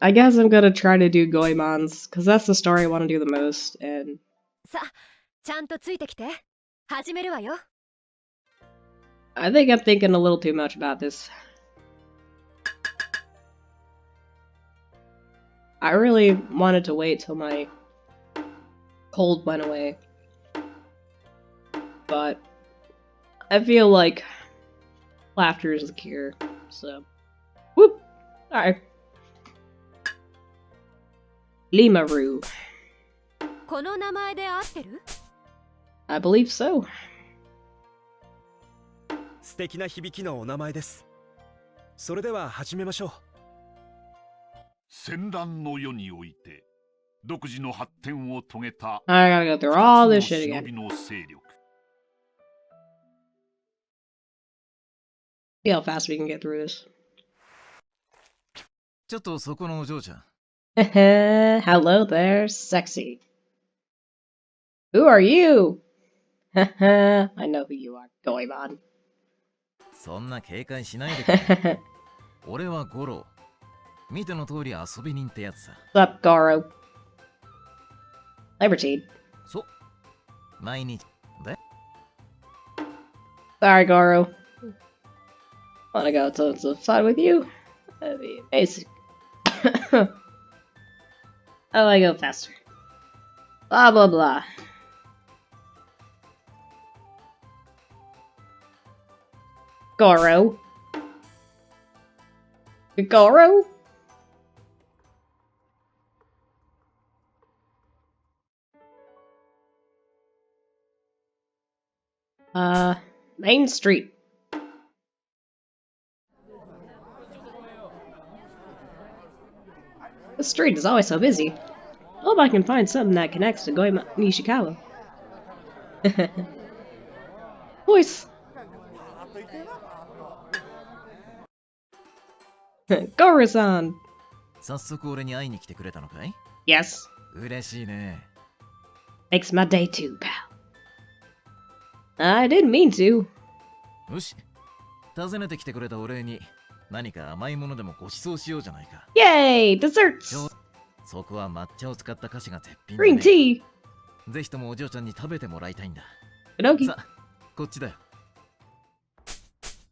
I guess I'm gonna try to do Goemons, because that's the story I want to do the most, and... I think I'm thinking a little too much about this. I really wanted to wait till my cold went away. But I feel like laughter is the cure, so... Whoop! Alright. Limaru. I believe so. 素敵な響きのお名前です。それでは始めましょう。戦乱の世において独自の発展を遂げた I gotta go through all this shit 忍 again. びの勢力。See how fast we can get through this. ちょっとそこのお嬢ちゃん。Hello there, sexy. Who are you? I know who you are, Goemon. そんな警戒しないでくれ。俺はゴロ。見ての通り遊び人ってやつさ。What's up, Goro? Libertine. そう。毎日で。Sorry, Goro. Wanna go to some fun with you? That'd be amazing. Oh, I go faster. Blah, blah, blah. Goro. Goro? Main Street. The street is always so busy. I hope I can find something that connects to Goemon Nishikawa. Voice. Goro-san. 早速俺に会いに来てくれたのかい？ Yes. 嬉しいね。Makes my day too, pal. I didn't mean to. よし。訪ねてきてくれたお礼に何か甘いものでもご馳走しようじゃないか。Yay! Desserts! そこは抹茶を使った菓子が絶品だ Green ね。tea! ぜひともお嬢ちゃんに食べてもらいたいんだ。 Inoki. さあ、こっちだよ。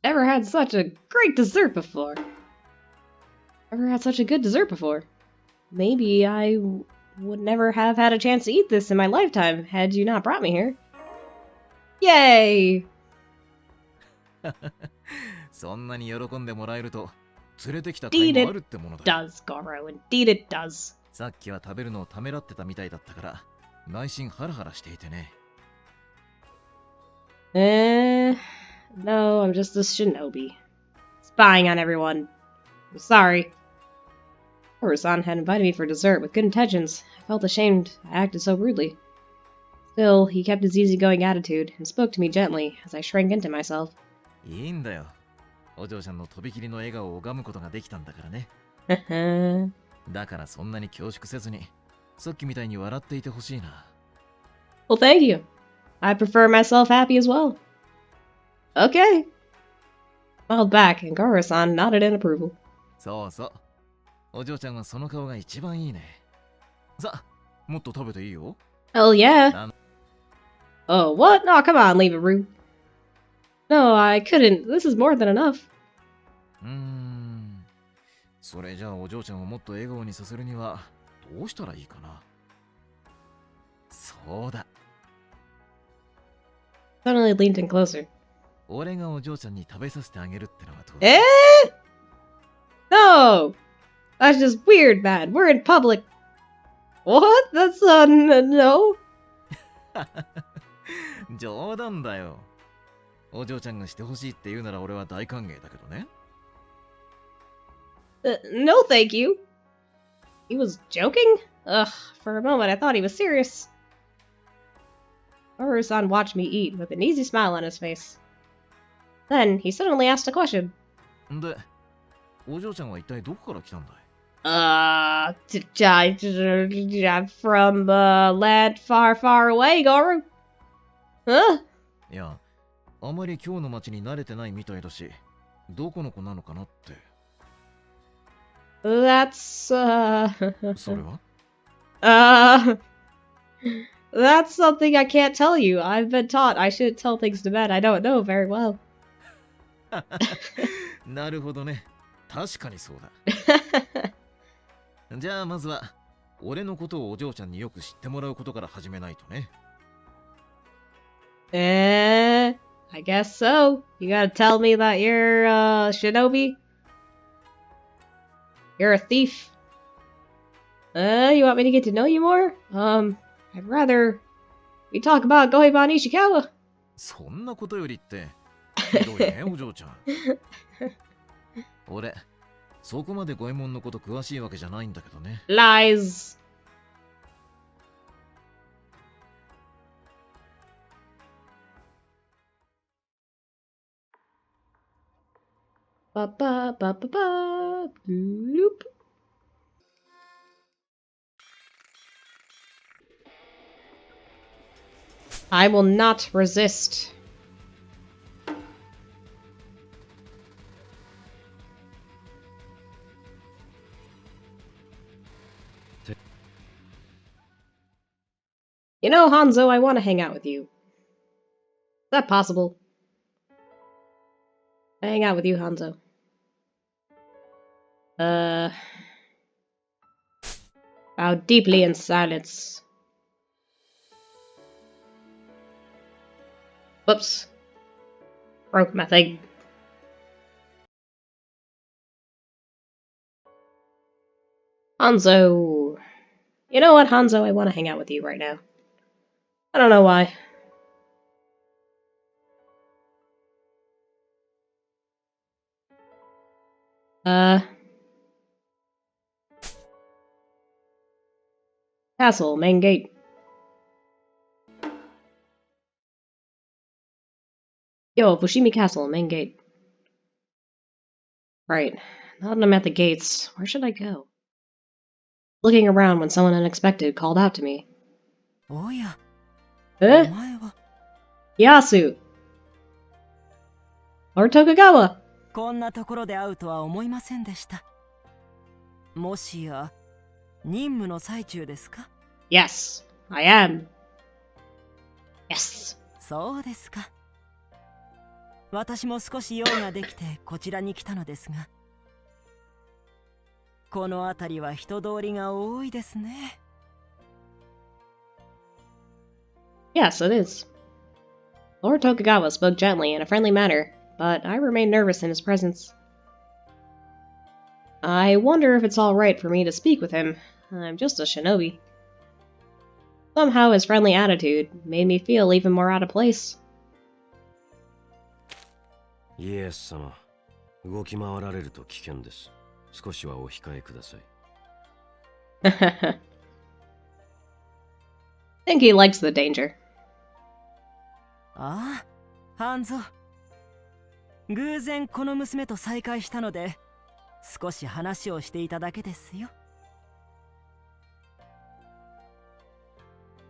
Never had such a great dessert before. Never had such a good dessert before. Maybe I would never have had a chance to eat this in my lifetime had you not brought me here. Yay! そんなに喜んでもらえると連れてきた甲斐もあるってものだ。Does, Goro. Indeed it does. さっきは食べるのをためらってたみたいだったから内心ハラハラしていてね。No, I'm just a shinobi. Spying on everyone. I'm sorry. Goro-san had invited me for dessert with good intentions. I felt ashamed I acted so rudely. Still, he kept his easygoing attitude and spoke to me gently as I shrank into myself. いいんだよ。お嬢ちゃんのとびきりの笑顔を拝むことができたんだからね。だからそんなに恐縮せずに、さっきみたいに笑っていてほしいな。Well, thank you. I prefer myself happy as well. Okay. Smiled back, and Goro-san nodded in approval. そうそう。お嬢ちゃんはその顔が一番いいね。さあ、もっと食べていいよ。Hell yeah. Oh, what? No, come on, leave it, Rue. No, I couldn't. This is more than enough. それじゃあお嬢ちゃんをもっと笑顔にさせるにはどうしたらいいかな。そうだ。Suddenly leaned in closer. 俺がお嬢ちゃんに食べさせてあげるってのはどう？ No! That's just weird, man. We're in public. What? That's, no? 冗談だよ。お嬢ちゃんがしてほしいって言うなら俺は大歓迎だけどね。No, thank you. He was joking? Ugh, for a moment I thought he was serious. Goro-san watched me eat with an easy smile on his face. Then he suddenly asked a question. で、お嬢ちゃんは一体どこから来たんだい？ From, land far, far away, Goro. Huh? いや、あまり今日の街に慣れてないみたいだし、どこの子なのかなって。That's, それは That's something I can't tell you. I've been taught I shouldn't tell things to men I don't know very well. なるほどね。確かにそうだ。じゃあまずは、俺のことをお嬢ちゃんによく知ってもらうことから始めないとね。I guess so. You gotta tell me that you're shinobi? You're a thief. You want me to get to know you more? I'd rather we talk about Goemon Ishikawa. そんなことよりって、ひどいね、お嬢ちゃん。俺、そこまで五右衛門のこと詳しいわけじゃないんだけどね。Lies. Ba ba ba ba ba. Bloop. I will not resist. You know, Hanzo, I want to hang out with you. Is that possible? I hang out with you, Hanzo. Bow deeply in silence. Whoops. Broke my thing. Hanzo. You know what, Hanzo? I want to hang out with you right now. I don't know why. Castle, main gate. Yo, Fushimi Castle, main gate. Right. Now that I'm at the gates, where should I go? Looking around when someone unexpected called out to me. Oh yeah. Huh? Yasu! Lord Tokugawa! こんなところで会うとは思いませんでした。もしや任務の最中ですか？ Yes, I am. Yes. そうですか。私も少し用ができてこちらに来たのですが、この辺りは人通りが多いですね。Yes, it is. Lord Tokugawa spoke gently in a friendly manner, but I remained nervous in his presence. I wonder if it's all right for me to speak with him. I'm just a shinobi. Somehow his friendly attitude made me feel even more out of place. イエス様、動き回られると危険です。少しはお控えください。Think he likes the danger. ああ、ハンゾ。偶然この娘と再会したので、少し話をしていただけですよ。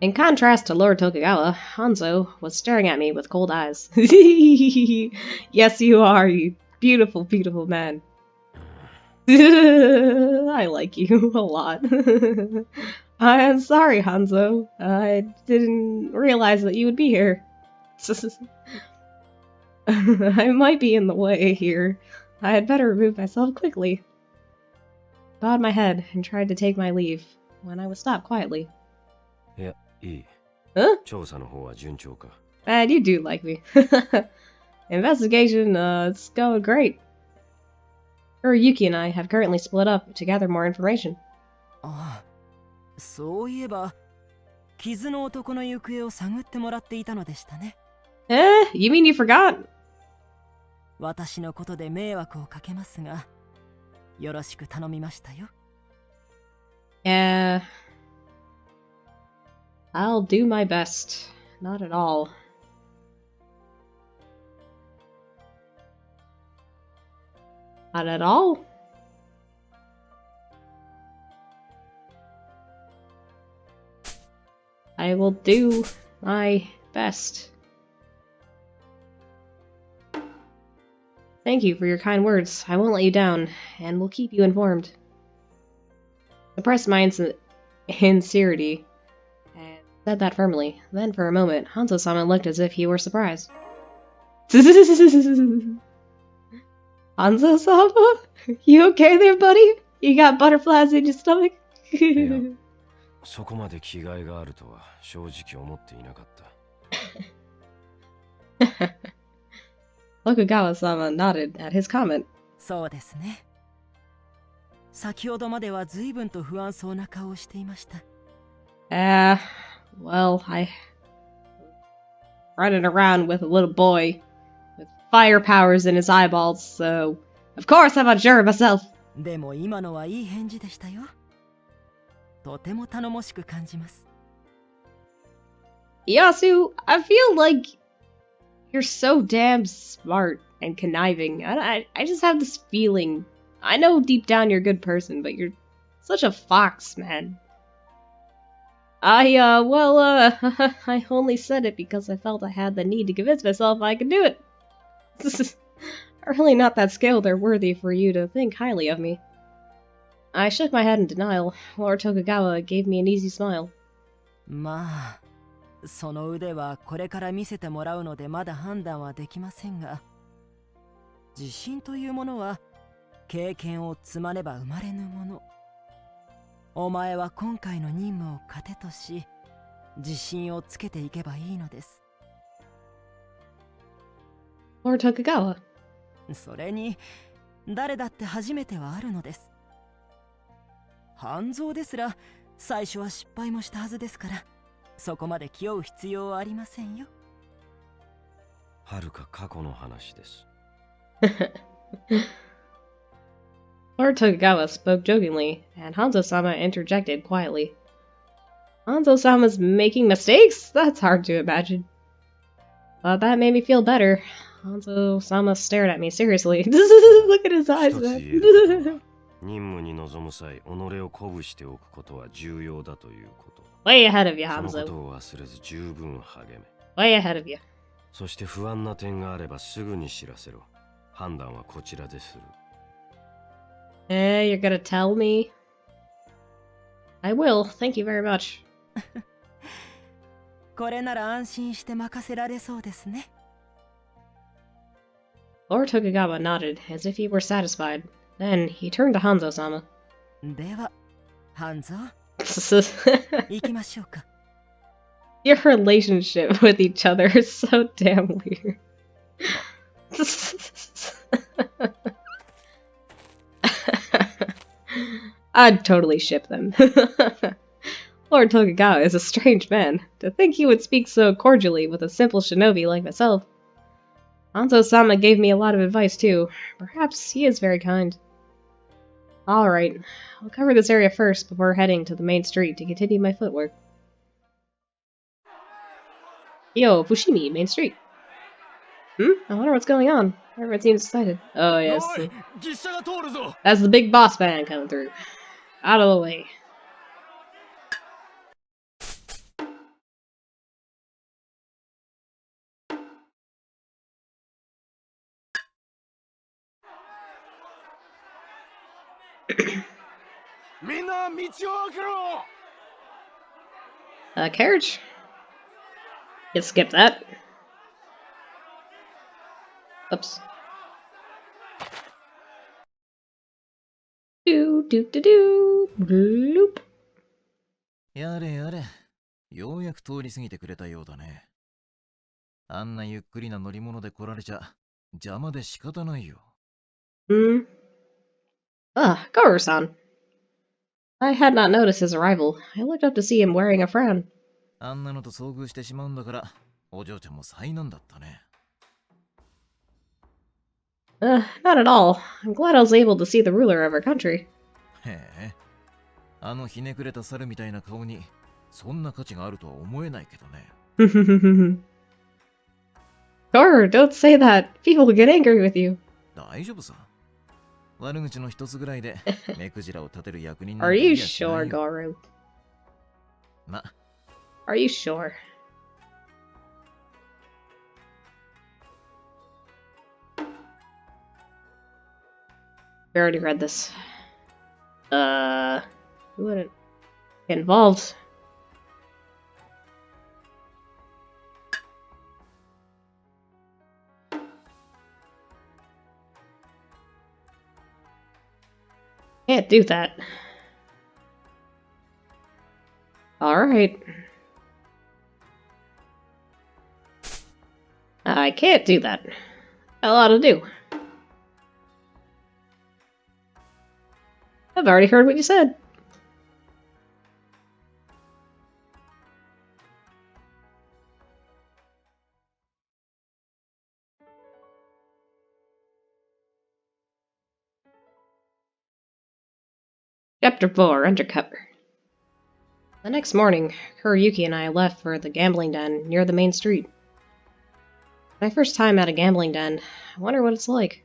In contrast to Lord Tokugawa, Hanzo was staring at me with cold eyes. Yes, you are, you beautiful, beautiful man. I like you a lot. I'm sorry, Hanzo. I didn't realize that you would be here. I might be in the way here. I had better remove myself quickly. I bowed my head and tried to take my leave, when I was stopped quietly. いや、いい。Huh? 調査の方は順調か。 Man, you do like me. Investigation, it's going great. Yuki and I have currently split up to gather more information. ああ、そういえば、傷の男の行方を探ってもらっていたのでしたね。You mean you forgot? 私のことで迷惑をかけますが、よろしく頼みましたよ。Yeah. I'll do my best. Not at all. Not at all? I will do my best. Thank you for your kind words. I won't let you down, and will keep you informed. suppressed my insincerity and said that firmly. Then, for a moment, Hanzo-sama looked as if he were surprised. Hanzo-sama? You okay there, buddy? You got butterflies in your stomach? そこまで気概があるとは正直思っていなかった。Tokugawa-sama nodded at his comment. そうですね。先ほどまでは随分と不安そうな顔をしていました。Well, running around with a little boy with fire powers in his eyeballs, so of course I'm unsure of myself. でも今のはいい返事でしたよ。とても頼もしく感じます。Yasu, I feel like you're so damn smart and conniving. I just have this feeling. I know deep down you're a good person, but you're such a fox, man. I only said it because I felt I had the need to convince myself I could do it. I'm really not that skilled or worthy for you to think highly of me. I shook my head in denial. Lord Tokugawa gave me an easy smile. まあ、その腕はこれから見せてもらうのでまだ判断はできませんが、自信というものは経験を積まねば生まれぬもの。お前は今回の任務を糧とし、自信をつけていけばいいのです。Lord Tokugawa. それに、誰だって初めてはあるのです。半蔵ですら最初は失敗もしたはずですから、そこまで気負う必要はありませんよ。はるか過去の話です。Lord Tokugawa spoke jokingly, and Hanzo-sama interjected quietly. Hanzo-sama's making mistakes? That's hard to imagine. But that made me feel better. Hanzo-sama stared at me seriously. Look at his eyes, man. 任務に臨む際、己を鼓舞しておくことは重要だということ。Way ahead of you, その Hanzo. ことを忘れず十分励め。Way ahead of you. そして不安な点があればすぐに知らせろ。判断はこちらでする。You're gonna tell me? I will. Thank you very much. これなら安心して任せられそうですね。Lord Tokugawa nodded, as if he were satisfied. Then he turned to Hanzo-sama. では、半蔵、行きましょうか。Your relationship with each other is so damn weird. I'd totally ship them. Lord Tokugawa is a strange man. To think he would speak so cordially with a simple shinobi like myself. Hanzo-sama gave me a lot of advice too. Perhaps he is very kind. Alright, I'll cover this area first before heading to the main street to continue my footwork. Yo, Fushimi, main street. I wonder what's going on. Everyone seems excited. Oh yes. That's the big boss man coming through. Out of the way. Carriage? You skip that. Oops. Bloop. やれやれ。ようやく通り過ぎてくれたようだね。あんなゆっくりな乗り物で来られちゃ邪魔で仕方ないよ。Goro-san. I had not noticed his arrival. I looked up to see him wearing a frown. あんなのと遭遇してしまうんだから、お嬢ちゃんも災難だったね。Not at all. I'm glad I was able to see the ruler of our country. へえ。あのひねくれた猿みたいな顔に、そんな価値があるとは思えないけどね。Goro, don't say that. People will get angry with you. 大丈夫さ。悪口の一つぐらいで目くじらを立てる役人なん Are て you いやしない sure, よ。Goro? ま、 Are you sure? We already read this. Who wouldn't get involved? Can't do that. Alright. I can't do that. A lot to do. I've already heard what you said. Chapter 4, Undercover. The next morning, Kuriyuki and I left for the gambling den near the main street. My first time at a gambling den. I wonder what it's like.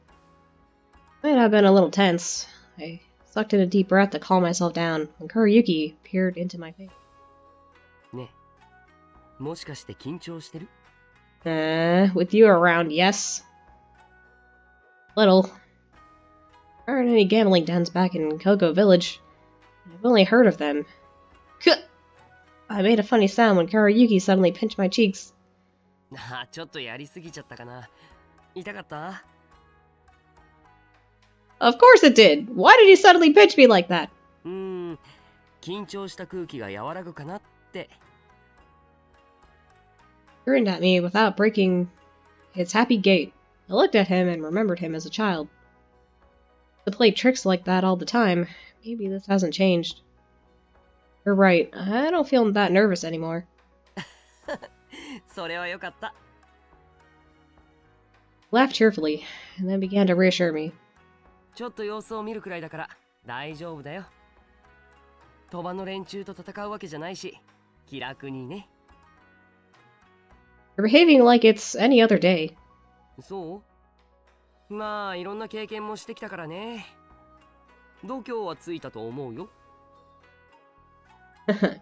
Might have been a little tense. I sucked in a deep breath to calm myself down when Kuriyuki peered into my face. ねえ、もしかして緊張してる? With you around, yes. Little. There aren't any gambling dens back in Cocoa Village. I've only heard of them. I made a funny sound when Kuriyuki suddenly pinched my cheeks. ちょっとやりすぎちゃったかな。痛かった? Of course it did! Why did you suddenly pinch me like that? 緊張した空気が和らぐかなって。He grinned at me without breaking his happy gait. I looked at him and remembered him as a child. To play tricks like that all the time, maybe this hasn't changed. You're right, I don't feel that nervous anymore. それはよかった. Laughed cheerfully, and then began to reassure me. ちょっと様子を見るくらいだから大丈夫だよ。賭場の連中と戦うわけじゃないし、気楽にね。You're behaving like it's any other day. そう?まあ、いろんな経験もしてきたからね。度胸はついたと思うよ。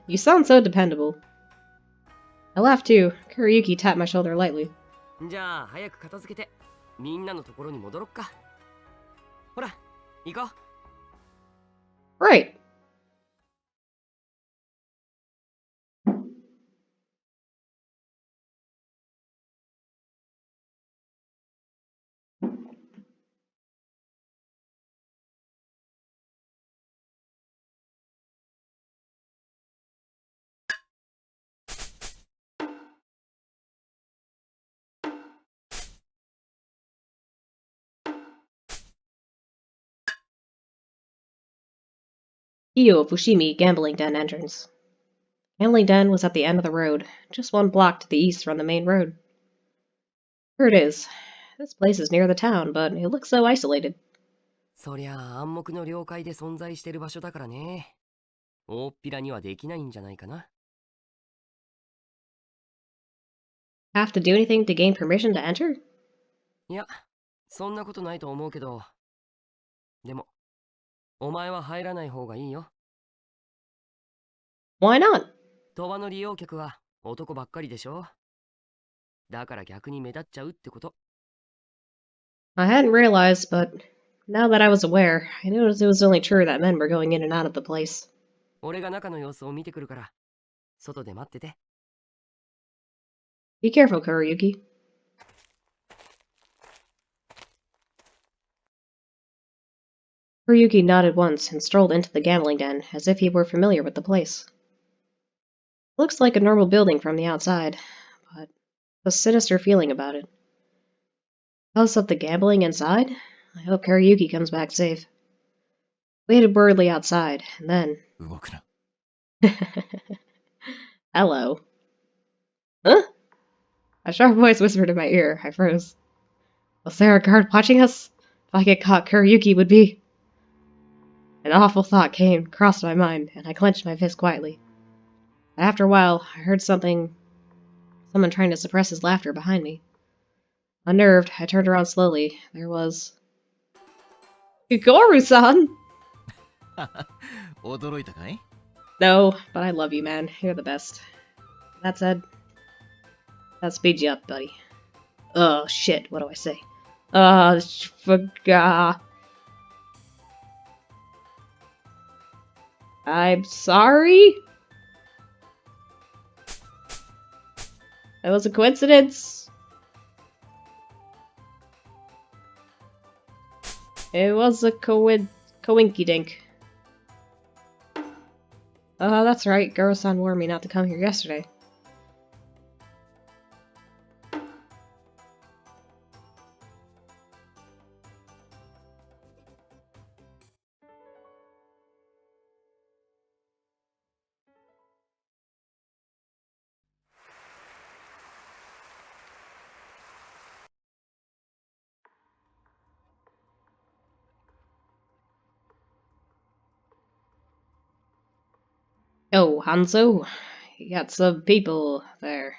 You sound so dependable. I laughed too. Kuriyuki tapped my shoulder lightly. じゃあ、早く片付けて、みんなのところに戻ろっか。ほら、行こう。Right. Iyo Fushimi Gambling Den entrance. Gambling Den was at the end of the road, just one block to the east from the main road. Here it is. This place is near the town, but it looks so isolated. そりゃあ暗黙の了解で存在してる場所だからね。大っぴらにはできないんじゃないかな。Have to do anything to gain permission to enter? いや、そんなことないと思うけど。でも、お前は入らない方がいいよ。Why not? 賭場の利用客は男ばっかりでしょ。だから逆に目立っちゃうってこと。I hadn't realized, but now that I was aware, I noticed it was only true that men were going in and out of the place. 俺が中の様子を見てくるから、外で待ってて。Be careful, Kuriyuki. Kuriyuki nodded once and strolled into the gambling den, as if he were familiar with the place. It looks like a normal building from the outside, but a sinister feeling about it. Because of the gambling inside? I hope Kuriyuki comes back safe. Waited worriedly outside, and then... 動くな。Hello. Huh? A sharp voice whispered in my ear. I froze. Was there a guard watching us? If I get caught, Kuriyuki would be... An awful thought crossed my mind, and I clenched my fist quietly. After a while, I heard someone trying to suppress his laughter behind me. Unnerved, I turned around slowly. There was... Kigoru-san! 驚いたかい? No, but I love you, man. You're the best. That said, that speeds you up, buddy. Oh, shit. What do I say? Forgot. I'm sorry? It was a coincidence. It was a coinky-dink. Oh, that's right. Goro-san warned me not to come here yesterday. Oh, Hanzo, you got some people there.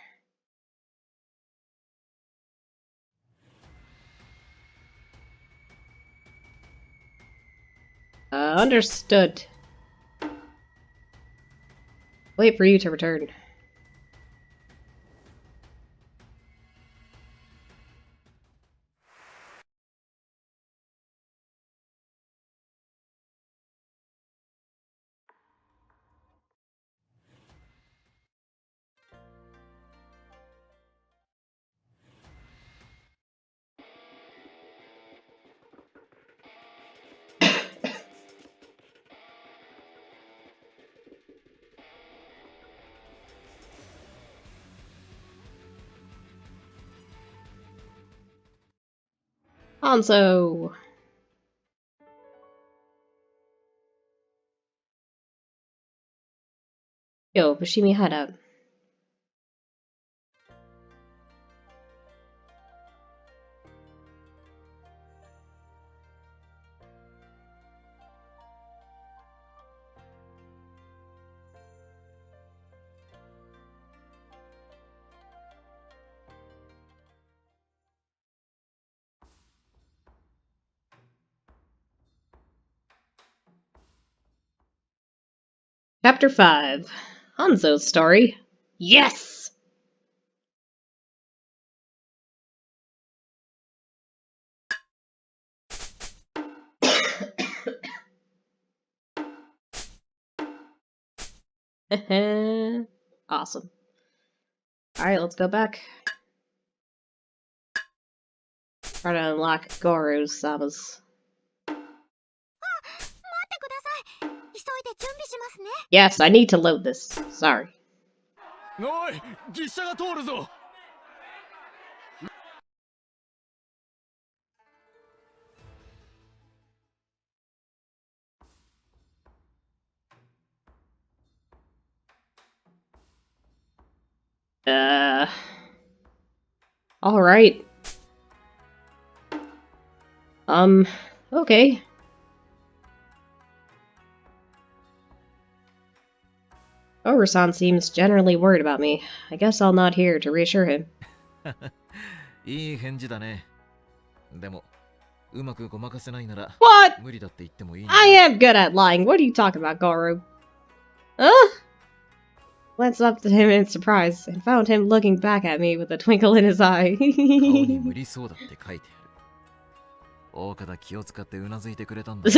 Understood. Wait for you to return. Hanzo! Yo, Bushimi Hada. Chapter 5. Hanzo's story. Yes! Awesome. Alright, let's go back. Try to unlock Goro-sama's. Yes, I need to load this. Sorry. Alright. Okay. Goro-san seems generally worried about me. I guess I'll nod here to reassure him. いい返事だね。でも、うまくごまかせないなら、 What? 無理だって言ってもいいんだ。 I am good at lying. What are you talking about, Goro? Huh? Glanced up to him in surprise and found him looking back at me with a twinkle in his eye. 顔に無理そうだって書いてある。大方気を使ってうなずいてくれたんだ。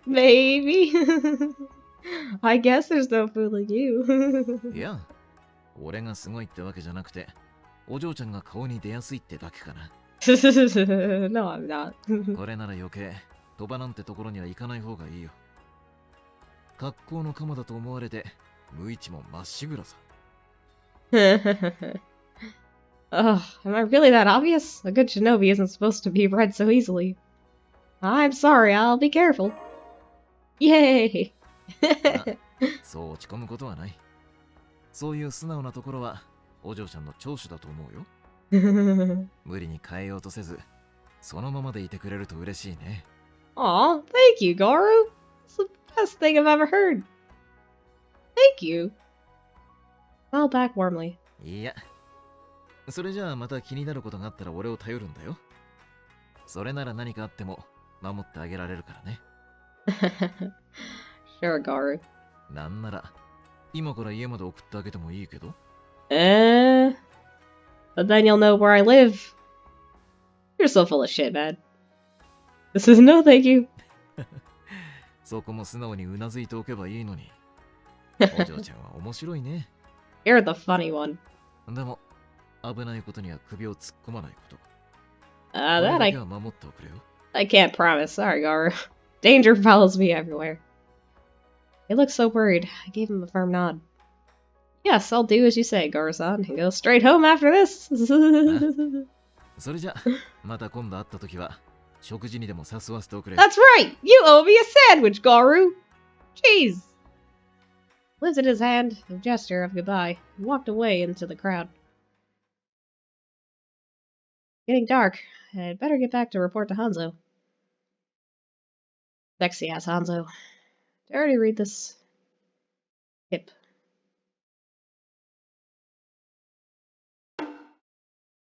Maybe. I guess there's no fooling you. いや、俺がすごいってわけじゃなくて、お嬢ちゃんが顔に出やすいってだけかな。No, I'm not. これなら余計、鳥羽なんてところには行かない方がいいよ。格好のカマだと思われて、無一もまっしぐらさ。Ugh, am I really that obvious? A good shinobi isn't supposed to be read so easily. I'm sorry, I'll be careful. Yay! そう落ち込むことはない。そういう素直なところは、お嬢ちゃんの長所だと思うよ。無理に変えようとせず、そのままでいてくれると嬉しいね。Aw, thank you, Goro. It's the best thing I've ever heard. Thank you. Smiled back warmly. いや、それじゃあまた気になることがあったら俺を頼るんだよ。それなら何かあっても守ってあげられるからね。Sure, Goro. なんなら、今から家まで送ってあげてもいいけど。But then you'll know where I live. You're so full of shit, man. This is no thank you. そこも素直にうなずいておけばいいのに。お嬢ちゃんは面白いね。You're the funny one. でも、危ないことには首を突っ込まないこと。That これだけは守っておくれよ。I can't promise. Sorry, Garu. Danger follows me everywhere. He looks so worried. I gave him a firm nod. Yes, I'll do as you say, Garu-san, and go straight home after this. それじゃ、また今度会ったときは、食事にでも誘わせておくれ。That's right! You owe me a sandwich, Garu! Jeez! Lifted his hand, a gesture of goodbye, and walked away into the crowd. Getting dark. I'd better get back to report to Hanzo. Sexy ass Hanzo. Did I already read this? Yep.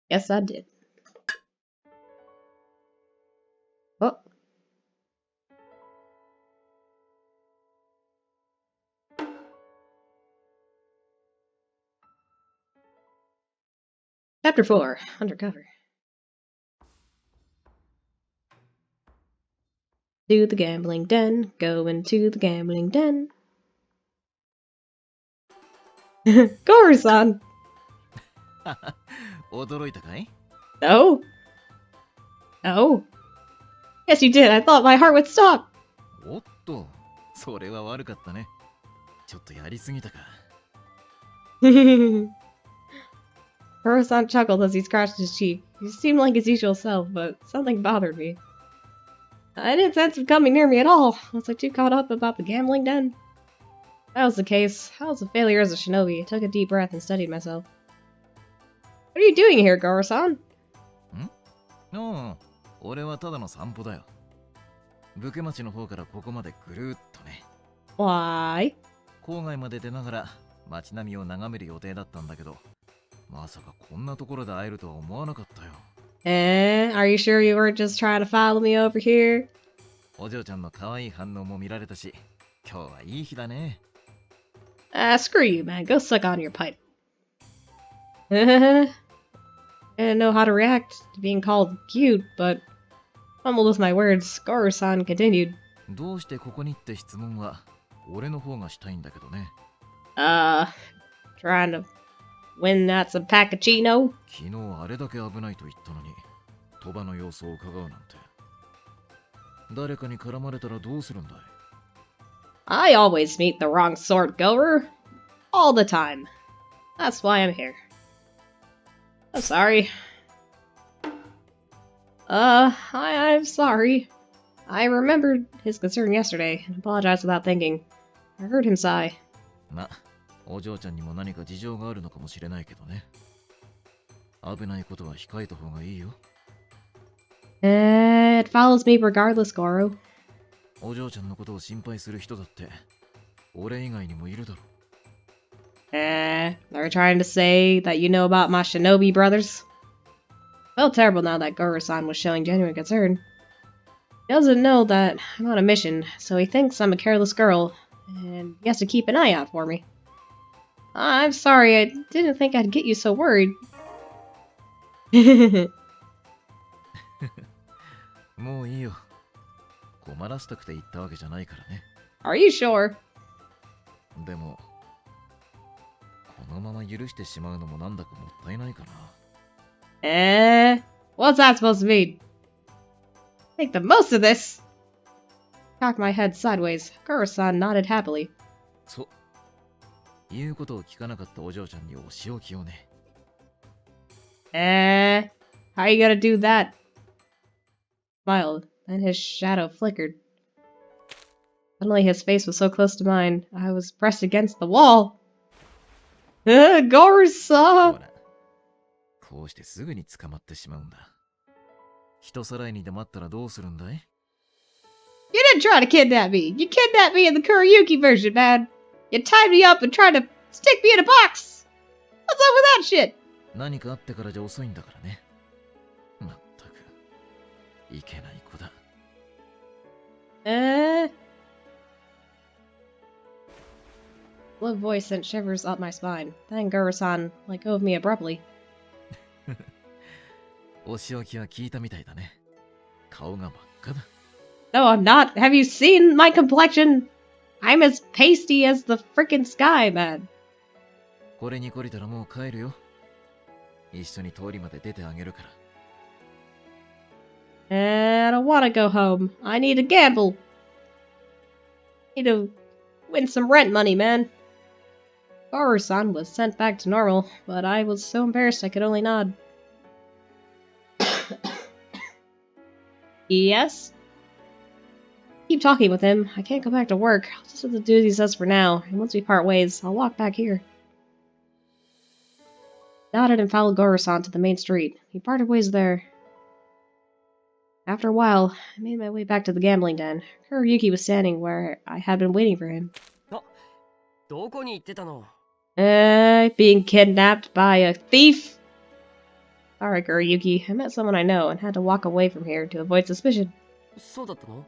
Yes, I did. Oh. Chapter 4, Undercover. To the gambling den, go into the gambling den. Garu-san! 驚いたかい？ No? No? Yes, you did. I thought my heart would stop. おっと、それは悪かったね。ちょっとやりすぎたか。Garu-san chuckled as he scratched his cheek. He seemed like his usual self, but something bothered me. I didn't sense him coming near me at all. Was I too caught up about the gambling den? If that was the case, I was a failure as a shinobi. I took a deep breath and steadied myself. What are you doing here, Garu-san? 俺はただの散歩だよ。武家町の方からここまでぐるーっとね。Why? 郊外まで出ながら街並みを眺める予定だったんだけど、まさかこんなところで会えるとは思わなかったよ。Are you sure you weren't just trying to follow me over here? お嬢ちゃんの可愛い反応も見られたし、今日はいい日だね。Screw you, man. Go suck on your pipe. I didn't know how to react to being called cute, but fumbled with my words. Garu-san continued. どうしてここにって質問は俺の方がしたいんだけどね。Trying to win that some Pacchino? 昨日あれだけ危ないと言ったのに、鳥羽の様子を伺うなんて。誰かに絡まれたらどうするんだい？ I always meet the wrong sort, Garu. All the time. That's why I'm here. I'm sorry. I'm sorry. I remembered his concern yesterday and apologized without thinking. I heard him sigh. ま、お嬢ちゃんにも何か事情があるのかもしれないけどね。危ないことは控えた方がいいよ。It follows me regardless, Garu. お嬢ちゃんのことを心配する人だって俺以外にもいるだろ。Are you trying to say that you know about my shinobi brothers? Felt terrible now that Garu-san was showing genuine concern. He doesn't know that I'm on a mission, so he thinks I'm a careless girl, and he has to keep an eye out for me. I'm sorry, I didn't think I'd get you so worried. もういいよ。困らせたくて言ったわけじゃないからね。Are you sure? でも、このまま許してしまうのもなんだかもったいないかな。What's that supposed to mean? Make the most of this! Cocked my head sideways. Garu-san nodded happily. そう。言うことを聞かなかったお嬢ちゃんにお仕置きをね。How are you gonna do that? Smiled, then his shadow flickered. Suddenly his face was so close to mine, I was pressed against the wall. Garu-san! ほら、こうしてすぐに捕まってしまうんだ。人さらいにでもあったらどうするんだい？ You didn't try to kidnap me. You kidnapped me in the Kuroyuki version, man. You tied me up and tried to stick me in a box. What's up with that shit? 何かあってからじゃ遅いんだからね。まったく、いけない子だ。Low voice sent shivers up my spine. Then Garu-san let go of me abruptly. お仕置きは聞いたみたいだね。顔が真っ赤だ。No, I'm not. Have you seen my complexion? I'm as pasty as the frickin' sky, man. これに懲りたらもう帰るよ。一緒に通りまで出てあげるから。I don't wanna go home. I need to gamble. Need to win some rent money, man. Goro-san was sent back to normal, but I was so embarrassed I could only nod. Yes? Keep talking with him. I can't go back to work. I'll just have to do as he says for now, and once we part ways, I'll walk back here. Nodded and followed Goro-san to the main street. We parted ways there. After a while, I made my way back to the gambling den. Kuriyuki was standing where I had been waiting for him. どこに行ってたの? Being kidnapped by a thief? Sorry, Kuriyuki. I met someone I know and had to walk away from here to avoid suspicion. そうだったの?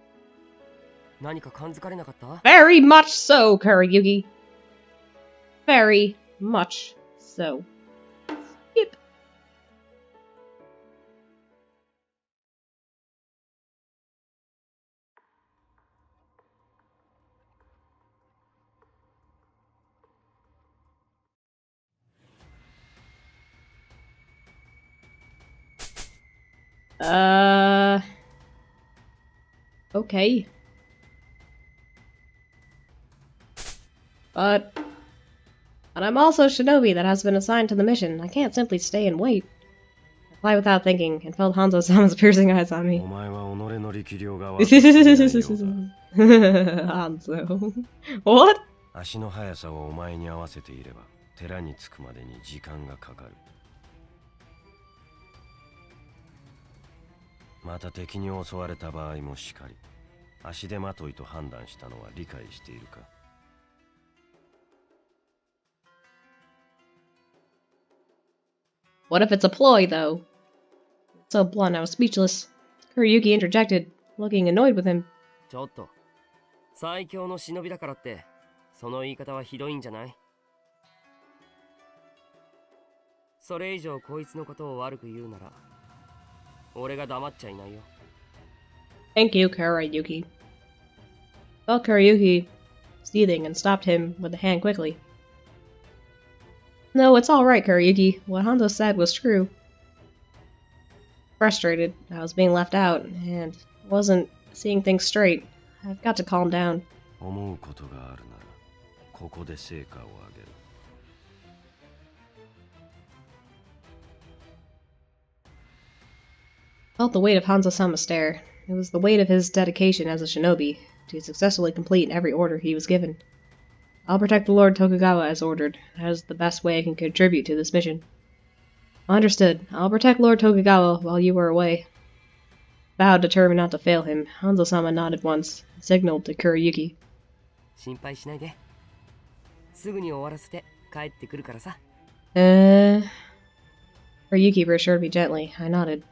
何か感づかれなかった? Very much so, Kuriyuki. Very much so. Skip. Okay. But I'm also Shinobi that has been assigned to the mission. I can't simply stay and wait. I replied without thinking and felt Hanzo-sama's piercing eyes on me. お前は己の力量が分かっていないようだ。 Hanzo. What? 足の速さをお前に合わせていれば寺に着くまでに時間がかかる。また敵に襲われた場合もしかり、足手まといと判断したのは理解しているか? What if it's a ploy, though? So blunt, I was speechless. Kuriyuki interjected, looking annoyed with him. ちょっと。最強の忍びだからって、その言い方はひどいんじゃない? それ以上こいつのことを悪く言うなら、俺が黙っちゃいないよ。 Thank you, Kuriyuki. Felt Kuriyuki seething and stopped him with a hand quickly. No, it's alright, Kuriyuki. What Hanzo said was true. Frustrated, I was being left out, and wasn't seeing things straight. I've got to calm down. 思うことがあるなら、ここで成果を上げる。 Felt the weight of Hanzo-sama's stare. It was the weight of his dedication as a shinobi, to successfully complete every order he was given. I'll protect the Lord Tokugawa as ordered. That is the best way I can contribute to this mission. Understood. I'll protect Lord Tokugawa while you are away. Bowed, determined not to fail him. Hanzo-sama nodded once, and signaled to Kuriyuki. 心配しないで。すぐに終わらせて帰ってくるからさ。Kuriyuki reassured me gently. I nodded.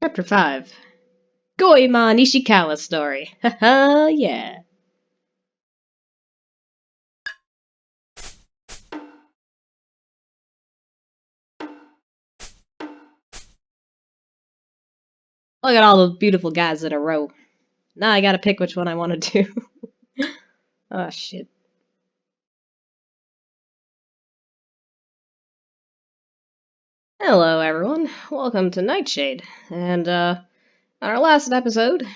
Chapter 5. Goemon Nishikawa's story. Haha, yeah. Look at all those beautiful guys in a row. Now I gotta pick which one I want to do. Oh, shit. Hello, everyone. Welcome to Nightshade. And, on our last episode,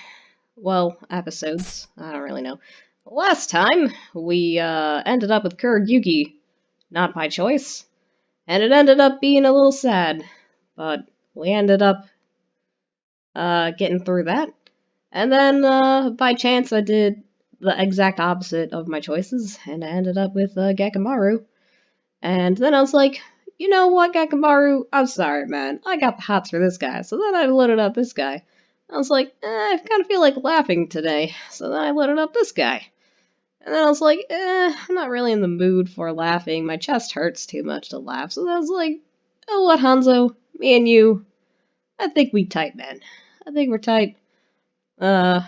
well, episodes, I don't really know. Last time, we, ended up with Kuriyuki. Not by choice. And it ended up being a little sad. But we ended up, getting through that. And then, by chance, I did the exact opposite of my choices, and I ended up with, Gekamaru. And then I was like, you know what, Gekamaru? I'm sorry, man. I got the hots for this guy. So then I loaded up this guy. I was like, I kind of feel like laughing today. So then I loaded up this guy. And then I was like, I'm not really in the mood for laughing. My chest hurts too much to laugh. So then I was like, oh, what, Hanzo? Me and you, I think we tight, man. I think we're tight. I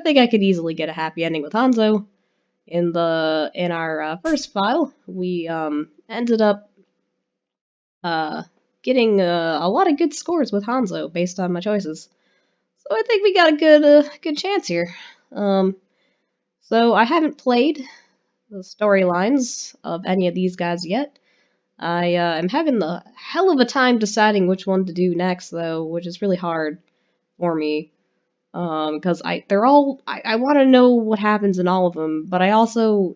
think I could easily get a happy ending with Hanzo. in our first file, we ended up getting a lot of good scores with Hanzo based on my choices. So I think we got a good chance here. So I haven't played the storylines of any of these guys yet. I am having the hell of a time deciding which one to do next, though, which is really hard for me. Because I want to know what happens in all of them, but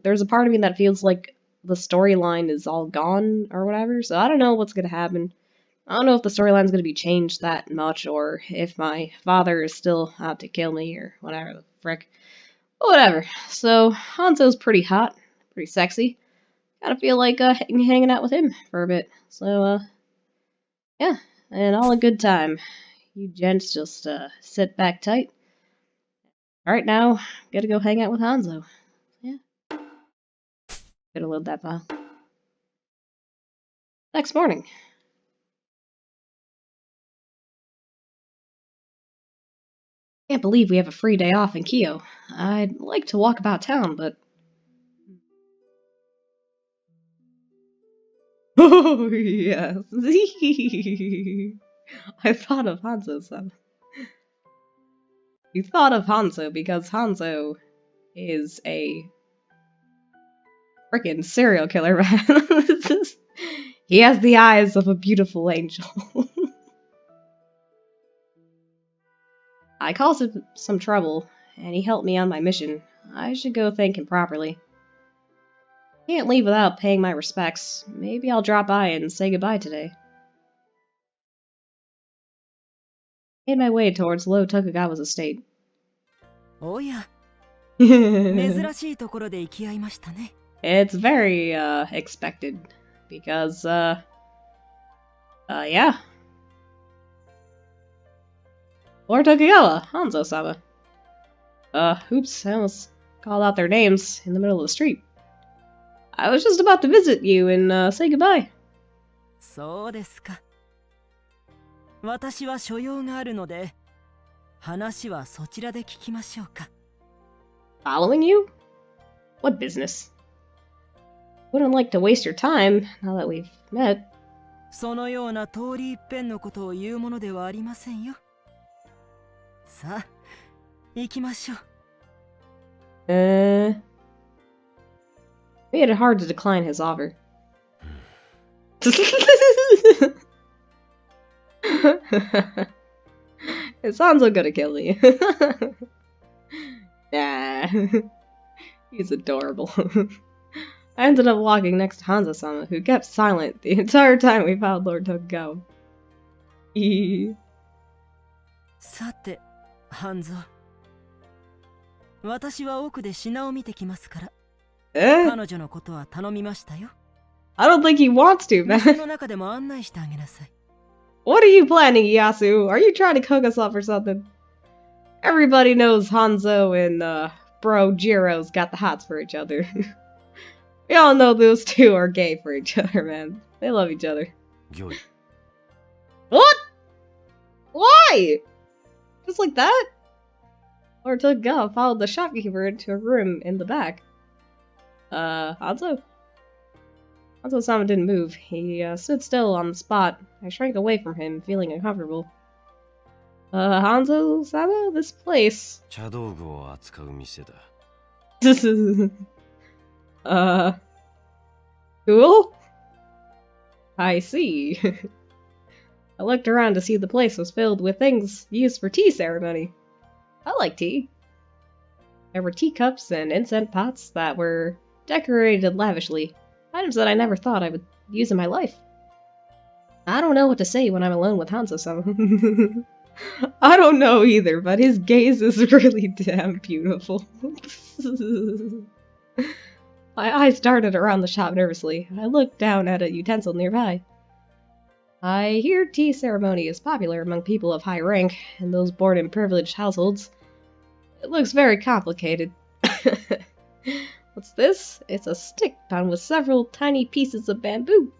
there's a part of me that feels like the storyline is all gone or whatever, so I don't know what's gonna happen. I don't know if the storyline's gonna be changed that much, or if my father is still out to kill me, or whatever the frick. Whatever. So, Hanzo's pretty hot, pretty sexy. Kinda feel like hanging out with him for a bit. So, yeah, and all a good time. You gents just sit back tight. Alright, now, gotta go hang out with Hanzo. Yeah. Gotta load that file. Next morning. Can't believe we have a free day off in Kyo. I'd like to walk about town, but... Oh, yes. I thought of Hanzo-san. You thought of Hanzo because Hanzo is a frickin' serial killer, man. He has the eyes of a beautiful angel. I caused him some trouble, and he helped me on my mission. I should go thank him properly. Can't leave without paying my respects. Maybe I'll drop by and say goodbye today. Made my way towards Low Tokugawa's estate. Oh yeah. 珍しいところで行き合いましたね。It's very, expected. Because, yeah. Lord Tokugawa, Hanzo-sama. Oops, I almost called out their names in the middle of the street. I was just about to visit you and, say goodbye. そうですか。私は所用があるので、話はそちらで聞きましょうか。Following you? What business? Wouldn't like to waste your time, now that we've met. そのような通り一遍のことを言うものではありませんよ。さあ、行きましょう。Made it hard to decline his offer. Is Hanzo gonna kill me? Nah. He's adorable. I ended up walking next to Hanzo-sama, who kept silent the entire time we found Lord Tokugawa. さて、ハンゾ。私は奥で品を見てきますから。彼女のことは頼みましたよ。I don't think he wants to, man. 店の中でも案内してあげなさい。What are you planning, Yasu? Are you trying to cook us up or something? Everybody knows Hanzo and, bro Jiro's got the hots for each other. We all know those two are gay for each other, man. They love each other. What? Why? Just like that? Lord Tokugawa followed the shopkeeper into a room in the back. Hanzo? Hanzo-sama didn't move. He stood still on the spot. I shrank away from him, feeling uncomfortable. Hanzo-sama? This place. 茶道具を扱う店だ。Cool? I see. I looked around to see the place was filled with things used for tea ceremony. I like tea. There were teacups and incense pots that were decorated lavishly. Items that I never thought I would use in my life. I don't know what to say when I'm alone with Hanzo-sama. I don't know either, but his gaze is really damn beautiful. My eyes darted around the shop nervously. I looked down at a utensil nearby. I hear tea ceremony is popular among people of high rank and those born in privileged households. It looks very complicated. What's this? It's a stick bound with several tiny pieces of bamboo.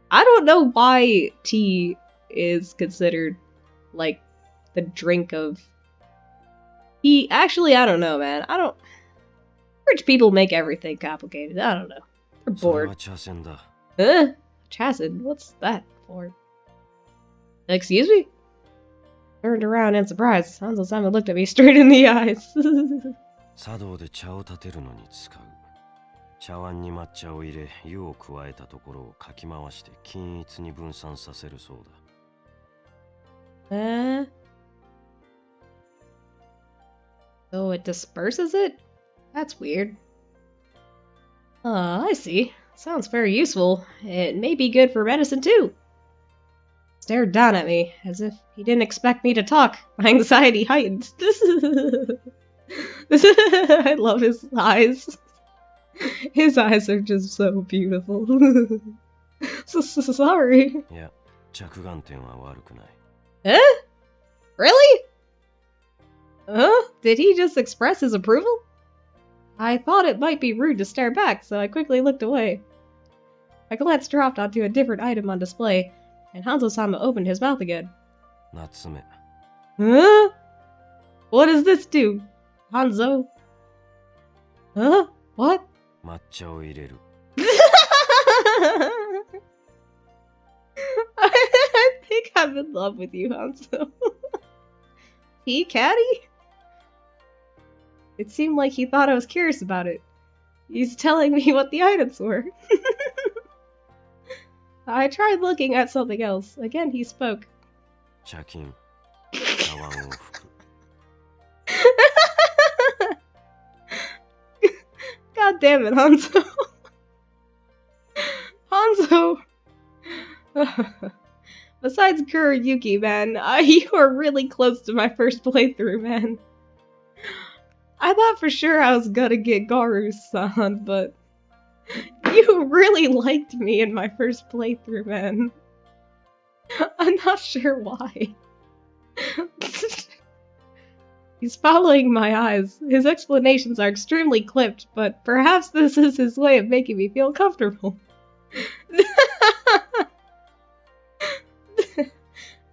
I don't know why tea is considered, like, the drink of tea. Actually, I don't know, man. Rich people make everything complicated. I don't know. They're それ bored. は茶筅だ。 Chassid? What's that for? Excuse me? Turned around in surprise. Hanzo-sama looked at me straight in the eyes. 茶道で茶を立てるのに使う。茶碗に抹茶を入れ、湯を加えたところをかき回して均一に分散させるそうだ。So it disperses it? That's weird. I see. Sounds very useful. It may be good for medicine too. Stared down at me, as if he didn't expect me to talk. My anxiety heightened. I love his eyes. His eyes are just so beautiful. Sorry. いや、着眼点は悪くない。Really? Did he just express his approval? I thought it might be rude to stare back, so I quickly looked away. My glance dropped onto a different item on display, and Hanzo-sama opened his mouth again. 夏目。What does this do? Hanzo? What? 抹茶を入れる。I think I'm in love with you, Hanzo. Tea caddy? It seemed like he thought I was curious about it. He's telling me what the items were. I tried looking at something else. Again, he spoke. 茶巾。茶碗を拭く。God damn it, Hanzo. Hanzo. Besides Kuroyuki, man, you are really close to my first playthrough, man. I thought for sure I was gonna get Garu-san, but you really liked me in my first playthrough, man. I'm not sure why. He's following my eyes. His explanations are extremely clipped, but perhaps this is his way of making me feel comfortable.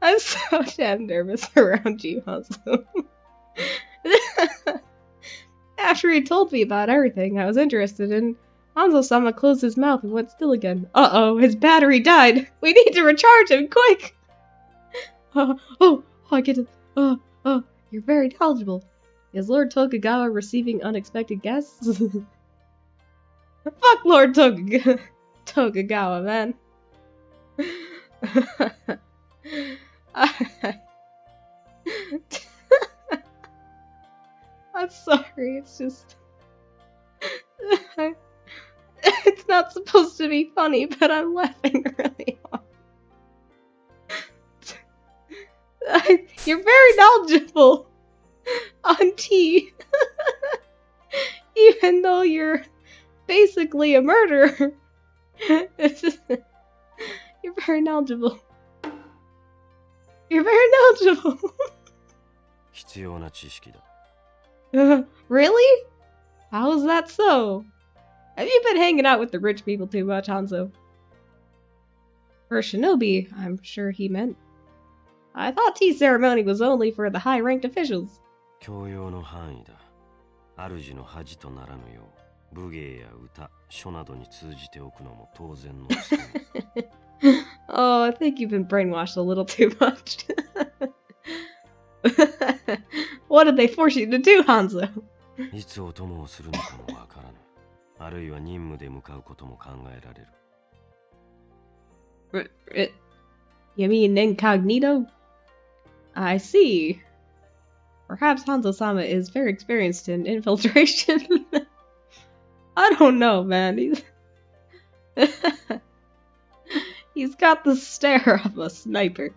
I'm so damn nervous around you, Hanzo. After he told me about everything I was interested in, Hanzo-sama closed his mouth and went still again. Uh-oh, his battery died! We need to recharge him, quick! I get it. You're very knowledgeable. Is Lord Tokugawa receiving unexpected guests? Fuck Lord Tokugawa, man. I'm sorry, it's just... It's not supposed to be funny, but I'm laughing really hard. You're very knowledgeable on tea. Even though you're basically a murderer. You're very knowledgeable. You're very knowledgeable. 必要な知識だ。Really? How is that so? Have you been hanging out with the rich people too much, Hanzo? For a shinobi, I'm sure he meant. I thought tea ceremony was only for the high-ranked officials. 教養の範囲だ。主の恥とならぬよう、武芸や歌、書などに通じておくのも当然の務め。Oh, I think you've been brainwashed a little too much. What did they force you to do, Hanzo? いつお供をするのかもわからぬ。あるいは任務で向かうことも考えられる。You mean incognito? I see. Perhaps Hanzo-sama is very experienced in infiltration. I don't know, man. He's got the stare of a sniper.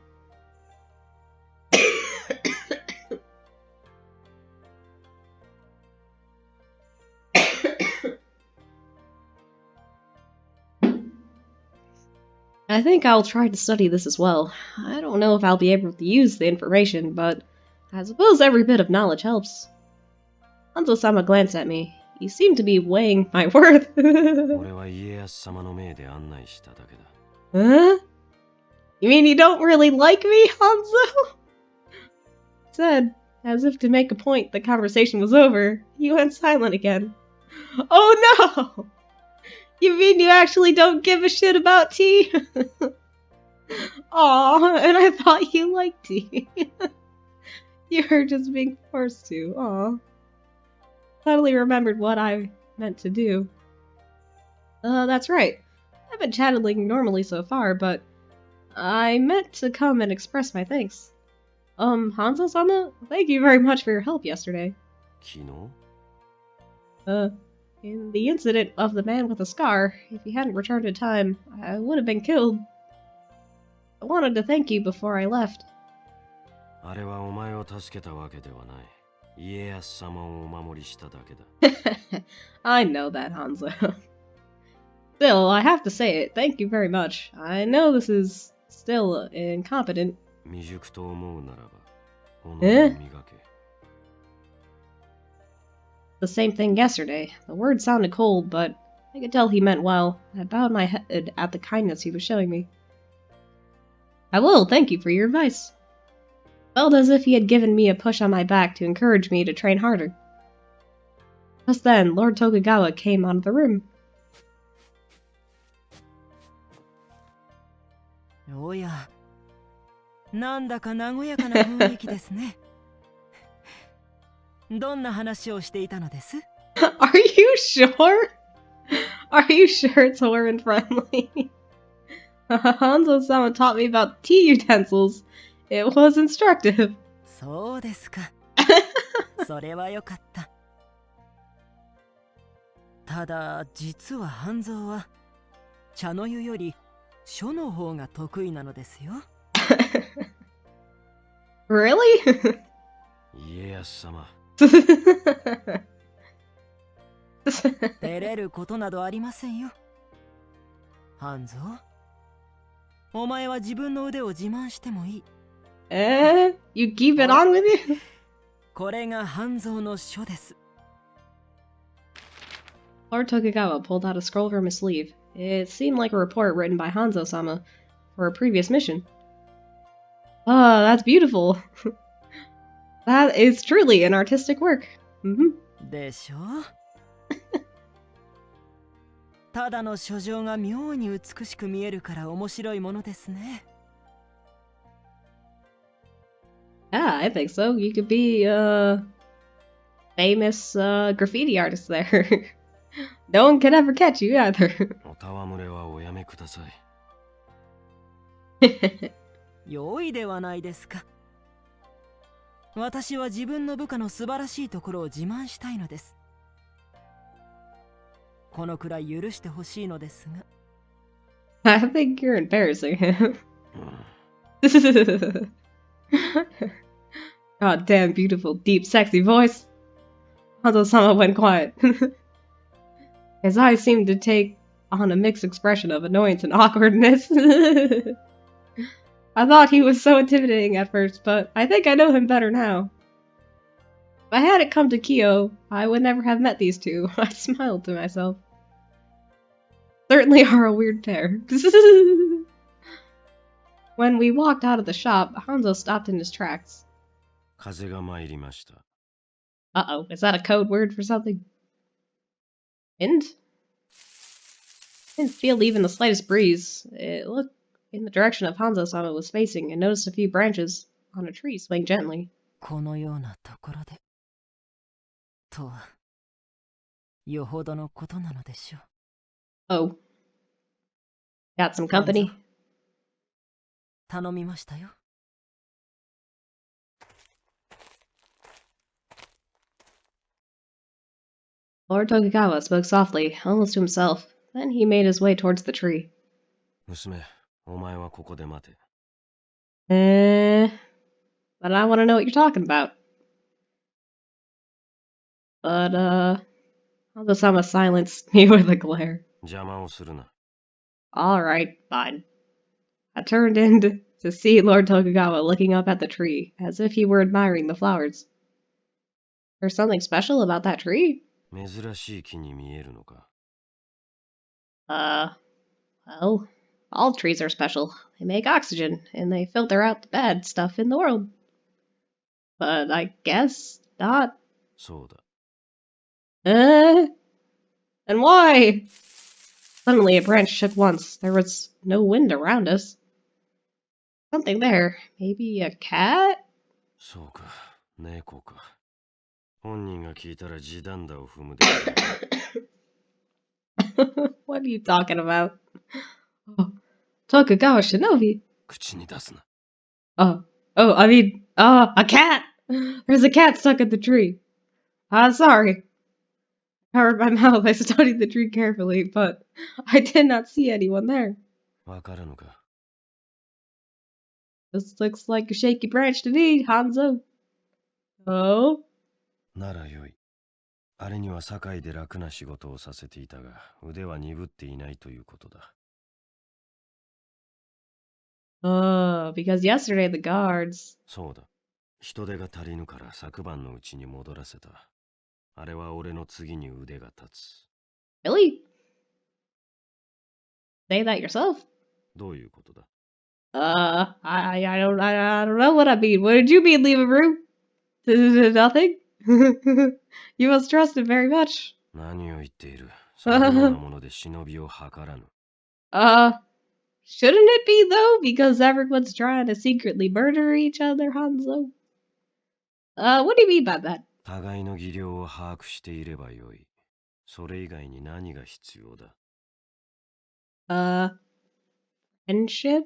I think I'll try to study this as well. I don't know if I'll be able to use the information, but I suppose every bit of knowledge helps. Hanzo-sama glanced at me. He seemed to be weighing my worth. 俺は家康様の命で案内しただけだ。Huh? You mean you don't really like me, Hanzo? Said, as if to make a point the conversation was over, he went silent again. Oh no! You mean you actually don't give a shit about tea? Aw, and I thought you liked tea. You're just being forced to. Aw. Suddenly remembered what I meant to do. That's right. I've been chatting normally so far, but I meant to come and express my thanks. Hanzo-sama, thank you very much for your help yesterday. 昨日 In the incident of the man with the scar, if he hadn't returned in time, I would have been killed. I wanted to thank you before I left. あれはお前を助けたわけではない。家康様をお守りしただけだ。I know that, Hanzo. Still, I have to say it. Thank you very much. I know this is still incompetent. 未熟と思うならば、己を磨け。The same thing yesterday. The words sounded cold, but I could tell he meant well. I bowed my head at the kindness he was showing me. I will, thank you for your advice. Felt as if he had given me a push on my back to encourage me to train harder. Just then, Lord Tokugawa came out of the room. おや、なんだか和やかな雰囲気ですね。どんな話をしていたのです？ Are you sure? Are you sure it's Horan friendly? Hanzo-sama taught me about tea utensils. It was instructive. そうですか。それはよかった。ただ、実は半蔵は茶の湯より書の方が得意なのですよ。Really? 家康様。照れることなどありませんよ。半蔵、お前は自分の腕を自慢してもいい。You keep it on with you? これが半蔵の書です。Lord Tokugawa pulled out a scroll from his sleeve. It seemed like a report written by Hanzo-sama for a previous mission. Ah, that's beautiful. That is truly an artistic work. でしょただの書状が妙に美しく見えるから面白いものですね。Yeah, I think so. You could be a famous graffiti artist there. No one can ever catch you either. おたわむれはおやめください。良いではないですか。私は自分の部下の素晴らしいところを自慢したいのです。このくらい許してほしいのですが。I think you're embarrassing him. God damn beautiful, deep, sexy voice. Hanzo-sama went quiet. His eyes seemed to take on a mixed expression of annoyance and awkwardness. I thought he was so intimidating at first, but I think I know him better now. If I hadn't come to Kyo, I would never have met these two. I smiled to myself. Certainly are a weird pair. When we walked out of the shop, Hanzo stopped in his tracks. 風が参りました。Uh-oh, is that a code word for something? Wind? Didn't feel even the slightest breeze. It looked in the direction of Hanzo-sama was facing and noticed a few branches on a tree swing gently. このようなところで。とは、よほどのことなのでしょう。Oh. Got some company? 頼みましたよ。Lord Tokugawa spoke softly, almost to himself. Then he made his way towards the tree. 娘、お前はここで待て。But I want to know what you're talking about. But, Hanzo-sama silenced me with a glare. 邪魔をするな。Alright, fine. I turned in to see Lord Tokugawa looking up at the tree, as if he were admiring the flowers. There's something special about that tree? 珍しい木に見えるのか。Well, all trees are special. They make oxygen, and they filter out the bad stuff in the world. But I guess not. そうだ。And why? Suddenly a branch shook once. There was no wind around us. Something there. Maybe a cat? そうか、猫か。本人が聞いたら地団打を踏むで。What are you talking about? Oh, Tokugawa Shinobi. 口に出すな。I mean, a cat! There's a cat stuck in the tree. Sorry. I covered my mouth. I studied the tree carefully, but I did not see anyone there. わからぬか。This looks like a shaky branch to me, Hanzo. Oh? ならよい。あれには堺で楽な仕事をさせていたが、腕は鈍っていないということだ。Because yesterday the guards... そうだ。人手が足りぬから昨晩のうちに戻らせた。あれは俺の次に腕が立つ。Really? Say that yourself? どういうことだ？ I don't know what I mean. What did you mean, Leave-a-Roo? Nothing? You must trust him very much. 何を言っている？そのようなもので忍びを図らぬ。Shouldn't it be though? Because everyone's trying to secretly murder each other, Hanzo. What do you mean by that? 互いの技量を把握していればよい。それ以外に何が必要だ？ Friendship?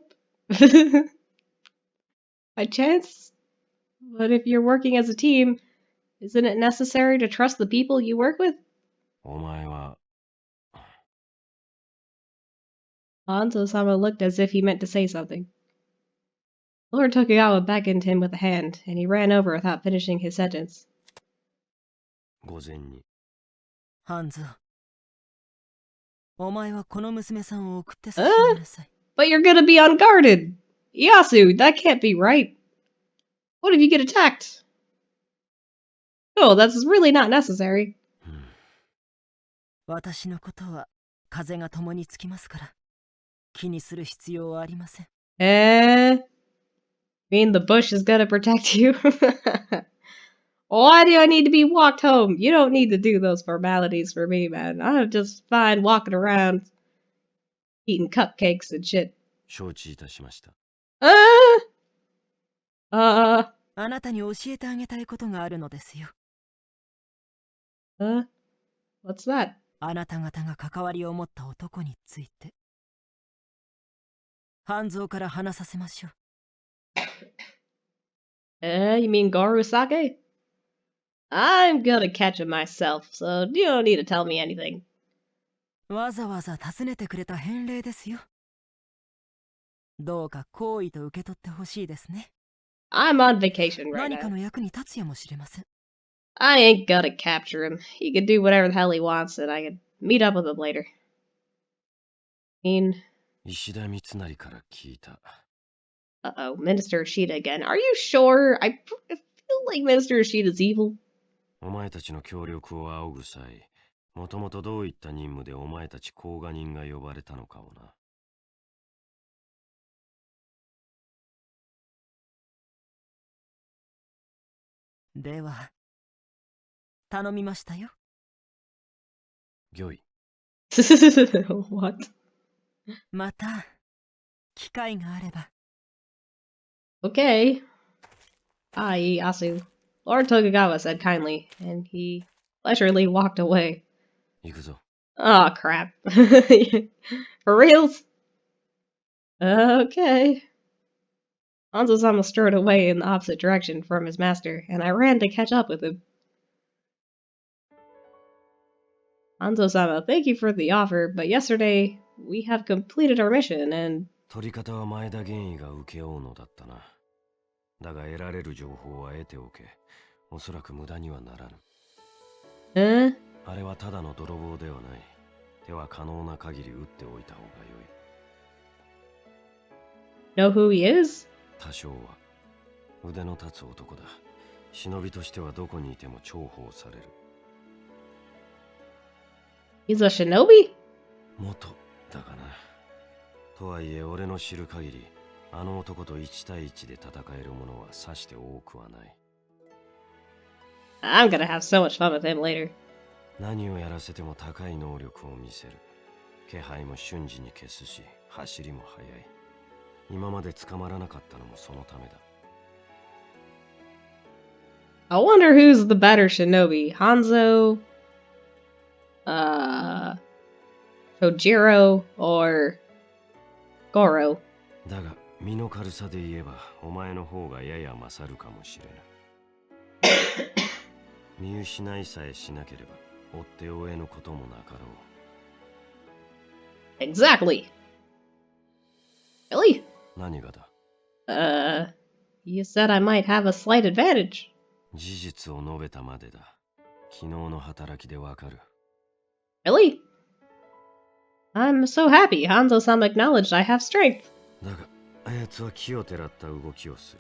By chance? But if you're working as a team, isn't it necessary to trust the people you work with? お前は Hanzo-sama looked as if he meant to say something. Lord Tokugawa beckoned him with a hand, and he ran over without finishing his sentence. 午前に。ハンズ。お前はこの娘さんを送って差し上げなさい。But you're gonna be unguarded! Yasu, that can't be right. What if you get attacked? No, that's really not necessary. 私のことは風が共につきますから、気にする必要はありません。Mean the bush is gonna protect you? Why do I need to be walked home? You don't need to do those formalities for me, man. I'm just fine walking around eating cupcakes and shit. 承知いたしました。あなたに教えてあげたいことがあるのですよ。What's that? あなた方が関わりを持った男について。半蔵から話させましょう。You mean Gorosake? I'm gonna catch him myself, so you don't need to tell me anything. わざわざ訪ねてくれた返礼ですよ。どうか好意と受け取ってほしいですね。I'm on vacation right 何か now. の役に立つやもしれません。I ain't gonna capture him. He can do whatever the hell he wants, and I can meet up with him later.石田三成から聞いた。Uh-oh, Minister Ishida again. Are you sure? I feel like Minister Ishida's evil. お前たちの協力を仰ぐ際、もともとどういった任務でお前たち甲賀人が呼ばれたのかをな。では、頼みましたよ。御意。What? また、機会があれば。Okay. Ai, Asu. Lord Tokugawa said kindly, and he leisurely walked away. 行くぞ。Oh, crap. For reals? Okay. Hanzo-sama strode away in the opposite direction from his master, and I ran to catch up with him. Hanzo-sama, thank you for the offer, but yesterday we have completed our mission, and... 取り方は前田玄医が請け負うのだったな。だが得られる情報は得ておけ。おそらく無駄にはならぬ。あれはただの泥棒ではない。手は可能な限り打っておいた方が良い。Know who he is? 多少は。腕の立つ男だ。忍びとしてはどこにいても重宝される。He's a shinobi? 元だがな。とはいえ俺の知る限り、あの男と1対1で戦える者はさして多くはない。I'm gonna have so much fun with him later. 何をやらせても高い能力を見せる。気配も瞬時に消すし、走りも速い。今まで捕まらなかったのもそのためだ。I wonder who's the better shinobi, Hanzo, Tojiro, or Goro? だが、身の軽さで言えば、お前の方がやや勝るかもしれない。見失いさえしなければ、追って追えぬこともなかろう。Exactly. Really? 何がだ? You said I might have a slight advantage. 事実を述べたまでだ。昨日の働きでわかる。Really? I'm so happy Hanzo-sama acknowledged I have strength. だが、あやつは気をてらった動きをす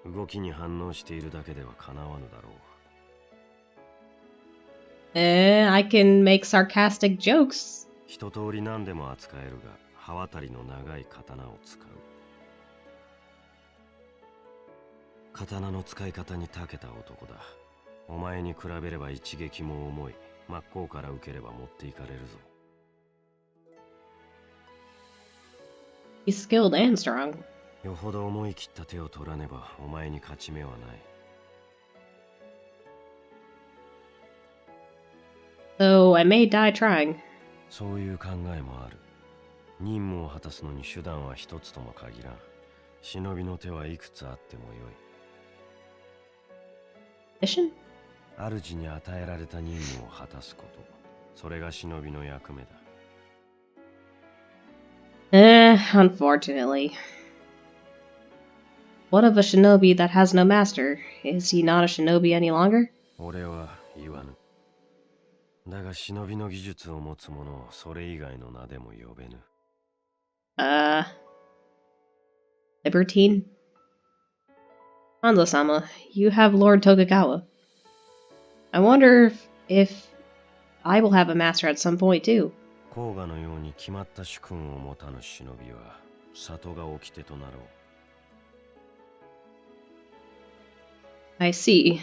る。動きに反応しているだけではかなわぬだろう。I can make sarcastic jokes. 一通り何でも扱えるが、刃渡りの長い刀を使う。刀の使い方に長けた男だ。お前に比べれば一撃も重い。真っ向から受ければ持っていかれるぞ。He's skilled and strong. よほど思い切った手を取らねばお前に勝ち目はない。So I may die trying. そういう考えもある。任務を果たすのに手段は一つとも限らん。忍びの手はいくつあってもよい。Mission? 主に与えられた任務を果たすこと。それが忍びの役目だ。Unfortunately. What of a shinobi that has no master? Is he not a shinobi any longer? 俺は言わぬ。だが忍びの技術を持つ者をそれ以外の名でも呼べぬ。Libertine? Hanzo-sama, you have Lord Tokugawa. I wonder if I will have a master at some point too. 甲賀のように決まった主君を持たぬ忍びは里が掟となろう。I see.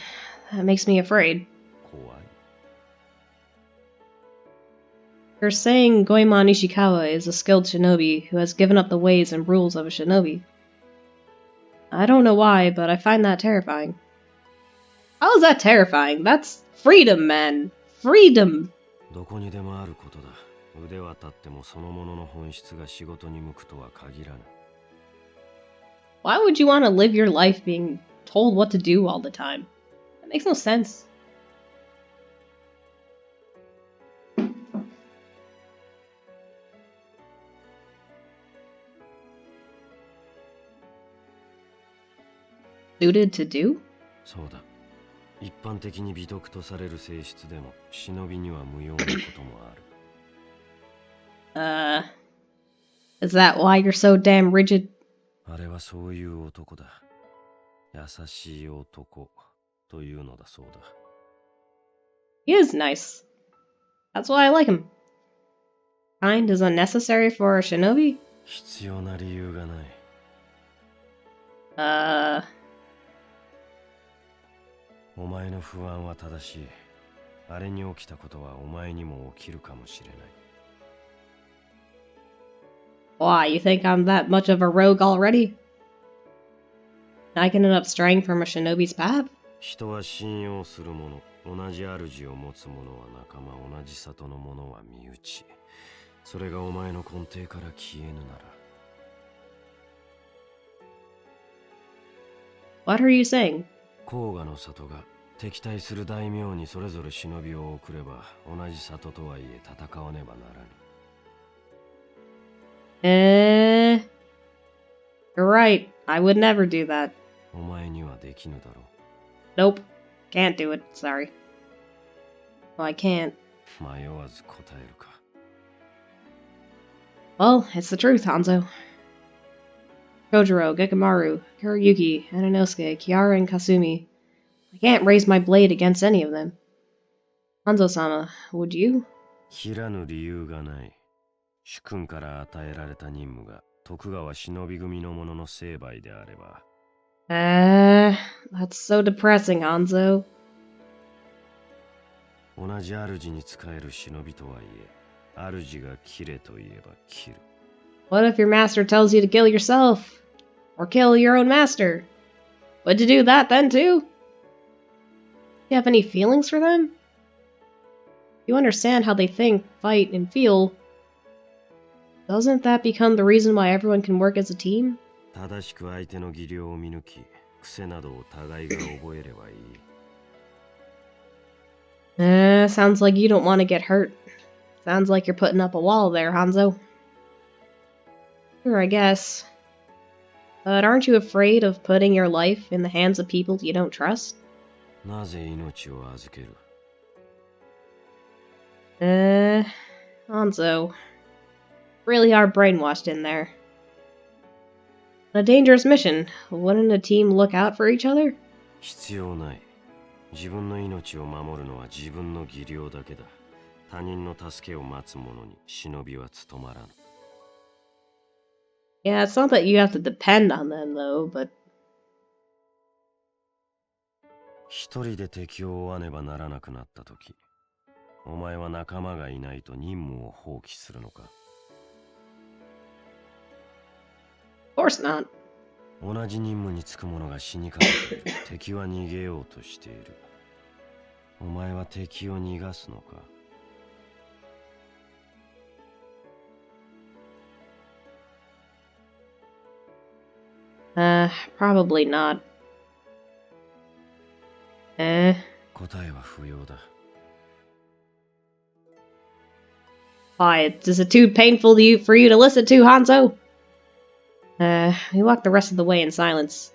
That makes me afraid. 怖い。You're saying Goemon Ishikawa is a skilled shinobi who has given up the ways and rules of a shinobi. I don't know why, but I find that terrifying. How is that terrifying? That's freedom, man. Freedom! どこにでもあることだ。腕は立ってもそのものの本質が仕事に向くとは限らぬ。Why would you want to live your life being told what to do all the time? That makes no sense. Suited to do? そうだ。一般的に美徳とされる性質でも忍びには無用なこともある。Is that why you're so damn rigid? あれはそういう男だ。優しい男というのだそうだ。He is nice. That's why I like him. Kind is unnecessary for a shinobi? 必要な理由がない。お前の不安は正しい。あれに起きたことはお前にも起きるかもしれない。Why, you think I'm that much of a rogue already? I can end up straying from a shinobi's path? 人は信用する者、同じ主を持つ者は仲間、同じ里の者は身内。それがお前の根底から消えぬなら。What are you saying? 甲賀の里が敵対する大名にそれぞれ忍びを送れば同じ里とはいえ戦わねばならぬ。You're right. I would never do that. お前にはできぬだろう。 Nope. Can't do it. Sorry. Well, I can't. 迷わず答えるか。Well, it's the truth, Hanzo. Kojiro, Gekamaru, Kuruyuki, Ananosuke, Kiara, and Kasumi. I can't raise my blade against any of them. Hanzo-sama, would you? 切らぬ理由がない。主君から与えられた任務が徳川忍び組の者の成敗であれば。That's so depressing, Hanzo. 同じ主に仕える忍びとはいえ、主が切れと言えば切る。What if your master tells you to kill yourself? Or kill your own master? Would you do that then too? Do you have any feelings for them? You understand how they think, fight, and feel. Doesn't that become the reason why everyone can work as a team? 正しく相手の技量を見抜き、癖などを互いが覚えればいい。Sounds like you don't want to get hurt. Sounds like you're putting up a wall there, Hanzo. Sure, I guess. But aren't you afraid of putting your life in the hands of people you don't trust? なぜ命を預ける? Hanzo. Really are brainwashed in there. A dangerous mission. Wouldn't a team look out for each other? 必要ない。自分の命を守るのは自分の技量だけだ。他人の助けを待つ者に忍びは務まらん。Yeah, it's not that you have to depend on them, though, but... 一人で敵を追わねばならなくなったとき、お前は仲間がいないと任務を放棄するのか? Of course not. 同じ任務に就く者が死にかけている。敵は逃げようとしている。お前は敵を逃がすのか? Probably not. 答えは不要だ。Why, is it too painful for you to listen to, Hanzo? We walked the rest of the way in silence.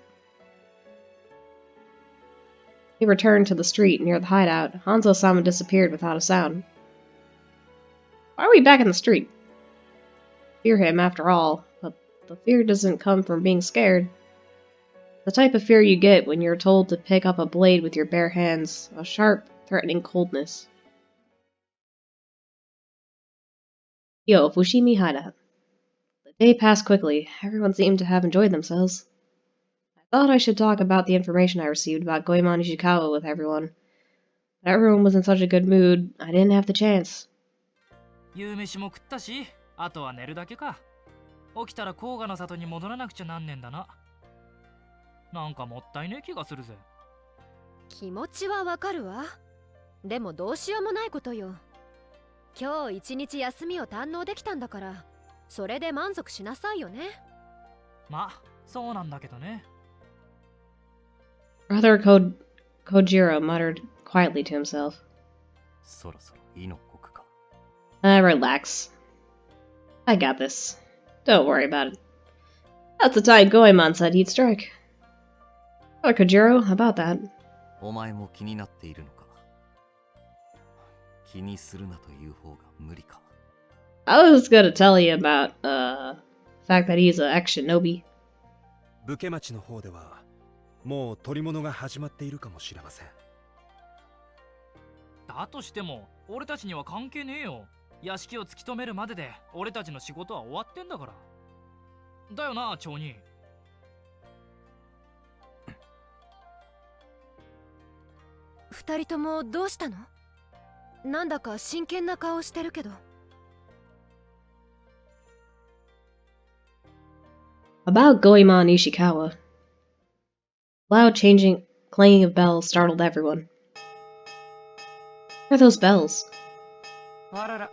We returned to the street near the hideout. Hanzo-sama disappeared without a sound. Why are we back in the street? Fear him, after all, but the fear doesn't come from being scared. The type of fear you get when you're told to pick up a blade with your bare hands, a sharp, threatening coldness. Yo, Fushimi hideout. The day passed quickly. Everyone seemed to have enjoyed themselves. I thought I should talk about the information I received about Goemon Ishikawa with everyone. But everyone was in such a good mood, I didn't have the chance. 夕飯も食ったし、あとは寝るだけか。起きたら甲賀の里に戻らなくちゃなんねんだな。なんかもったいねえ気がするぜ。気持ちはわかるわ。でもどうしようもないことよ。今日一日休みを堪能できたんだから、それで満足しなさいよね。まあ、そうなんだけどね。Brother Kojiro muttered quietly to himself. そろそろいいのこくか。Relax. I got this. Don't worry about it. That's the time Goemon said he'd strike. Brother Kojiro, about that. お前も気になっているのか。気にするなという方が無理か。I was gonna tell you about, the fact that he's an ex-shinobi. 武家町の方ではもう取り物が始まっているかもしれません。だとしても俺たちには関係ねえよ。屋敷を突き止めるまでで俺たちの仕事は終わってんだから。だよな、町人。二人ともどうしたの？なんだか真剣な顔してるけど。About Goemon Ishikawa. Loud clanging of bells startled everyone. What are those bells? あらら。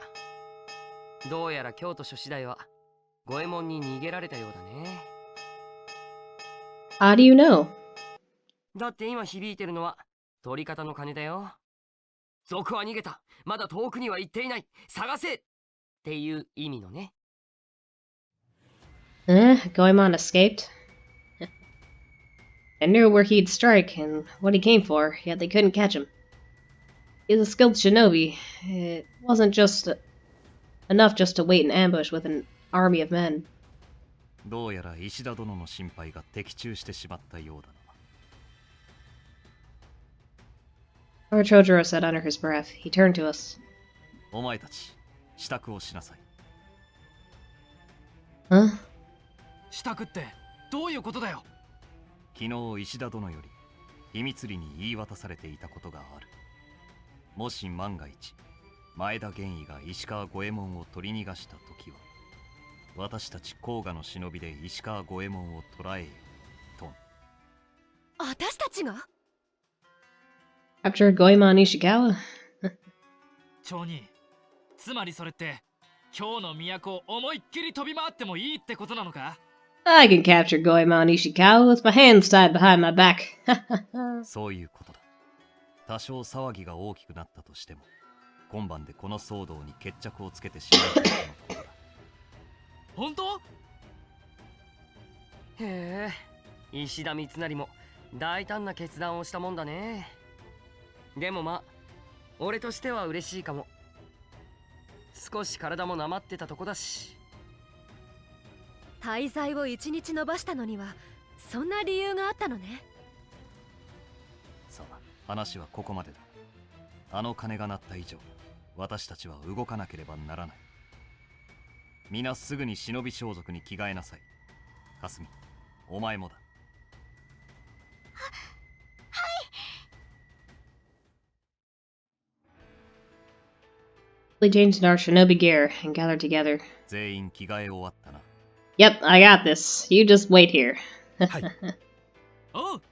どうやら京都諸次第は五右衛門に逃げられたようだね。How do you know? だって今響いてるのは取り方の鐘だよ。賊は逃げた。まだ遠くには行っていない。探せっていう意味のね。Goemon escaped? I knew where he'd strike and what he came for, yet they couldn't catch him. He's a skilled shinobi. It wasn't just enough just to wait in ambush with an army of men. どうやら石田殿の心配が的中してしまったようだな。Lord Chojuro said under his breath. He turned to us. お前たち、支度をしなさい。Huh? 支度ってどういうことだよ。昨日石田殿より秘密裏に言い渡されていたことがある。もし万が一前田玄尉が石川五右衛門を取り逃がした時は、私たち甲賀の忍びで石川五右衛門を捕らえよと。私たちが Capture Goemon Ishikawa? 町人、つまりそれって今日の都を思いっきり飛び回ってもいいってことなのか？ I can capture Goemon Ishikawa with my hands tied behind my back. そういうことだ。多少騒ぎが大きくなったとしても、今晩でこの騒動に決着をつけてしまいたいとのことだ。本当？へえ、石田三成も大胆な決断をしたもんだね。でもまあ、俺としては嬉しいかも。少し体もなまってたとこだし。滞在を1日延ばしたのにはそんな理由があったのね。さあ、話はここまでだ。あの鐘が鳴った以上、私たちは動かなければならない。皆すぐに忍び装束に着替えなさい。かすみ、お前もだ。We changed our shinobi gear and gathered together. 全員着替え終わったな。Yep, I got this. You just wait here. はい。おう。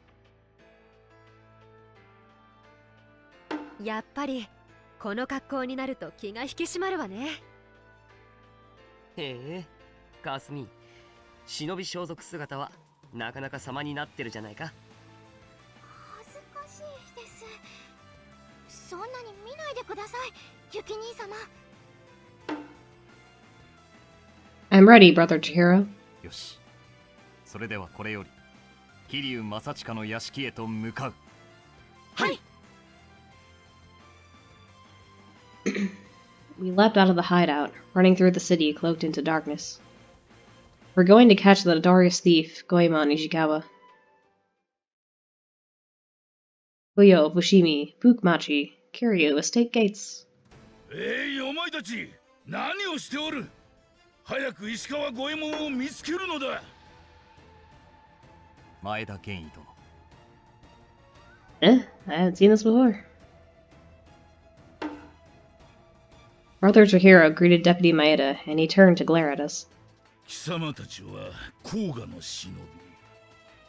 やっぱりこの格好になると気が引き締まるわね。へえ、かすみ、忍び装束姿はなかなか様になってるじゃないか。恥ずかしいです。そんなに見ないでください、雪兄様。I'm ready, Brother Chihiro. よし。それではこれより、桐生正親の屋敷へと向かう。はい。We leapt out of the hideout, running through the city cloaked into darkness. We're going to catch the notorious thief, Goemon Ishikawa. Fuyo, Fushimi, Fukumachi, Kiryu, Estate Gates. お前たち、何をしておる？早く石川五右衛門を見つけるのだ。前田玄尉Eh? 殿。I haven't seen this before. Brother Chihiro greeted Deputy Maeda, and he turned to glare at us. 貴様たちは甲賀の忍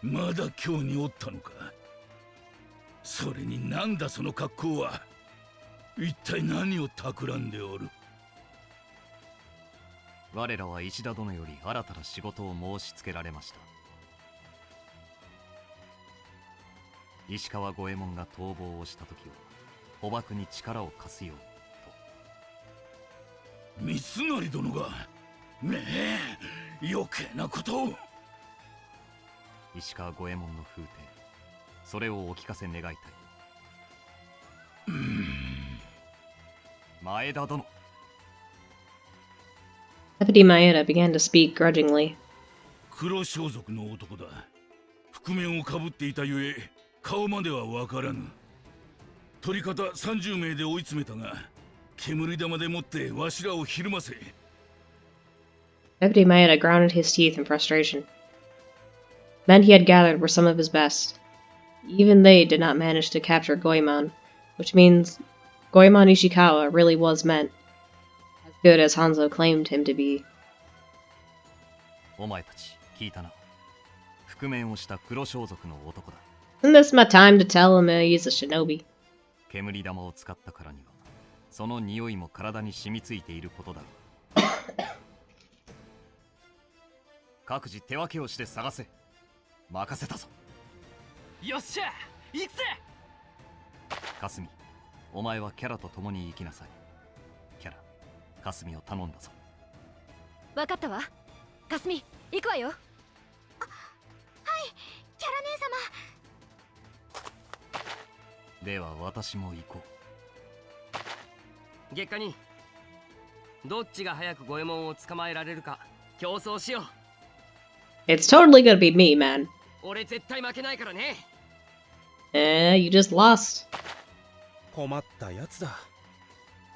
び。まだ今日におったのか。それになんだその格好は。一体何を企んでおる？我らは石田殿より新たな仕事を申し付けられました。石川五右衛門が逃亡をした時は捕獲に力を貸すようと。三成殿がねえ、余計なことを。石川五右衛門の風体、それをお聞かせ願いたい。前田殿。Deputy Maeda began to speak grudgingly. 黒装束の男だ。覆面をかぶっていたゆえ顔まではわからぬ。取り方30名で追い詰めたが、煙玉でもってわしらをひるませ。Deputy Maeda grounded his teeth in frustration. Men he had gathered were some of his best. Even they did not manage to capture Goemon, which means Goemon Ishikawa really was meant as good as Hanzo claimed him to be. お前たち聞いたな。覆面をした黒装束の男だ。 Isn't this my time to tell him he's a shinobi? 煙玉を使ったからには、その匂いも体に染みついていることだろう。各自手分けをして探せ。任せたぞ。よっしゃ、行くぜ。かすみ、お前はキャラと共に行きなさい。キャラ、かすみを頼んだぞ。わかったわ。かすみ、行くわよ。はい、キャラ姉様。では私も行こう。月下にどっちが早く五右衛門を捕まえられるか競争しよう。It's totally gonna be me, man. 俺絶対負けないからね。You just lost. 困ったやつだ。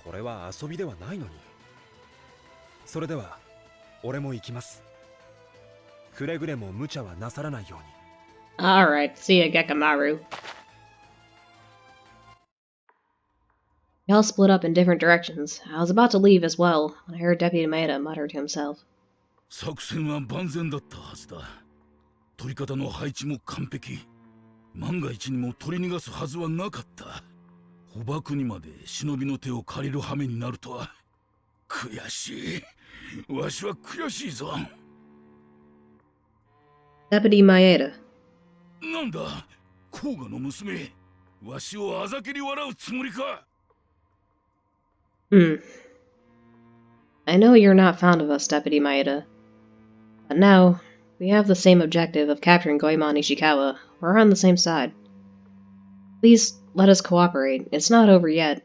これは遊びではないのに。それでは俺も行きます。くれぐれも無茶はなさらないように。Alright, see ya, Gekamaru. We all split up in different directions. I was about to leave as well when I heard Deputy Maeda mutter to himself. 作戦は万全だったはずだ。取り方の配置も完璧。万が一にも取り逃がすはずはなかった。捕獲にまで忍びの手を借りる羽目になるとは。悔しい。わしは悔しいぞ。Deputy Maeda. なんだ、甲賀の娘。わしをあざけり笑うつもりか。I know you're not fond of us, Deputy Maeda. But now, we have the same objective of capturing Goemon Ishikawa. We're on the same side. Please let us cooperate. It's not over yet.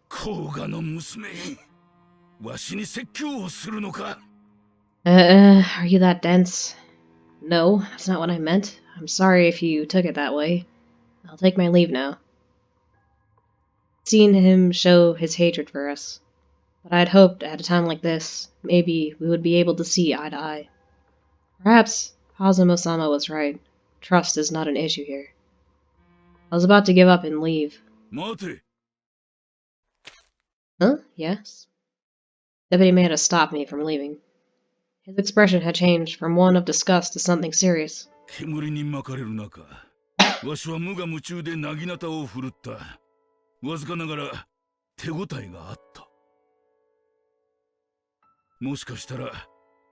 甲賀の娘。わしに説教をするのか。Are you that dense? No, that's not what I meant. I'm sorry if you took it that way. I'll take my leave now. Seen him show his hatred for us. But I'd hoped at a time like this, maybe we would be able to see eye to eye. Perhaps Hazumo-sama was right. Trust is not an issue here. I was about to give up and leave. 待て。Huh? Yes? Deputy Maeda stopped me from leaving. His expression had changed from one of disgust to something serious. 煙に巻かれる中、わしは無我夢中でなぎなたを振るった。わずかながら手応えがあった。もしかしたら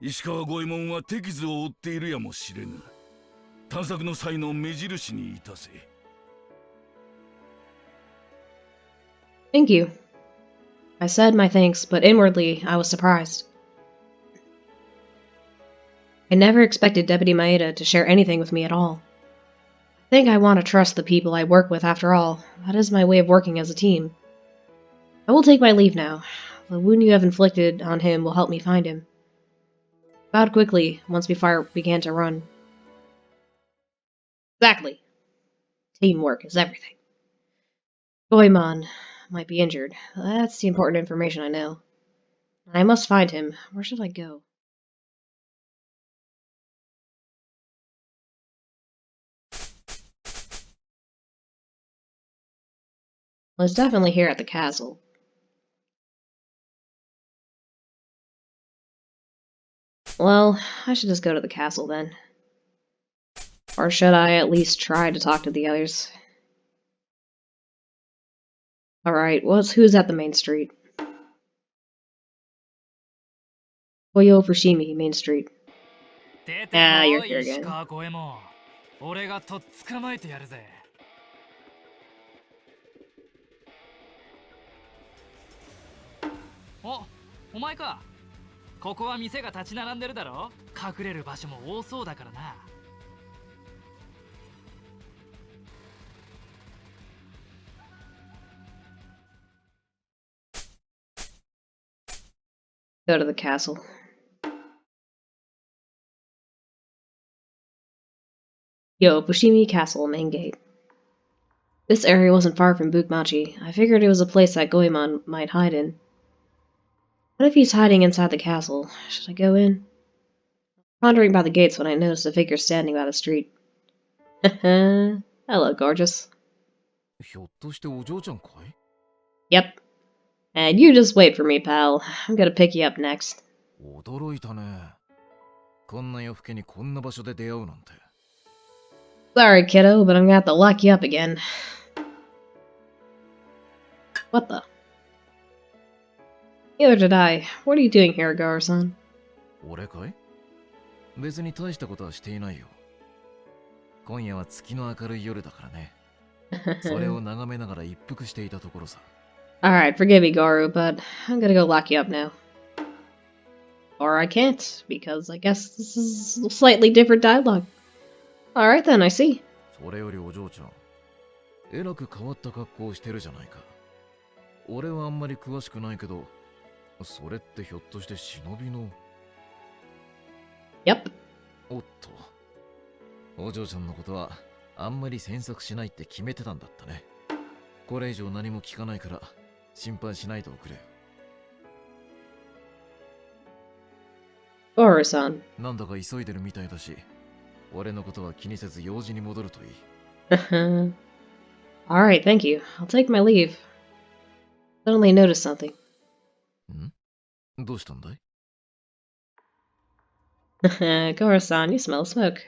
石川五右衛門は手傷を負っているやもしれぬ。探索の際の目印にいたせ。Thank you. I said my thanks, but inwardly I was surprised. I never expected Deputy Maeda to share anything with me at all. I think I want to trust the people I work with after all. That is my way of working as a team. I will take my leave now. The wound you have inflicted on him will help me find him. Bowed quickly once before I began to run. Exactly. Teamwork is everything. Goemon might be injured. That's the important information I know. I must find him. Where should I go? Well, it's definitely here at the castle. Well, I should just go to the castle then. Or should I at least try to talk to the others? Alright, who's at the main street? Koyo Fushimi, Main Street. Ah, you're here again. 俺がとっ捕まえてやるぜ。お前か。ここは店が立ち並んでるだろ。隠れる場所も多そうだからな。Go to the castle. Yo, Fushimi Castle, main gate. This area wasn't far from Bukmachi. I figured it was a place that Goemon might hide in. What if he's hiding inside the castle? Should I go in? Pondering by the gates when I noticed a figure standing by the street. Hello, gorgeous. Yep. And you just wait for me, pal. I'm gonna pick you up next. Sorry, kiddo, but I'm gonna have to lock you up again. What the? Neither did I. What are you doing here, Gar-san? 俺かい？別に大したことはしていないよ。今夜は月の明るい夜だからね。それを眺めながら一服していたところさ。Alright, forgive me, Garu, but I'm gonna go lock you up now. Or I can't, because I guess this is slightly different dialogue. Alright then, I see. それよりお嬢ちゃん、えらく変わった格好をしてるじゃないか。俺はあんまり詳しくないけど、それってひょっとして忍びの。Yep. おっと、お嬢ちゃんのことはあんまり詮索しないって決めてたんだったね。これ以上何も聞かないから心配しないでおくれ。Garu-san. なんだか急いでるみたいだし、俺のことは気にせず用事に戻るといい。Alright, thank you. I'll take my leave. Suddenly noticed something. どうしたんだい？ Goro-san, you smell smoke.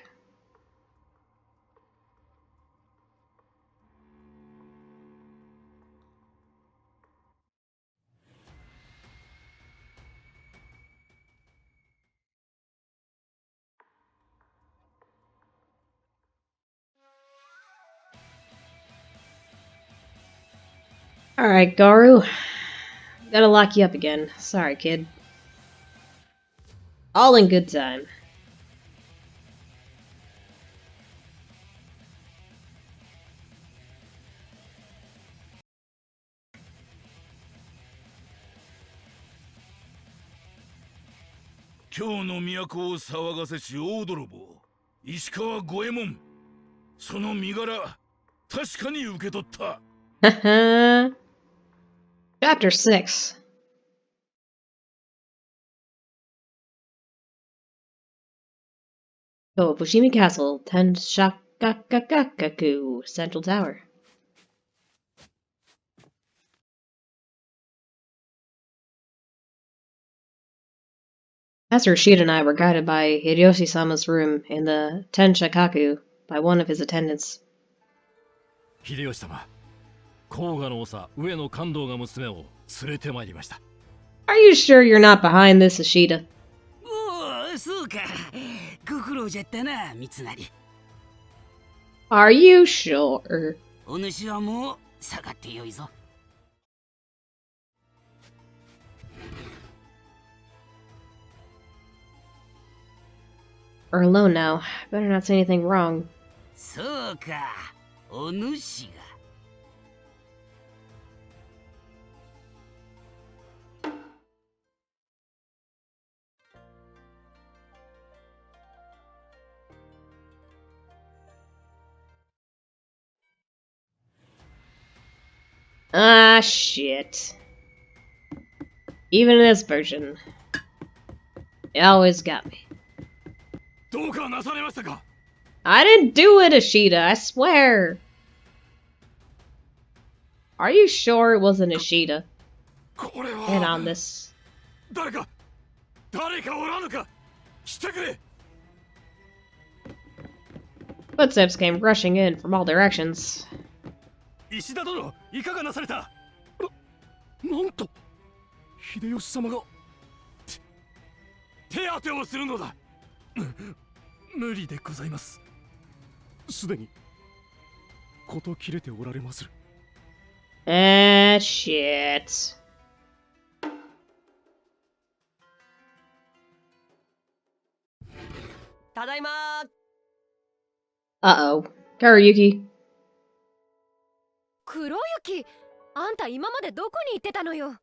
Alright, Garu. Gotta lock you up again. Sorry, kid. All in good time. Kyou no Miyakoを騒がせし大泥棒、石川五右衛門。その身柄、確かに受け取った。Chapter 6. Fushimi Castle, Tenshakakakaku, Central Tower. Master Rashid and I were guided by Hideyoshi-sama's room in the Tenshakaku by one of his attendants. 秀吉様、甲賀の長上野勘道が娘を連れてまいりました。 Are you sure you're not behind this, Ashita? おお、そうか。ご苦労じゃったな、三成。 Are you sure? お主はもう下がってよいぞ。 We're alone now. Better not say anything wrong. そうか、お主が。 Ah, shit. Even in this version, it always got me. どうかなされましたか? I didn't do it, Ashita, I swear. Are you sure it wasn't Ashita? And on this. 誰かおらぬか? 来てくれ! Footsteps came rushing in from all directions. 石田殿、いかがなされた? なんと秀吉様が手当てをするのだ。無理でございます。すでに事切れておられまする。Shit. Uh-oh. Karuyuki. 黒雪、あんた今までどこに行ってたのよ。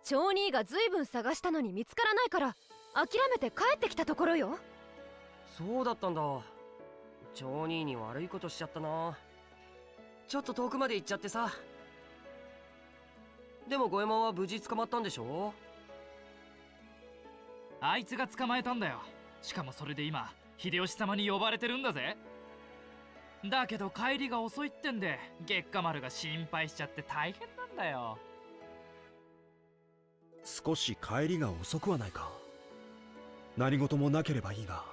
町兄がずいぶん探したのに見つからないから諦めて帰ってきたところよ。そうだったんだ。町兄に悪いことしちゃったな。ちょっと遠くまで行っちゃってさ。でも五右衛門は無事捕まったんでしょ？あいつが捕まえたんだよ。しかもそれで今秀吉様に呼ばれてるんだぜ。だけど帰りが遅いってんで月下丸が心配しちゃって大変なんだよ。少し帰りが遅くはないか。何事もなければいいが。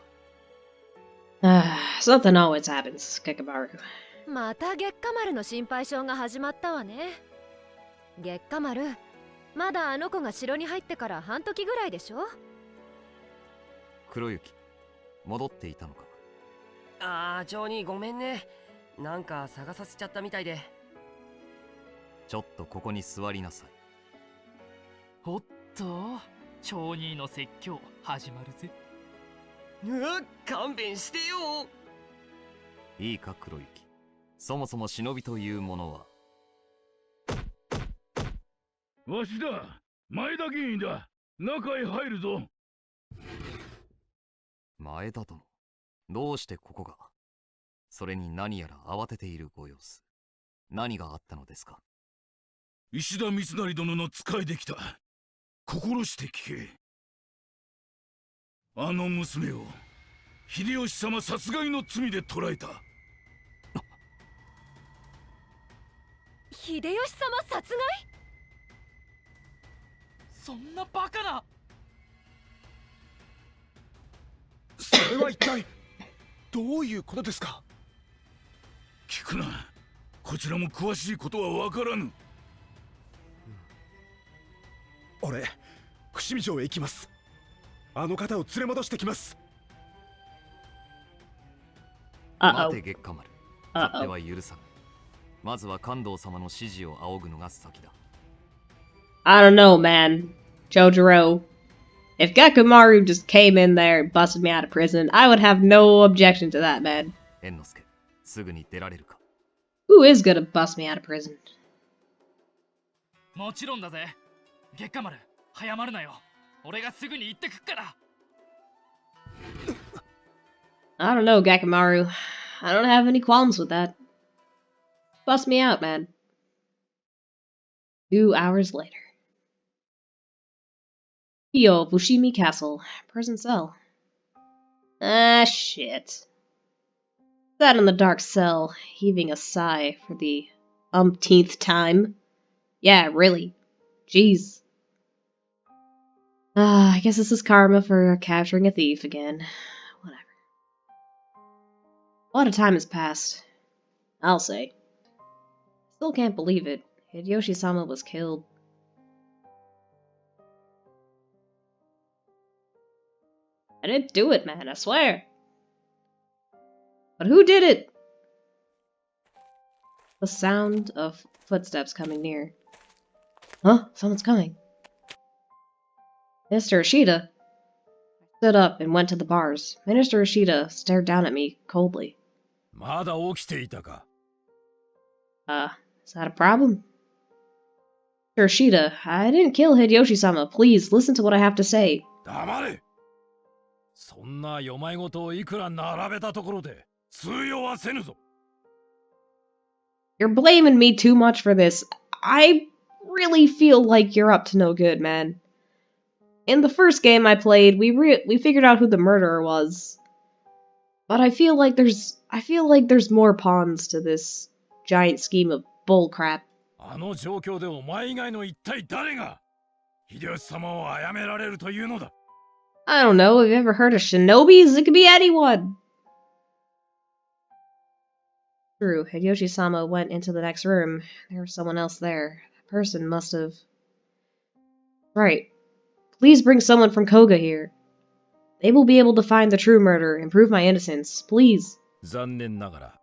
Something always happens, Kikamaru. また月下丸の心配性が始まったわね。月下丸、まだあの子が城に入ってから半時ぐらいでしょ？黒雪、戻っていたのか？ああ、町兄ごめんね。なんか探させちゃったみたいで。ちょっとここに座りなさい。おっと、町兄の説教始まるぜ。勘弁してよ。いいか黒雪、そもそも忍びというものは。わしだ、前田議員だ。中へ入るぞ。前田殿、どうしてここが？それに何やら慌てているご様子。何があったのですか？石田三成殿の使いできた。心して聞け。あの娘を秀吉様殺害の罪で捕らえた。秀吉様殺害？そんなバカな。それは一体どういうことですか？聞くな。こちらも詳しいことはわからぬ。俺、伏見城へ行きます。あの方を連れ戻してきます。待て月下丸。勝手は許さぬ。まずは関東様の指示を仰ぐのが先だ。I don't know, man. Jojiro. If Gakamaru just came in there and busted me out of prison, I would have no objection to that, man. 猿之助、すぐに出られるか。Who is gonna bust me out of prison? もちろんだぜ。月下丸、早まるなよ。俺がすぐに行ってくっから。I don't know, Gakamaru. I don't have any qualms with that. Bust me out, man. 2 hours later. Kyo, Fushimi Castle. Prison cell. Ah, shit. Sat in the dark cell, heaving a sigh for the umpteenth time. Yeah, really. Jeez. I guess this is karma for capturing a thief again. Whatever. A lot of time has passed. I'll say. Still can't believe it. Hideyoshi-sama was killed. I didn't do it, man, I swear. But who did it? The sound of footsteps coming near. Huh? Someone's coming. Mr. Ishida. I stood up and went to the bars. Minister Ishida stared down at me coldly. まだ起きていたか。Is that a problem? Mr. Ishida, I didn't kill Hideyoshi-sama. Please, listen to what I have to say. 黙れ。そんな世まいごとをいくら並べたところで通用はせぬぞ。You're blaming me too much for this. I really feel like you're up to no good, man. In the first game I played, we figured out who the murderer was. But I feel like there's more pawns to this giant scheme of bullcrap. あの状況でお前以外の一体誰が秀吉様を殺められるというのだ。I don't know, have you ever heard of shinobis? It could be anyone! True, Hideyoshi-sama went into the next room. There was someone else there. That person must have... Right. Please bring someone from Koga here. They will be able to find the true murderer and prove my innocence. Please. 残念ながら、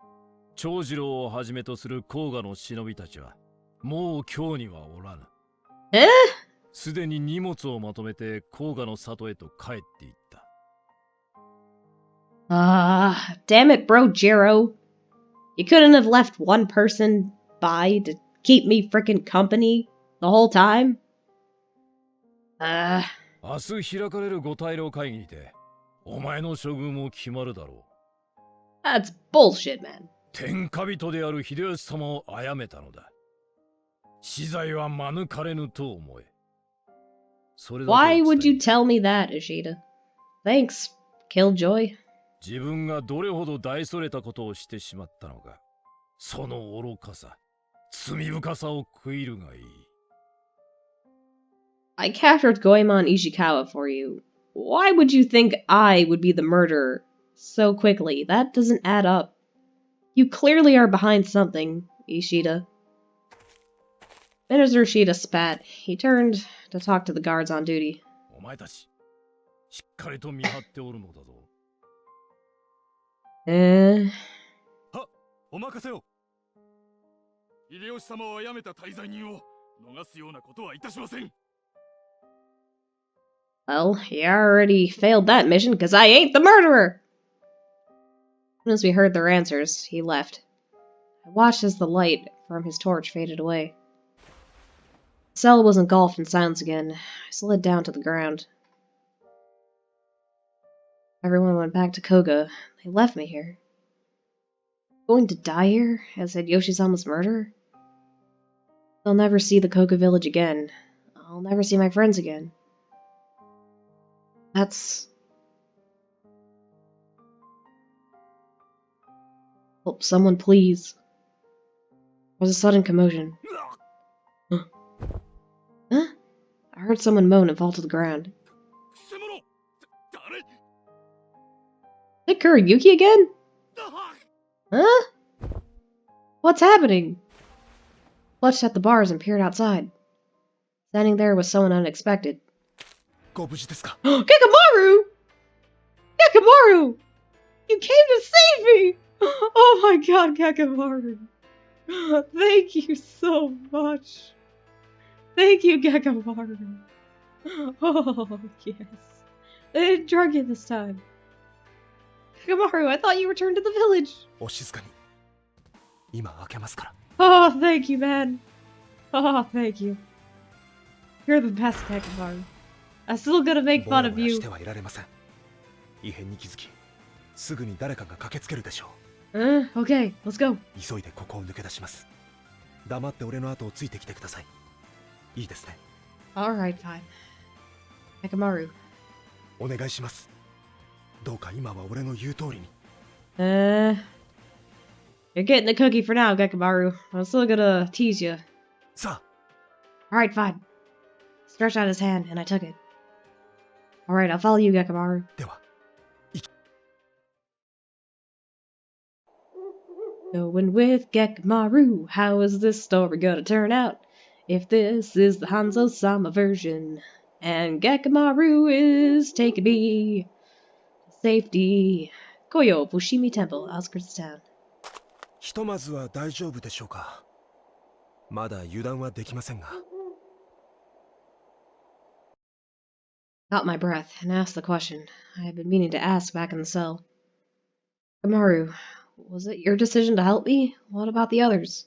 長次郎をはじめとする甲賀の忍びたちは、もう今日にはおらぬ。すでに荷物をまとめて甲賀の里へと帰っていった。Damn it, bro, Jiro. You couldn't have left one person by to keep me frickin' company the whole time? 明日開かれる五大老会議で、お前の処遇も決まるだろう。That's bullshit, man. 天下人である秀吉様を殺めたのだ。死罪は免れぬと思え。Why would you tell me that, Ishida? Thanks, Killjoy. 自分がどれほど大それたことをしてしまったのか。その愚かさ、罪深さを悔いるがいい。I captured Goemon Ishikawa for you. Why would you think I would be the murderer so quickly? That doesn't add up. You clearly are behind something, Ishida. Minister Ishida spat. He turned to talk to the guards on duty. お前たち、しっかりと見張っておるのだぞ。は、お任せを。秀吉様を殺めた大罪人を逃すようなことはいたしません。Well, you already failed that mission because I ain't the murderer! As soon as we heard their answers, he left. I watched as the light from his torch faded away. The cell was engulfed in silence again. I slid down to the ground. Everyone went back to Koga. They left me here. Going to die here, as Hideyoshi-sama's murderer? I'll never see the Koga village again. I'll never see my friends again. That's... Help someone, please. was a sudden commotion. Huh? Huh? I heard someone moan and fall to the ground. Is it Kurayuki again? Huh? What's happening? Clutched at the bars and peered outside. Standing there was someone unexpected. Gekamaru! Gekamaru! You came to save me! Oh my god, Gekamaru. Thank you so much. Thank you, Gekamaru. Oh, yes. They didn't drug you this time. Gekamaru, I thought you returned to the village. Oh, thank you, man. Oh, thank you. You're the best, Gekamaru. I'm still gonna make fun of you. Okay, let's go. Alright, fine. Gekamaru. You're getting the cookie for now, Gekamaru. I'm still gonna tease you. Alright, fine. Stretched out his hand, and I took it. Alright, I'll follow you, Gekamaru. Going with Gekamaru, how is this story gonna turn out? If this is the Hanzo-sama version, and Gekamaru is taking me to safety. Koyo, Fushimi Temple, outskirts of town. Caught my breath and asked the question I had been meaning to ask back in the cell. Gekamaru, was it your decision to help me? What about the others?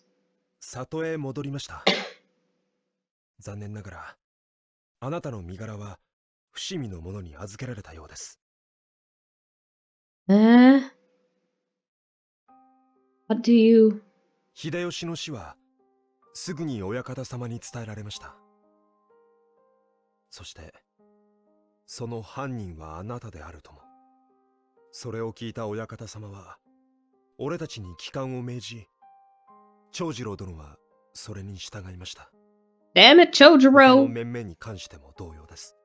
Eh? What do you... 秀吉の死はすぐに親方様に伝えられました。そしてその犯人はあなたであるとも。それを聞いた親方様は俺たちに帰還を命じ、長次郎殿はそれに従いました。Damn it, Chojiro! 他の面々に関しても同様です。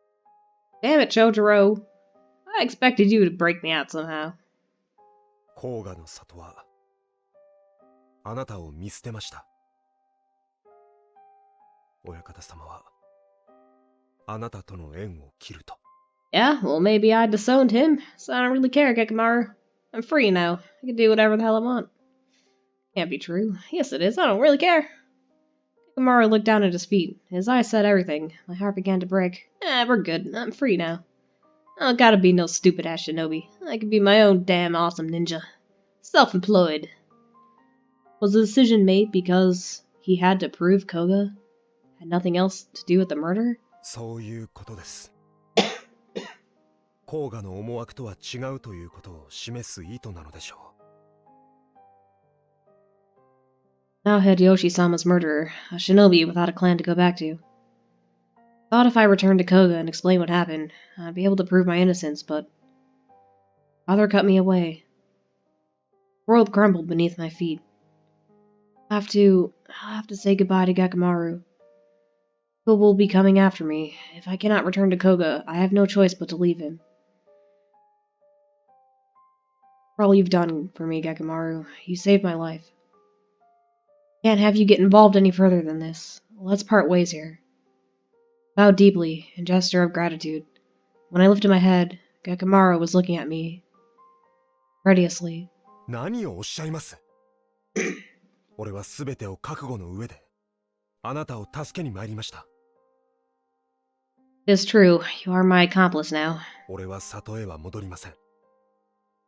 Damn it, Chojiro! I expected you to break me out somehow. 甲賀の里はあなたを見捨てました。親方様はあなたとの縁を切ると。Yeah, well maybe I disowned him, so I don't really care, Gekamaru. I'm free now. I can do whatever the hell I want. Can't be true. Yes it is, I don't really care. Gekamaru looked down at his feet. His eyes said everything. My heart began to break. We're good. I'm free now. I don't gotta be no stupid-ass shinobi. I can be my own damn awesome ninja. Self-employed. Was the decision made because he had to prove Koga had nothing else to do with the murder? そういうことです。甲賀の思惑とは違うということを示す意図なのでしょう。 Now Hideyoshi-sama's murderer, a shinobi without a clan to go back to. Thought if I returned to Koga and explained what happened, I'd be able to prove my innocence, but father cut me away. The world crumbled beneath my feet. I'll have to say goodbye to Gekamaru. He will be coming after me. If I cannot return to Koga, I have no choice but to leave him. For all you've done for me, Gekamaru, you saved my life. Can't have you get involved any further than this. Let's part ways here. Bowed deeply, in gesture of gratitude. When I lifted my head, Gekamaru was looking at me courteously. 何をおっしゃいます？俺はすべてを覚悟の上であなたを助けに参りました。It's true, you are my accomplice now. 俺は里へは戻りません。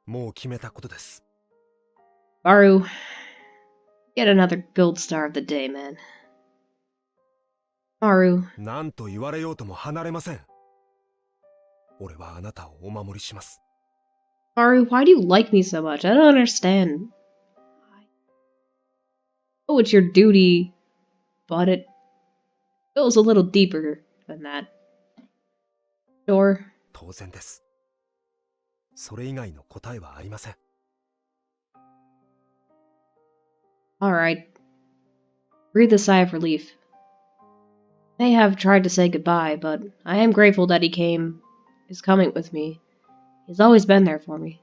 もう決めたことです。Baru, get another gold star of the day, man. Baru. 何と言われようとも離れません。俺はあなたをお守りします。Baru, why do you like me so much? I don't understand. Oh, it's your duty, but it goes a little deeper than that. Sure. 当然です。それ以外の答えはありません。Alright. Breathe a sigh of relief. I may have tried to say goodbye, but I am grateful that he is coming with me. He's always been there for me.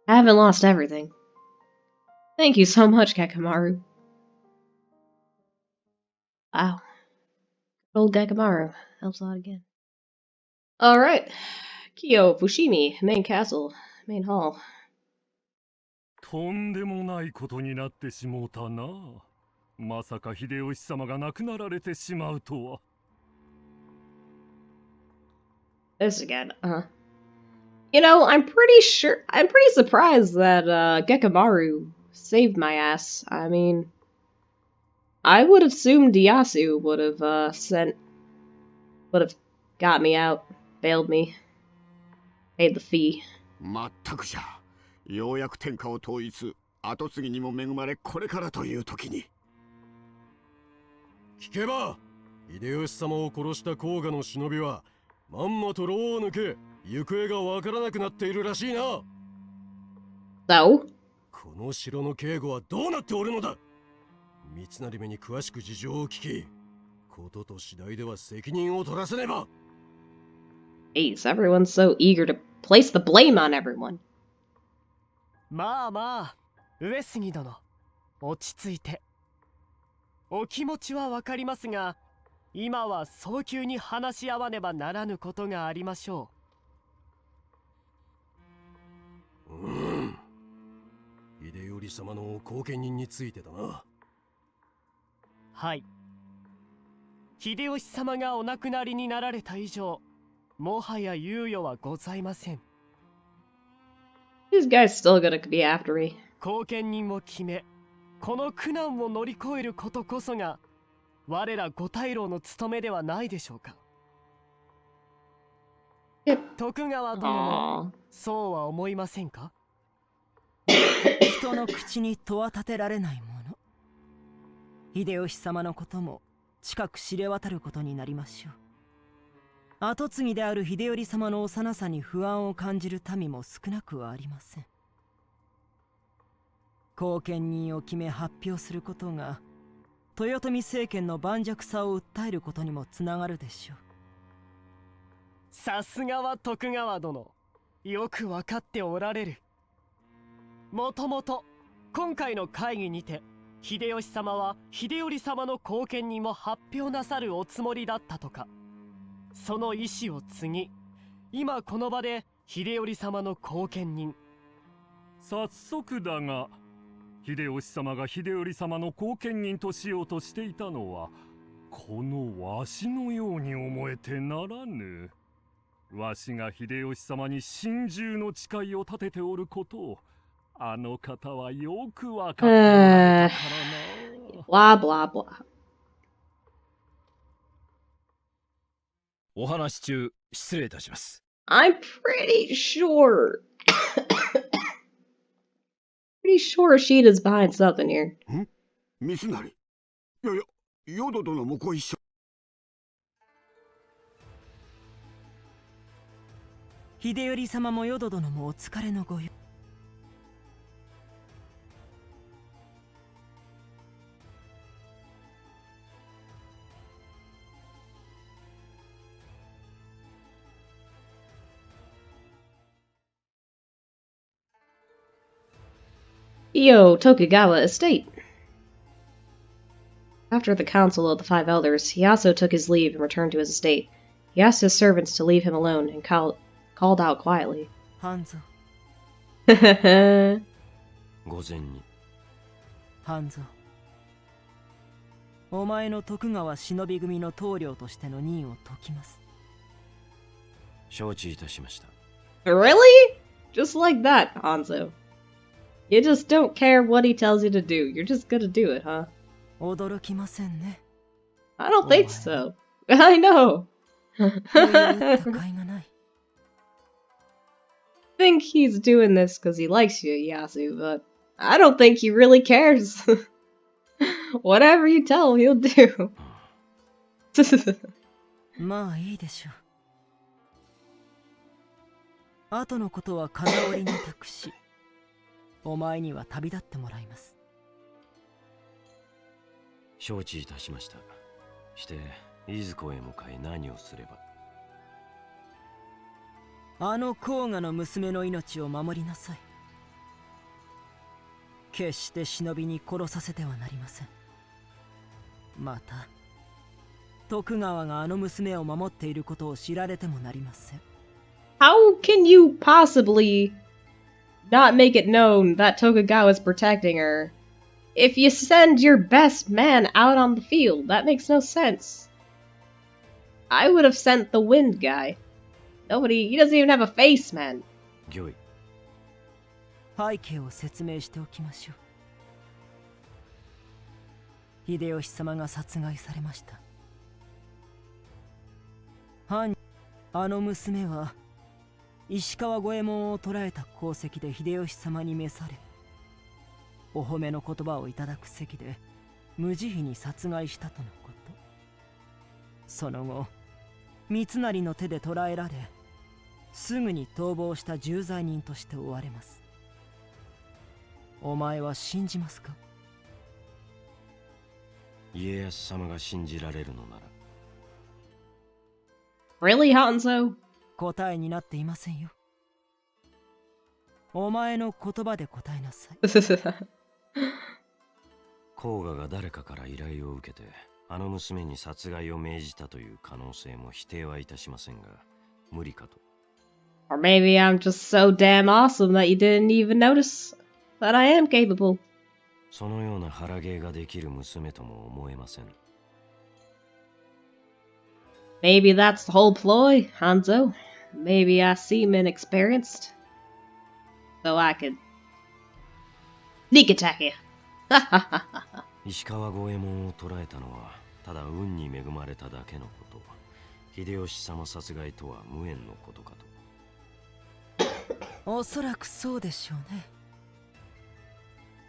I haven't lost everything. Thank you so much, Gekamaru. Wow. Old Gekamaru. Helps a lot again. Alright. Kyo, Fushimi, main castle, main hall. とんでもないことになってしもうたな。まさか秀吉様が亡くなられてしまうとは。This again, You know, I'm pretty surprised that, Gekamaru saved my ass. I mean, I would have assumed Yasu would have, would have got me out, bailed me, paid the fee. まったくじゃ。ようやく天下を統一、後継ぎにも恵まれ、これからという時に。聞けば、秀吉様を殺した甲賀の忍びは、まんまと牢を抜け、行方がわからなくなっているらしいな。So? この城の警護はどうなっておるのだ。三成目に詳しく事情を聞き、ことと次第では責任を取らせねば。Jeez, everyone's so eager to place the blame on everyone. まあまあ、上杉殿、落ち着いて。お気持ちはわかりますが、今は早急に話し合わねばならぬことがありましょう。秀頼様の後見人についてだな。はい。秀吉様がお亡くなりになられた以上、もはや猶予はございません。These guys still gonna be after me. 後見人を決め、この苦難を乗り越えることこそが、我ら五大老の務めではないでしょうか。徳川殿もそうは思いませんか？人の口に戸は立てられないもの。秀吉様のことも近く知れ渡ることになりましょう。跡継ぎである秀頼様の幼さに不安を感じる民も少なくはありません。後見人を決め発表することが豊臣政権の盤石さを訴えることにもつながるでしょう。さすがは徳川殿、よく分かっておられる。もともと今回の会議にて秀吉様は秀頼様の後見人も発表なさるおつもりだったとか。その意思を継ぎ、今この場で秀頼様の後見人。早速だが、秀吉様が秀頼様の後見人としようとしていたのは、このわしのように思えてならぬ。わしが秀吉様に心中の誓いを立てておることを、あの方はよくわかっておられたからな。blah blah blah. お話中失礼いたします。I'm pretty sure Sheeta's behind something here. ん？三成。いやいや、淀殿もご一緒。秀頼様も淀殿もお疲れのごよ。Iyo Tokugawa Estate. After the council of the five elders, Hiyasu took his leave and returned to his estate. He asked his servants to leave him alone and called out quietly. Hanzo. 午前に。Hanzo. お前の徳川忍び組の棟梁としての任を解きます。承知いたしました。Really? Just like that, Hanzo. You just don't care what he tells you to do. You're just gonna do it, huh? 驚きませんね。I don't think so. I know. I think he's doing this because he likes you, Yasu, but I don't think he really cares. Whatever you tell him, he'll do. まあいいでしょう。後のことは風折りに託し、お前には旅立ってもらいます。承知いたしました。していずこへ向かい何をすれば。あの甲賀の娘の命を守りなさい。決して忍びに殺させてはなりません。また徳川があの娘を守っていることを知られてもなりません。 How can you possibly not make it known that Tokugawa is protecting her? If you send your best man out on the field, that makes no sense. I would have sent the wind guy. He doesn't even have a face, man. 御意。背景を説明しておきましょう。秀吉様が殺害されました。あの娘は石川五右衛門を捕らえた功績で秀吉様に召され、お褒めの言葉をいただく席で無慈悲に殺害したとのこと。その後三成の手で捕らえられ、すぐに逃亡した重罪人として追われます。お前は信じますか？家康様が信じられるのなら。Really, Hanzo? 答えになっていませんよ。お前の言葉で答えなさい。甲賀が誰かから依頼を受けてあの娘に殺害を命じたという可能性も否定はいたしませんが、無理かと。Or maybe I'm just so damn awesome that you didn't even notice that I am capable. そのような腹芸ができる娘とも思えません。Maybe that's the whole ploy, Hanzo. Maybe I seem inexperienced. So I could sneak attack you. 石川五右衛門を捕らえたのはただ運に恵まれただけのこと。秀吉様殺害とは無縁のことかと。おそらくそうでしょうね。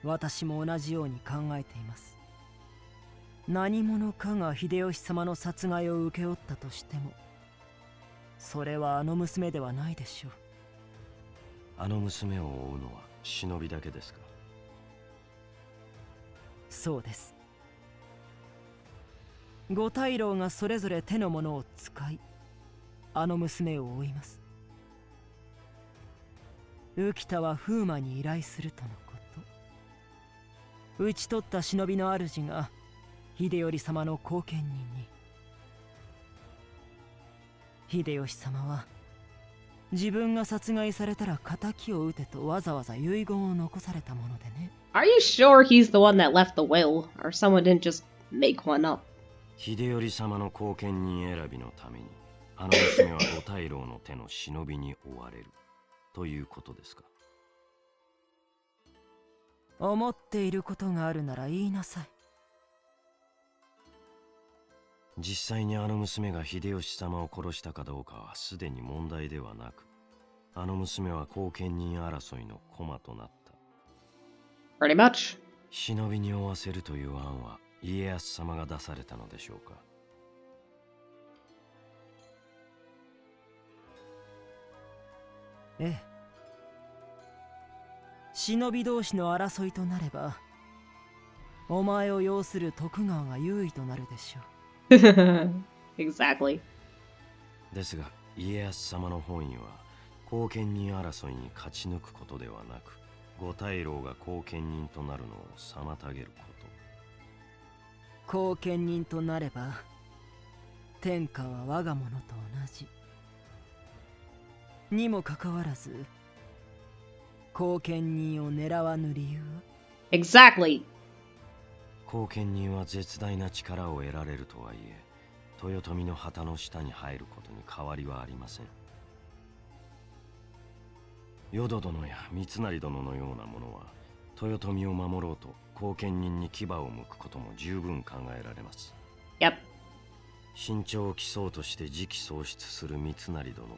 私も同じように考えています。何者かが秀吉様の殺害を請け負ったとしても、それはあの娘ではないでしょう。あの娘を追うのは忍びだけですか？そうです。五大老がそれぞれ手のものを使い、あの娘を追います。浮田は風魔に依頼するとのこと。討ち取った忍びの主が秀頼様の後見人に。秀吉様は自分が殺害されたら仇を討てとわざわざ遺言を残されたものでね。Are you sure he's the one that left the will, or someone didn't just make one up? 秀頼様の後見人選びのためにあの娘は五大老の手の忍びに追われるということですか？思っていることがあるなら言いなさい。実際にあの娘が秀吉様を殺したかどうかはすでに問題ではなく、あの娘は後見人争いの駒となった。Pretty much. 忍びに追わせるという案は家康様が出されたのでしょうか？ええ。忍び同士の争いとなれば、お前を擁する徳川が優位となるでしょう。Exactly. ですが家康様の本意は後見人争いに勝ち抜くことではなく、五大老が後見人となるのを妨げること。後見人となれば天下は我が物と同じにもかかわらず、後見人を狙わぬ理由は？ Exactly. 後見人は絶大な力を得られるとはいえ、豊臣の旗の下に入ることに変わりはありません。淀殿や三成殿のような者は豊臣を守ろうと後見人に牙を向くことも十分考えられます。Yep. 身長を競うとして次期喪失する三成殿と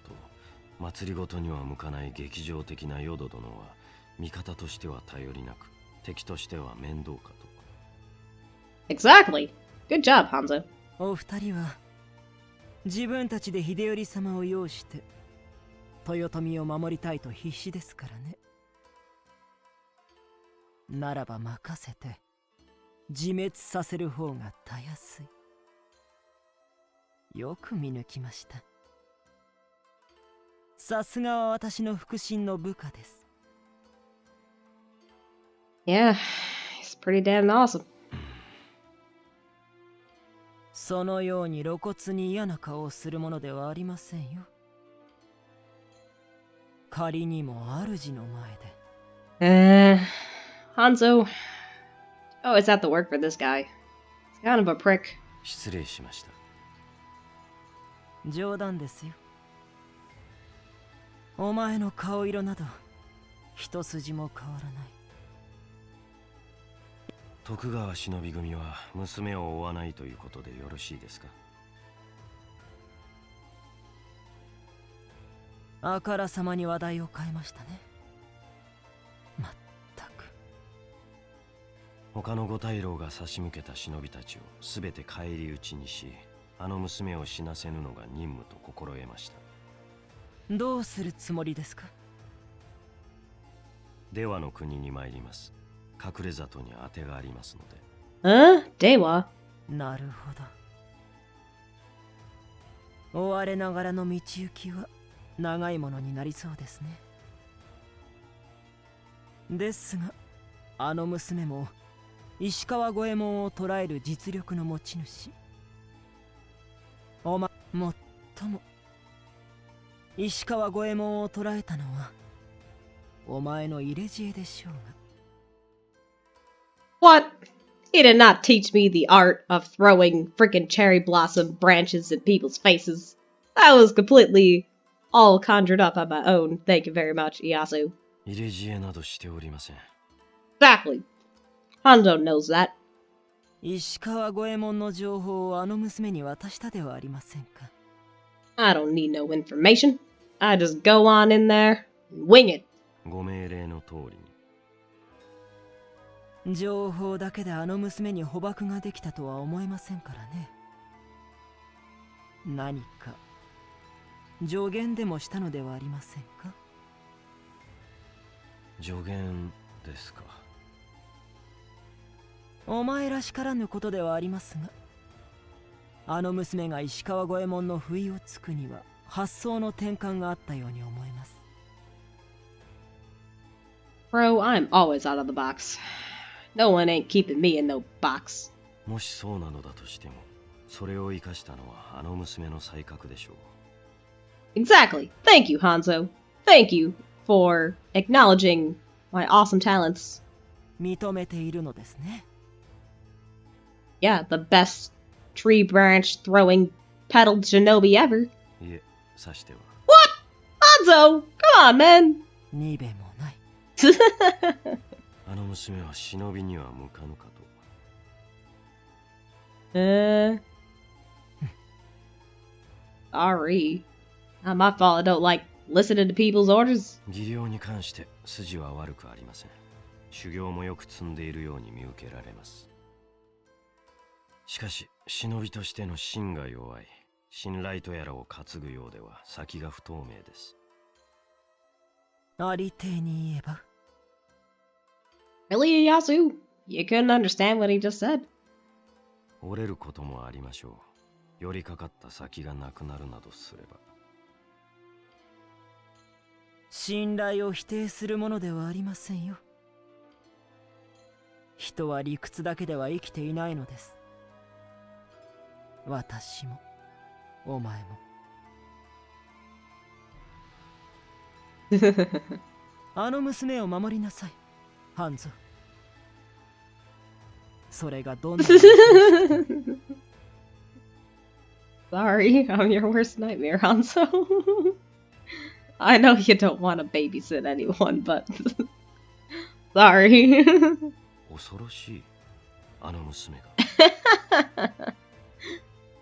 祭りごとには向かない劇場的な淀殿は味方としては頼りなく、敵としては面倒かと。Exactly. Good job, Hanzo. お二人は自分たちで秀頼様を擁して豊臣を守りたいと必死ですからね。ならば任せて自滅させる方がたやすい。よく見抜きました。さすがは私の腹心の部下です。Yeah, he's pretty damn awesome. そのように露骨に嫌な顔をするものではありませんよ。仮にも主の前で。Hanzo. Oh, it's have to work for this guy. He's kind of a prick. 失礼しました。冗談ですよ。お前の顔色など一筋も変わらない。徳川忍び組は娘を追わないということでよろしいですか？あからさまに話題を変えましたね。まったく。他の五大老が差し向けた忍びたちをすべて返り討ちにし、あの娘を死なせぬのが任務と心得ました。どうするつもりですか？出羽の国に参ります。隠れ里に当てがありますので。出羽？なるほど。追われながらの道行きは長いものになりそうですね。ですが、あの娘も石川五右衛門を捕らえる実力の持ち主。もっとも石川五右衛門を捕らえたのはお前の入れ知恵でしょうが。What? He did not teach me the art of throwing freaking cherry blossom branches in people's faces. That was completely all conjured up on my own. Thank you very much, Iyasu. 入れ知恵などしておりません。Exactly. Hanzo knows that. 石川五右衛門の情報をあの娘に渡したではありませんか。I don't need no information. I just go on in there and wing it. ご命令の通りに。情報だけであの娘に捕獲ができたとは思えませんからね。何か助言でもしたのではありませんか。助言ですか。お前らしからぬことではありますが、あの娘が石川五右衛門の不意をつくには発想の転換があったように思えます。Bro, I'm always out of the box. No one ain't keeping me in no box. もしそうなのだとしても、それを生かしたのはあの娘の才覚でしょう。Exactly. Thank you, Hanzo. Thank you for acknowledging my awesome talents. 認めているのですね。Yeah, the best tree branch throwing petaled shinobi ever. いえ、さしては。What? Hanzo! Come on, man! にべもない。あの娘は忍びには向かぬかと。Sorry. Not my fault I don't like listening to people's orders. 技量に関して筋は悪くありません。修行もよく積んでいるように見受けられます。しかし、忍びとしての心が弱い。信頼とやらを担ぐようでは先が不透明です。ありていに言えば。Really, Yasu? You couldn't understand what he just said? 折れることもありましょう。寄りかかった先がなくなるなどすれば。信頼を否定するものではありませんよ。人は理屈だけでは生きていないのです。私もお前も。あの娘を守りなさい、ハンゾ。それがどんなSorry, I'm your worst nightmare, Hanzo. I know you don't want to babysit anyone, but sorry. 恐ろしい、あの娘が。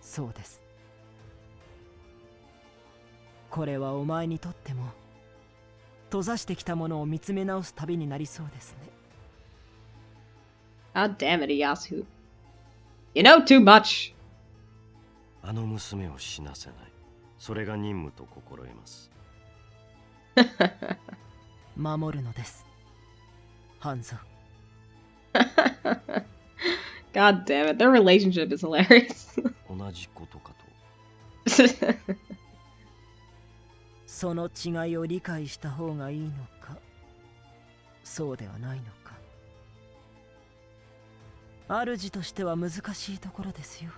そうです。これはお前にとっても閉ざしてきたものを見つめ直す旅になりそうですね。God damn it, Iyasu. You know too much. あの娘を死なせない。それが任務と心得ます。守るのです、ハンゾ。God damn it, their relationship is hilarious. 同じことかと。その違いを理解した方がいいのか、そうではないのか。主としては難しいところですよ。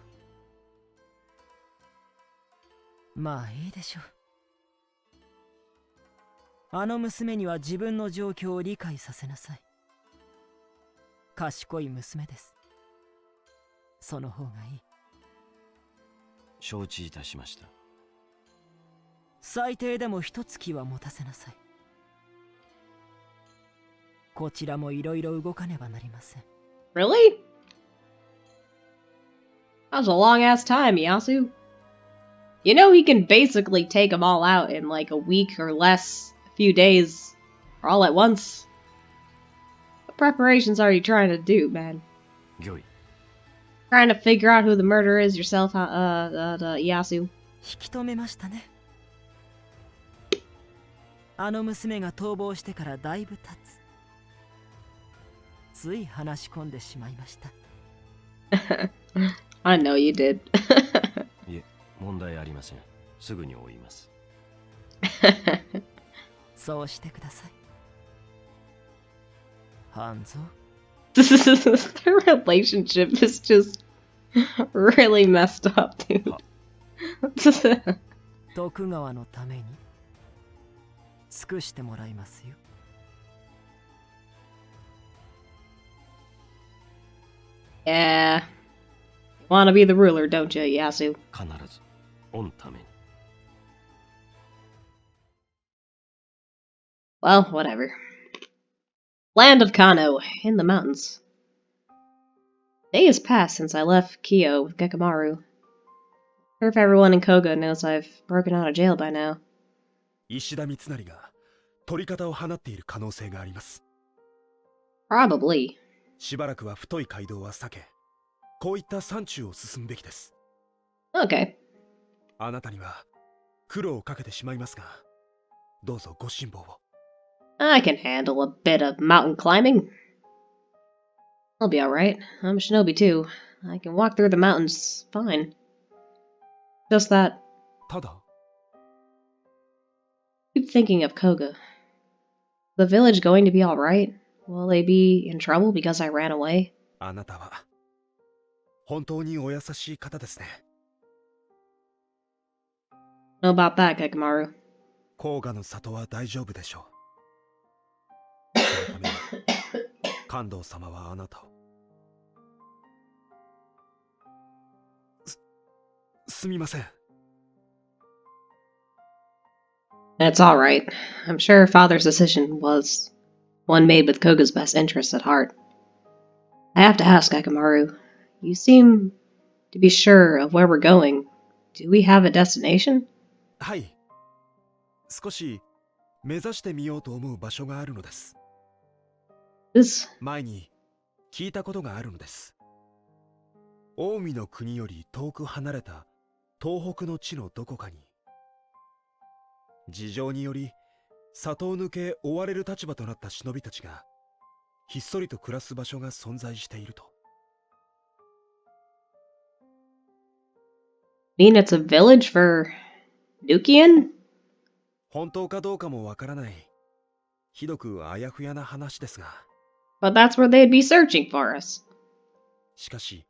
まあいいでしょう。あの娘には自分の状況を理解させなさい。賢い娘です。その方がいい。承知いたしました。最低でも一月は持たせなさい。こちらもいろいろ動かねばなりません。Really? That was a long ass time, Yasu. You know he can basically take them all out in like a week or less, a few days, or all at once. What preparations are you trying to do, man? Trying to figure out who the murderer is yourself, Yasu? 引き止めましたね。あの娘が逃亡してからだいぶ経つ。つい話し込んでしまいました。I know you did. いえ、問題ありません。すぐに追います。そうしてください。Hanzo? Their relationship is just really messed up, dude. 徳川のために尽くしてもらいますよ。Yeah. You wanna be the ruler, don't you, Yasu? 必ず、御のために。Well, whatever. Land of Kano, in the mountains. Day has passed since I left Kyo with Gekamaru. Sure if everyone in Koga knows I've broken out of jail by now. 石田三成が取り方を放っている可能性があります。Probably. しばらくは太い街道は避け、こういった山中を進むべきです。Okay. あなたには苦労をかけてしまいますが、どうぞご辛抱を。I can handle a bit of mountain climbing. I'll be alright. I'm a shinobi too. I can walk through the mountains fine. Just that. ただ Keep thinking of Koga. The village going to be alright? Will they be in trouble because I ran away? あなたは本当にお優しい方ですね。Know about that, Gekamaru. 甲賀の里は大丈夫でしょう。そのために関東様はあなたを。すみません。That's alright. I'm sure Father's decision was one made with Koga's best interests at heart. I have to ask, Akamaru. You seem to be sure of where we're going. Do we have a destination? はい。少し目指してみようと思う場所があるのです。前に聞いたことがあるのです。近江の国より遠く離れた東北の地のどこかに、事情により里を抜け追われる立場となった忍びたちがひっそりと暮らす場所が存在していると。Mean it's a village for Nukian? 本当かどうかもわからない、ひどくあやふやな話ですが。But that's where they'd be searching for us. しかし、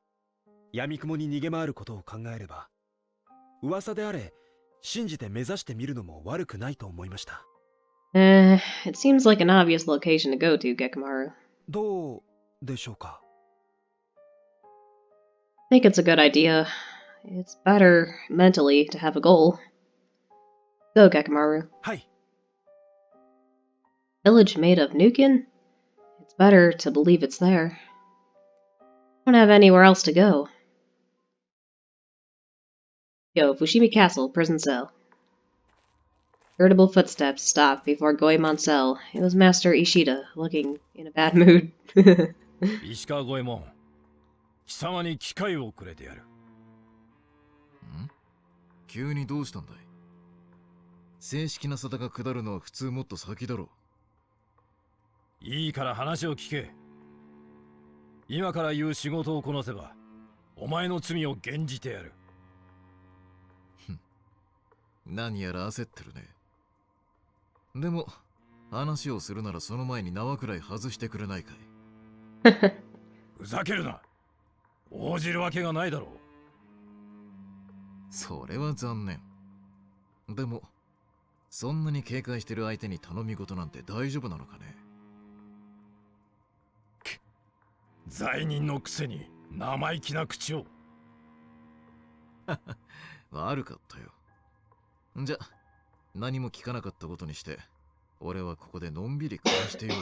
闇雲に逃げ回ることを考えれば、噂であれ、信じて目指してみるのも悪くないと思いました。It seems like an obvious location to go to, Gekamaru. どうでしょうか? I think it's a good idea. It's better mentally to have a goal. Go, Gekamaru. はい。Village made of Nukin? It's better to believe it's there. Don't have anywhere else to go. Yo, Fushimi Castle, prison cell. Irritable footsteps stopped before Goemon cell. It was Master Ishida, looking in a bad mood. 石川五右衛門、貴様に機会をくれてやる。ん？急にどうしたんだい？正式な沙汰が下るのは普通もっと先だろう。いいから話を聞け。今から言う仕事をこなせばお前の罪を減じてやる。何やら焦ってるね。でも話をするならその前に縄くらい外してくれないかい。ふざけるな。応じるわけがないだろう。それは残念。でもそんなに警戒してる相手に頼み事なんて大丈夫なのかね。罪人のくせに生意気な口を。悪かったよ。じゃ何も聞かなかったことにして俺はここでのんびり暮らしてよ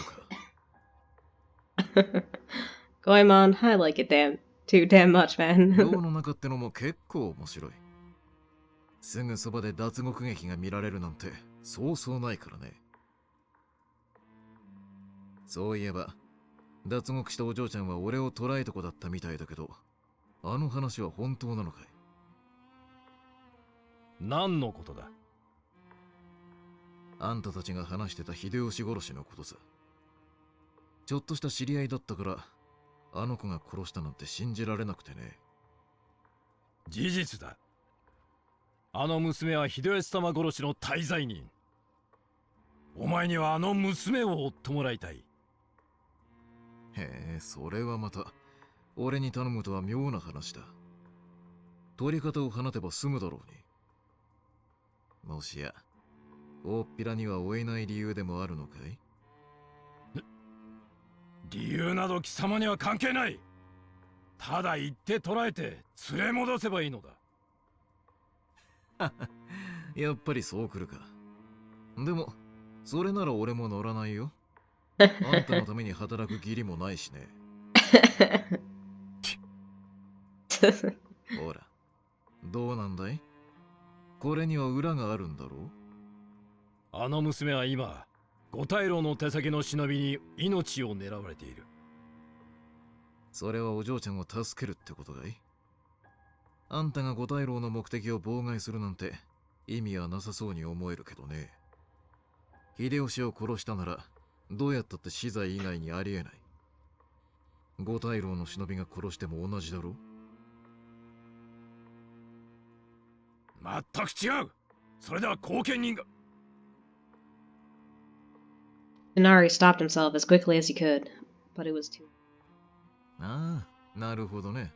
うか。Goemon, I like it too damn much, man. 牢の中ってのも結構面白い。すぐそばで脱獄劇が見られるなんてそうそうないからね。そういえば脱獄したお嬢ちゃんは俺を捕らえた子だったみたいだけど、あの話は本当なのかい？何のことだ？あんたたちが話してた秀吉殺しのことさ。ちょっとした知り合いだったからあの子が殺したなんて信じられなくてね。事実だ。あの娘は秀吉様殺しの大罪人。お前にはあの娘を追ってもらいたい。へえ、それはまた俺に頼むとは妙な話だ。取り方を放てば済むだろうに。もしや大っぴらには追えない理由でもあるのかい？理由など貴様には関係ない。ただ行って捕らえて連れ戻せばいいのだ。やっぱりそうくるか。でもそれなら俺も乗らないよ。あんたのために働く義理もないしね。ほら、どうなんだい？これには裏があるんだろう？あの娘は今五大老の手先の忍びに命を狙われている。それはお嬢ちゃんを助けるってことかい？あんたが五大老の目的を妨害するなんて意味はなさそうに思えるけどね。秀吉を殺したならどうやったって死罪以外にありえない。五大老の忍びが殺しても同じだろ？全く違う。それでは後見人が。Inari stopped himself as quickly as he could, but it was too. ああ、なるほどね。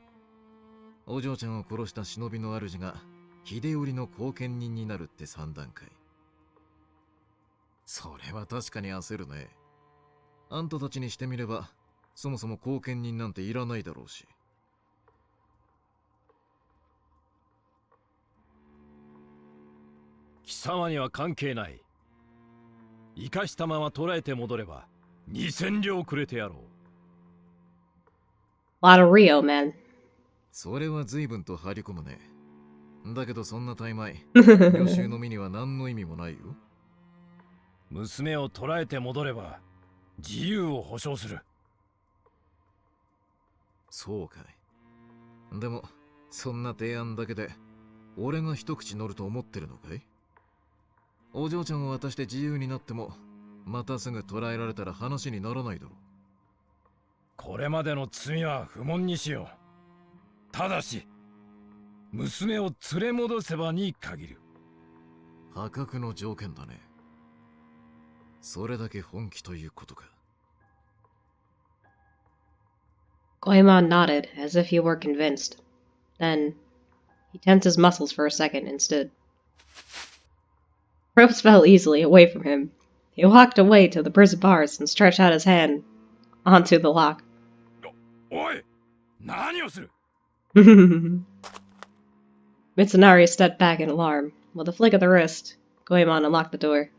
お嬢ちゃんを殺した忍びの主が秀頼の後見人になるって3段階。それは確かに焦るね。あんたたちにしてみればそもそも後見人なんていらないだろうし。貴様には関係ない。生かしたまま捕らえて戻れば2000両くれてやろう。A lot of Rio, man. それは随分と張り込むね。だけどそんな大枚、領収の身には何の意味もないよ。娘を捕らえて戻れば自由を保証する。そうかい。でもそんな提案だけで俺が一口乗ると思ってるのかい？お嬢ちゃんを渡して自由になってもまたすぐ捕らえられたら話にならないだろう。これまでの罪は不問にしよう。ただし娘を連れ戻せばに限る。破格の条件だね。それだけ本気ということか。Goemon nodded, as if he were convinced. Then, he tensed his muscles for a second and stood. Ropes fell easily away from him. He walked away to the prison bars and stretched out his hand onto the lock. おい、何をする? Mitsunari stepped back in alarm. With a flick of the wrist, Goemon unlocked the door.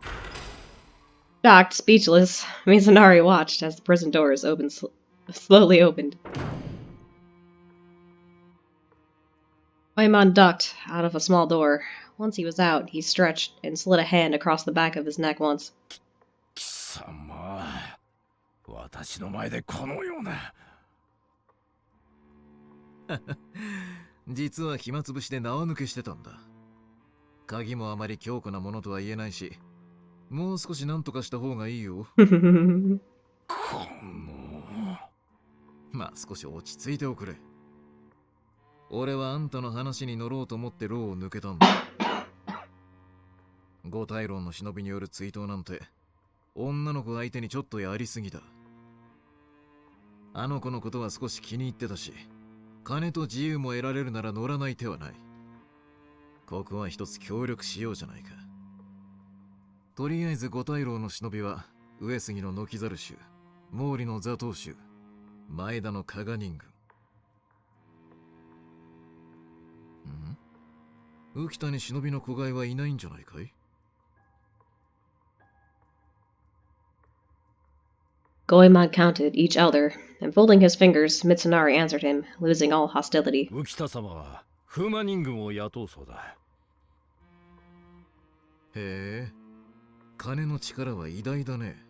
Shocked, speechless, Mitsunari watched as the prison doors slowly opened. Goemon ducked out of a small door. Once he was out, he stretched and slid a hand across the back of his neck once. 貴様、私の前でこのような。実は暇つぶしで縄抜けしてたんだ。鍵もあまり強固なものとは言えないし、もう少し何とかした方がいいよ。まあ少し落ち着いておくれ。俺はあんたの話に乗ろうと思って牢を抜けたんだ。五大老の忍びによる追悼なんて女の子相手にちょっとやりすぎだ。あの子のことは少し気に入ってたし、金と自由も得られるなら乗らない手はない。ここは一つ協力しようじゃないか。とりあえず五大老の忍びは上杉の軒猿衆、毛利の座頭衆、前田の加賀人軍。浮田に忍びの子飼いはいないんじゃないかい？ Goemon counted each elder, and folding his fingers, Mitsunari answered him, losing all hostility. 浮田様は風魔人軍を雇うそうだ。へえ、金の力は偉大だね。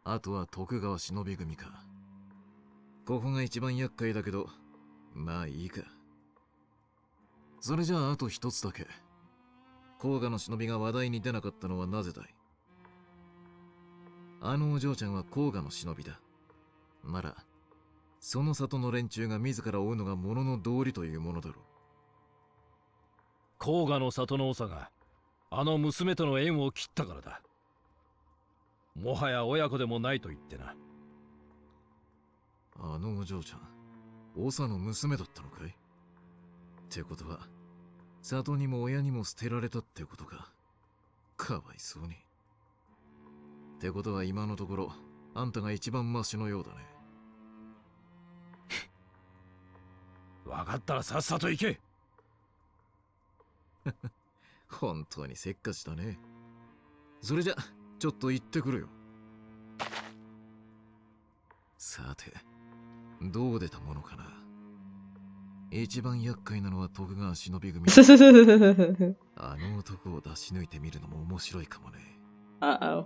あとは徳川忍び組か。ここが一番厄介だけど、まあいいか。それじゃああと一つだけ。甲賀の忍びが話題に出なかったのはなぜだい？あのお嬢ちゃんは甲賀の忍びだ。なら、その里の連中が自ら追うのが物の道理というものだろう。甲賀の里の長があの娘との縁を切ったからだ。もはや親子でもないと言ってな。あのお嬢ちゃん、長の娘だったのかい？ってことは、里にも親にも捨てられたってことか。かわいそうに。ってことは今のところ、あんたが一番マシのようだね。わかったらさっさと行け。本当にせっかちだね。それじゃ、ちょっと行ってくるよ。さて、どう出たものかな。一番厄介なのは徳川忍び組。あの男を出し抜いてみるのも面白いかもね。Uh-oh.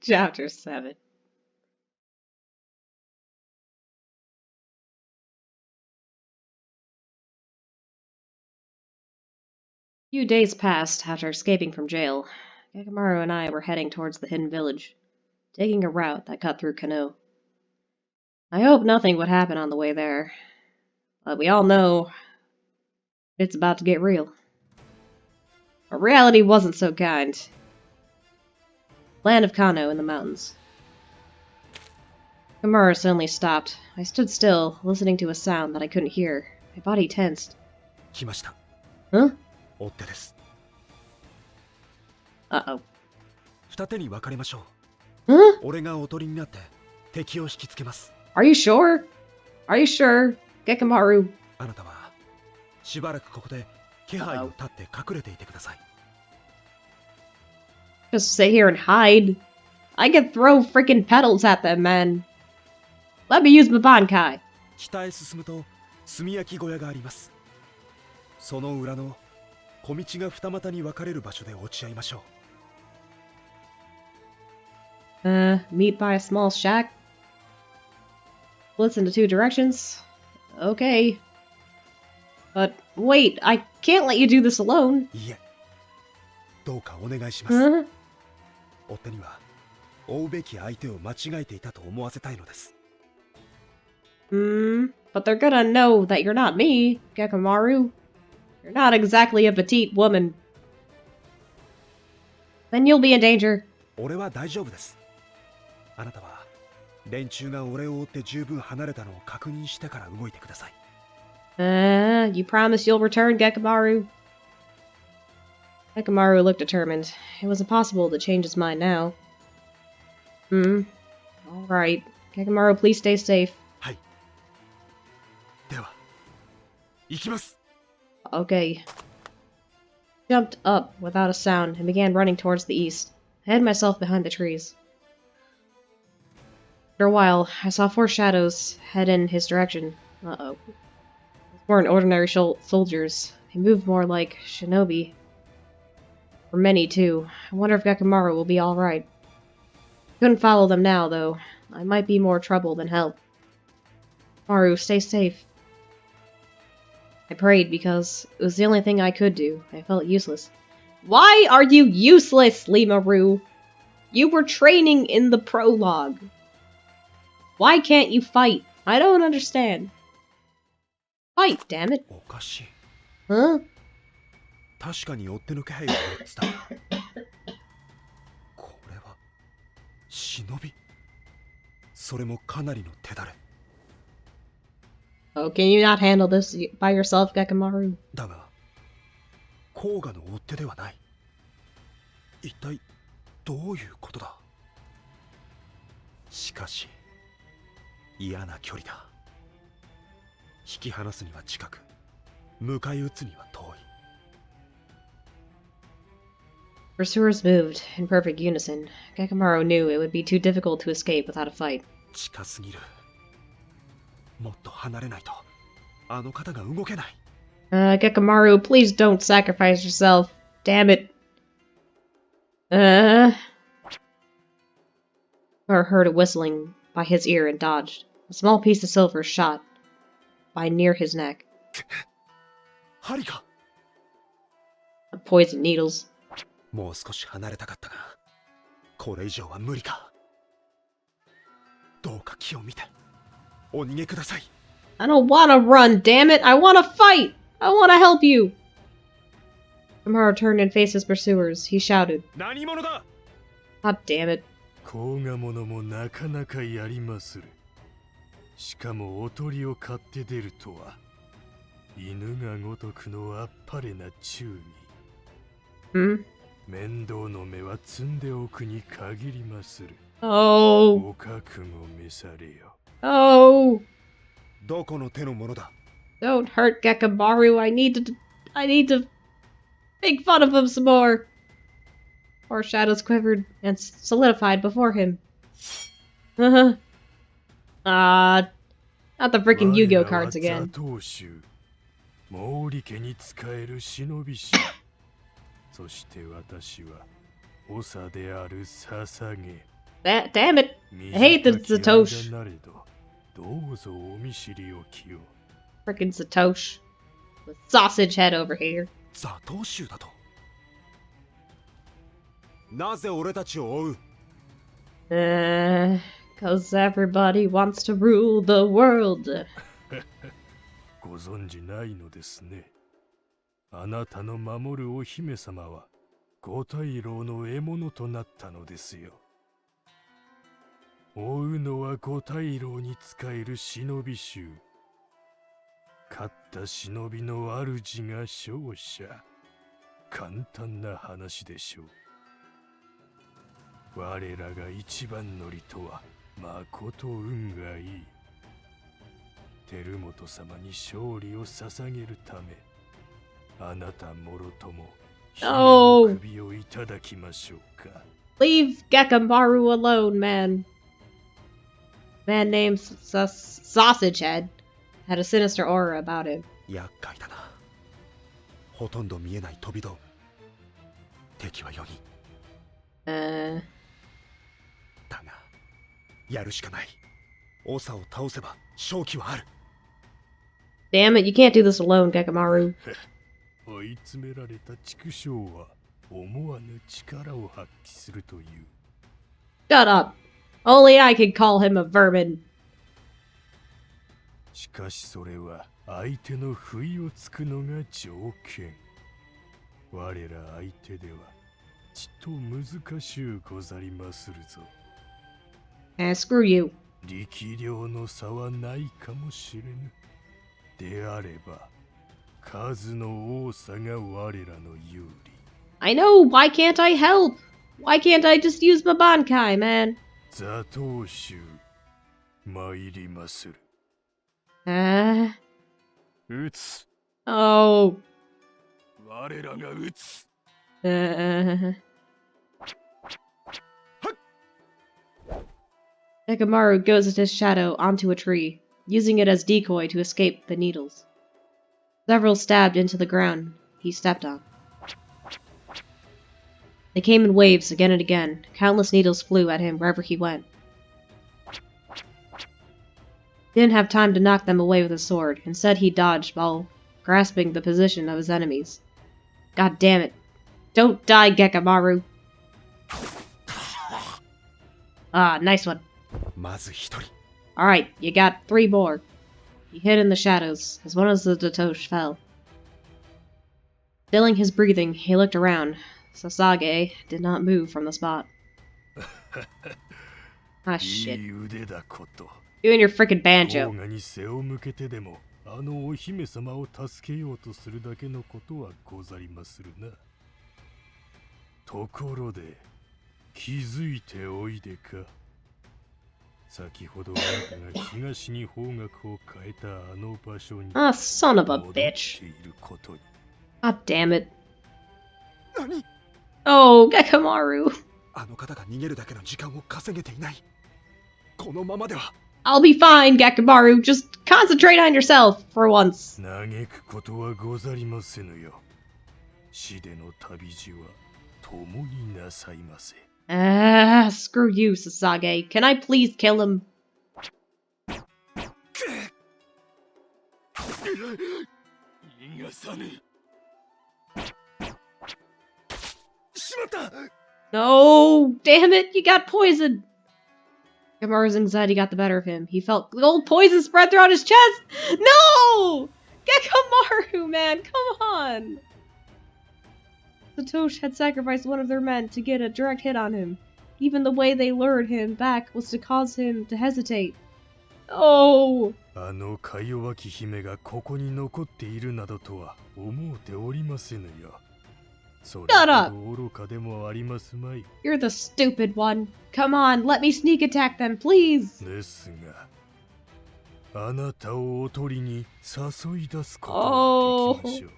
Chapter 7. A few days passed after escaping from jail. Gekamaru and I were heading towards the hidden village, taking a route that cut through Kano. I hoped nothing would happen on the way there, but we all know it's about to get real. But reality wasn't so kind. Land of Kano in the mountains. Gekamaru suddenly stopped. I stood still, listening to a sound that I couldn't hear. My body tensed. 来ました。 Huh? 追っ手です。 Uh-oh. 二手に分かれましょう。俺がおとりになって敵を引きつけます。Are you sure? Are you sure, Gekamaru? あなたはしばらくここで気配を立って隠れていてください。Just sit here and hide. I can throw freaking petals at them, man. Let me use my bankai. 北へ進むと炭焼き小屋があります。その裏の小道が二股に分かれる場所で落ち合いましょう。Meet by a small shack. Splits into two directions. Okay. But wait, I can't let you do this alone. いいえ、どうかお願いします。追っ手には追うべき相手を間違えていたと思わせたいのです。But they're gonna know that you're not me, Gekamaru. You're not exactly a petite woman. Then you'll be in danger. 俺は大丈夫です。あなたは連中が俺を追って十分離れたのを確認してから動いてください。You promise you'll return, Gekamaru? Gekamaru looked determined. It was impossible to change his mind now. Alright. Gekamaru, please stay safe. はい。では、行きます。Okay. Jumped up without a sound and began running towards the east. I hid myself behind the trees. After a while, I saw four shadows head in his direction. Uh-oh. These weren't ordinary soldiers. They moved more like shinobi. There were many, too. I wonder if Gekamaru will be alright. Couldn't follow them now, though. I might be more trouble than help. Maru, stay safe. I prayed because it was the only thing I could do. I felt useless. Why are you useless, Limaru? You were training in the prologue. Why can't you fight? I don't understand. Fight, damn it. おかしい。 Huh? 確かに追っ手の気配があってた。これは忍び。それもかなりの手だれ。 Oh, can you not handle this by yourself, Gekamaru? だが、甲賀の追っ手ではない。一体どういうことだ。しかし、嫌な距離だ。引き離すには近く、迎え撃つには遠い。 Pursuers moved in perfect unison. Gekamaru knew it would be too difficult to escape without a fight. 近すぎる。もっと離れないと、あの方が動けない。Gekamaru, please don't sacrifice yourself. Damn it. Or heard a whistling by his ear and dodged. A small piece of silver shot by near his neck. 針か。 Poison needles. もう少し離れたかったが、これ以上は無理か。どうか気を見て、お逃げください。 I don't wanna run, damn it! I wanna fight! I wanna help you! Gekamaru turned and faced his pursuers. He shouted. 何者だ! God damn it. 甲賀者もなかなかやりまする。しかもおとりを買って出るとは、犬がごとくのあっぱれな忠義。面倒の目は積んでおくに限りまする。Oh. お覚悟召されよ。Oh. どこの手のものだ? Don't hurt Gekamaru. I need to make fun of him some more. Four shadows quivered and solidified before him. Not the freaking Yu-Gi-Oh cards again. 毛利家に仕える忍び師。そして私は長である捧げ。Damn it! I hate the Satoshi. どうぞお見知りおきを。 Freaking Satoshi. With sausage head over here. ザトウシュだと。なぜ俺たちを追う? Cause everybody wants to rule the world. ご存じないのですね。あなたの守るお姫様は五大老の獲物となったのですよ。追うのは五大老に仕える忍び衆。勝った忍びの主が勝者。簡単な話でしょう。我らが一番乗りとはまこと運がいい。輝元様に勝利を捧げるため、あなたもろとも姫の首をいただきましょうか。Leave Gekamaru alone, man. Man named Sausage Head had a sinister aura about him. 厄介だな。ほとんど見えない飛び道具。敵は4人。だが、やるしかない。長を倒せば勝機はある。Damn it, you can't do this alone, Gekamaru. 追い詰められた畜生は思わぬ力を発揮するという。Shut up. Only I can call him a vermin. しかしそれは相手の不意をつくのが条件。我ら相手ではちっと難しゅうござりまするぞ。Screw you. 力量の差はないかもしれぬ。であれば数の多さが我らの有利。I know. Why can't I help? Why can't I just use my Bankai, man? ザトウシュ参りまする。撃つ。Oh. 我らが撃つ。Nekamaru goes as his shadow onto a tree, using it as decoy to escape the needles. Several stabbed into the ground he stepped on. They came in waves again and again. Countless needles flew at him wherever he went. He didn't have time to knock them away with his sword. Instead, he dodged while grasping the position of his enemies. God damn it. Don't die, Gekamaru. Ah, nice one. まず一人。 Alright, you got 3 more. He hid in the shadows, as one of the Datosh fell. Stilling his breathing, he looked around. Sasage did not move from the spot. Ah, shit. You and your frickin' banjo. あのお姫様を助けようとするだけのことはござりまするな。ところで、気づいておいでか。先ほどあなたが東に方角を変えたあの場所に Ah, son of a bitch. God damn it. 何? Oh, Gekamaru. あの方が逃げるだけの時間を稼げていない。このままでは。I'll be fine, Gekamaru. Just concentrate on yourself for once. 嘆くことはござりませぬよ。死での旅路は共になさいませ。Ah, screw you, Sasage. Can I please kill him? 逃がさぬ。しまった。 No, damn it, you got poisoned. Gekamaru's anxiety got the better of him. He felt gold poison spread throughout his chest. No! Gekamaru, man, come on. Satoshi had sacrificed one of their men to get a direct hit on him. Even the way they lured him back was to cause him to hesitate. Oh! あのか弱き姫がここに残っているなどとは思うておりませぬよ。それほど愚かでもありますまい。You're the stupid one. Come on, let me sneak attack them, please. ですが、あなたをおとりに誘い出すことができましょう。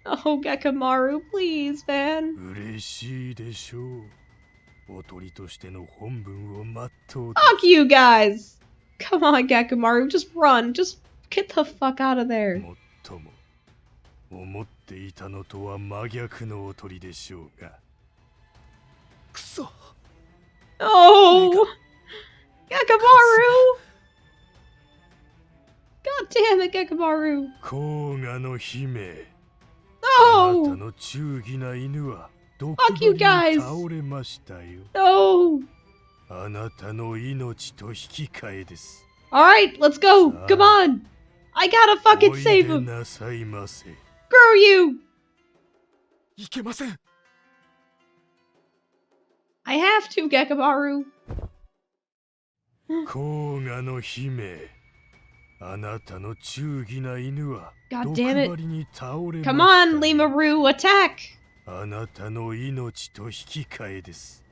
Oh, Gekamaru, please, man. 嬉しいでしょう。おとりとしての本分を全う。Fuck you guys! Come on, Gekamaru, just run. Just get the fuck out of there. もっとも思っていたのとは真逆のおとりでしょうが。くそ。Oh! Gekamaru! God damn it, Gekamaru! 甲賀の姫。 No! あなたの忠義な犬は毒針に倒れましたよ。No! あなたの命と引き換えです。 Alright, let's go! Come on! I gotta fucking save him! なさいませ。 Screw you! いけません。 I have to, Gekamaru. 甲賀の姫。あなたの忠義な犬は God 毒 damn 針に倒れました。 Come on, Limaru, attack! あなたの命と引き換えです。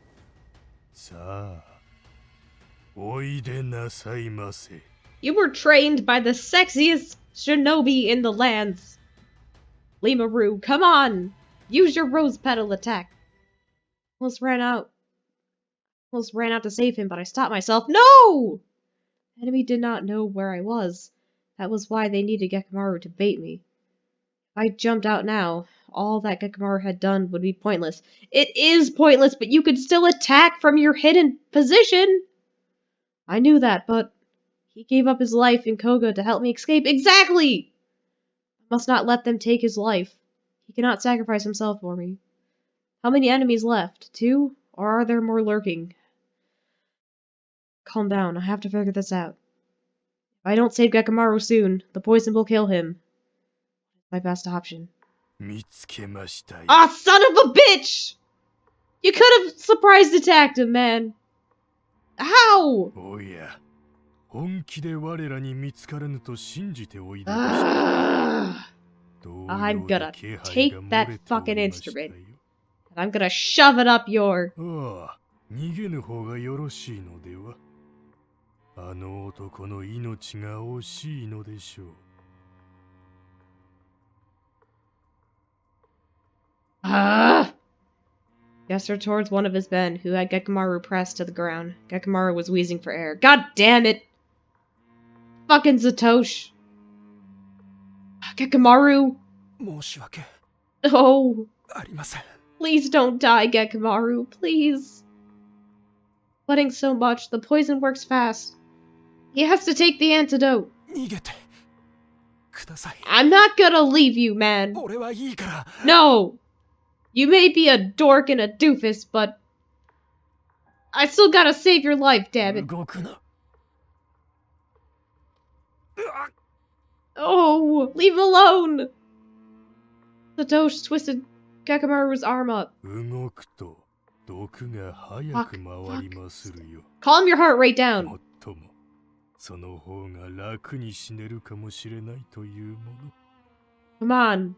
さあ、おいでなさいませ。 You were trained by the sexiest shinobi in the lands. Limaru, come on! Use your rose petal attack. Almost ran out to save him, but I stopped myself. No! The enemy did not know where I was. That was why they needed Gekamaru to bait me. If I jumped out now, all that Gekamaru had done would be pointless. It is pointless, but you could still attack from your hidden position! I knew that, but he gave up his life in Koga to help me escape. Exactly! I must not let them take his life. He cannot sacrifice himself for me. How many enemies left? 2? Or are there more lurking? Calm down, I have to figure this out. If I don't save Gekamaru soon, the poison will kill him. My best option. Ah, son of a bitch! You could have surprise attacked him, man. How? おや、本気で我らに見つからぬと信じておいででした。I'm gonna take that fucking instrument and I'm gonna shove it up your. ああ、逃げぬ方がよろしいのでは。あの男の命が惜しいのでしょう。Gestured towards one of his men, who had Gekamaru pressed to the ground. Gekamaru was wheezing for air. God damn it! Fucking Satoshi! Gekamaru! 申し訳 Oh! ありません。 Please don't die, Gekamaru, please. Sweating so much, the poison works fast. He has to take the antidote. 逃げてください。 I'm not gonna leave you, man. 俺はいいから。 No! You may be a dork and a doofus, but I still gotta save your life, damn it. Oh, leave him alone! Satoshi twisted Kakamaru's arm up. Calm your heart rate down. Come on.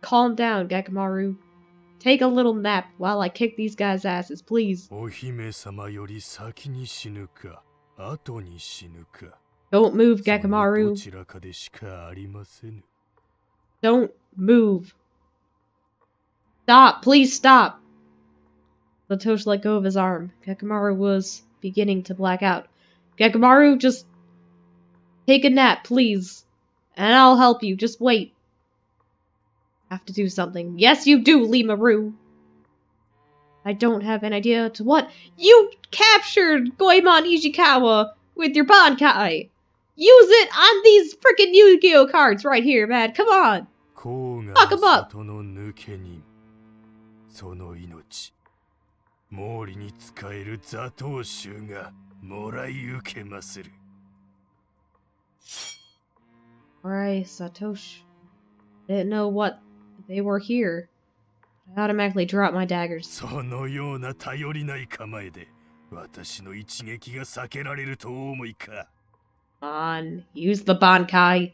Calm down, Gakamaru. Take a little nap while I kick these guys' asses, please. Don't move, Gakamaru. Don't move. Stop, please stop. Satoshi let go of his arm. Gakamaru was beginning to black out. Gakamaru, just take a nap, please. And I'll help you, just wait. I have to do something. Yes, you do, Limaru. I don't have an idea to what. You captured Goemon Ishikawa with your Bankai. Use it on these frickin' Yu-Gi-Oh cards right here, man. Come on. Fuck him up. Alright, Satoshi. Didn't know what they were here. I automatically dropped my daggers. Come on, use the Bankai.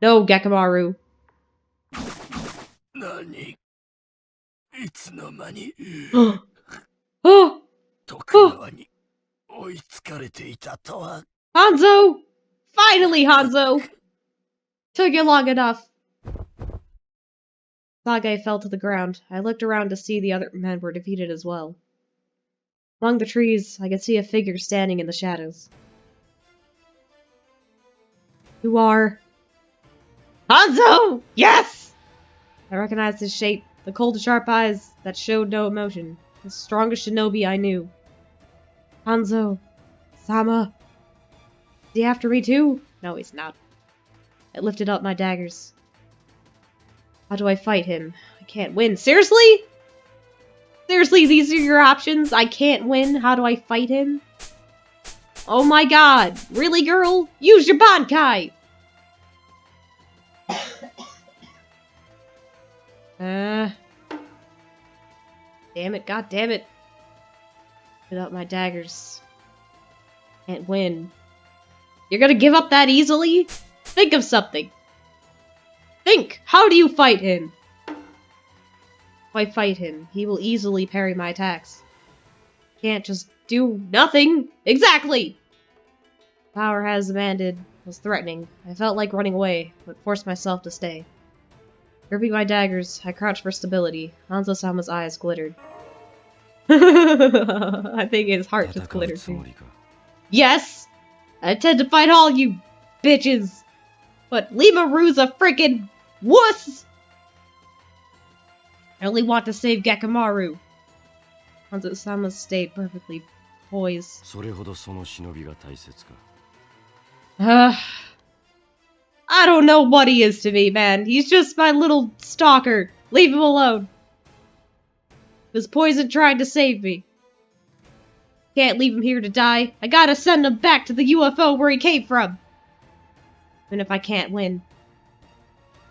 No, Gakamaru. Hanzo! Finally, Hanzo! Took you long enough. Sage fell to the ground. I looked around to see the other men were defeated as well. Among the trees, I could see a figure standing in the shadows. You are... Hanzo! Yes! I recognized his shape, the cold, sharp eyes that showed no emotion. The strongest shinobi I knew. Hanzo. Sama. Is he after me too? No, he's not. I lifted up my daggers. How do I fight him? I can't win. Seriously? Seriously, these are your options? I can't win? How do I fight him? Oh my god. Really, girl? Use your Bankai! Damn it, god damn it. Put up my daggers. Can't win. You're gonna give up that easily? Think of something. Think! How do you fight him? If I fight him, he will easily parry my attacks. Can't just do nothing! Exactly! Power has demanded was threatening. I felt like running away, but forced myself to stay. Gripping my daggers, I crouched for stability. Hanzo-sama's eyes glittered. I think his heart just glittered too. Yes! I intend to fight all you bitches! But Limaru's a freaking wuss! I only want to save Gakamaru. Hanzo-sama stayed perfectly poised. I don't know what he is to me, man. He's just my little stalker. Leave him alone. This poison tried to save me. Can't leave him here to die. I gotta send him back to the UFO where he came from. Even if I can't win.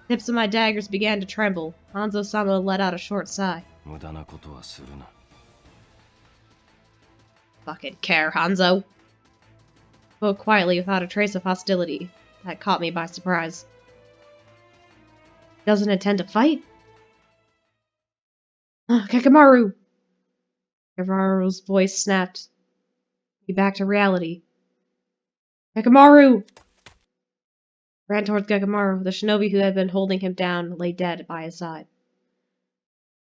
The tips of my daggers began to tremble. Hanzo-sama let out a short sigh. Fucking care, Hanzo. Spoke quietly without a trace of hostility. That caught me by surprise. Doesn't intend to fight? Kakamaru! Kakamaru's voice snapped. Be back to reality. Kakamaru! Ran towards Kakamaru. The shinobi who had been holding him down lay dead by his side.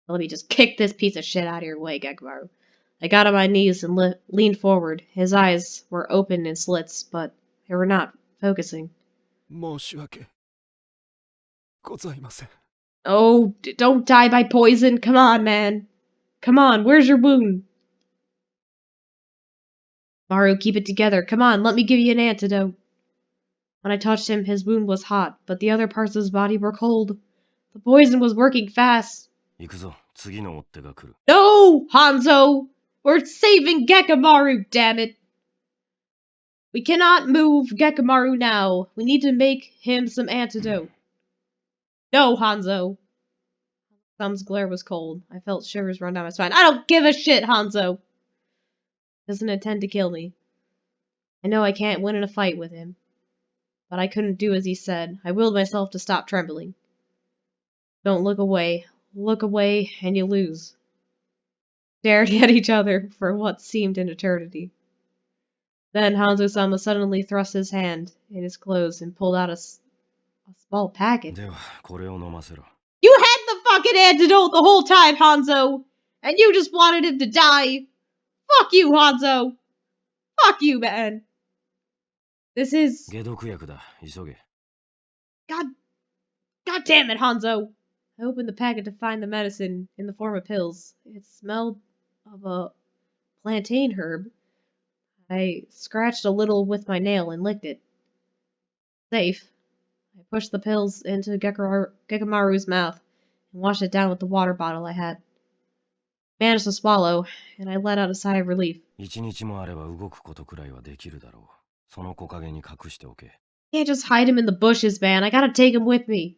Let me just kick this piece of shit out of your way, Kakamaru. I got on my knees and leaned forward. His eyes were open in slits, but they were not focusing. Oh, don't die by poison. Come on, man. Come on, where's your wound? Maru, keep it together. Come on, let me give you an antidote. When I touched him, his wound was hot, but the other parts of his body were cold. The poison was working fast. No, Hanzo! We're saving Gekamaru, damn it! We cannot move Gekamaru now. We need to make him some antidote. No, Hanzo. Thumb's glare was cold. I felt shivers run down my spine. I don't give a shit, Hanzo! Doesn't intend to kill me. I know I can't win in a fight with him. But I couldn't do as he said. I willed myself to stop trembling. Don't look away. Look away and you lose. Stared at each other for what seemed an eternity. Then Hanzo-sama suddenly thrust his hand in his clothes and pulled out a small packet. You had the fucking antidote the whole time, Hanzo! And you just wanted him to die! Fuck you, Hanzo! Fuck you, man! This is... God damn it, Hanzo! I opened the packet to find the medicine in the form of pills. It smelled of a plantain herb. I scratched a little with my nail and licked it. Safe. I pushed the pills into Gekamaru's mouth and washed it down with the water bottle I had. Managed to swallow, and I let out a sigh of relief. Can't just hide him in the bushes, man. I gotta take him with me.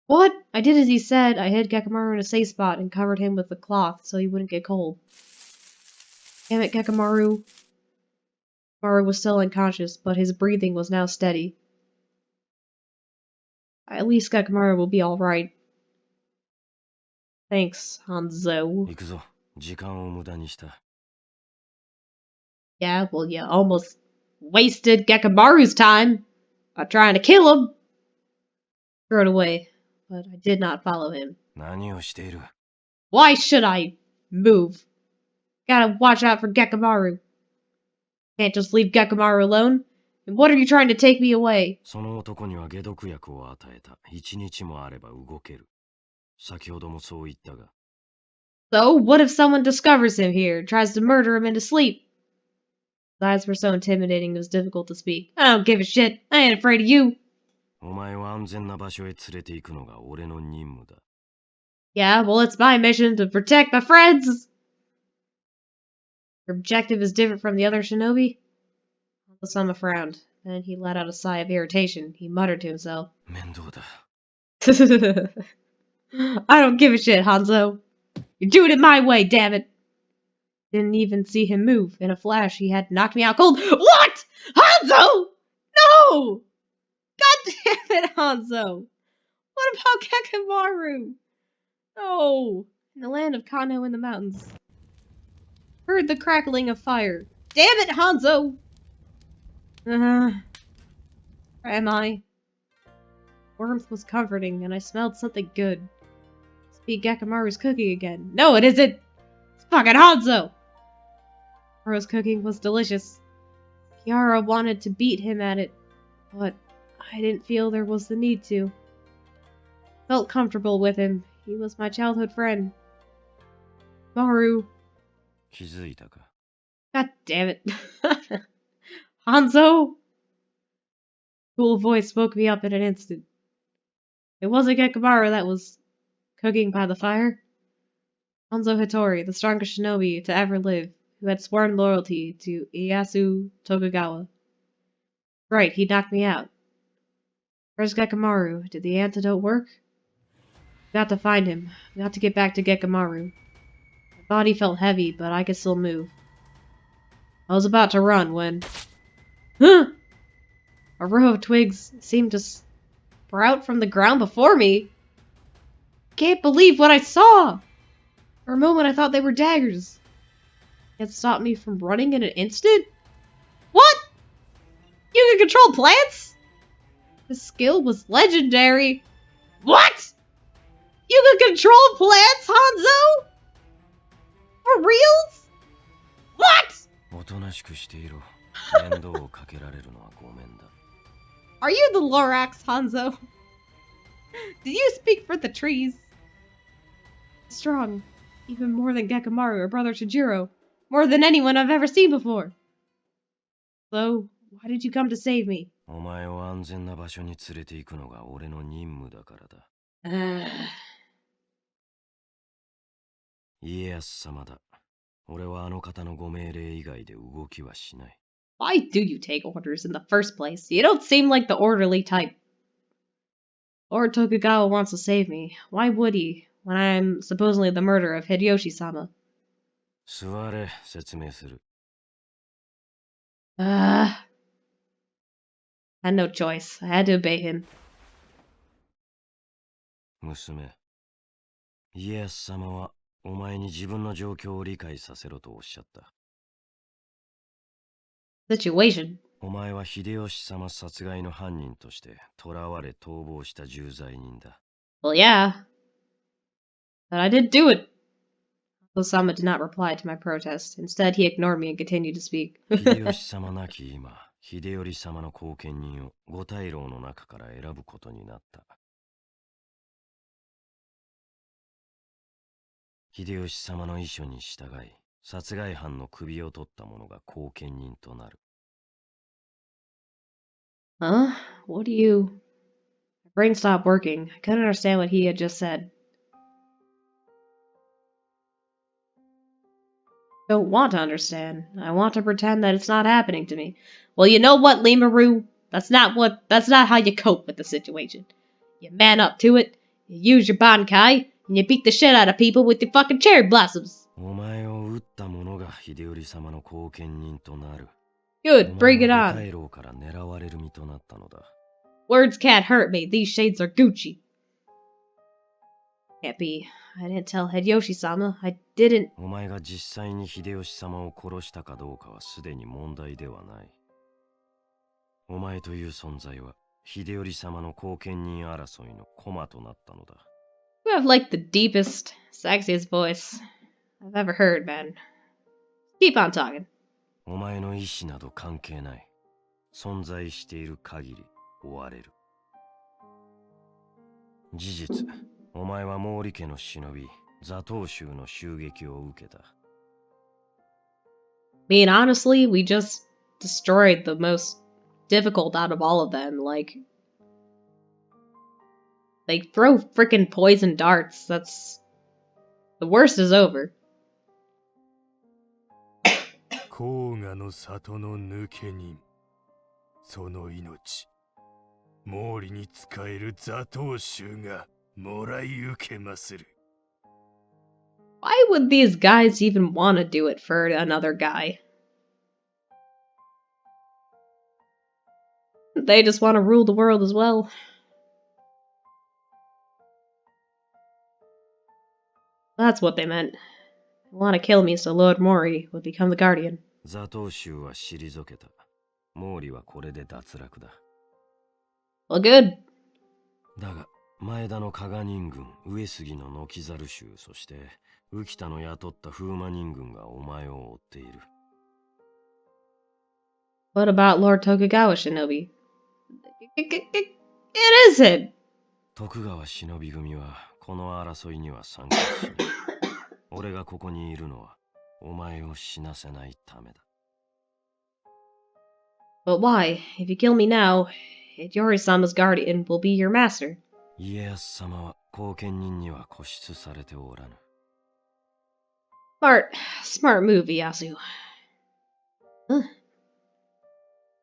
What? I did as he said. I hid Gekamaru in a safe spot and covered him with the cloth so he wouldn't get cold. Damn it, Gekamaru. Gekamaru was still unconscious, but his breathing was now steady. At least Gekamaru will be alright. Thanks, Hanzo. Yeah, well, you almost wasted Gekamaru's time by trying to kill him. Threw it away, but I did not follow him. Why should I move? Gotta watch out for Gekamaru. Can't just leave Gekamaru alone. And what are you trying to take me away? So, what if someone discovers him here and tries to murder him into sleep? His eyes were so intimidating it was difficult to speak. I don't give a shit. I ain't afraid of you. Yeah, well, it's my mission to protect my friends. Your objective is different from the other shinobi? Hanzo-sama frowned. Then he let out a sigh of irritation. He muttered to himself. I don't give a shit, Hanzo. You're doing it my way, damn it. Didn't even see him move. In a flash, he had knocked me out cold. What? Hanzo! No! God damn it, Hanzo! What about Gekamaru? No! In the land of Kano in the mountains. Heard the crackling of fire. Damn it, Hanzo! Where am I? Warmth was comforting, and I smelled something good. Must be Gekamaru's cooking again. No, it isn't! It's fucking Hanzo! Gekamaru's cooking was delicious. Kiara wanted to beat him at it, but I didn't feel there was the need to. Felt comfortable with him. He was my childhood friend. Maru. God damn it. Hanzo? Cool voice woke me up in an instant. It wasn't Gekamaru that was cooking by the fire. Hanzo Hattori, the strongest shinobi to ever live, who had sworn loyalty to Ieyasu Tokugawa. Right, he knocked me out. Where's Gekamaru? Did the antidote work? We got to find him. We got to get back to Gekamaru. My body felt heavy, but I could still move. I was about to run when... Huh! A row of twigs seemed to sprout from the ground before me. Can't believe what I saw! For a moment I thought they were daggers. It stopped me from running in an instant? What? You can control plants? This skill was legendary. What? You can control plants, Hanzo? For reals? What? Are you the Lorax, Hanzo? Did you speak for the trees? Strong. Even more than Gekamaru or Brother Chijiro. More than anyone I've ever seen before. So, why did you come to save me? 家康様だ。俺はあの方のご命令以外で動きはしない。Why do you take orders in the first place? You don't seem like the orderly type. Lord Tokugawa wants to save me. Why would he, when I'm supposedly the murderer of Hideyoshi-sama? 座れ、説明する。I had no choice. I had to obey him. 娘、家康様はお前に自分の状況を理解させろとおっしゃった。Situation. お前は秀吉様殺害の犯人として囚われ逃亡した重罪人だ。Well, yeah. But I didn't do it. Osama did not reply to my protest. Instead, he ignored me and continued to speak. 秀吉様亡き今、秀頼様の後見人を五大老の中から選ぶことになった。秀吉様の遺書に従い、殺害犯の首を取った者が後見人となる。Huh? What do you... My brain stopped working. I couldn't understand what he had just said. Don't want to understand. I want to pretend that it's not happening to me. Well, you know what, Limaru? That's not how you cope with the situation. You man up to it, you use your bankai, and you beat the shit out of people with your fucking cherry blossoms. お前を撃った者が秀頼様の後見人となる。Good, bring it on. 五大老から狙われる身となったのだ。Words can't hurt me. These shades are Gucci. Can't be. I didn't tell Hideyoshi-sama. I didn't. お前が実際に秀吉様を殺したかどうかはすでに問題ではない。お前という存在は秀頼様の後見人争いの駒となったのだ。You have like the deepest, sexiest voice I've ever heard, man. Keep on talking. お前の意志など関係ない。存在している限り終われる。事実、お前は毛利家の忍び、座頭衆の襲撃を受けた。I mean, honestly, we just destroyed the most difficult out of all of them. Like, they throw freaking poison darts. That's... The worst is over. 黄河の里の抜け人、その命、毛利に仕える座頭衆がもらい受けまする。Why would these guys even want to do it for another guy? They just want to rule the world as well. That's what they meant. They want to kill me so Lord Mori would become the guardian. 座頭衆は退けた。毛利はこれで脱落だ。Well, good. だが、前田の加賀人軍、上杉の軒猿衆、そして浮田の雇った風魔人軍がお前を追っている。What about Lord Tokugawa Shinobi? It isn't! 徳川忍び組はこの争いには参加しない。俺がここにいるのはお前を死なせないためだ。But why? If you kill me now, Hideyori-sama's guardian will be your master. 家康様は後見人には固執されておらぬ。Smart move, Iyasu.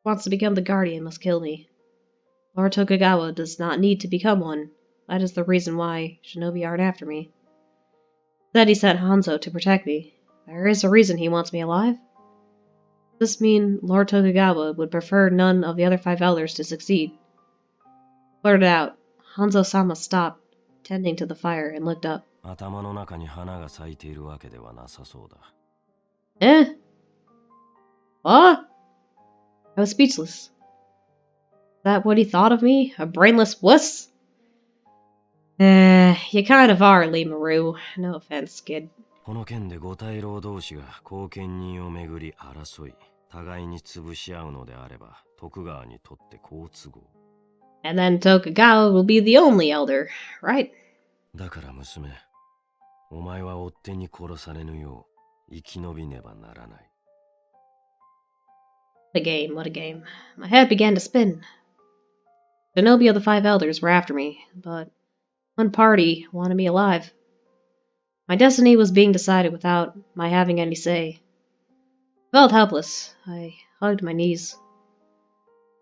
Wants to become the guardian must kill me. Lord Tokugawa does not need to become one. That is the reason why shinobi aren't after me. Instead, he sent Hanzo to protect me. There is a reason he wants me alive. Does this mean Lord Tokugawa would prefer none of the other 5 elders to succeed? Blurted out, Hanzo-sama stopped, tending to the fire, and looked up. 頭の中に花が咲いているわけではなさそうだ。What? I was speechless. Is that what he thought of me? A brainless wuss? You kind of are, Limaru. No offense, kid. この件で五大老同士が後見人をめぐり争い、互いに潰し合うのであれば、徳川にとって好都合。And then Tokugawa will be the only elder, right? だから娘、お前は追っ手に殺されぬよう生き延びねばならない。What a game. My head began to spin. Shinobi of the 5 elders were after me, but one party wanted me alive. My destiny was being decided without my having any say. I felt helpless. I hugged my knees.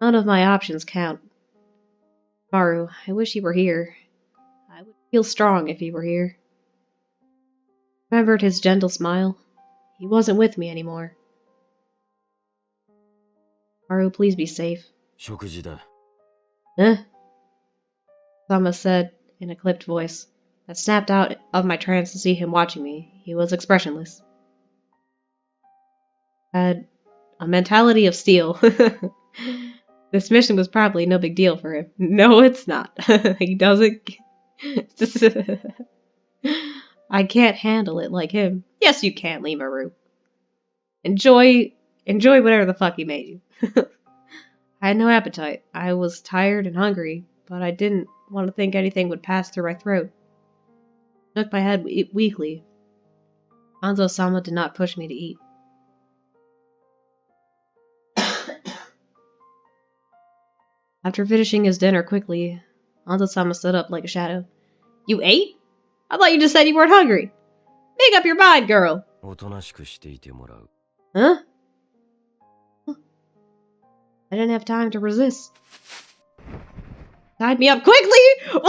None of my options count. Maru, I wish he were here. I would feel strong if he were here. Remembered his gentle smile. He wasn't with me anymore. Maru, please be safe. 食事だ。 Huh? Sama said in a clipped voice. I snapped out of my trance to see him watching me. He was expressionless. Had a mentality of steel. This mission was probably no big deal for him. No, it's not. He doesn't. I can't handle it like him. Yes, you can, Limaru. Enjoy whatever the fuck he made you. I had no appetite. I was tired and hungry, but I didn't want to think anything would pass through my throat. I shook my head weakly. Hanzo-sama did not push me to eat. After finishing his dinner quickly, Hanzo-sama stood up like a shadow. You ate? I thought you just said you weren't hungry. Make up your mind, girl. おとなしくしていてもらう。 Huh? I didn't have time to resist. Tied me up quickly! What?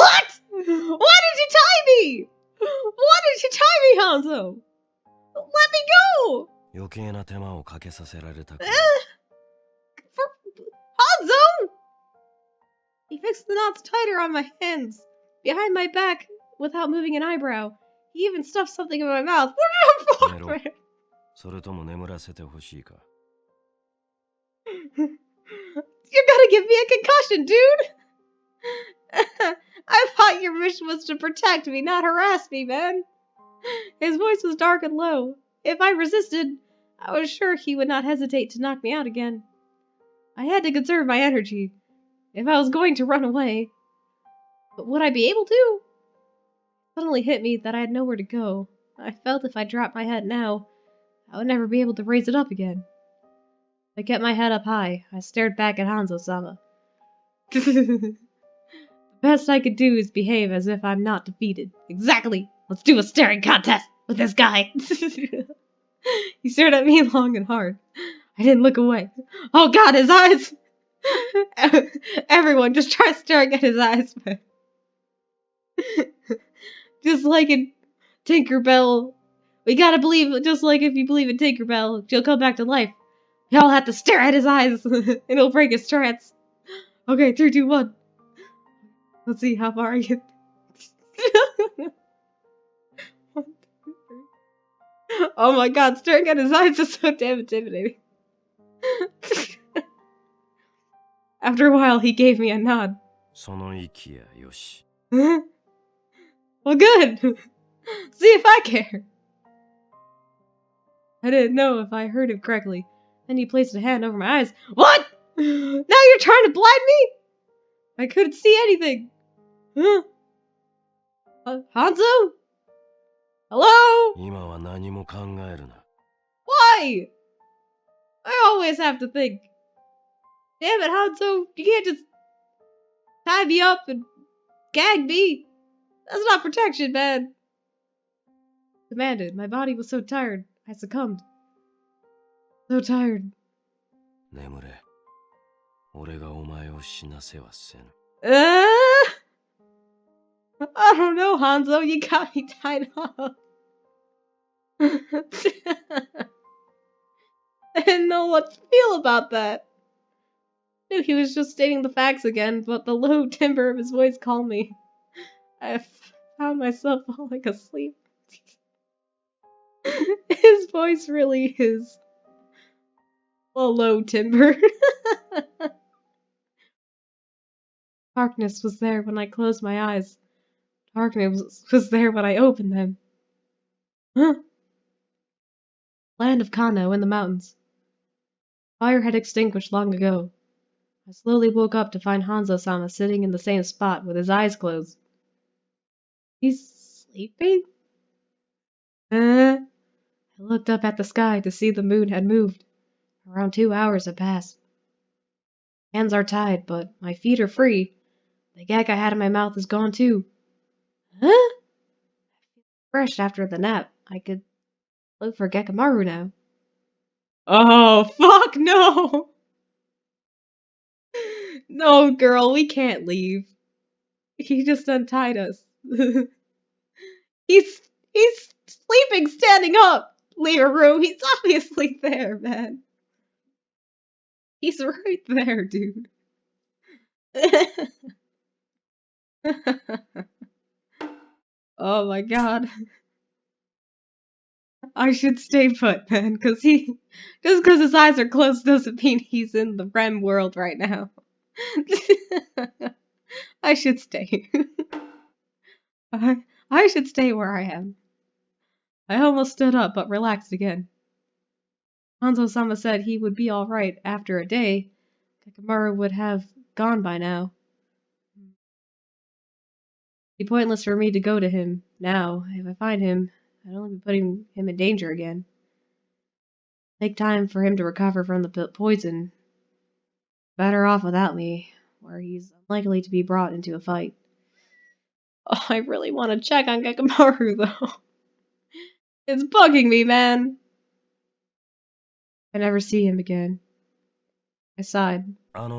Why did you tie me? Why did you tie me, Hanzo? Let me go! 余計な手間をかけさせられたくない。Hanzo! He fixed the knots tighter on my hands, behind my back, without moving an eyebrow. He even stuffed something in my mouth. What did I fall for? それとも眠らせてほしいか。 You're gonna give me a concussion, dude! I thought your mission was to protect me, not harass me, man. His voice was dark and low. If I resisted, I was sure he would not hesitate to knock me out again. I had to conserve my energy, if I was going to run away. But would I be able to? It suddenly hit me that I had nowhere to go. I felt if I dropped my head now, I would never be able to raise it up again. I kept my head up high. I stared back at Hanzo-sama. The best I could do is behave as if I'm not defeated. Exactly! Let's do a staring contest with this guy! He stared at me long and hard. I didn't look away. Oh god, his eyes! Everyone, just try staring at his eyes, man. Just like in Tinkerbell. We gotta believe, just like if you believe in Tinkerbell, she'll come back to life. Y'all have to stare at his eyes, and it'll break his trance. Okay, 3, 2, 1. Let's see how far I get. 1, 2, 3. Oh my god, staring at his eyes is so damn intimidating. After a while, he gave me a nod. その息やよし。 Well, good. See if I care. I didn't know if I heard him correctly. Then he placed a hand over my eyes. What? Now you're trying to blind me? I couldn't see anything. Huh? Hanzo? Hello? 今は何も考えるな。 Why? I always have to think. Damn it, Hanzo. You can't just tie me up and gag me. That's not protection, man. Commanded. My body was so tired. I succumbed. So tired. 眠れ。俺がお前を死なせはせぬ。I don't know, Hanzo. You got me tied up. I didn't know what to feel about that. I knew he was just stating the facts again, but the low timbre of his voice calmed me. I found myself falling asleep. His voice really is a low timbre. Darkness was there when I closed my eyes. Darkness was there when I opened them. Huh? Land of Kano in the mountains. Fire had extinguished long ago. I slowly woke up to find Hanzo-sama sitting in the same spot with his eyes closed. He's sleeping? I looked up at the sky to see the moon had moved. Around 2 hours had passed. Hands are tied, but my feet are free. The gag I had in my mouth is gone too. Huh? refreshed after the nap. I could look for Gekamaru now. Oh, fuck no! No, girl, we can't leave. He just untied us. He's sleeping standing up, Learu. He's obviously there, man. He's right there, dude. Oh my god. I should stay put, man, just because his eyes are closed doesn't mean he's in the REM world right now. I should stay. I should stay where I am. I almost stood up, but relaxed again. Hanzo-sama said he would be alright after a day. Kakamaru would have gone by now. It'd be pointless for me to go to him now. If I find him, I'd only be putting him in danger again. Take time for him to recover from the poison. Better off without me, where he's unlikely to be brought into a fight. Oh, I really want to check on Gekamaru, though. It's bugging me, man. I never see him again. I sighed. Of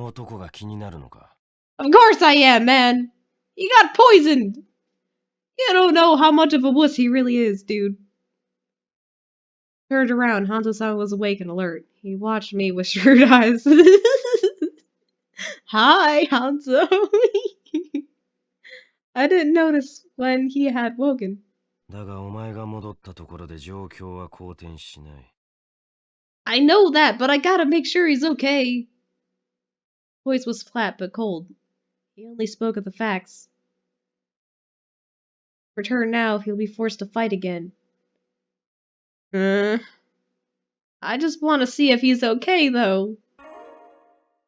course I am, man. He got poisoned. You don't know how much of a wuss he really is, dude. Turned around, Hanzo-sama was awake and alert. He watched me with shrewd eyes. Hi, Hanzo. I didn't notice when he had woken. I know that, but I gotta make sure he's okay. Voice was flat but cold. He only spoke of the facts. Return now, he'll be forced to fight again. I just want to see if he's okay, though.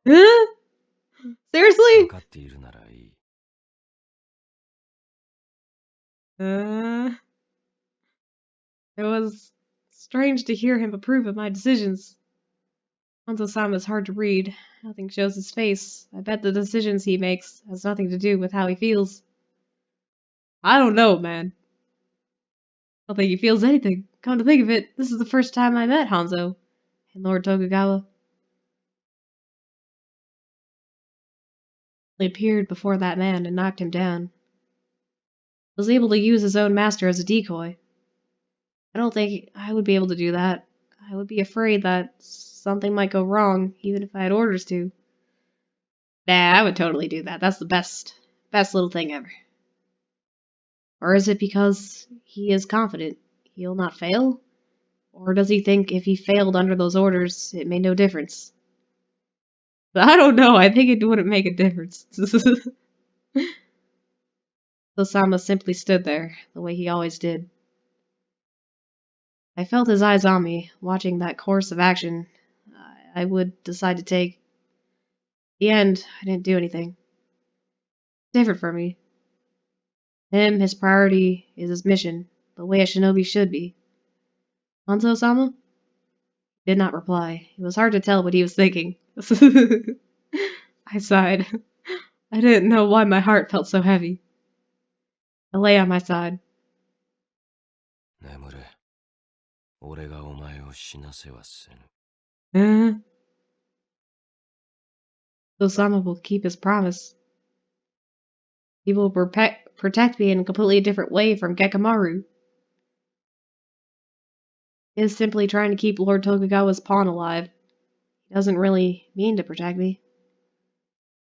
Huh? Seriously? It was strange to hear him approve of my decisions. Hanzo-sama is hard to read. Nothing shows his face. I bet the decisions he makes has nothing to do with how he feels. I don't know, man. I don't think he feels anything. Come to think of it, this is the first time I met Hanzo and Lord Tokugawa. He appeared before that man and knocked him down. Was able to use his own master as a decoy. I don't think I would be able to do that. I would be afraid that something might go wrong, even if I had orders to. Nah, I would totally do that. That's the best little thing ever. Or is it because he is confident he'll not fail? Or does he think if he failed under those orders, it made no difference? I don't know. I think it wouldn't make a difference. Osama simply stood there, the way he always did. I felt his eyes on me, watching that course of action I would decide to take. In the end, I didn't do anything. Different for me. Him, his priority is his mission, the way a shinobi should be. Hanzo-sama? Did not reply. It was hard to tell what he was thinking. I sighed. I didn't know why my heart felt so heavy. I lay on my side. Osama will keep his promise. He will protect me in a completely different way from Gekamaru. He is simply trying to keep Lord Tokugawa's pawn alive. He doesn't really mean to protect me.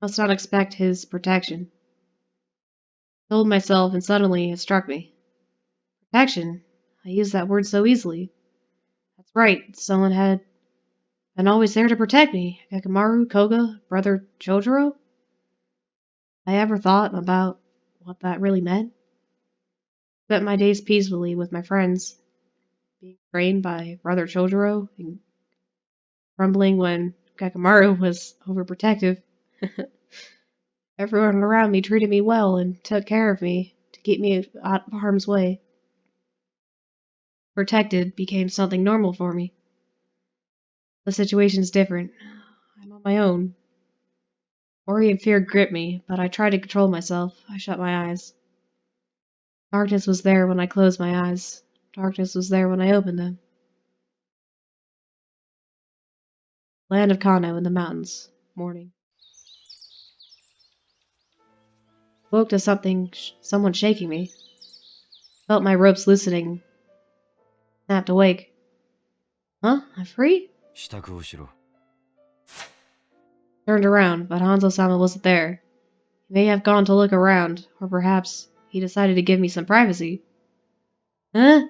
Must not expect his protection. I told myself, and suddenly it struck me. Protection? I use that word so easily. That's right, someone had been always there to protect me. Gekamaru, Koga, Brother Chojuro? I ever thought about what that really meant? Spent my days peacefully with my friends, being trained by Brother Chojuro, and grumbling when Gekamaru was overprotective. Everyone around me treated me well and took care of me to keep me out of harm's way. Protected became something normal for me. The situation's different. I'm on my own. Worry and fear grip me, but I try to control myself. I shut my eyes. Darkness was there when I closed my eyes. Darkness was there when I opened them. Land of Kano in the mountains. Morning. Woke to someone shaking me. Felt my ropes loosening. Snapped awake. Huh? I'm free? Turned around, but Hanzo-sama wasn't there. He may have gone to look around, or perhaps he decided to give me some privacy. Huh?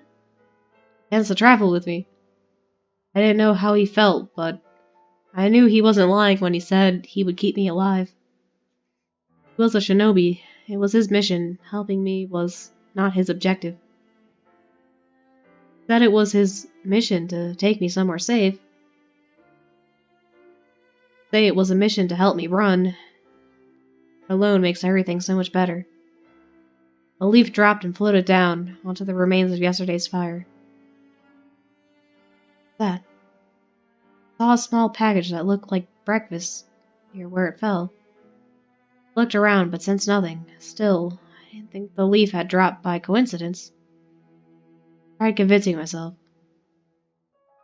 He wants to travel with me. I didn't know how he felt, but I knew he wasn't lying when he said he would keep me alive. He was a shinobi. It was his mission. Helping me was not his objective. He said it was his mission to take me somewhere safe. Say it was a mission to help me run. Alone makes everything so much better. A leaf dropped and floated down onto the remains of yesterday's fire. That. I saw a small package that looked like breakfast near where it fell. Looked around, but sensed nothing. Still, I didn't think the leaf had dropped by coincidence. Tried convincing myself.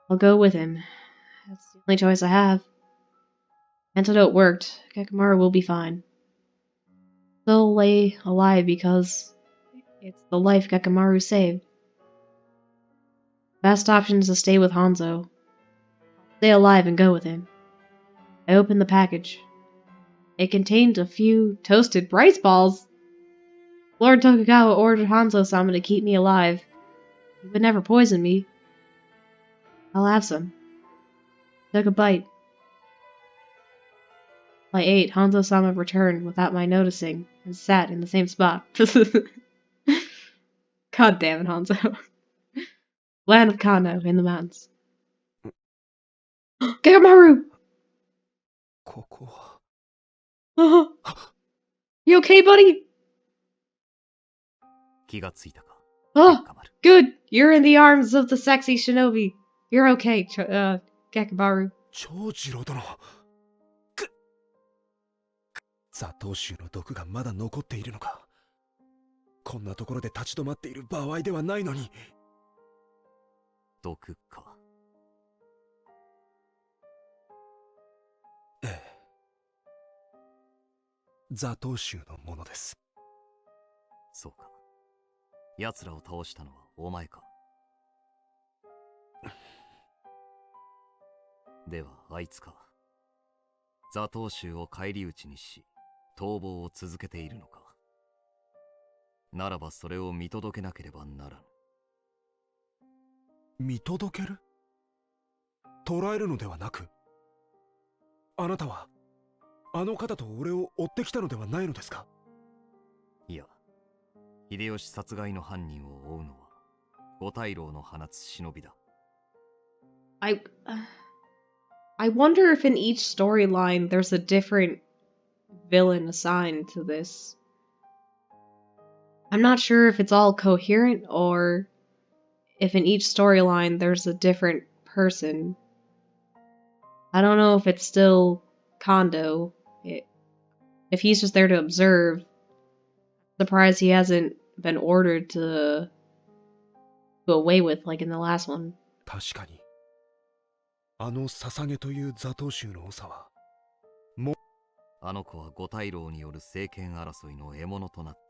I'll go with him. That's the only choice I have. Antidote worked. Gekamaru will be fine. Still lay alive because it's the life Gekamaru saved. Best option is to stay with Hanzo. Stay alive and go with him. I opened the package. It contained a few toasted rice balls. Lord Tokugawa ordered Hanzo-sama to keep me alive. He would never poison me. I'll have some. Took a bite. While I ate, Hanzo-sama returned without my noticing and sat in the same spot. God damn it, Hanzo. Land of Kano in the mountains. Gekamaru! You okay, buddy? Oh, good. You're in the arms of the sexy shinobi. You're okay, Gekamaru. ザトウシュウの毒がまだ残っているのか。こんなところで立ち止まっている場合ではないのに。毒か。ええ。ザトウシュウのものです。そうか。奴らを倒したのはお前か。ではあいつか。ザトウシュウを返り討ちにし、逃亡を続けているのか。ならばそれを見届けなければならぬ。見届ける？捕らえるのではなく、あなたはあの方と俺を追ってきたのではないのですか？いや、秀吉殺害の犯人を追うのは五大老の放つ忍びだ。I wonder if in each storyline there's a different villain assigned to this. I'm not sure if it's all coherent or if in each storyline there's a different person. I don't know if it's still Kondo. If he's just there to observe. Surprised he hasn't been ordered to go away with like in the last one. 確かに。あの捧げというザトウシュウの長はもうあの子は五大老による政権争いの獲物となった。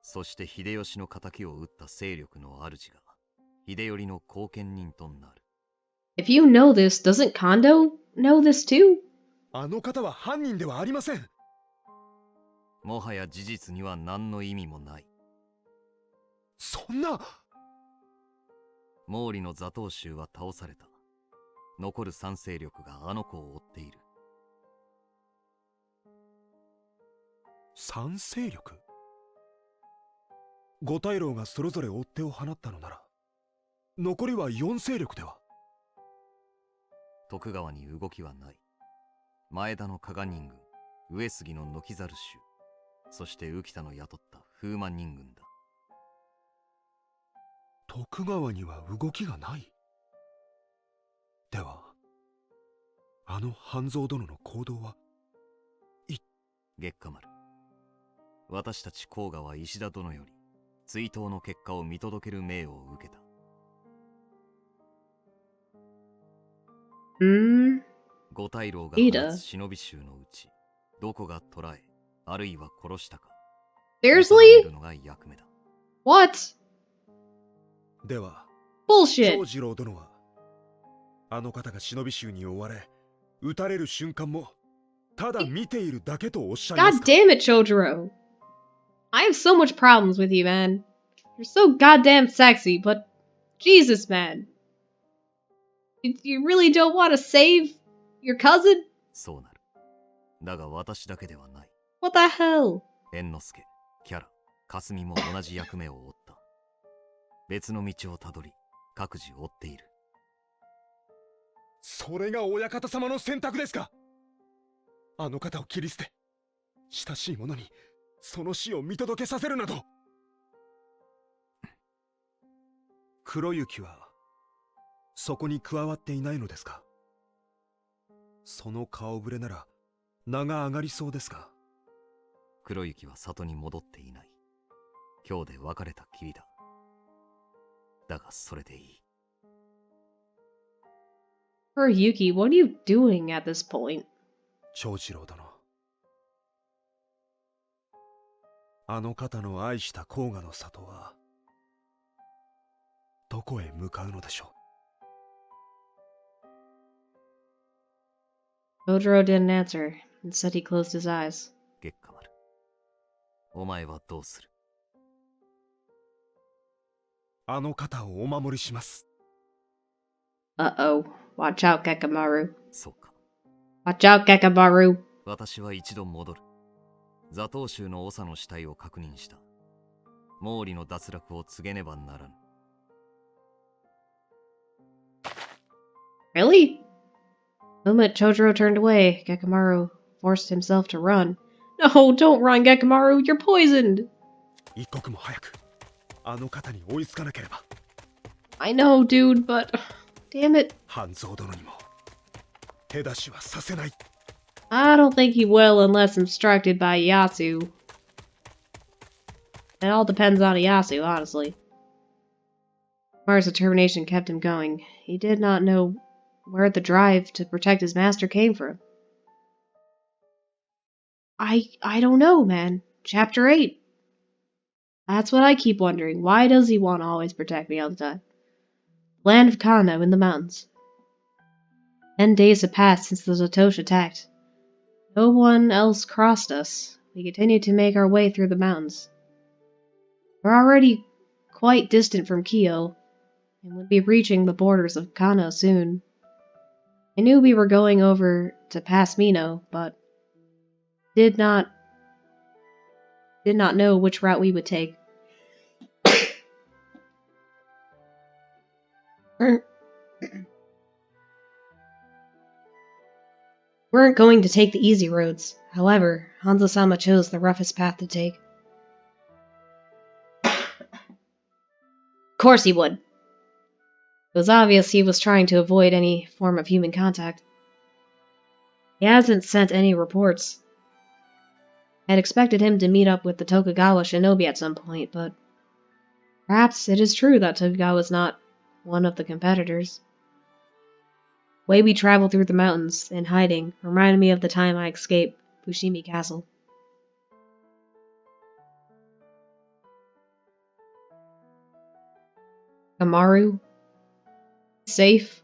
そして秀吉の仇を討った勢力の主が秀頼の後見人となる。If you know this, doesn't Kondo know this too? あの方は犯人ではありません。もはや事実には何の意味もない。そんな。毛利のザトウシュウは倒された。残る三勢力があの子を追っている。三勢力？五大老がそれぞれ追っ手を放ったのなら、残りは四勢力では。徳川に動きはない。前田の加賀人軍、上杉の軒猿衆、そして浮田の雇った風満人軍だ。徳川には動きがない。では、あの半蔵殿の行動は、月下丸、私たち甲賀は石田殿より追悼の結果を見届ける命を受けた。五大老が放つ忍び衆のうちどこが捕らえあるいは殺したか Seriously? のが役目だ。 What? では Bullshit. 長次郎殿はあの方が忍び衆に追われ撃たれる瞬間もただ見ているだけとおっしゃいます God か。 damn it, Chojuro. I have so much problems with you, man. You're so goddamn sexy, but Jesus, man. You really don't want to save your cousin? そうなる。だが私だけではない。 What the hell? 猿之助、キャラ、霞も同じ役目を負った。別の道をたどり、各自追っている。それが親方様の選択ですか。あの方を切り捨て親しい者にその死を見届けさせるなど。黒雪はそこに加わっていないのですか。その顔ぶれなら名が上がりそうですが。黒雪は里に戻っていない。今日で別れたきりだ。だがそれでいい。Yuki, what are you doing at this point? 長次郎殿、あの方の愛した甲賀の里はどこへ向かうのでしょう。Chojuro didn't answer. Instead, he closed his eyes. 月下丸、お前はどうする。あの方をお守りします。 Uh-oh. Watch out, Gekamaru. そうか。 Watch out, Gekamaru. 私は一度戻る。座頭衆の長の死体を確認した。毛利の脱落を告げねばならぬ。 Really? The moment Chojuro turned away, Gekamaru forced himself to run. No, don't run, Gekamaru. You're poisoned. 一刻も早くあの方に追いつかなければ。 I know, dude, but damn it. 半蔵殿にも手出しはさせない。 I don't think he will unless instructed by Yasu. It all depends on Yasu, honestly. Maru's determination kept him going. He did not know where the drive to protect his master came from. I don't know, man. Chapter 8. That's what I keep wondering. Why does he want to always protect me all the time? Land of Kano in the mountains. 10 days have passed since the Zatosh attacked. No one else crossed us. We continued to make our way through the mountains. We're already quite distant from Kyo, and would be reaching the borders of Kano soon. I knew we were going over to pass Mino, but did not know which route we would take. Weren't going to take the easy roads. However, Hanzo-sama chose the roughest path to take. Of course he would. It was obvious he was trying to avoid any form of human contact. He hasn't sent any reports. I had expected him to meet up with the Tokugawa shinobi at some point, but perhaps it is true that Tokugawa is not one of the competitors. The way we traveled through the mountains, in hiding, reminded me of the time I escaped Fushimi Castle. Amaru? Safe?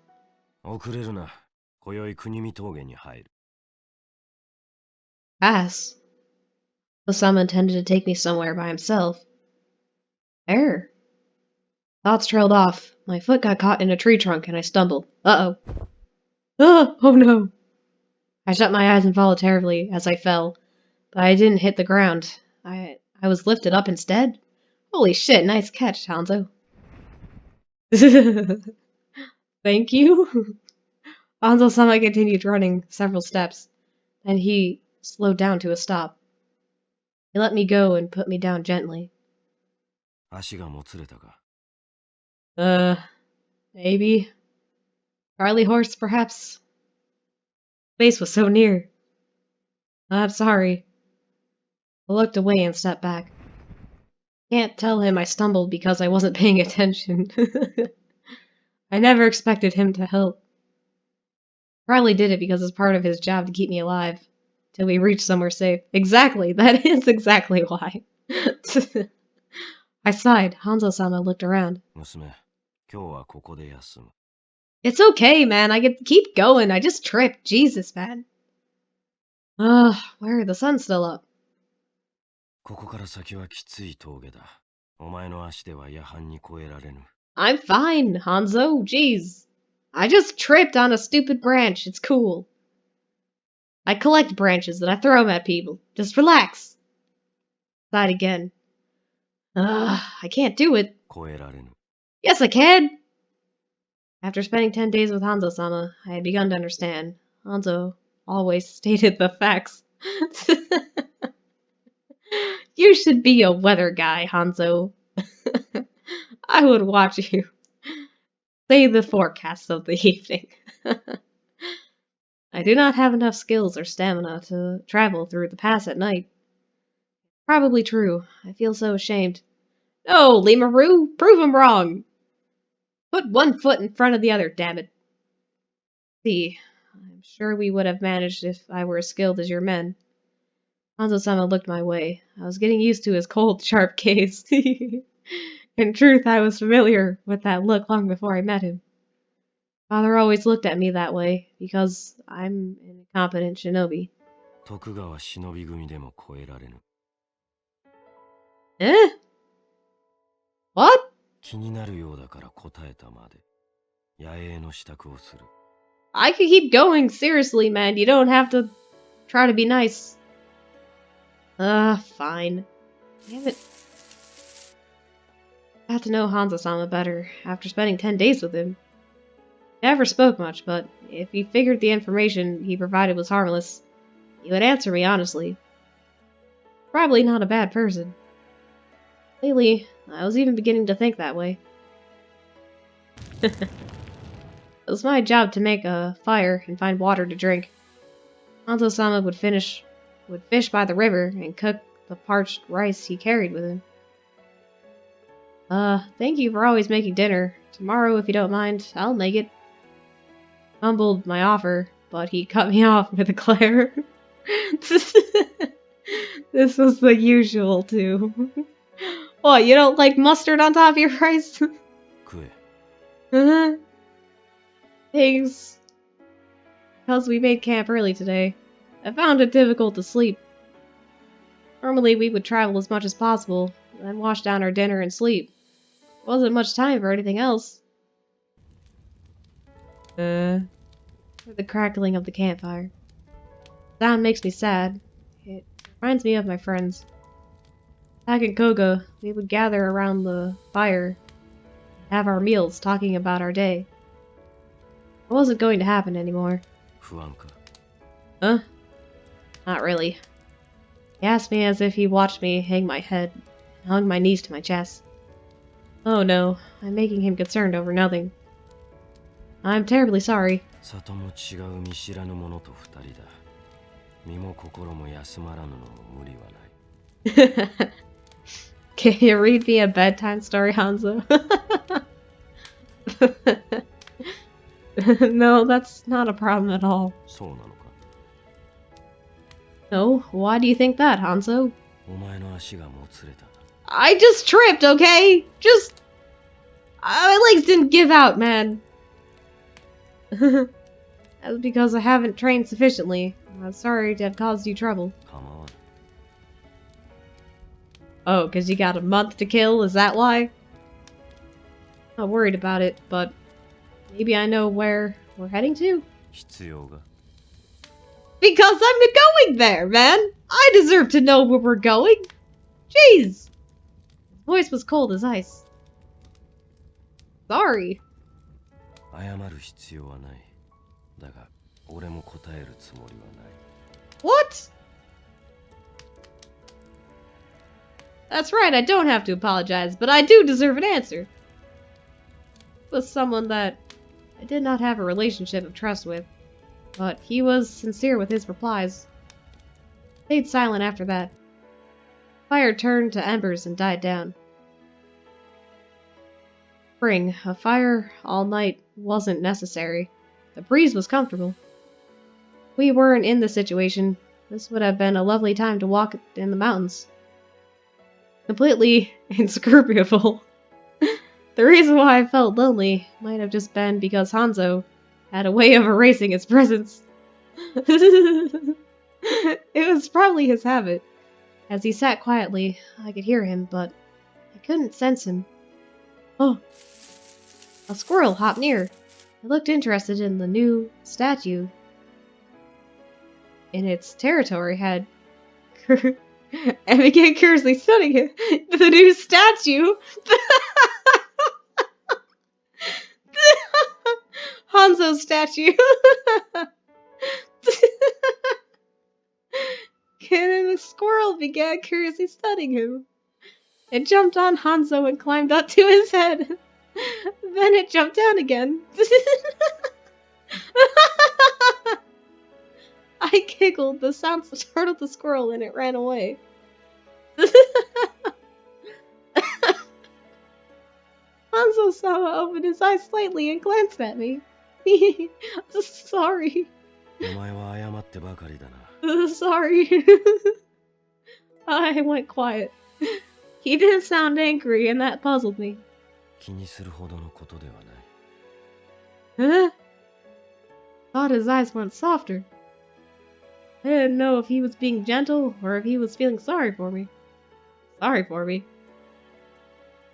遅れるな。今宵国見峠に入る。 Pass? Osama intended to take me somewhere by himself. Where? Thoughts trailed off. My foot got caught in a tree trunk and I stumbled. Uh-oh. Oh no. I shut my eyes involuntarily as I fell, but I didn't hit the ground. I was lifted up instead? Holy shit, nice catch, Hanzo. Thank you. Hanzo-sama continued running several steps, then he slowed down to a stop. He let me go and put me down gently. 足がもつれたか。 Maybe. Charlie horse, perhaps? Space was so near. I'm sorry. I looked away and stepped back. Can't tell him I stumbled because I wasn't paying attention. I never expected him to help. Probably did it because it's part of his job to keep me alive. Till we reach somewhere safe. Exactly, that is exactly why. I sighed. Hanzo-sama looked around. It's okay, man. I can keep going. I just tripped. Jesus, man. Where? The sun's still up. I'm fine, Hanzo. Jeez. I just tripped on a stupid branch. It's cool. I collect branches and I throw them at people. Just relax. Sighed again. I can't do it. Yes, I can! After spending 10 days with Hanzo-sama, I had begun to understand. Hanzo always stated the facts. You should be a weather guy, Hanzo. I would watch you say the forecast of the evening. I do not have enough skills or stamina to travel through the pass at night. Probably true. I feel so ashamed. No, Limaru, prove him wrong. Put one foot in front of the other, damn it. See, I'm sure we would have managed if I were as skilled as your men. Hanzo-sama looked my way. I was getting used to his cold, sharp gaze. In truth, I was familiar with that look long before I met him. Father always looked at me that way, because I'm an incompetent shinobi. Eh? What? I could keep going, seriously, man. You don't have to try to be nice. Fine. Damn it. I got to know Hanzo-sama better after spending 10 days with him. He never spoke much, but if he figured the information he provided was harmless, he would answer me honestly. Probably not a bad person. Lately, I was even beginning to think that way. It was my job to make a fire and find water to drink. Hanzo-sama would fish by the river and cook the parched rice he carried with him. Thank you for always making dinner. Tomorrow, if you don't mind, I'll make it. Mumbled my offer, but he cut me off with a glare. This was the usual, too. What, you don't like mustard on top of your rice? Thanks. Because we made camp early today. I found it difficult to sleep. Normally we would travel as much as possible, then wash down our dinner and sleep. Wasn't much time for anything else. The crackling of the campfire. Sound makes me sad. It reminds me of my friends. Back in Koga, we would gather around the fire, have our meals, talking about our day. It wasn't going to happen anymore. Huh? Not really. He asked me as if he watched me hang my head, and hung my knees to my chest. Oh no, I'm making him concerned over nothing. I'm terribly sorry. Can you read me a bedtime story, Hanzo? No, that's not a problem at all. No, why do you think that, Hanzo? I just tripped, okay? My legs didn't give out, man. That's because I haven't trained sufficiently. I'm sorry to have caused you trouble. Oh, because you got a month to kill? Is that why? Not worried about it, but maybe I know where we're heading to? Because I'm going there, man! I deserve to know where we're going! Jeez! His voice was cold as ice. Sorry. What? That's right, I don't have to apologize, but I do deserve an answer. With someone that I did not have a relationship of trust with, but he was sincere with his replies. Stayed silent after that. Fire turned to embers and died down. Spring, a fire all night wasn't necessary. The breeze was comfortable. If we weren't in this situation, this would have been a lovely time to walk in the mountains. Completely inscrutable. The reason why I felt lonely might have just been because Hanzo had a way of erasing his presence. It was probably his habit. As he sat quietly, I could hear him, but I couldn't sense him. Oh! A squirrel hopped near. I looked interested in the new statue in its territory had and began curiously studying it. The new statue! Hanzo's statue! And the squirrel began curiously studying him. It jumped on Hanzo and climbed up to his head. Then it jumped down again. I giggled. The sound startled the squirrel and it ran away. Hanzo-sama opened his eyes slightly and glanced at me. Sorry. Sorry. I went quiet. He didn't sound angry, and that puzzled me. Huh? Thought his eyes went softer. I didn't know if he was being gentle or if he was feeling sorry for me. Sorry for me.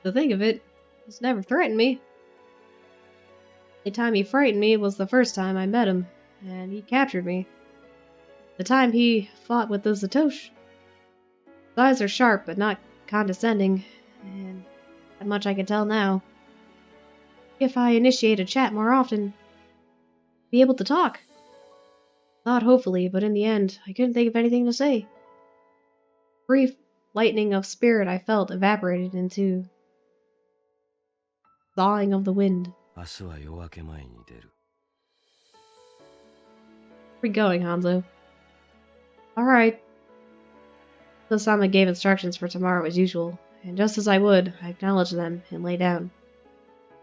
To think of it, he's never threatened me. The time he frightened me was the first time I met him, and he captured me. The time he fought with the Satoshi. His eyes are sharp but not condescending, and that much I can tell now. If I initiate a chat more often, I'd be able to talk. Thought hopefully, but in the end, I couldn't think of anything to say. Brief lightning of spirit I felt evaporated into sawing of the wind. Where we going, Hanzo? Alright. Osama gave instructions for tomorrow as usual, and just as I would, I acknowledged them and lay down.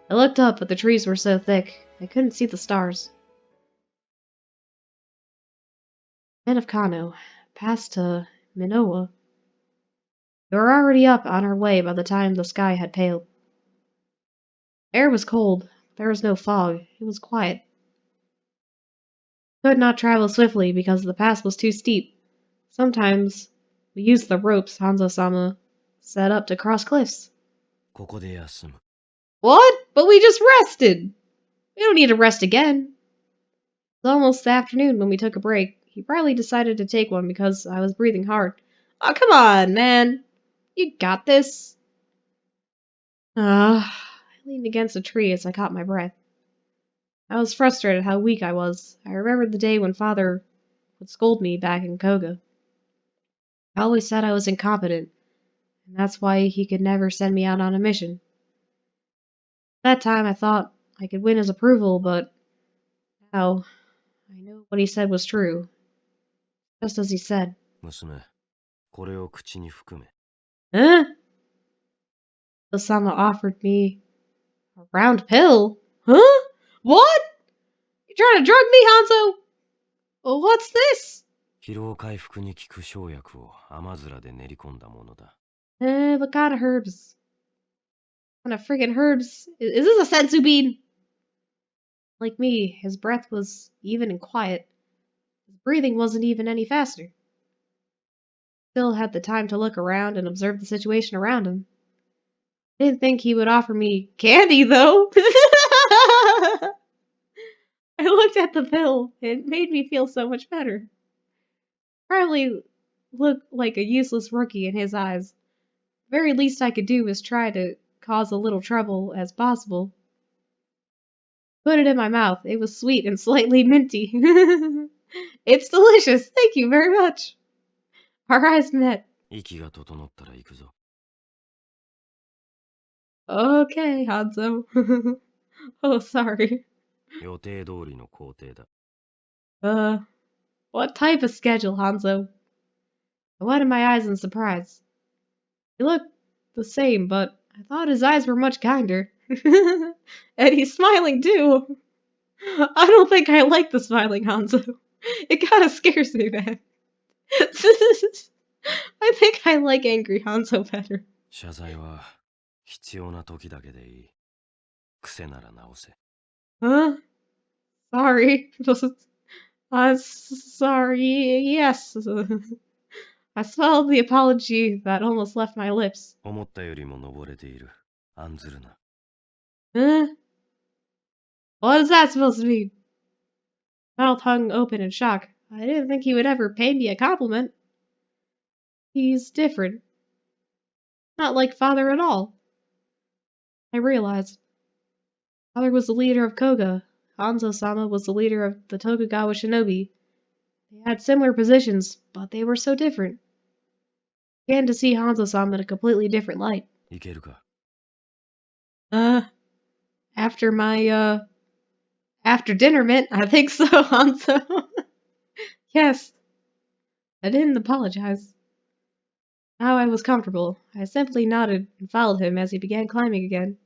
I looked up, but the trees were so thick, I couldn't see the stars. Men of Kano, past to Minowa. We were already up on our way by the time the sky had paled. Air was cold, there was no fog, it was quiet. Could not travel swiftly because the pass was too steep. Sometimes we used the ropes Hanzo-sama set up to cross cliffs. What? But we just rested! We don't need to rest again. It was almost the afternoon when we took a break. He probably decided to take one because I was breathing hard. Oh, come on, man! You got this! I leaned against a tree as I caught my breath. I was frustrated how weak I was. I remembered the day when Father would scold me back in Koga. I always said I was incompetent, and that's why he could never send me out on a mission. At that time I thought I could win his approval, but now I know what he said was true. Just as he said. Huh? Osama offered me a round pill? Huh? What? You trying to drug me, Hanzo? Well, what's this? What kind of herbs? What kind of friggin' herbs? Is this a senzu bean? Like me, his breath was even and quiet. His breathing wasn't even any faster. Still had the time to look around and observe the situation around him. Didn't think he would offer me candy, though. I looked at the pill. It made me feel so much better. Probably looked like a useless rookie in his eyes. The very least I could do was try to cause a little trouble as possible. Put it in my mouth. It was sweet and slightly minty. It's delicious. Thank you very much. Our eyes met. Okay, Hanzo. Oh, sorry. What type of schedule, Hanzo? I widened my eyes in surprise. He looked the same, but I thought his eyes were much kinder. And he's smiling too. I don't think I like the smiling Hanzo. It kinda scares me, man. I think I like angry Hanzo better. 謝罪は必要な時だけでいい。癖なら直せ。Huh? Sorry. Sorry. Yes. I swallowed the apology that almost left my lips. 思ったよりも登れている。案ずるな。Huh? What is that supposed to mean? Mouth hung open in shock. I didn't think he would ever pay me a compliment. He's different. Not like father at all. I realized. Father was the leader of Koga. Hanzo-sama was the leader of the Tokugawa shinobi. They had similar positions, but they were so different. I began to see Hanzo-sama in a completely different light. いけるか? After my, after dinner mint, I think so, Hanzo. Yes. I didn't apologize. Now I was comfortable. I simply nodded and followed him as he began climbing again.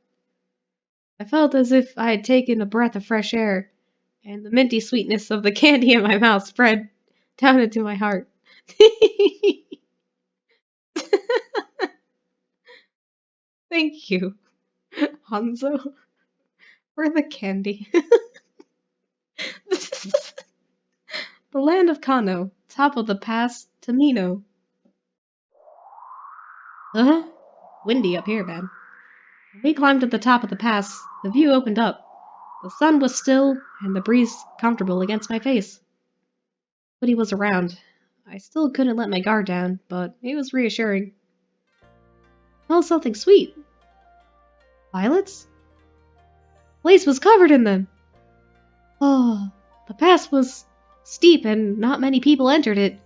I felt as if I had taken a breath of fresh air, and the minty sweetness of the candy in my mouth spread down into my heart. Thank you, Hanzo, for the candy. The land of Kano, top of the pass, Tamino. Windy up here, man. When we climbed to the top of the pass, the view opened up. The sun was still, and the breeze comfortable against my face. But he was around. I still couldn't let my guard down, but it was reassuring. I smelled something sweet. Violets? The place was covered in them. Oh, the pass was steep and not many people entered it.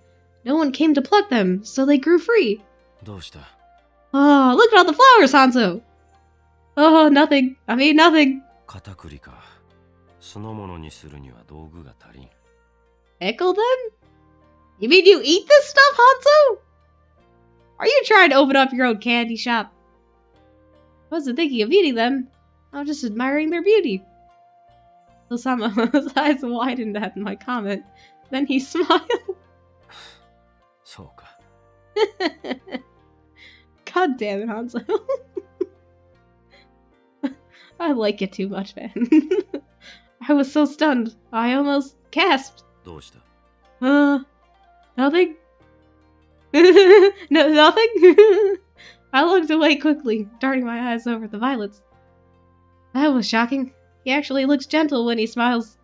No one came to pluck them, so they grew free. どうした? Oh, look at all the flowers, Hanzo! Oh, nothing. I mean nothing. 片栗か。酢の物にするには道具が足りん。Pickle them? You mean you eat this stuff, Hanzo? Are you trying to open up your own candy shop? I wasn't thinking of eating them. I was just admiring their beauty. Osama's eyes widened at my comment. Then he smiled. そうか。God damn it, Hanzo. I like it too much, man. I was so stunned. I almost gasped. どうした? Nothing? No, nothing? I looked away quickly, darting my eyes over the violets. That was shocking. He actually looks gentle when he smiles.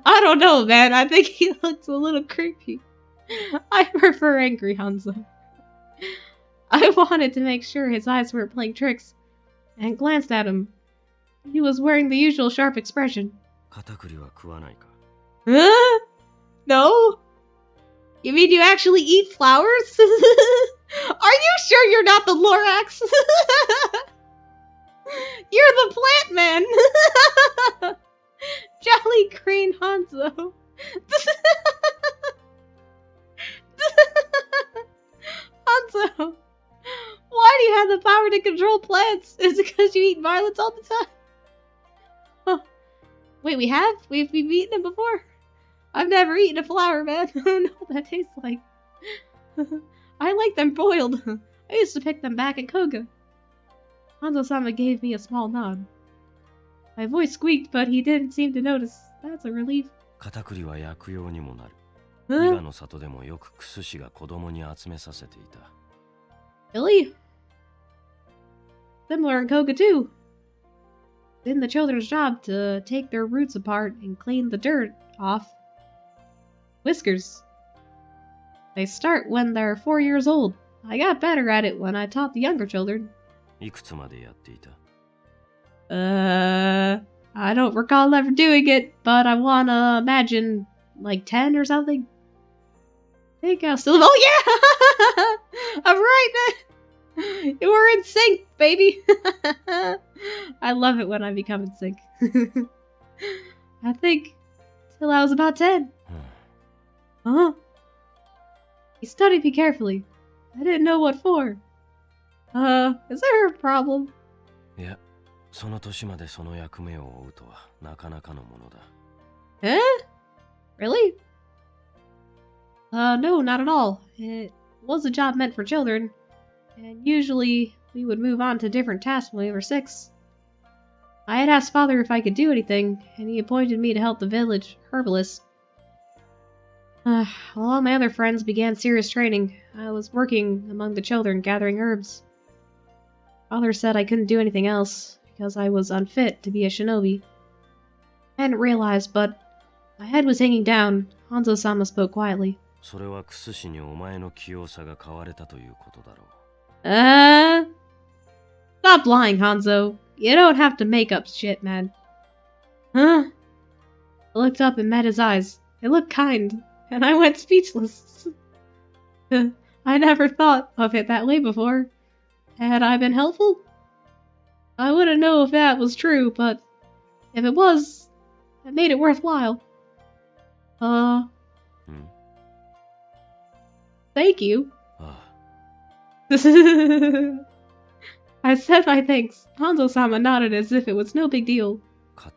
I don't know, man. I think he looks a little creepy. I prefer angry Hanzo. I wanted to make sure his eyes weren't playing tricks, and glanced at him. He was wearing the usual sharp expression. 片栗は食わないか? No? You mean you actually eat flowers? Are you sure you're not the Lorax? You're the plant man! Jolly Green Hanzo. Hanzo, why do you have the power to control plants? Is it because you eat violets all the time? Oh, wait, we have? We've eaten them before? I've never eaten a flower, man. I don't know what that tastes like. I like them boiled. I used to pick them back at Koga. Hanzo-sama gave me a small nod. My voice squeaked, but he didn't seem to notice. That's a relief. 片栗は薬用にもなる。伊賀の里でもよくクス氏が子供に集めさせていた。Really? Similar in Koga too. It's in the children's job to take their roots apart and clean the dirt off. Whiskers. They start when they're 4 years old. I got better at it when I taught the younger children. いくつまでやっていた? I don't recall ever doing it, but I wanna imagine like 10 or something. I think I'll still. Oh yeah! I'm right, man! We're in sync, baby! I love it when I become in sync. I think till I was about 10. Huh? He studied me carefully. I didn't know what for. Is there a problem? いや、その年までその役目を負うとはなかなかのものだ。Eh? Really? No, not at all. It was a job meant for children, and usually we would move on to different tasks when we were 6. I had asked Father if I could do anything, and he appointed me to help the village herbalist. While all my other friends began serious training, I was working among the children gathering herbs. Father said I couldn't do anything else, because I was unfit to be a shinobi. I hadn't realized, but my head was hanging down. Hanzo-sama spoke quietly. それはクス氏にお前の器用さが買われたということだろう。Stop lying, Hanzo. You don't have to make up shit, man. Huh? I looked up and met his eyes. They looked kind, and I went speechless. I never thought of it that way before. Had I been helpful? I wouldn't know if that was true, but if it was, it made it worthwhile. Thank you. I said my thanks. Hanzo-sama nodded as if it was no big deal. Are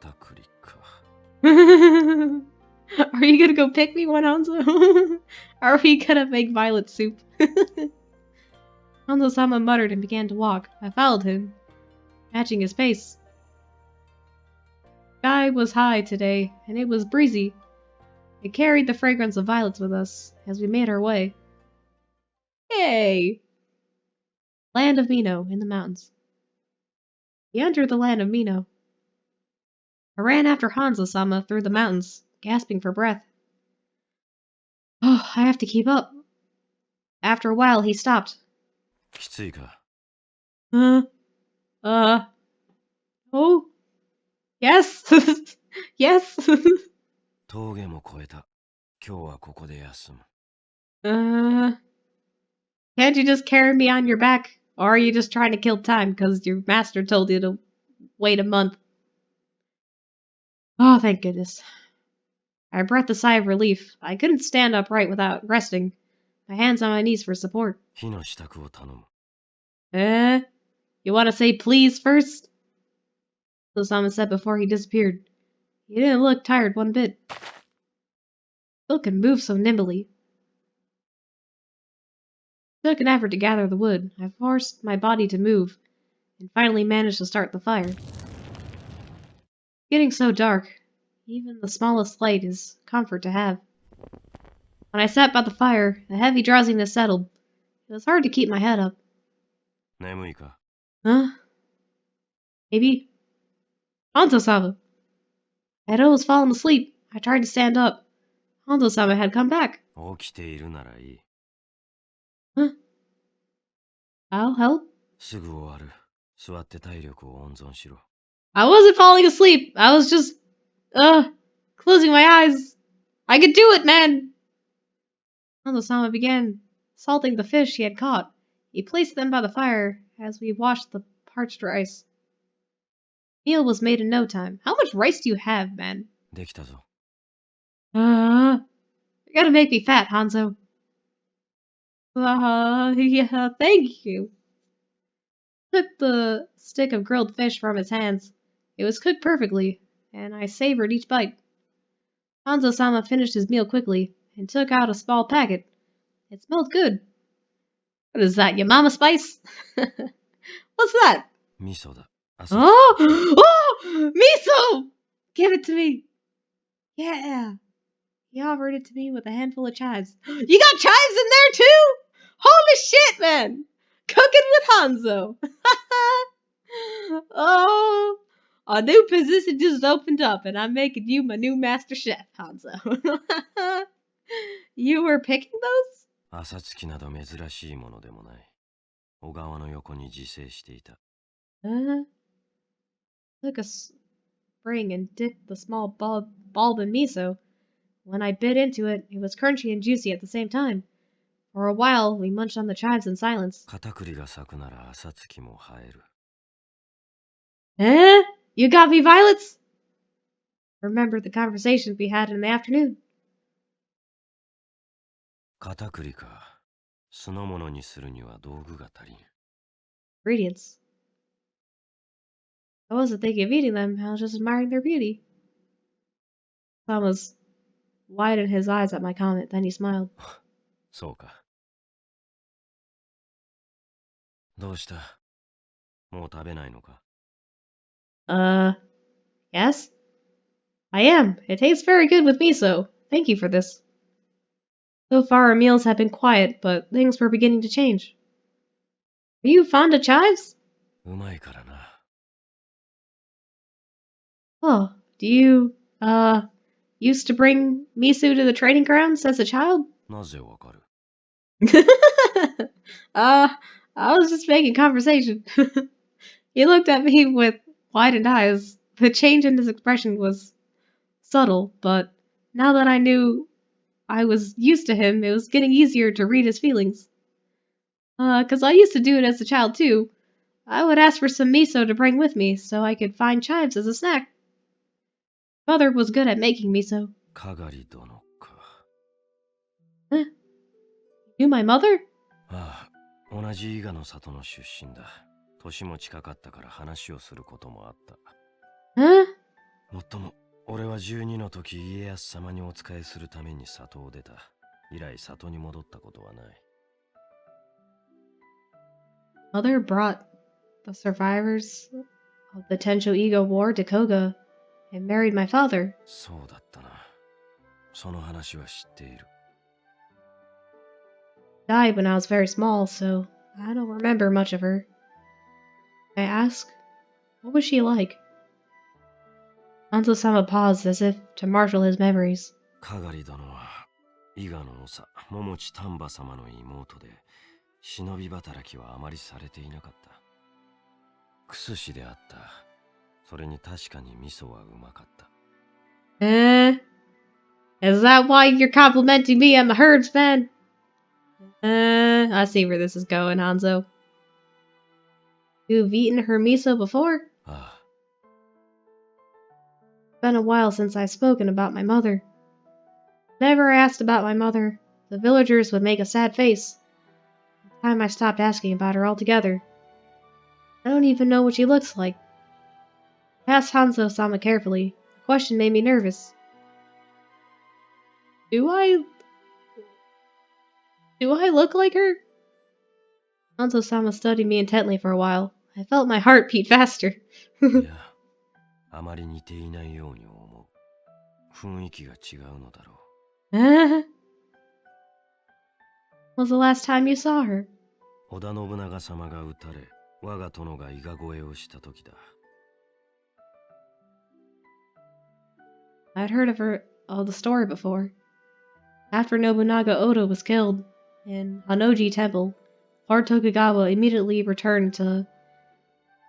you gonna go pick me one, Hanzo? Are we gonna make violet soup? Hanzo-sama muttered and began to walk. I followed him, matching his pace. The sky was high today, and it was breezy. It carried the fragrance of violets with us as we made our way. Yay! Land of Mino, in the mountains. We entered the land of Mino. I ran after Hanzo-sama through the mountains, gasping for breath. Oh, I have to keep up. After a while, he stopped. きついか? Oh? Yes! Yes! 峠も越えた。今日はここで休む。Can't you just carry me on your back? Or are you just trying to kill time because your master told you to wait a month? Oh, thank goodness. I breathed a sigh of relief. I couldn't stand upright without resting, my hands on my knees for support. 火の支度を頼む。You want to say please first? Osama said before he disappeared. He didn't look tired one bit. Still can move so nimbly. It took an effort to gather the wood. I forced my body to move, and finally managed to start the fire. Getting so dark, even the smallest light is comfort to have. When I sat by the fire, a heavy drowsiness settled. It was hard to keep my head up. 眠いか? Huh? Maybe? Hanzo-sama! I had almost fallen asleep. I tried to stand up. Hanzo-sama had come back. 起きているならいい。Huh? I'll help. すぐ終わる。座って体力を温存しろ。I wasn't falling asleep. I was just, closing my eyes. I could do it, man! Hanzo-sama began salting the fish he had caught. He placed them by the fire as we washed the parched rice. Meal was made in no time. How much rice do you have, man? できたぞ。You're gonna make me fat, Hanzo. Yeah, thank you. Took the stick of grilled fish from his hands. It was cooked perfectly, and I savored each bite. Hanzo-sama finished his meal quickly and took out a small packet. It smelled good. What is that, your mama spice? What's that? 味噌だ。Oh! Miso! Give it to me. Yeah. He offered it to me with a handful of chives. You got chives in there too? Holy shit, man! Cooking with Hanzo. Oh, a new position just opened up, and I'm making you my new master chef, Hanzo. You were picking those? 朝月など珍しいものでもない。小川の横に自生していた。Took a spring and dipped the small bulb in miso. When I bit into it, it was crunchy and juicy at the same time. For a while, we munched on the chives in silence. 片栗が咲くなら朝月も生える。You got me violets? Remembered the conversation we had in the afternoon. 片栗か。酢の物にするには道具が足りん。Ingredients. I wasn't thinking of eating them, I was just admiring their beauty. Thomas widened his eyes at my comment, then he smiled. そうか。どうした？もう食べないのか？ Yes? I am. It tastes very good with miso. Thank you for this. So far our meals have been quiet, but things were beginning to change. Are you fond of chives? うまいからな。Oh, do you, used to bring miso to the training grounds as a child? なぜわかる？ I was just making conversation. He looked at me with widened eyes. The change in his expression was subtle, but now that I knew I was used to him, it was getting easier to read his feelings. 'Cause I used to do it as a child too. I would ask for some miso to bring with me so I could find chives as a snack. Mother was good at making miso. かがり殿か。Huh? You knew my mother? ああ、同じ伊賀の里の出身だ。年も近かったから話をすることもあった。Huh? もっとも、俺は12の時家康様にお仕えするために里を出た。以来里に戻ったことはない。Mother brought the survivors of the Tencho-Iga War to Koga and married my father. そうだったな。その話は知っている。Died when I was very small, so I don't remember much of her. I ask, what was she like? Hanzo-sama paused as if to marshal his memories. かがり殿は伊賀の長桃地丹波様の妹で、忍び働きはあまりされていなかった。クスシであった。それに確かに味噌はうまかった。Is that why you're complimenting me on the herdsman? I see where this is going, Hanzo. You've eaten her miso before? ああ。 It's been a while since I've spoken about my mother. Whenever I asked about my mother, the villagers would make a sad face. It's time I stopped asking about her altogether. I don't even know what she looks like. I asked Hanzo-sama carefully. The question made me nervous. Do I look like her? Hanzo-sama studied me intently for a while. I felt my heart beat faster. いや、あまり似ていないように思う。雰囲気が違うのだろう。Was the last time you saw her? 織田信長様が討たれ、我が殿が伊賀越えをした時だ。I'd heard of the story before. After Nobunaga Oda was killed in Hanoji Temple, Lord Tokugawa immediately returned to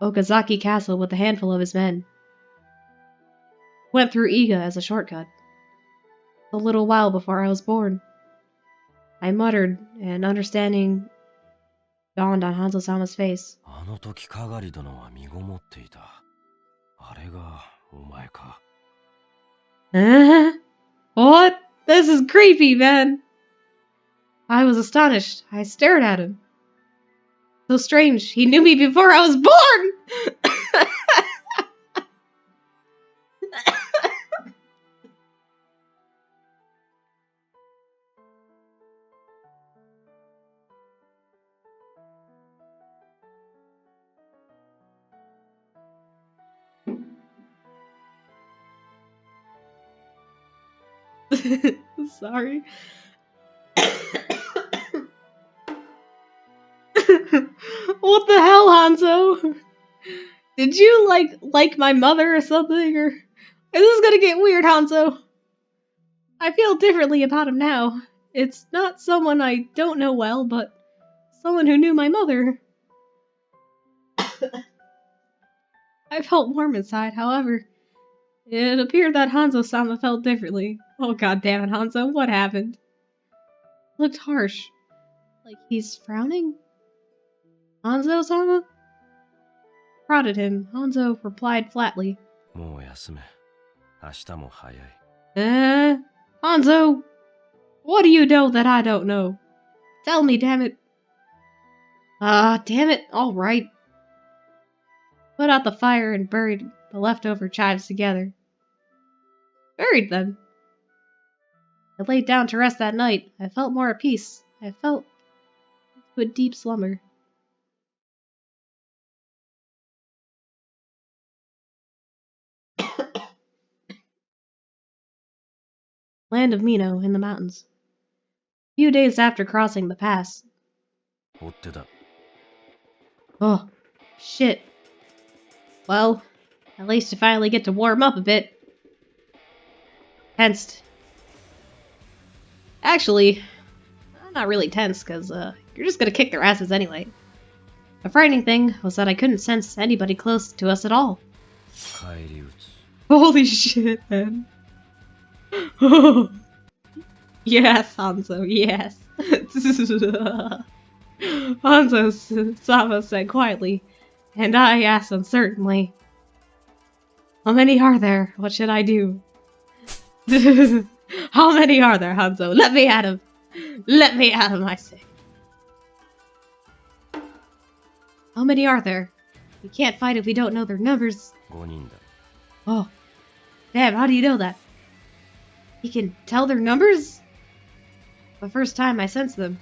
Okazaki Castle with a handful of his men. Went through Iga as a shortcut. A little while before I was born. I muttered, and understanding dawned on Hanzo-sama's face. あの時かがり殿は身ごもっていた。あれがお前か。What? This is creepy, man! I was astonished. I stared at him. So strange. He knew me before I was born! Sorry. What the hell, Hanzo? Did you like my mother or something? Or is this gonna get weird, Hanzo? I feel differently about him now. It's not someone I don't know well, but someone who knew my mother. I felt warm inside, however. It appeared that Hanzo-sama felt differently. Oh god damn it, Hanzo, what happened? Looked harsh. Like he's frowning? Hanzo-sama? Prodded him. Hanzo replied flatly. もう休め。明日も早い。Hanzo! What do you know that I don't know? Tell me, damn it. Damn it, alright. Put out the fire and buried the leftover chives together. Buried them. I laid down to rest that night. I felt more at peace. I felt to a deep slumber. Land of Mino in the mountains. A few days after crossing the pass. Oh, shit. Well, at least I finally get to warm up a bit. Tensed. Actually, I'm not really tense, because you're just gonna kick their asses anyway. The frightening thing was that I couldn't sense anybody close to us at all. Holy shit, man. Yes, Hanzo, yes. Hanzo-sama said quietly, and I asked uncertainly, how many are there? What should I do? How many are there, Hanzo? Let me at him! Let me at him, I say. How many are there? We can't fight if we don't know their numbers. Oh. Damn, how do you know that? He can tell their numbers? The first time I sensed them.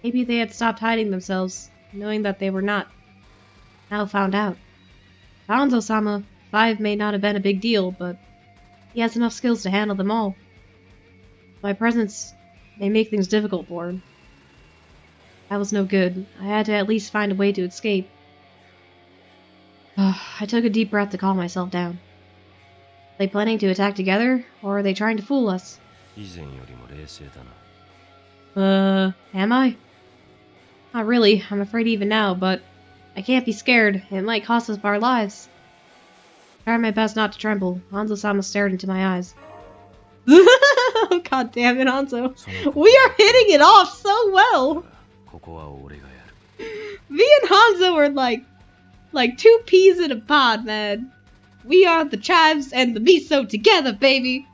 Maybe they had stopped hiding themselves, knowing that they were not. Now found out. Hanzo-sama, 5 may not have been a big deal, but he has enough skills to handle them all. My presence may make things difficult for him. That was no good. I had to at least find a way to escape. I took a deep breath to calm myself down. Are they planning to attack together, or are they trying to fool us? Am I? Not really, I'm afraid even now, but I can't be scared. It might cost us our lives. I tried my best not to tremble. Hanzo-sama stared into my eyes. God damn it, Hanzo. We are hitting it off so well! Me and Hanzo are like 2 peas in a pod, man. We are the chives and the miso together, baby!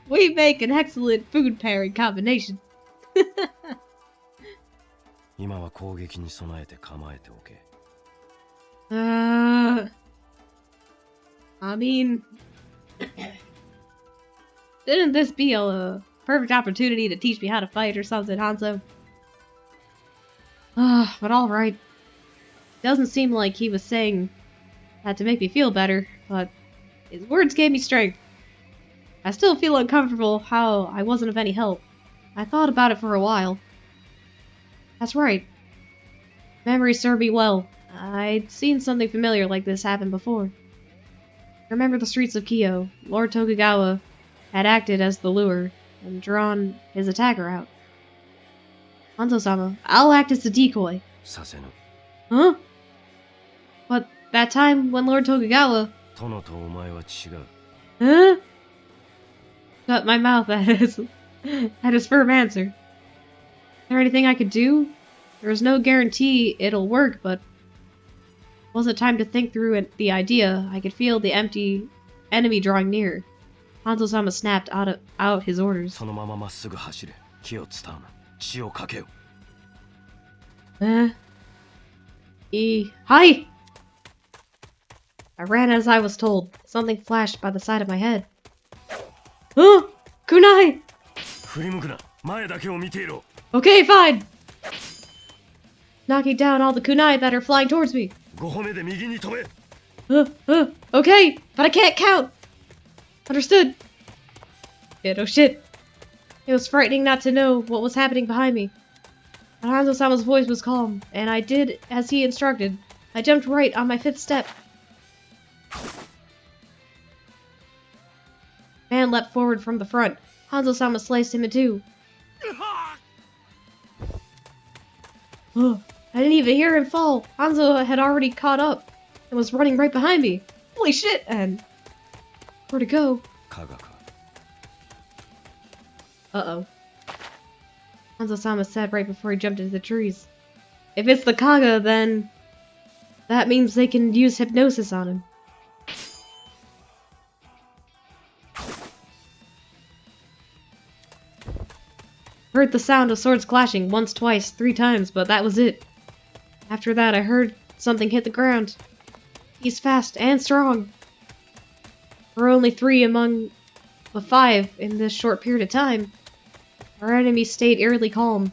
We make an excellent food pairing combination. I mean, didn't this be a perfect opportunity to teach me how to fight or something, Hanzo? But alright. Doesn't seem like he was saying that to make me feel better, but his words gave me strength. I still feel uncomfortable how I wasn't of any help. I thought about it for a while. That's right. Memories serve me well. I'd seen something familiar like this happen before. Remember the streets of Kyo. Lord Tokugawa had acted as the lure and drawn his attacker out. Hanzo-sama, I'll act as the decoy. Huh? But that time when Lord Tokugawa... Huh? Shut my mouth at his firm answer. Is there anything I could do? There's no guarantee it'll work, but... It wasn't time to think through the idea. I could feel the empty enemy drawing near. Hanzo-sama snapped out his orders. Hi! I ran as I was told. Something flashed by the side of my head. Huh? Kunai! Okay, fine! Knocking down all the kunai that are flying towards me. Okay, but I can't count! Understood. Shit, oh shit. It was frightening not to know what was happening behind me. But Hanzo-sama's voice was calm, and I did as he instructed. I jumped right on my 5th step. Man leapt forward from the front. Hanzo-sama sliced him in 2. I didn't even hear him fall. Hanzo had already caught up and was running right behind me. Holy shit, and... Where'd it go? Uh-oh. Hanzo-sama said right before he jumped into the trees. If it's the Kaga, then... that means they can use hypnosis on him. Heard the sound of swords clashing once, twice, 3 times, but that was it. After that, I heard something hit the ground. He's fast and strong. We're only 3 among the 5 in this short period of time. Our enemies stayed eerily calm.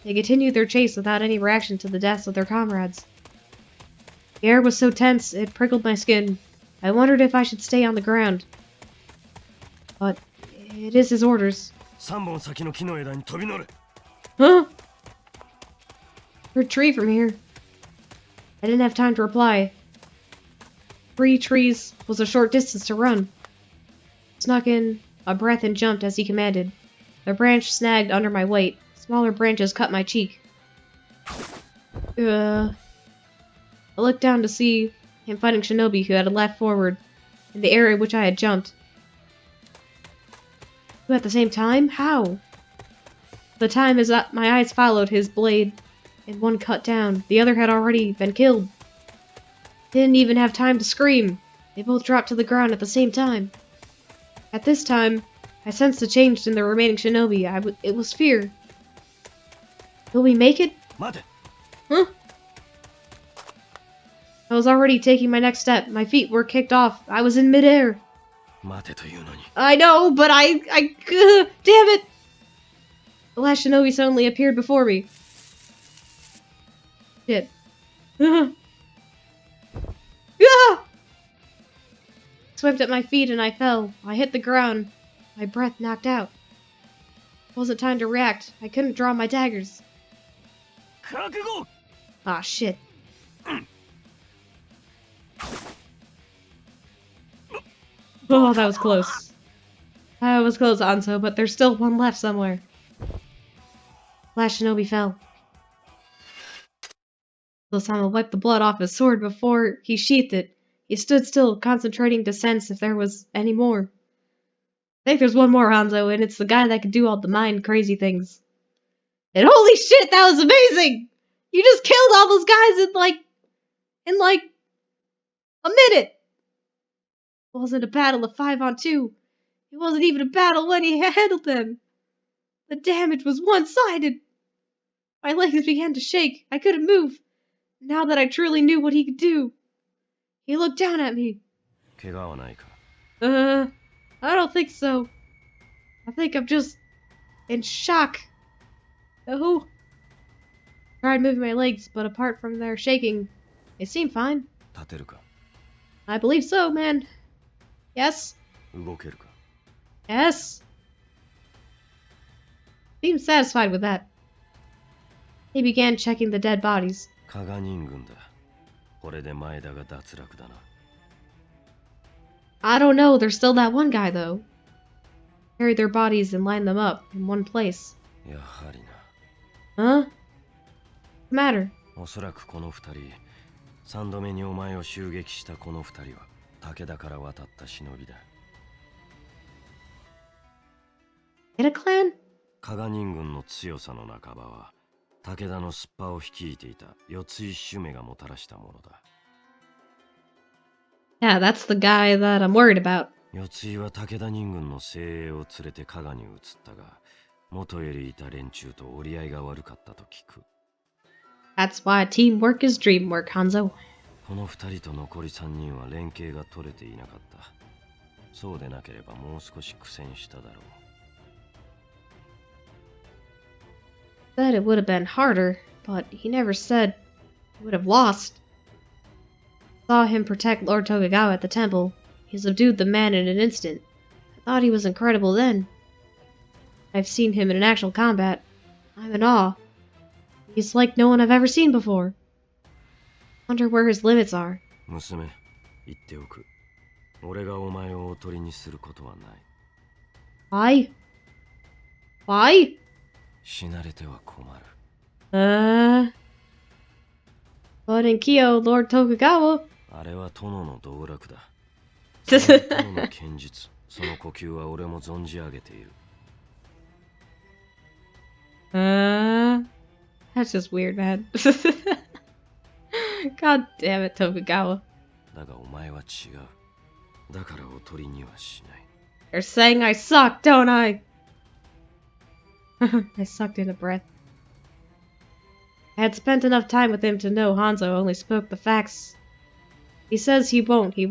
They continued their chase without any reaction to the deaths of their comrades. The air was so tense, it prickled my skin. I wondered if I should stay on the ground. But it is his orders. Huh? Retreat from here. I didn't have time to reply. 3 trees was a short distance to run. Snuck in a breath and jumped as he commanded. The branch snagged under my weight. Smaller branches cut my cheek. I looked down to see him fighting shinobi who had left forward in the area which I had jumped. 2 at the same time? How? The time as my eyes followed his blade, and one cut down. The other had already been killed. Didn't even have time to scream. They both dropped to the ground at the same time. At this time, I sensed a change in the remaining shinobi. It was fear. Will we make it? Huh? I was already taking my next step. My feet were kicked off. I was in midair. I know, but damn it! The last shinobi suddenly appeared before me. Shit. Swept at my feet and I fell. I hit the ground. My breath knocked out. It wasn't time to react. I couldn't draw my daggers. Ah, shit. Oh, that was close. That was close, Hanzo, but there's still one left somewhere. Last shinobi fell. Osama wiped the blood off his sword before he sheathed it. He stood still, concentrating to sense if there was any more. I think there's one more, Hanzo, and it's the guy that can do all the mind-crazy things. And holy shit, that was amazing! You just killed all those guys in a minute! It wasn't a battle of 5-on-2. It wasn't even a battle when he handled them. The damage was one-sided. My legs began to shake. I couldn't move. Now that I truly knew what he could do. He looked down at me. I don't think so. I think I'm just in shock. Oh. Tried moving my legs, but apart from their shaking, it seemed fine. I believe so, man. Yes? Yes? Seemed satisfied with that. He began checking the dead bodies. I don't know, there's still that one guy though. Carried their bodies and lined them up in one place. Huh? What's the matter? おそらくこの二人、3度目にお前を襲撃したこの二人は武田から渡った忍びだ。In a clan? 加賀人軍の強さの半ばは武田のスッパを率いていた四井主目がもたらしたものだ。Yeah, that's the guy that I'm worried about. 四井は武田人軍の精鋭を連れて加賀に移ったが、元よりいた連中と折り合いが悪かったと聞く。That's why teamwork is dream work, Hanzo. この二人と残り3人は連携が取れていなかった。そうでなければもう少し苦戦しただろう。Said it would have been harder, but he never said he would have lost. Saw him protect Lord Tokugawa at the temple. He subdued the man in an instant. I thought he was incredible then. I've seen him in an actual combat. I'm in awe. He's like no one I've ever seen before. Wonder where his limits are. 娘、言っておく。俺がお前をおとりにすることはない。Why? Why? 死なれては困る。But in Kyo, Lord Tokugawa. あれは殿の道楽だ。殿の剣術、その呼吸は俺も存じ上げている。That's just weird, man. God damn it, Tokugawa. だがお前は違う。だからおとりにはしない。You're saying I suck, don't I? I sucked in a breath. I had spent enough time with him to know Hanzo only spoke the facts. He says he won't. He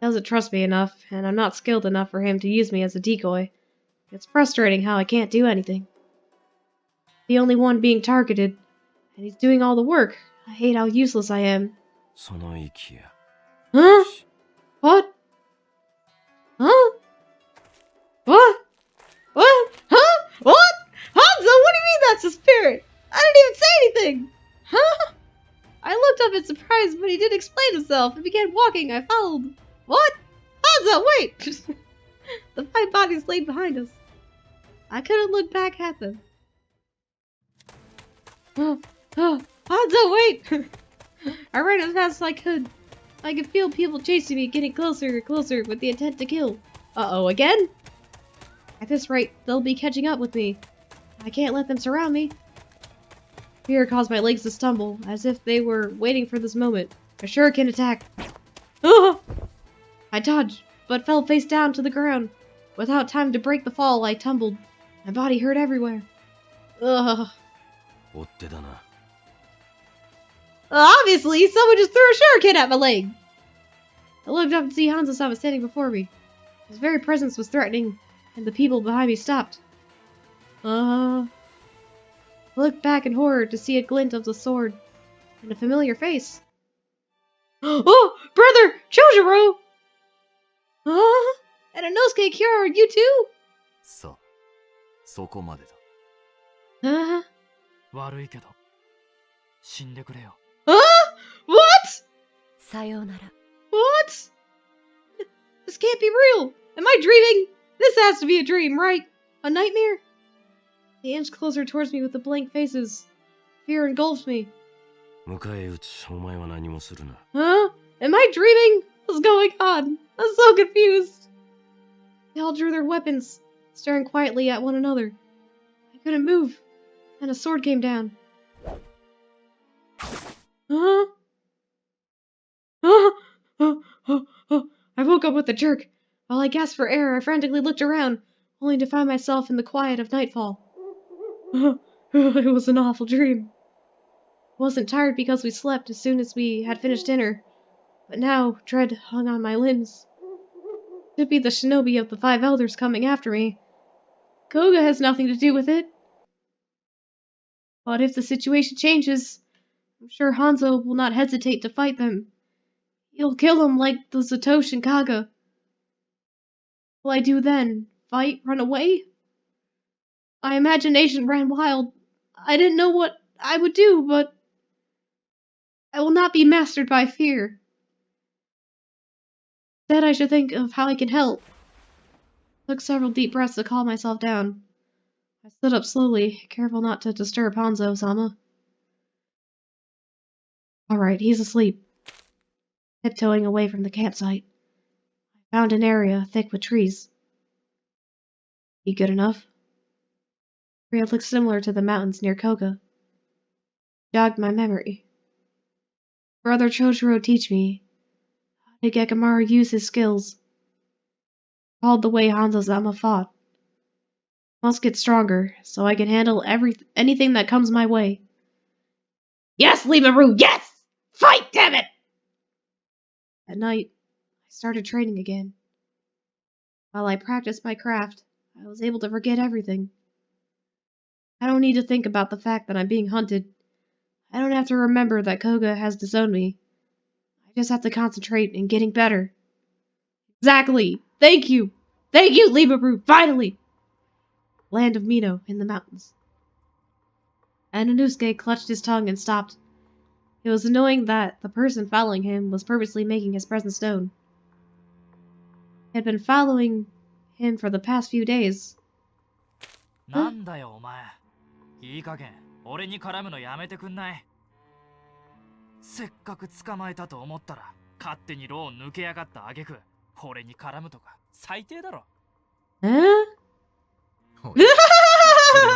doesn't trust me enough, and I'm not skilled enough for him to use me as a decoy. It's frustrating how I can't do anything. The only one being targeted, and he's doing all the work. I hate how useless I am. Huh? What? Huh? What? What? Huh? What? Hanzo, what do you mean that's a spirit? I didn't even say anything! Huh? I looked up in surprise, but he didn't explain himself and began walking. I followed. What? Hanzo, wait! The 5 bodies laid behind us. I couldn't look back at them. Hanzo, wait! I ran as fast as I could. I could feel people chasing me, getting closer and closer with the intent to kill. Uh-oh, again? At this rate, they'll be catching up with me. I can't let them surround me. Fear caused my legs to stumble, as if they were waiting for this moment. A shuriken attack. Oh! I dodged, but fell face down to the ground. Without time to break the fall, I tumbled. My body hurt everywhere. Ugh. Obviously, someone just threw a shuriken at my leg. I looked up to see Hanzo-sama standing before me. His very presence was threatening, and the people behind me stopped. I looked back in horror to see a glint of the sword and a familiar face. Oh, brother! Chojuro! And Inosuke Kyo, you too? そこまでだ。悪いけど、死んでくれよ。What? さようなら。What? This can't be real. Am I dreaming? This has to be a dream, right? A nightmare? They inched closer towards me with the blank faces. Fear engulfed me. Huh? Am I dreaming? What's going on? I'm so confused. They all drew their weapons, staring quietly at one another. I couldn't move, and a sword came down. I woke up with a jerk. While I gasped for air, I frantically looked around, only to find myself in the quiet of nightfall. It was an awful dream. I wasn't tired because we slept as soon as we had finished dinner, but now dread hung on my limbs. It could be the shinobi of the 5 elders coming after me. Koga has nothing to do with it. But if the situation changes, I'm sure Hanzo will not hesitate to fight them. He'll kill them like the Satoshi and Kaga. What will I do then? Fight? Run away? My imagination ran wild. I didn't know what I would do, but I will not be mastered by fear. Instead, I should think of how I can help. I took several deep breaths to calm myself down. I stood up slowly, careful not to disturb Hanzo-sama. Alright, he's asleep. Tiptoeing away from the campsite, I found an area thick with trees. Be good enough? The area looked similar to the mountains near Koga. Jogged my memory. Brother Chojuro teach me how to Gekamaru use his skills. Called the way Hanzo-sama fought. Must get stronger, so I can handle anything that comes my way. Yes, Limaru, yes! Fight, damn it! At night, I started training again. While I practiced my craft, I was able to forget everything. I don't need to think about the fact that I'm being hunted. I don't have to remember that Koga has disowned me. I just have to concentrate in getting better. Exactly! Thank you! Thank you, Limaru! Finally! Land of Mino in the mountains. And Inosuke clutched his tongue and stopped. It was annoying that the person following him was purposely making his presence known. He had been following him for the past few days. なんだよお前。いい加減俺に絡むのやめてくんない？せっかく捕まえたと思ったら勝手にローン抜けやがった挙句俺に絡むとか最低だろ。知ら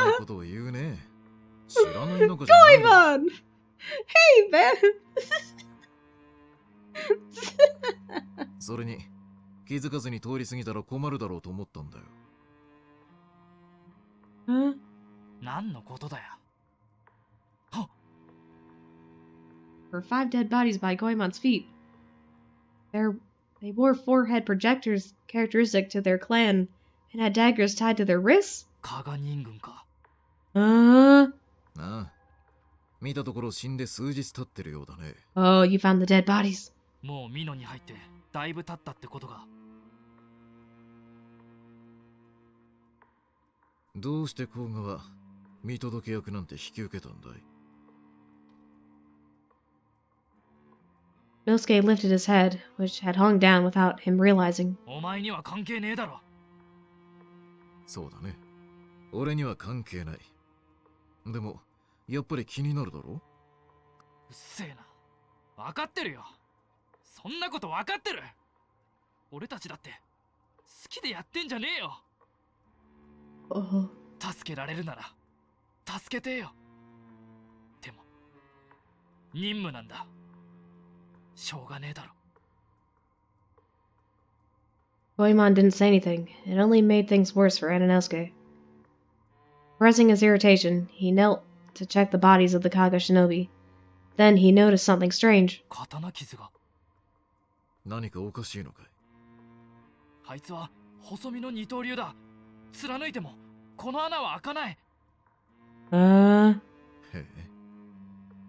ないことを言うね。知らないのかじゃないの。Going on? Hey, man! それに気づかずに通り過ぎたら困るだろうと思ったんだよ。何のことだよ。were 5 dead bodies by Goemon's feet. They wore forehead projectors characteristic to their clan and had daggers tied to their wrists? 加賀人軍か。ああ。見たところ死んで数日経ってるようだね。Oh, you found the dead bodies. もう美濃に入ってだいぶ経ったってことか。どうして甲賀は見届け役なんて引き受けたんだい？ Nosuke lifted his head, which had hung down without him realizing. お前には関係ねえだろ。そうだね。俺には関係ない。でも、やっぱり気になるだろ？うっせえな。分かってるよ。そんなこと分かってる。俺たちだって好きでやってんじゃねえよ。助けられるなら助けてよ。でも任務なんだ。しょうがねえだろ。Goemon didn't say anything. It only made things worse for Ananosuke. Pressing his irritation, he knelt to check the bodies of the Kaga shinobi. Then he noticed something strange. 刀傷が。何かおかしいのかい？あいつは細身の二刀流だ。貫いてもこの穴は開かない。へ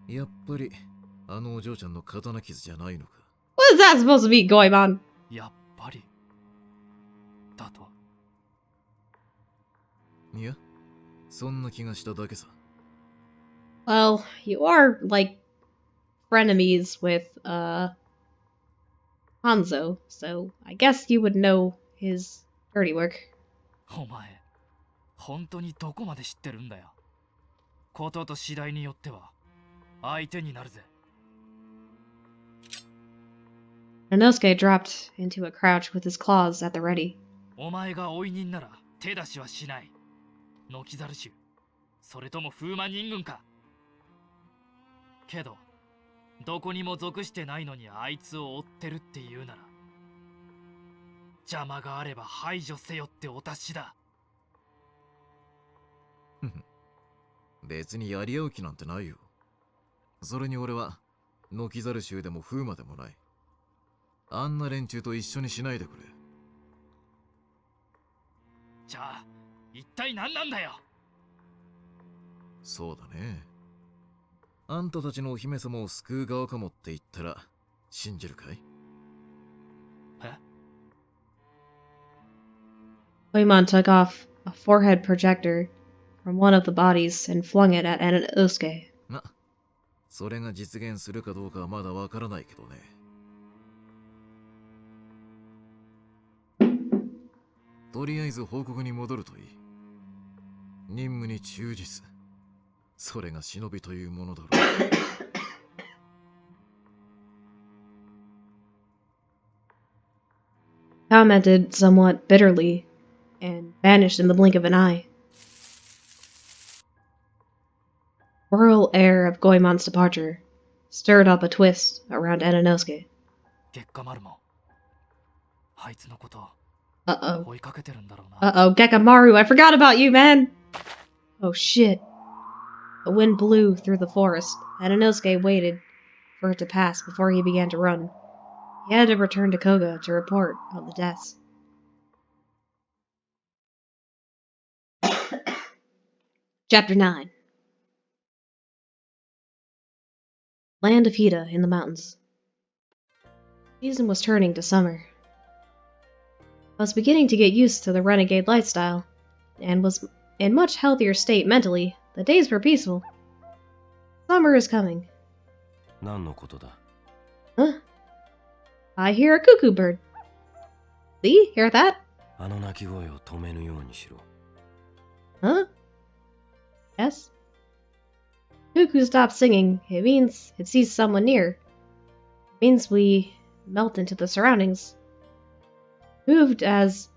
え。やっぱりあのお嬢ちゃんの刀傷じゃないのか。What is that supposed to be, Goemon? やっぱりだと。いや、そんな気がしただけさ。Well, you are, like, frenemies with, Hanzo, so I guess you would know his dirty work. お前、本当にどこまで知ってるんだよ。ことと次第によっては相手になるぜ。Nanosuke dropped into a crouch with his claws at the ready. お前が追い人なら手出しはしない。ノキザル種、それとも風魔人軍か。けど、どこにも属してないのにあいつを追ってるって言うなら、邪魔があれば排除せよってお達しだ。別にやり合う気なんてないよ。それに俺はノキザル州でも風魔でもない。あんな連中と一緒にしないでくれ。じゃあ一体何なんだよ。そうだね。あんたたちのお姫様を救う側かもって言ったら信じるかい？え？ Goemon took off a forehead projector from one of the bodies and flung it at Ananosuke. ま、それが実現するかどうかはまだわからないけどね。とりあえず報告に戻るといい。任務に忠実。それが忍びというものだろう。Commented somewhat bitterly and vanished in the blink of an eye. The royal air of Goemon's departure stirred up a twist around Ananosuke. 月下丸もあいつのことを Uh-oh. 追いかけてるんだろうな。Uh-oh, Gekamaru, I forgot about you, man! Oh shit. A wind blew through the forest, and Inosuke waited for it to pass before he began to run. He had to return to Koga to report on the deaths. Chapter 9. Land of Hida in the mountains. Season was turning to summer. I was beginning to get used to the renegade lifestyle, and was in much healthier state mentally. The days were peaceful. Summer is coming. 何のことだ? Huh? I hear a cuckoo bird. See? Hear that? あの鳴き声を止めぬようにしろ. Huh? Yes? Cuckoo stopped singing. It means it sees someone near. It means we melt into the surroundings. Moved as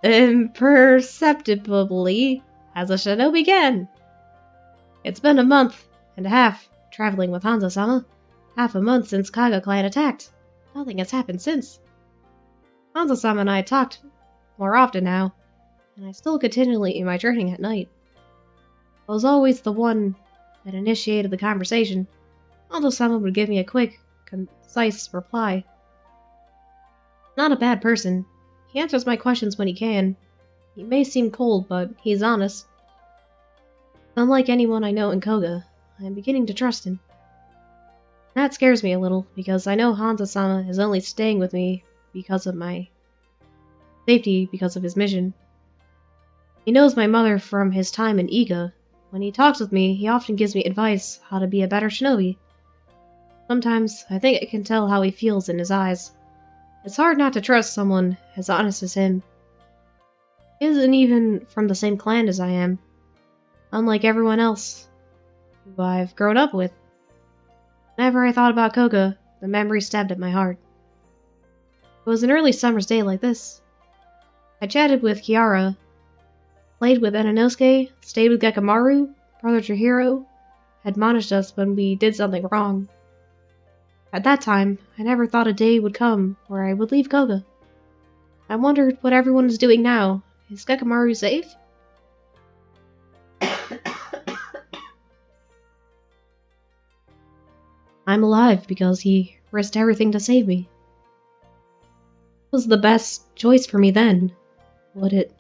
imperceptibly as a shinobi can. It's been a month and a half traveling with Hanzo-sama. Half a month since Kaga clan attacked. Nothing has happened since. Hanzo-sama and I talked more often now, and I still continually in my journeying at night. I was always the one that initiated the conversation. although someone would give me a quick, concise reply. Not a bad person. He answers my questions when he can. He may seem cold, but he's honest. Unlike anyone I know in Koga, I am beginning to trust him. That scares me a little, because I know Hanzo-sama is only staying with me because of my safety, because of his mission. He knows my mother from his time in Iga. When he talks with me, he often gives me advice how to be a better shinobi. Sometimes, I think I can tell how he feels in his eyes. It's hard not to trust someone as honest as him. He isn't even from the same clan as I am, unlike everyone else who I've grown up with. Whenever I thought about Koga, the memory stabbed at my heart. It was an early summer's day like this. I chatted with Kiara, played with Enanosuke, stayed with Gekamaru. Brother Chihiro had admonished us when we did something wrong. At that time, I never thought a day would come where I would leave Koga. I wondered what everyone is doing now. Is Gekamaru safe? I'm alive because he risked everything to save me. What was the best choice for me then? Would it...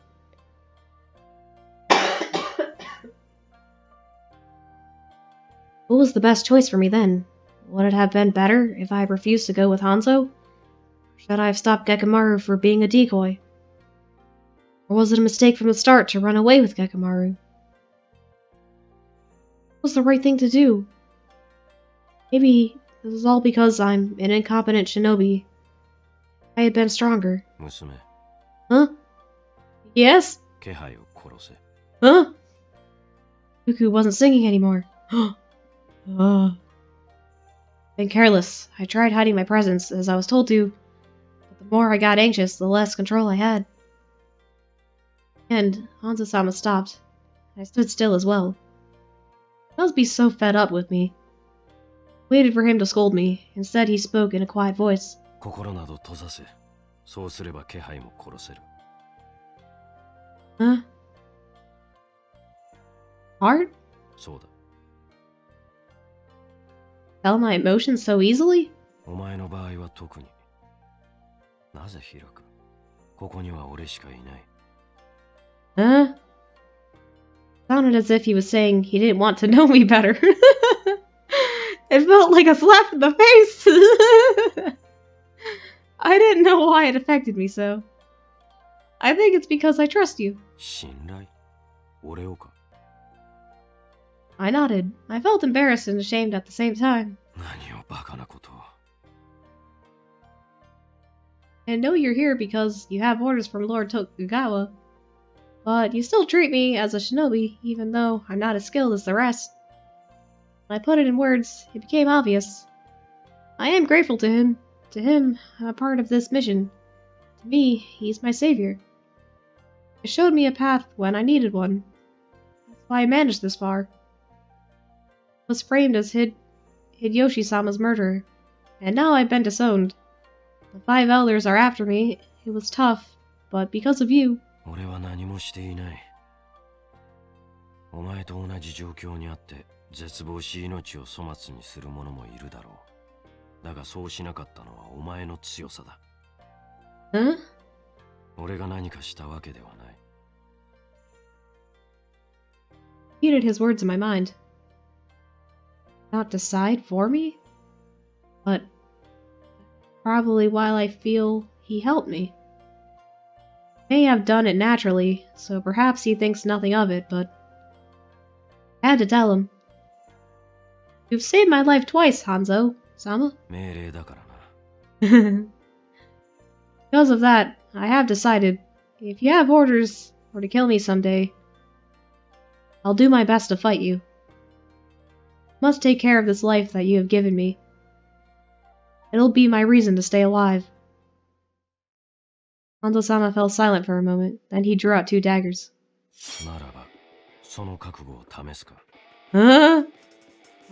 What was the best choice for me then? Would it have been better if I had refused to go with Hanzo? Or should I have stopped Gekamaru for being a decoy? Or was it a mistake from the start to run away with Gekamaru? What was the right thing to do? Maybe this is all because I'm an incompetent shinobi. I had been stronger. Musume. Huh? Yes? Huh? Cuckoo wasn't singing anymore. Been careless. I tried hiding my presence, as I was told to, but the more I got anxious, the less control I had. And Hanzo-sama stopped. I stood still as well. He must be so fed up with me. I waited for him to scold me. Instead, he spoke in a quiet voice. Huh? Heart? Tell my emotions so easily? Huh? Sounded as if he was saying he didn't want to know me better. It felt like a slap in the face. I didn't know why it affected me so. I think it's because I trust you. I nodded. I felt embarrassed and ashamed at the same time. I know you're here because you have orders from Lord Tokugawa, but you still treat me as a shinobi, even though I'm not as skilled as the rest. When I put it in words, it became obvious. I am grateful to him. To him, I'm a part of this mission. To me, he's my savior. He showed me a path when I needed one. That's why I managed this far. I was framed as Hideyoshi-sama's murderer, and now I've been disowned. The 5 elders are after me. It was tough, but because of you. Huh? Repeated his words in my mind. Not decide for me? But probably while I feel he helped me. May have done it naturally, so perhaps he thinks nothing of it, but I had to tell him. You've saved my life twice, Hanzo-sama. Because of that, I have decided, if you have orders or to kill me someday, I'll do my best to fight you. I must take care of this life that you have given me. It'll be my reason to stay alive. Hanzo-sama fell silent for a moment, then he drew out 2 daggers. Huh?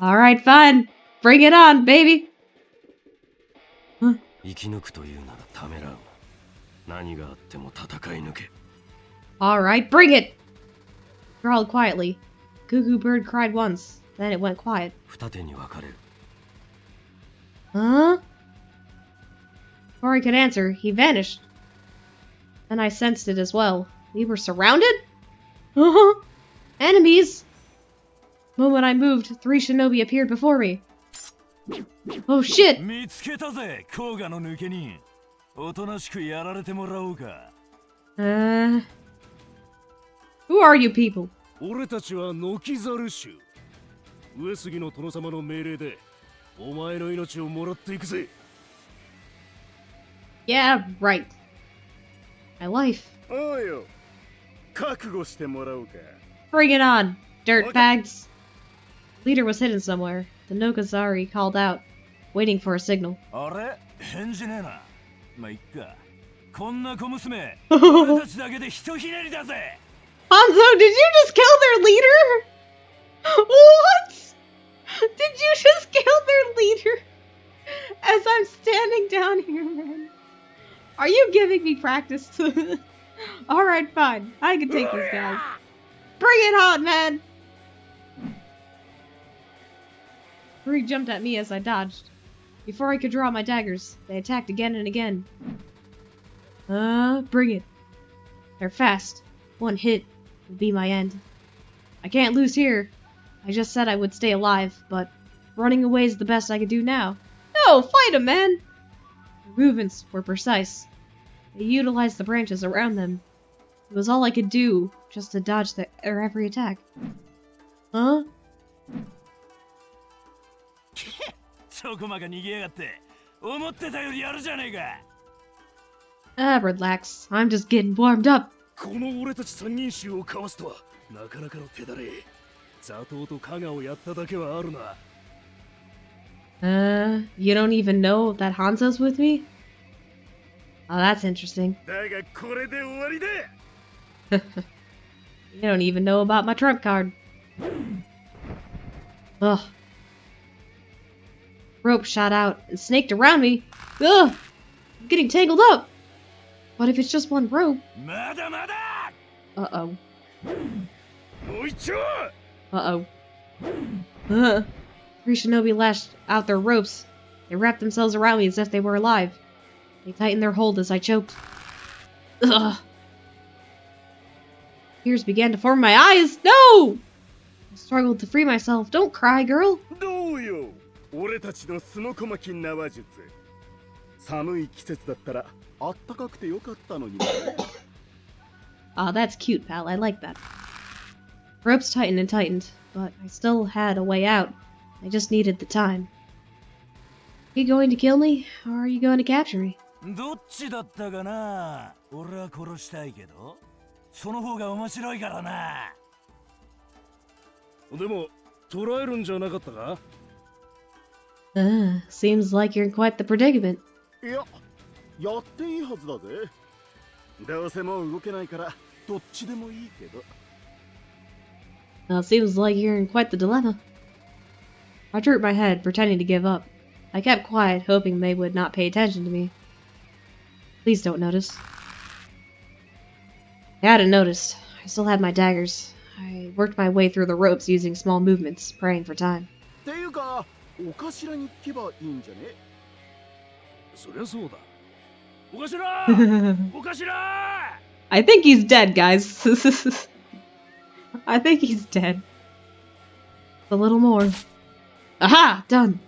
Alright, fine. Bring it on, baby! Huh? Alright, bring it! Growled quietly. Cuckoo bird cried once, then it went quiet. Huh? Before I could answer, he vanished. Then I sensed it as well. We were surrounded? Uh-huh. Enemies! The moment I moved, 3 shinobi appeared before me. Oh shit! Who are you people? 俺たちはノキザル種。上杉の殿様の命令でお前の命をもらっていくぜ。Yeah, right. My life. おうよ。覚悟してもらおうか。Bring it on, dirtbags. The leader was hidden somewhere. The Nogazari called out, waiting for a signal. あれ返事ねえな。まあ、いっか。こんな小娘、俺たちだけでひとひねりだぜ。Hanzo, did you just kill their leader? What? Did you just kill their leader? As I'm standing down here, man. Are you giving me practice? Alright, fine. I can take these guys. Bring it on, man! Three jumped at me as I dodged. Before I could draw my daggers, they attacked again and again. Bring it. They're fast. One hit will be my end. I can't lose here. I just said I would stay alive, but running away is the best I could do now. No, fight 'em, man! Their movements were precise. They utilized the branches around them. It was all I could do, just to dodge their every attack. Huh? Relax. I'm just getting warmed up. この俺たち三人衆をかわすとはなかなかの手だれ。ザトウとカガをやっただけはあるな。You don't even know that Hanzo's with me? Oh, that's interesting. だがこれで終わりだ。You don't even know about my trump card. Ugh. Rope shot out and snaked around me. Ugh! I'm getting tangled up. What if it's just one rope? Uh-oh. Uh-oh. 3 shinobi lashed out their ropes. They wrapped themselves around me as if they were alive. They tightened their hold as I choked. Ugh. Tears began to form in my eyes. No! I struggled to free myself. Don't cry, girl. どうよ。俺たちのすのこまき縄術。寒い季節だったらあったかくてよかったのにね。Aw, that's cute, pal. I like that. Ropes tightened and tightened, but I still had a way out. I just needed the time. Are you going to kill me, or are you going to capture me? どっちだったかな。俺は殺したいけど、その方が面白いからな。でも、捕らえるんじゃなかったか？ Seems like you're in quite the predicament. いや、やっていいはずだぜ。どうせもう動けないから、どっちでもいいけど。Seems like you're in quite the dilemma. I drooped my head, pretending to give up. I kept quiet, hoping they would not pay attention to me. Please don't notice. I hadn't noticed. I still had my daggers. I worked my way through the ropes using small movements, praying for time. っていうか、お頭に聞けばいいんじゃね？そりゃそうだ。お頭！お頭！ I think he's dead, guys. I think he's dead. A little more. Aha! Done.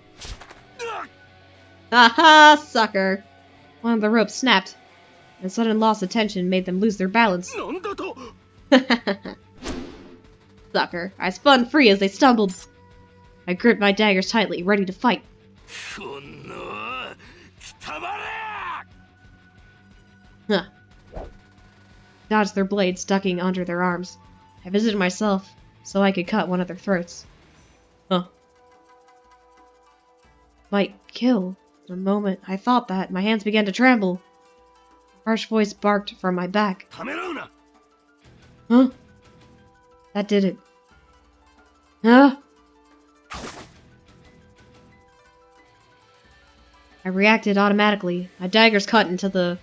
Aha, sucker. One of the ropes snapped, and sudden loss of tension made them lose their balance. Sucker. I spun free as they stumbled. I gripped my daggers tightly, ready to fight. Huh. Dodged their blades, ducking under their arms. I visited myself so I could cut one of their throats. Huh. Might kill. The moment I thought that, my hands began to tremble. A harsh voice barked from my back. Huh? That did it. Huh? I reacted automatically. My daggers cut into the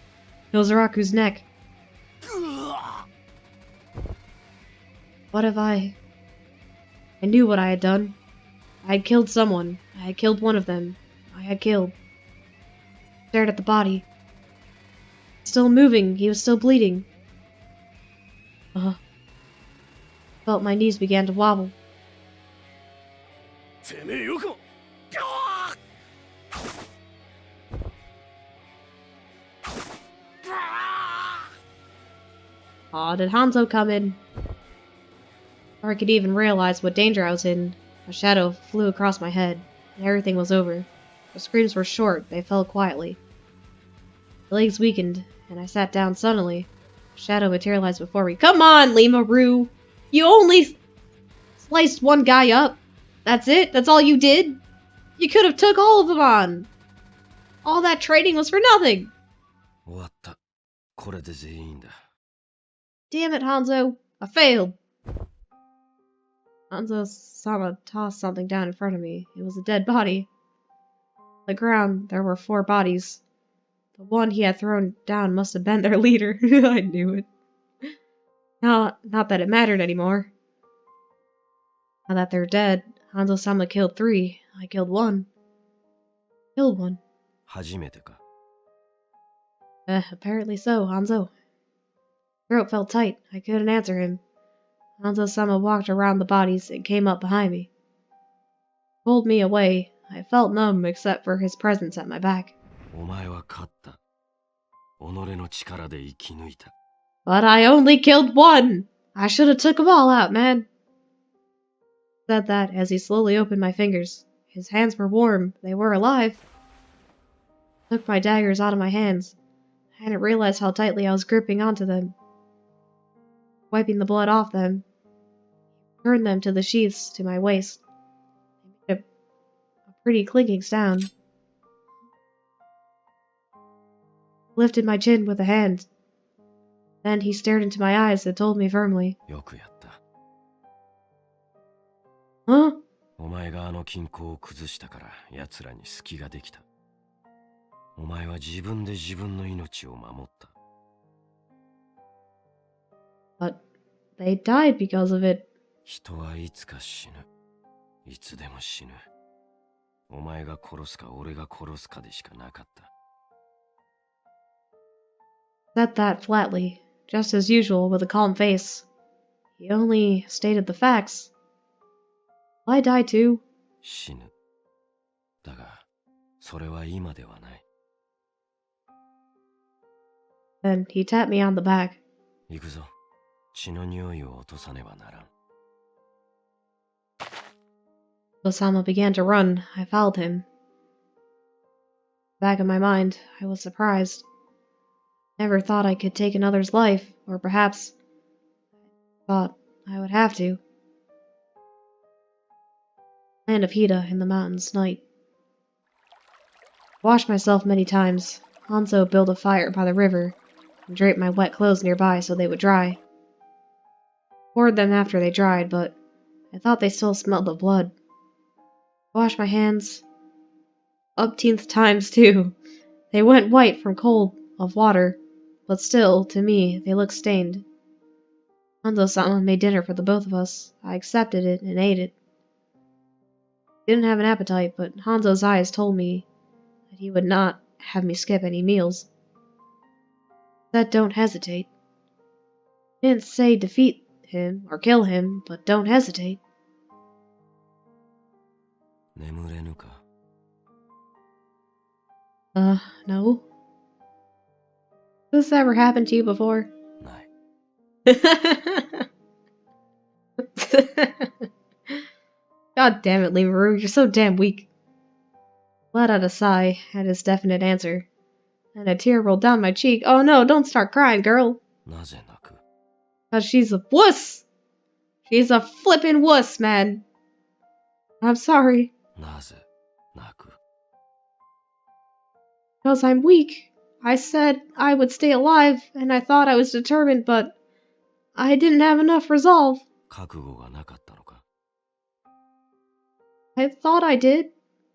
Nozaraku's neck. What if I knew what I had done. I had killed someone. I had killed one of them. I had killed. Stared at the body. Still moving, he was still bleeding. Felt my knees began to wobble. Aw, did Hanzo come in? Before I could even realize what danger I was in, a shadow flew across my head, and everything was over. The screams were short, they fell quietly. My legs weakened, and I sat down suddenly. A shadow materialized before me. Come on, Lima-Ru! You only sliced one guy up! That's it? That's all you did? You could have took all of them on! All that training was for nothing! Damn it, Hanzo! I failed! Hanzo-sama tossed something down in front of me. It was a dead body. On the ground, there were 4 bodies. The one he had thrown down must have been their leader. I knew it. Not that it mattered anymore. Now that they're dead, Hanzo-sama killed 3. I killed 1. Killed 1. Apparently so, Hanzo. Throat felt tight. I couldn't answer him. Hanzo-sama walked around the bodies and came up behind me. Pulled me away. I felt numb except for his presence at my back. But I only killed 1! I should have took them all out, man. Said that as he slowly opened my fingers. His hands were warm. They were alive. Took my daggers out of my hands. I hadn't realized how tightly I was gripping onto them. Wiping the blood off them. Turned them to the sheaths to my waist. They made a pretty clinking sound. Lifted my chin with a hand. Then he stared into my eyes and told me firmly. Huh? But they died because of it. Said that flatly, just as usual with a calm face. He only stated the facts. Will I die too? Then he tapped me on the back. Osama began to run. I followed him. Back of my mind, I was surprised. Never thought I could take another's life, or perhaps thought I would have to. Land of Hida in the mountains, night. Washed myself many times. Hanzo built a fire by the river and draped my wet clothes nearby so they would dry. Poured them after they dried, but I thought they still smelled of blood. Washed my hands. Upteenth times, too. They went white from cold of water, but still, to me, they looked stained. Hanzo-sama made dinner for the both of us. I accepted it and ate it. Didn't have an appetite, but Hanzo's eyes told me that he would not have me skip any meals. Said don't hesitate. Didn't say defeat him or kill him, but don't hesitate. No. Has this ever happened to you before? God damn it, Lima-Ru, you're so damn weak. Let out a sigh at his definite answer, and a tear rolled down my cheek. Oh no, don't start crying, girl. 'Cause she's a wuss! She's a flippin' wuss, man. I'm sorry. 'Cause I'm weak. I said I would stay alive, and I thought I was determined, but I didn't have enough resolve. I thought I did.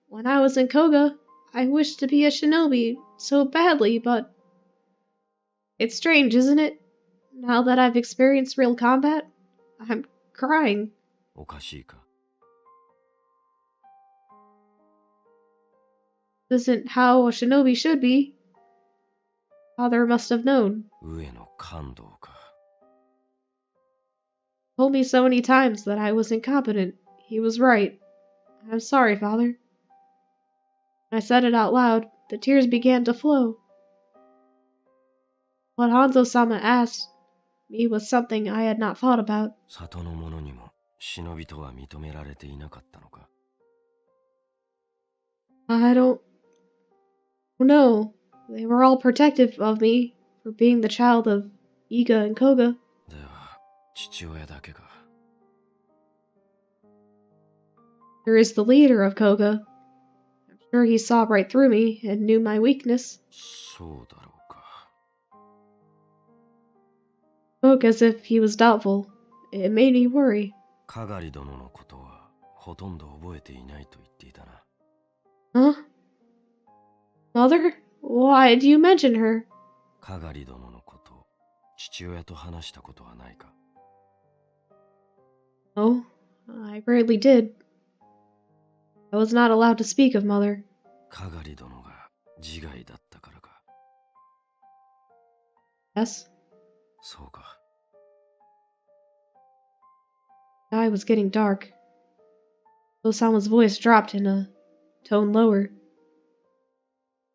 When I was in Koga, I wished to be a shinobi so badly, but it's strange, isn't it? Now that I've experienced real combat, I'm crying. This isn't how a shinobi should be. Father must have known. 上の感動か。Told me so many times that I was incompetent. He was right. I'm sorry, Father. When I said it out loud, the tears began to flow. What Hanzo-sama asked me was something I had not thought about. 里の者にも忍びとは認められていなかったのか。I don't know. They were all protective of me for being the child of Iga and Koga. では、父親だけか。There is the leader of Koga. I'm sure he saw right through me and knew my weakness. そうだろうか。Spoke as if he was doubtful. It made me worry. かがり殿のことはほとんど覚えていないと言っていたな。Huh? Mother? Why do you mention her? かがり殿のこと、父親と話したことはないか。Oh, I rarely did. I was not allowed to speak of mother. かがり殿が自害だったからか。Yes? そうか。The sky was getting dark. Osama's voice dropped in a tone lower.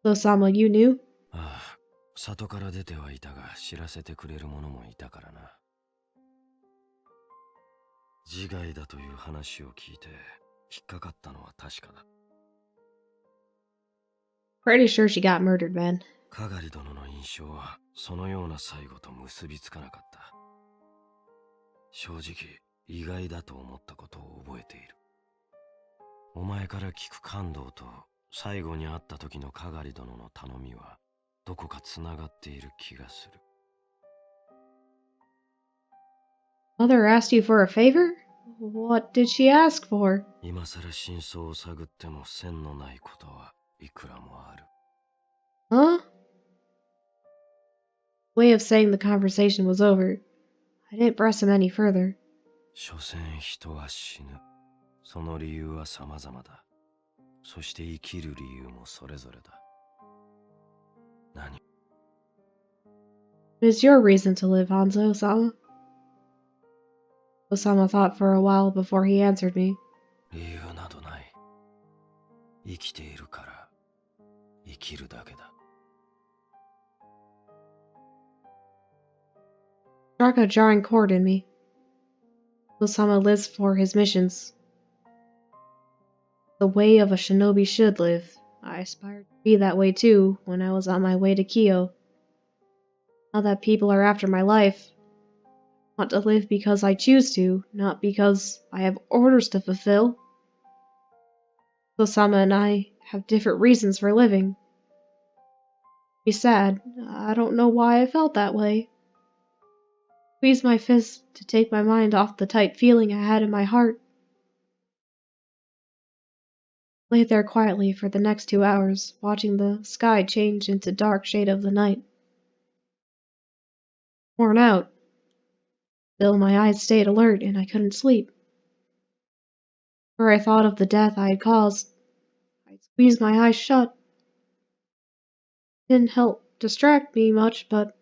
Osama, you knew? ああ、里から出てはいたが知らせてくれる者もいたからな。自害だという話を聞いて引っかかったのは確かだ。Pretty sure she got murdered, man. かがり殿の印象はそのような最後と結びつかなかった。正直意外だと思ったことを覚えている。お前から聞く感動と最後に会った時のかがり殿の頼みはどこかつながっている気がする。Mother asked you for a favor? What did she ask for? 今さら真相を探っても線のないことはいくらもある。Huh? Way of saying the conversation was over. I didn't press him any further. 所詮人は死ぬ。その理由は様々だ。そして生きる理由もそれぞれだ。何？ What is your reason to live, Hanzo-sama? Osama thought for a while before he answered me. 理由などない。生きているから生きるだけだ。Struck a jarring chord in me. Osama lives for his missions. The way of a shinobi should live. I aspired to be that way too when I was on my way to Kyo. Now that people are after my life, I want to live because I choose to, not because I have orders to fulfill. Osama and I have different reasons for living. Be sad. I don't know why I felt that way. Squeezed my fist to take my mind off the tight feeling I had in my heart. Lay there quietly for the next 2 hours, watching the sky change into dark shade of the night. Worn out. Still, my eyes stayed alert and I couldn't sleep. For I thought of the death I had caused. I squeezed my eyes shut. Didn't help distract me much, but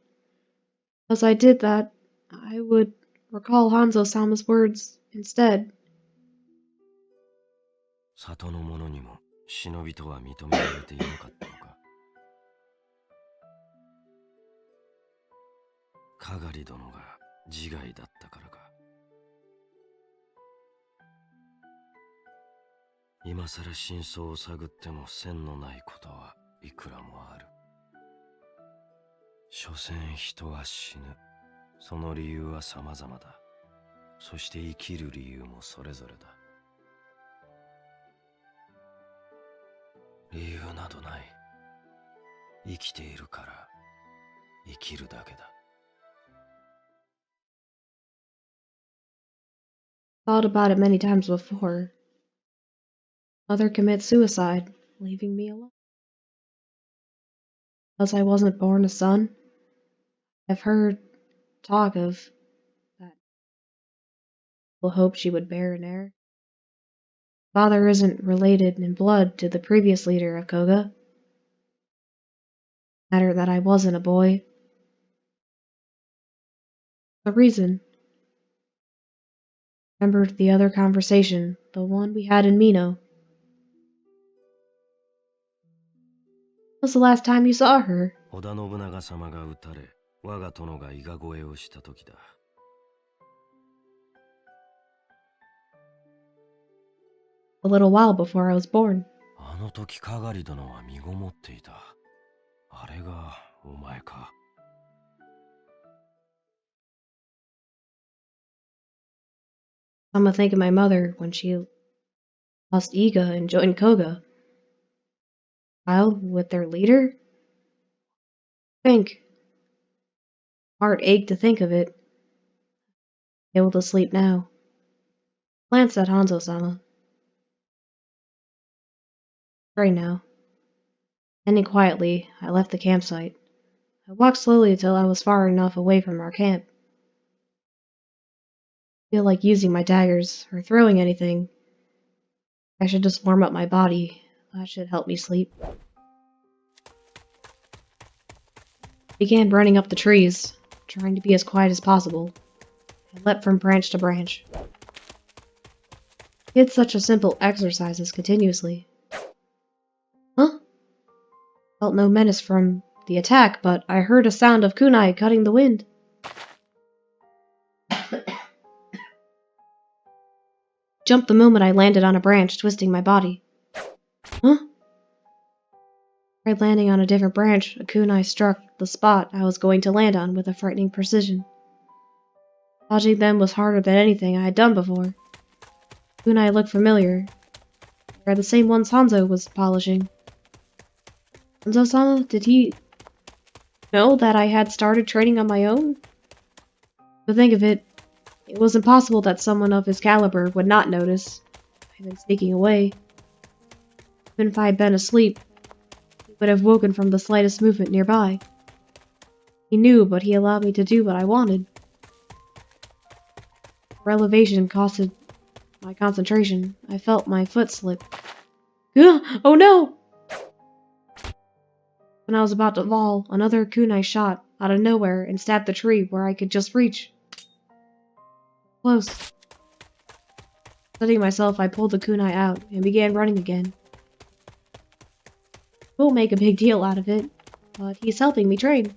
as I did that, I would recall Hanzo-sama's words instead. 里の者にも忍びとは認められていなかったのか。かがり殿が自害だったからか。今さら真相を探っても線のないことはいくらもある。所詮人は死ぬ。その理由は様々だ。そして生きる理由もそれぞれだ。理由などない。生きているから生きるだけだ。Thought about it many times before. Mother commits suicide, leaving me alone. Because I wasn't born a son. I've heard talk of that. People hoped she would bear an heir. Father isn't related in blood to the previous leader of Koga. Matter that I wasn't a boy. The reason. Remembered the other conversation, the one we had in Mino. When was the last time you saw her? 織田信長様が討たれ、我が殿が伊賀越えをした時だ。A little while before I was born. あの時かがり殿は身ごもっていた。あれがお前か。I'm gonna think of my mother when she lost Iga and joined Koga. While with their leader? Think. Heart ached to think of it. Able to sleep now. Glanced at Hanzo-sama. Right now. Ending quietly, I left the campsite. I walked slowly until I was far enough away from our camp. I feel like using my daggers or throwing anything. I should just warm up my body. That should help me sleep. Began running up the trees, trying to be as quiet as possible. I leapt from branch to branch. Did such a simple exercises continuously. Huh? Felt no menace from the attack, but I heard a sound of kunai cutting the wind. Jumped the moment I landed on a branch, twisting my body. Huh? Tried landing on a different branch, a kunai struck the spot I was going to land on with a frightening precision. Dodging them was harder than anything I had done before. Kunai looked familiar. They are the same ones Hanzo was polishing. Hanzo-sama, did he know that I had started training on my own? To think of it, it was impossible that someone of his caliber would not notice. I'd been sneaking away. Even if I had been asleep, he would have woken from the slightest movement nearby. He knew, but he allowed me to do what I wanted. Elevation costed my concentration. I felt my foot slip. Oh no! When I was about to fall, another kunai shot out of nowhere and stabbed the tree where I could just reach. Close. Steadying myself, I pulled the kunai out and began running again. We'll make a big deal out of it, but he's helping me train.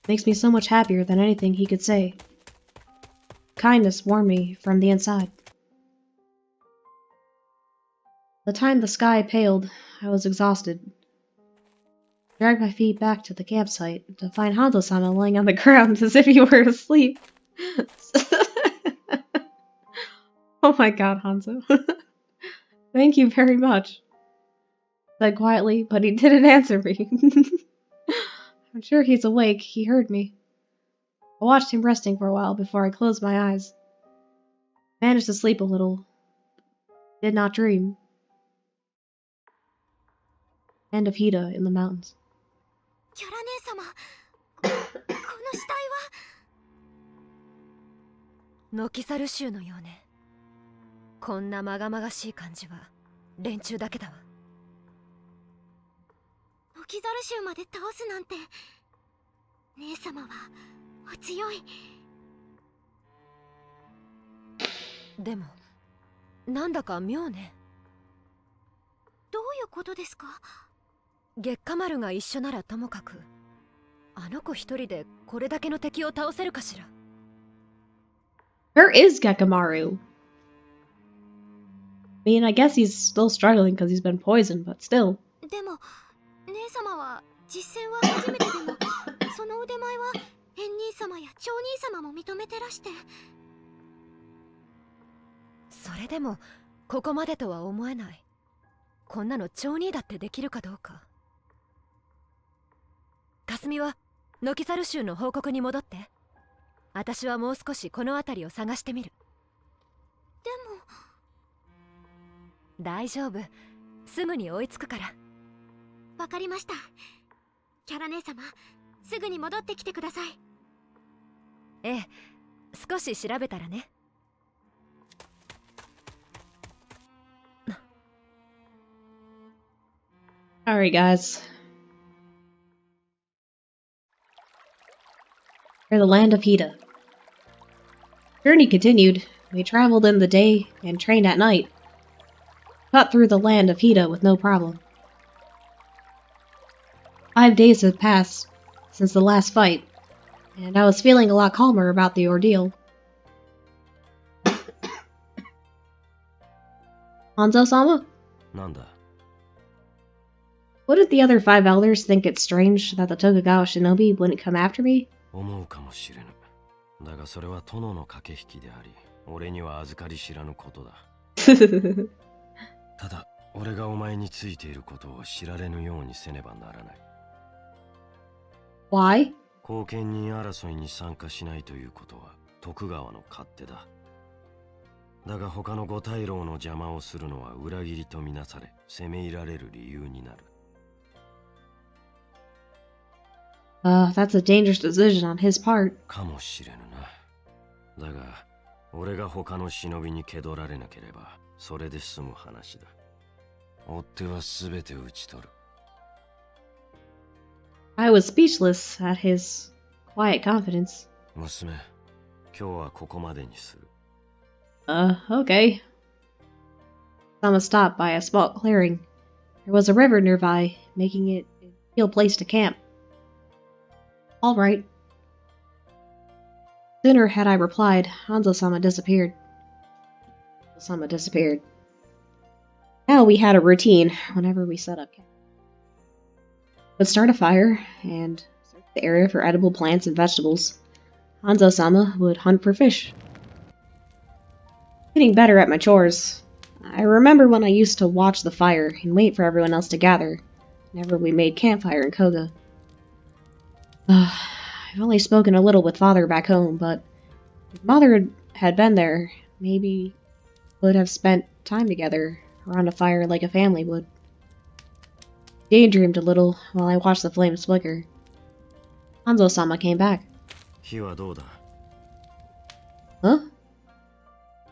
Makes me so much happier than anything he could say. Kindness warmed me from the inside. The time the sky paled, I was exhausted. I dragged my feet back to the campsite to find Hanzo-sama lying on the ground as if he were asleep. Oh my god, Hanzo. Thank you very much. I said quietly, but he didn't answer me. I'm sure he's awake. He heard me. I watched him resting for a while before I closed my eyes. I managed to sleep a little. Did not dream. End of Hida in the mountains. キャラ姉様、この死体はノキサル州のようね。こんなまがまがしい感じは連中だけだわ。ノキザル州まで倒すなんて、姉様はお強い。でもなんだか妙ね。どういうことですか？月下丸が一緒ならともかく、あの子一人でこれだけの敵を倒せるかしら。Where is Gekamaru? I mean, I guess he's still struggling because he's been poisoned, but still. でも姉様は実戦は初めてでもその腕前は縁兄様や長兄様も認めてらして。それでもここまでとは思えない。こんなの長兄だってできるかどうか。霞はノキサル州の報告に戻って。私はもう少しこの辺りを探してみる。でも大丈夫、すぐに追いつくから。わかりました。キャラ姉様、すぐに戻ってきてください。ええ、少し調べたらね。Alright, guys. For the land of Hida. Journey continued. We traveled in the day and trained at night. Cut through the land of Hida with no problem. 5 days had passed since the last fight, and I was feeling a lot calmer about the ordeal. Hanzo-sama? Nanda. Wouldn't the other 5 elders think it strange that the Tokugawa shinobi wouldn't come after me? 思うかもしれぬ。だがそれは殿の駆け引きであり、俺には預かり知らぬことだ。ただ、俺がお前についていることを知られぬようにせねばならない。Why? 後見人争いに参加しないということは徳川の勝手だ。だが他の五大老の邪魔をするのは裏切りとみなされ、責め入られる理由になる。That's a dangerous decision on his part. かもしれぬな。だが、俺が他の忍びに気取られなければ、それで済む話だ。追っ手はすべて討ち取る。I was speechless at his quiet confidence. 娘、今日はここまでにする。Okay. Sama stopped by a small clearing. There was a river nearby, making it an ideal place to camp. Alright. Sooner had I replied, Hanzo-sama disappeared. Now we had a routine whenever we set up camp. Would start a fire and search the area for edible plants and vegetables. Hanzo-sama would hunt for fish. Getting better at my chores. I remember when I used to watch the fire and wait for everyone else to gather whenever we made campfire in Koga. I've only spoken a little with Father back home, but if Mother had been there, maybe we would have spent time together around a fire like a family would. Daydreamed a little while I watched the flames flicker. Hanzo-sama came back. 火はどうだ? Huh?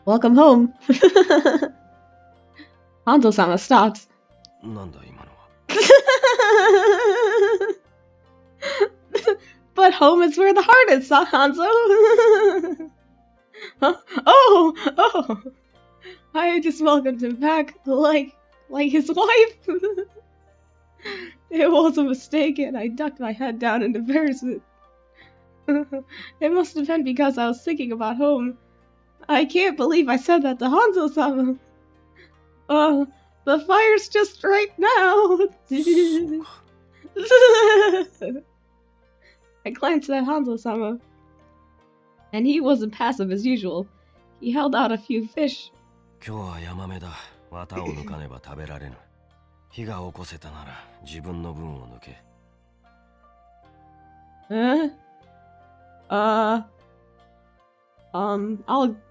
Welcome home. Hanzo-sama stopped. なんだ今のは? But home is where the heart is, Hanzo. Huh? Oh! I just welcomed him back like his wife. It was a mistake, and I ducked my head down in embarrassment. It must have been because I was thinking about home. I can't believe I said that to Hanzo-sama. The fire's just right now. I glanced at Hanzo-sama, and he wasn't passive as usual. He held out a few fish. 今日はヤマメだ。綿を抜かねば食べられぬ。火が起こせたなら自分の分を抜け。I'll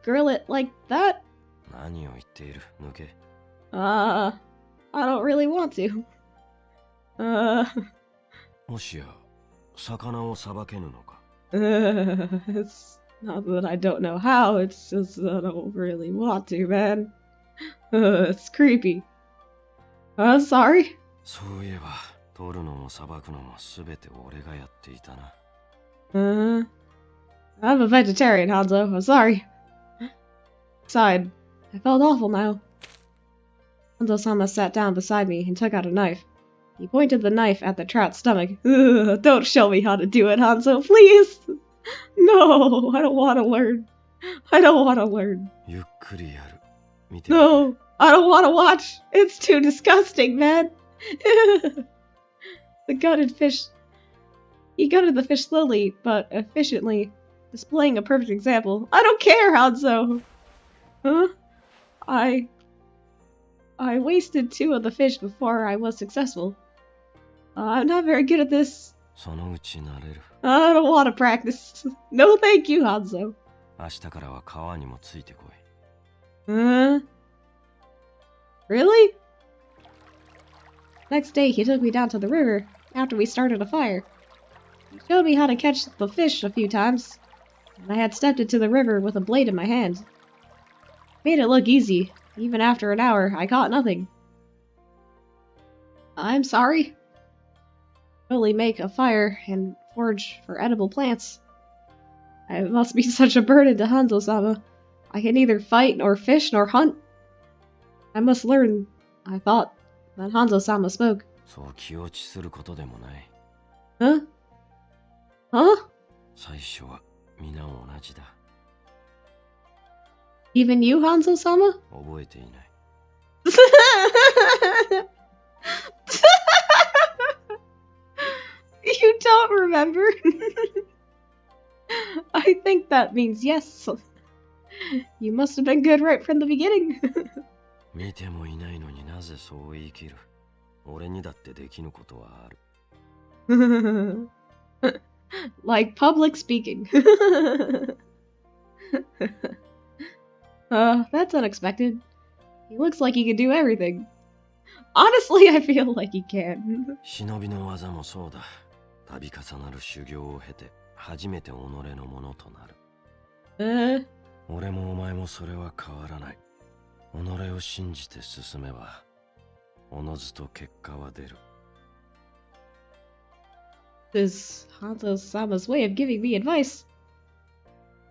grill it like that? 何を言っている。抜け。I don't really want to. もしや、魚をさばけぬのか? It's not that I don't know how, it's just that I don't really want to, man. It's creepy. Sorry. そういえば、取るのもさばくのもすべて俺がやっていたな。I'm a vegetarian, Hanzo. I'm sorry. Sighed. I felt awful now. Hanzo-sama sat down beside me and took out a knife. He pointed the knife at the trout's stomach. Ugh, don't show me how to do it, Hanzo, please! No, I don't want to learn. I don't want to learn. ゆっくりやる。見て。No, I don't want to watch. It's too disgusting, man. The gutted fish. He gutted the fish slowly, but efficiently, displaying a perfect example. I don't care, Hanzo! Huh? I wasted 2 of the fish before I was successful. I'm not very good at this. そのうち慣れる。I don't want to practice. No thank you, Hanzo. 明日からは川にもついてこい。Really? Next day, he took me down to the river after we started a fire. He showed me how to catch the fish a few times, and I had stepped into the river with a blade in my hand. Made it look easy. Even after an hour, I caught nothing. I'm sorry. Only make a fire and forage for edible plants. It must be such a burden to Hanzo-sama. I can neither fight, nor fish, nor hunt. I must learn, I thought. Then Hanzo-sama spoke. Huh? Huh? Even you, Hanzo-sama? You don't remember? I think that means yes. You must have been good right from the beginning. Like public speaking. That's unexpected. He looks like he can do everything. Honestly, I feel like he can. This Hanzo-sama's way of giving me advice.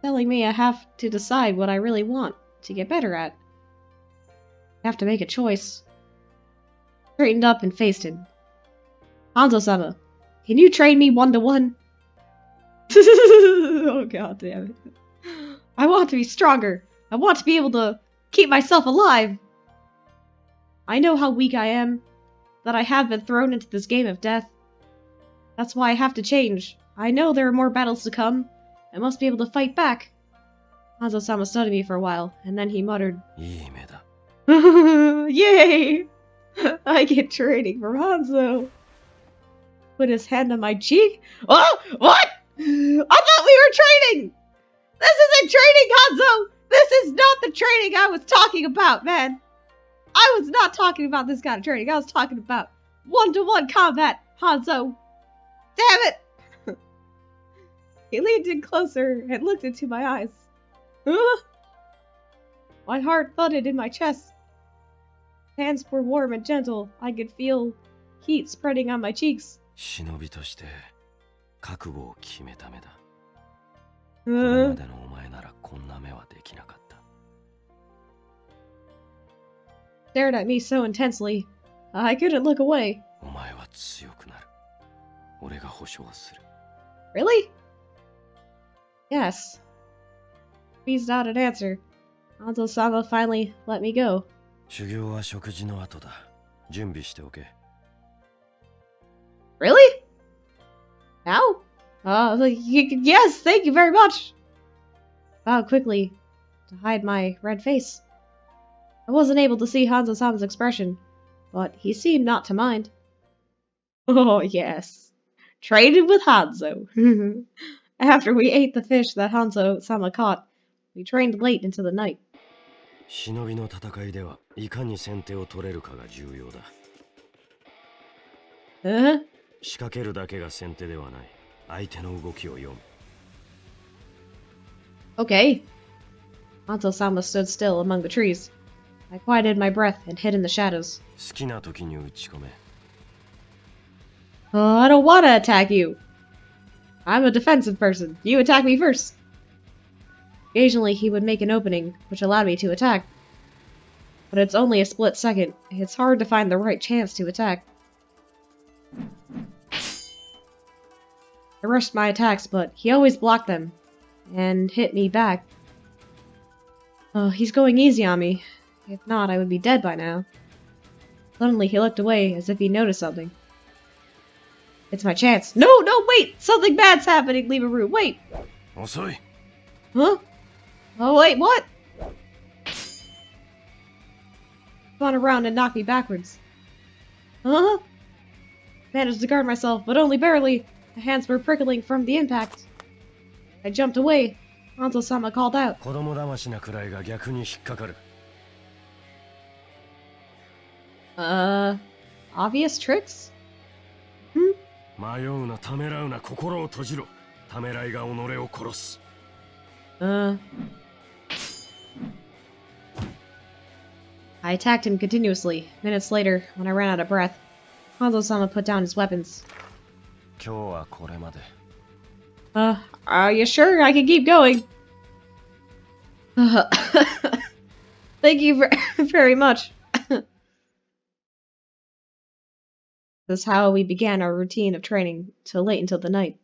Telling me I have to decide what I really want to get better at. I have to make a choice. Straightened up and faced him. Hanzo-sama, can you train me 1-to-1? Oh god damn it. I want to be stronger. I want to be able to keep myself alive. I know how weak I am. That I have been thrown into this game of death. That's why I have to change. I know there are more battles to come. I must be able to fight back. Hanzo-sama studied me for a while, and then he muttered, Yay! I get training from Hanzo. Put his hand on my cheek. Oh! What? I thought we were training! This isn't training, Hanzo! This is not the training I was talking about, man! I was not talking about this kind of training. I was talking about 1-to-1 combat, Hanzo. Damn it! He leaned in closer and looked into my eyes. My heart thudded in my chest. His hands were warm and gentle. I could feel heat spreading on my cheeks. Stared at me so intensely, I couldn't look away. Really? Yes. Squeezed out an answer. Hanzo-sama finally let me go. Really? Now? Yes, thank you very much. Bowed quickly to hide my red face. I wasn't able to see Hanzo-sama's expression, but he seemed not to mind. Oh, yes. Traded with Hanzo. After we ate the fish that Hanzo-sama caught, we trained late into the night. Okay. Hanzo-sama stood still among the trees. I quieted my breath and hid in the shadows. I don't want to attack you. I'm a defensive person. You attack me first. Occasionally he would make an opening, which allowed me to attack. But it's only a split second. It's hard to find the right chance to attack. I rushed my attacks, but he always blocked them and hit me back. Oh, he's going easy on me. If not, I would be dead by now. Suddenly he looked away as if he noticed something. It's my chance. No, wait! Something bad's happening, Limaru. Wait! Huh? Oh, wait, what? Spun around and knocked me backwards. Huh? Managed to guard myself, but only barely. My hands were prickling from the impact. I jumped away. Hanzo-sama called out. obvious tricks? 迷うな、ためらうな、心を閉じろ。ためらいが己を殺す。I attacked him continuously. Minutes later, when I ran out of breath, Hanzo-sama put down his weapons. 今日はこれまで。 Are you sure I can keep going? Thank you very much. This is how we began our routine of training till late into the night.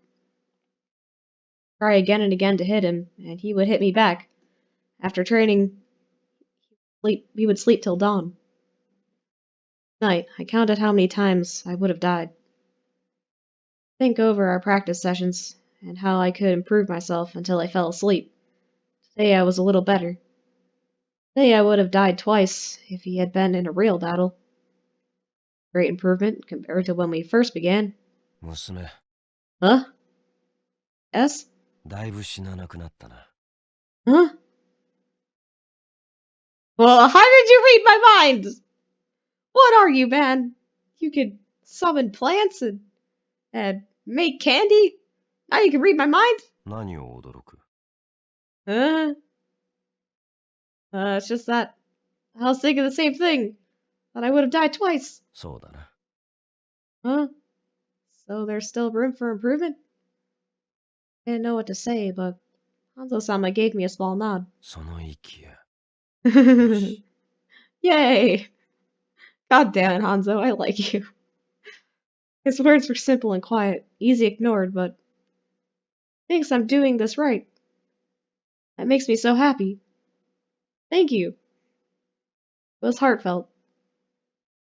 Try again and again to hit him, and he would hit me back. After training, we would sleep till dawn. Night, I counted how many times I would have died. Think over our practice sessions, and how I could improve myself until I fell asleep. Today I was a little better. Today I would have died twice if he had been in a real battle. Great improvement compared to when we first began. 娘。 Huh? Yes? だいぶ死ななくなったな。 Huh? Well, how did you read my mind? What are you, man? You could summon plants and make candy? Now you can read my mind? 何を驚く？ It's just that I was thinking the same thing. That I would have died twice. そうだな。 Huh? So there's still room for improvement? I didn't know what to say, but Hanzo-sama gave me a small nod. その息や。 Yay! God damn it, Hanzo, I like you. His words were simple and quiet, easy ignored, but thinks I'm doing this right. That makes me so happy. Thank you. It was heartfelt.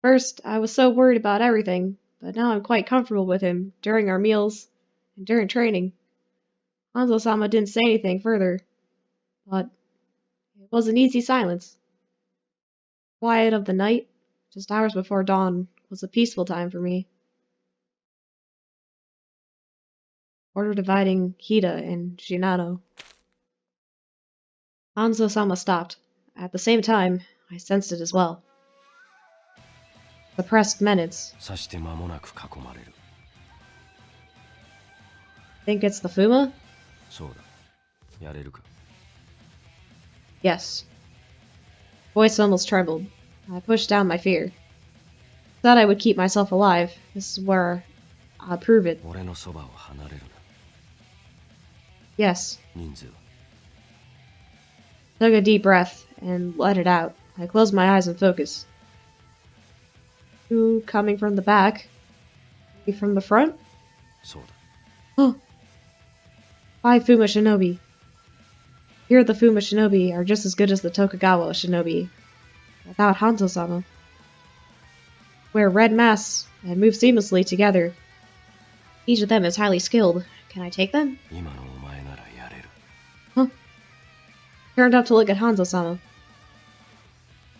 First, I was so worried about everything, but now I'm quite comfortable with him during our meals and during training. Hanzo-sama didn't say anything further, but it was an easy silence. Quiet of the night, just hours before dawn, was a peaceful time for me. Order dividing Hida and Shinano. Hanzo-sama stopped. At the same time, I sensed it as well. Suppressed menace. さして間もなく囲まれる。 Think it's the Fuma? そうだ。やれるか。 Yes. Voice almost trembled. I pushed down my fear. Thought I would keep myself alive. This is where I'll prove it. 俺のそばを離れるな。 Yes. 人数は。 Took a deep breath and let it out. I closed my eyes and focused. Two coming from the back. Maybe from the front? そうだ。 Oh. 5 Fuma Shinobi. Here the Fuma Shinobi are just as good as the Tokugawa Shinobi. Without Hanzo-sama. Wear red masks and move seamlessly together. Each of them is highly skilled. Can I take them? 今のお前ならやれる。 Huh? Turned up to look at Hanzo-sama.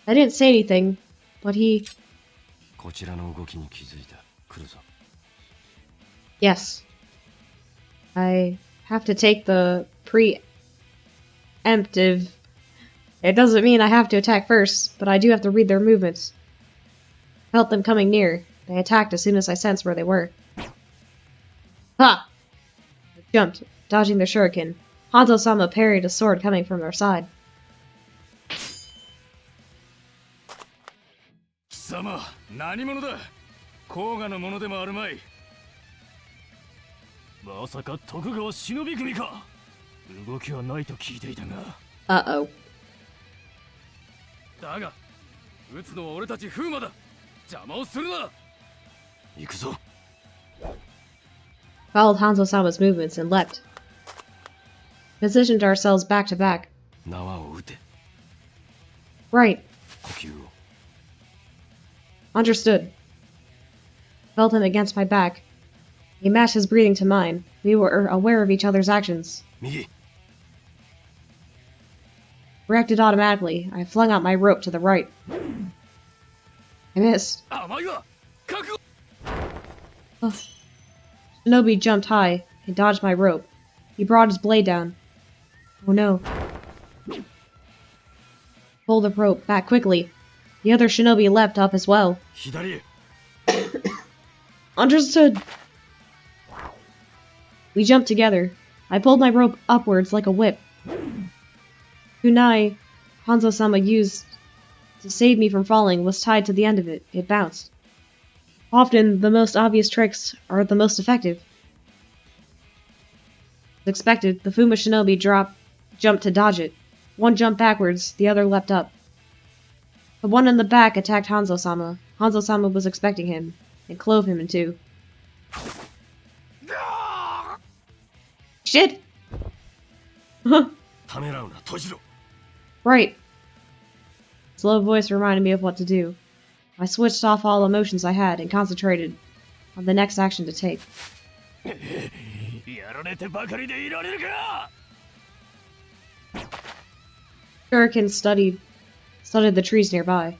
I didn't say anything, but he... こちらの動きに気づいた。来るぞ。 Yes. I have to take the preemptive. It doesn't mean I have to attack first, but I do have to read their movements. Felt them coming near. They attacked as soon as I sensed where they were. Ha! I jumped, dodging their shuriken. Hanzo-sama parried a sword coming from their side. 貴様、何者だ？甲賀の者でもあるまい。まさか徳川忍び組か？動きはないと聞いていたが。Uh-oh. だが、撃つのは俺たち風魔だ。邪魔をするな。行くぞ。 Followed Hanzo-sama's movements and leapt. Positioned ourselves back to back. 縄を撃て。 Right. 呼吸を。 Understood. Felt him against my back. He matched his breathing to mine. We were aware of each other's actions. 右。 Reacted automatically. I flung out my rope to the right. I missed. 甘いわ。覚悟。 Oh. Shinobi jumped high and dodged my rope. He brought his blade down. Oh no. Pulled the rope back quickly. The other shinobi leapt up as well. 左へ。Understood. We jumped together. I pulled my rope upwards like a whip. Kunai Hanzo-sama used to save me from falling was tied to the end of it. It bounced. Often, the most obvious tricks are the most effective. As expected, the Fuma Shinobi jumped to dodge it. One jumped backwards, the other leapt up. The one in the back attacked Hanzo-sama. Hanzo-sama was expecting him, and clove him in two. Shit! Right. Slow voice reminded me of what to do. I switched off all emotions I had and concentrated on the next action to take. Shuriken studied the trees nearby.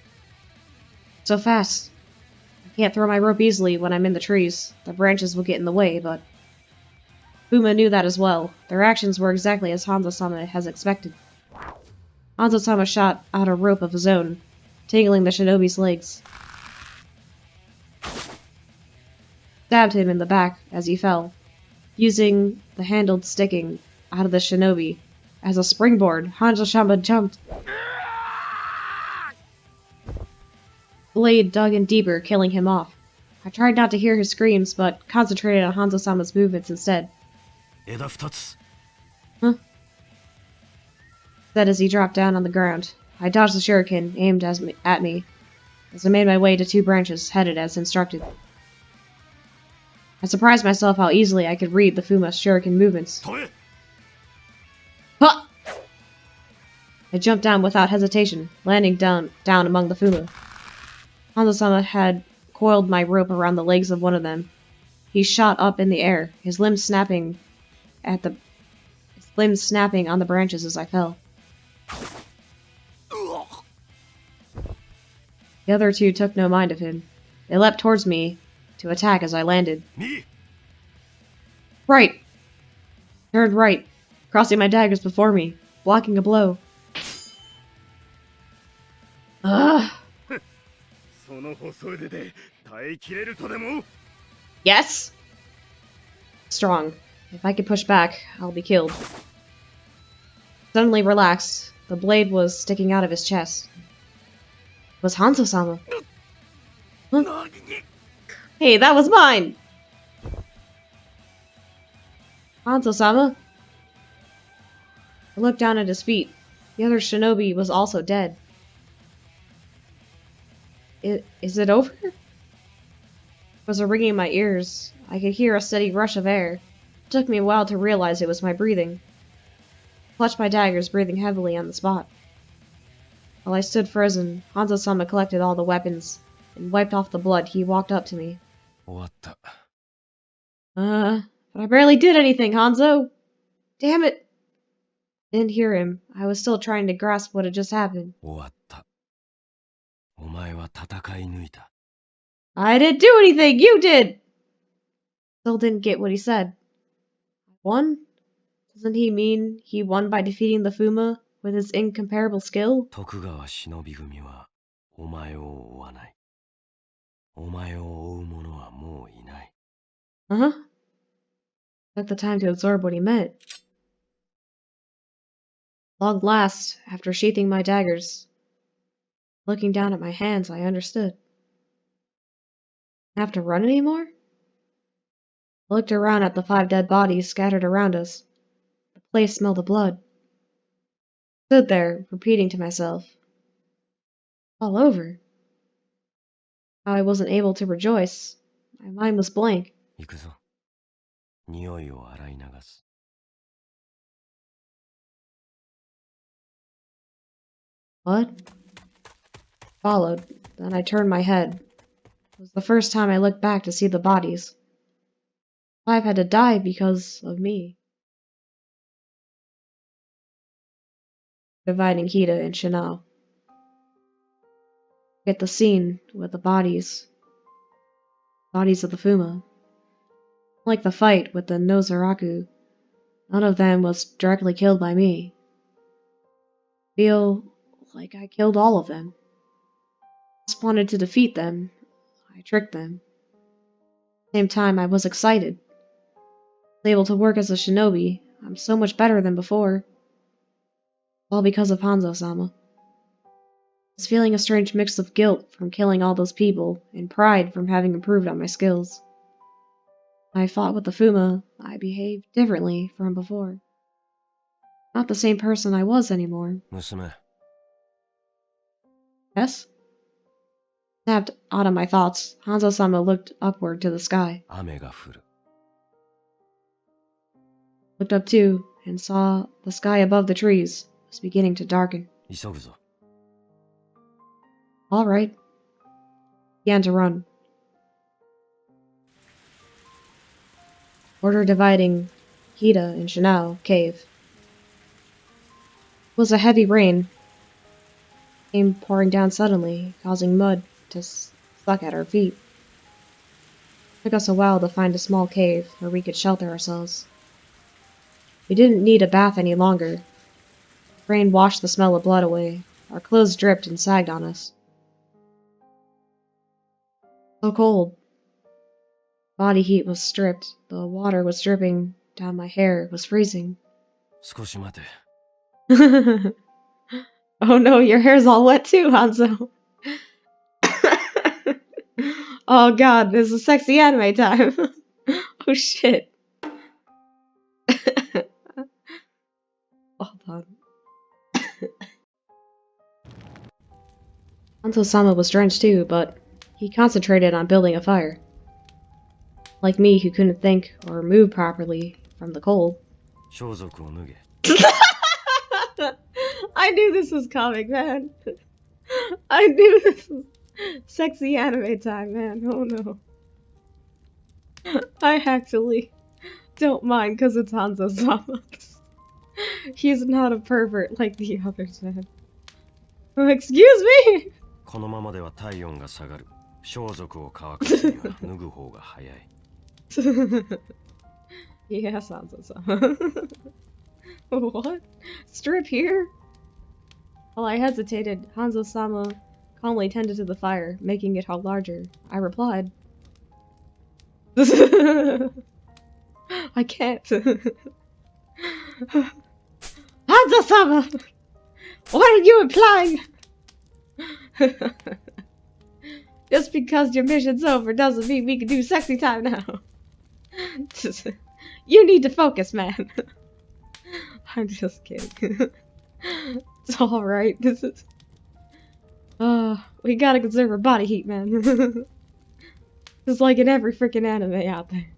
So fast. I can't throw my rope easily when I'm in the trees. The branches will get in the way, but... Fuma knew that as well. Their actions were exactly as Hanzo-sama has expected. Hanzo-sama shot out a rope of his own, tangling the shinobi's legs. Stabbed him in the back as he fell, using the handle sticking out of the shinobi. As a springboard, Hanzo-sama jumped. Blade dug in deeper, killing him off. I tried not to hear his screams, but concentrated on Hanzo-sama's movements instead. Huh? Said as he dropped down on the ground. I dodged the shuriken, aimed at me, as I made my way to two branches, headed as instructed. I surprised myself how easily I could read the Fuma shuriken movements. Huh! I jumped down without hesitation, landing down among the Fuma. Hanzo-sama had coiled my rope around the legs of one of them. He shot up in the air, his limbs snapping on the branches as I fell. The other two took no mind of him. They leapt towards me to attack as I landed. Right! Turned right, crossing my daggers before me, blocking a blow. Ugh! Yes? Strong. If I could push back, I'll be killed. Suddenly relaxed, the blade was sticking out of his chest. It was Hanzo-sama. Huh? Hey, that was mine! Hanzo-sama? I looked down at his feet. The other shinobi was also dead. Is it over? There was a ringing in my ears. I could hear a steady rush of air. It took me a while to realize it was my breathing. I clutched my daggers, breathing heavily on the spot. While I stood frozen, Hanzo-sama collected all the weapons and wiped off the blood. He walked up to me. But I barely did anything, Hanzo! Damn it! Didn't hear him. I was still trying to grasp what had just happened. I didn't do anything! You did! Still didn't get what he said. Won? Doesn't he mean he won by defeating the Fuma with his incomparable skill? Uh-huh. Took the time to absorb what he meant. Long last, after sheathing my daggers, looking down at my hands, I understood. Have to run anymore? I looked around at the 5 dead bodies scattered around us. The place smelled of blood. I stood there, repeating to myself. All over. How I wasn't able to rejoice. My mind was blank. What? Followed. Then I turned my head. It was the first time I looked back to see the bodies. 5 had to die because of me. Dividing Hida and Shinao. Get the scene with the bodies. Bodies of the Fuma. Like the fight with the Nozaraku, none of them was directly killed by me. Feel like I killed all of them. Just wanted to defeat them. I tricked them. the same time, I was excited. I was able to work as a shinobi. I'm so much better than before. All because of Hanzo-sama. I was feeling a strange mix of guilt from killing all those people, and pride from having improved on my skills. When I fought with the Fuma, I behaved differently from before. Not the same person I was anymore. Musume. Yes? Snapped out of my thoughts, Hanzo-sama looked upward to the sky. 雨が降る。 Looked up too, and saw the sky above the trees was beginning to darken. 急ぐぞ。 All right. Began to run. Order dividing Hida and Shinao cave. It was a heavy rain. It came pouring down suddenly, causing mud to stuck at our feet. It took us a while to find a small cave where we could shelter ourselves. We didn't need a bath any longer. The rain washed the smell of blood away. Our clothes dripped and sagged on us. So cold. Body heat was stripped. The water was dripping down my hair. It was freezing. 少し待て。 Oh no, your hair's all wet too, Hanzo. Oh god, this is sexy anime time. Oh shit. Hold on. Hanzo-sama was drenched too, but he concentrated on building a fire. Like me, who couldn't think or move properly from the cold. 装束を脱げ。 I knew this was coming, man. I knew this was sexy anime time, man. Oh no. I actually don't mind because it's Hanzo-sama. He's not a pervert like the others, man. Excuse me? このままでは体温が下がる。装束を乾かすには脱ぐ方が早い。Yeah, Hanzo-sama. What? Strip here? While I hesitated, Hanzo-sama calmly tended to the fire, making it all larger. I replied. I can't. Hanzo-sama! What are you implying? Just because your mission's over doesn't mean we can do sexy time now. You need to focus, man. I'm just kidding. It's alright. This is... we gotta conserve our body heat, man. Just like in every freaking anime out there.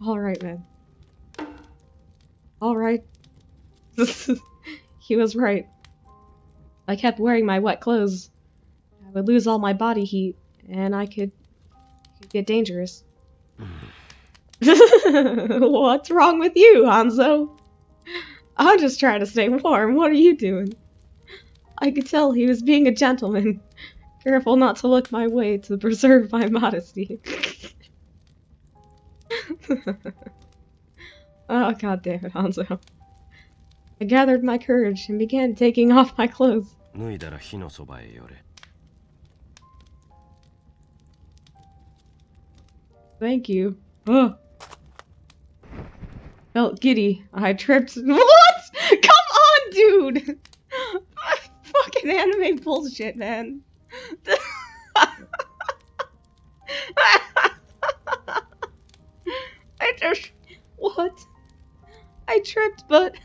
Alright, man. Alright. He was right. I kept wearing my wet clothes. I would lose all my body heat, and I could get dangerous. What's wrong with you, Hanzo? I'm just trying to stay warm. What are you doing? I could tell he was being a gentleman, careful not to look my way to preserve my modesty. Oh, god damn it, Hanzo. I gathered my courage and began taking off my clothes. 脱いだら火のそばへ寄れ。 Thank you. Ugh. Felt giddy. I tripped. What? Come on, dude! Fucking anime bullshit, man. What? I tripped, but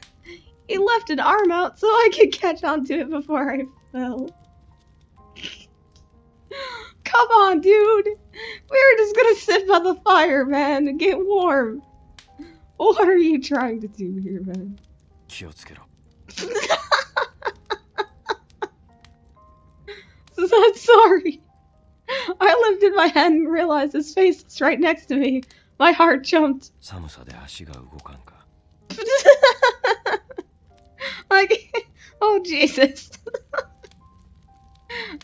he left an arm out so I could catch onto it before I fell. Come on, dude! We were just gonna sit by the fire, man, and get warm. What are you trying to do here, man? 気をつけろ。 I'm sorry. I lifted my head and realized his face was right next to me. My heart jumped. 寒さで足が動かんか。 Oh, Jesus.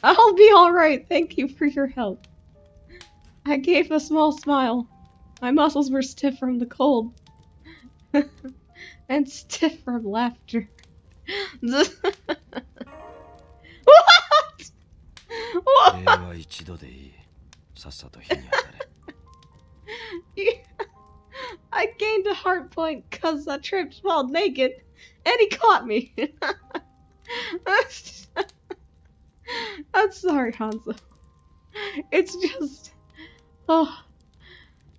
I'll be alright. Thank you for your help. I gave a small smile. My muscles were stiff from the cold. And stiff from laughter. What? 礼は一度でいい。さっさと火に当たれ。to heart point because I tripped while naked, and he caught me. I'm sorry, Hanzo. It's just... Oh,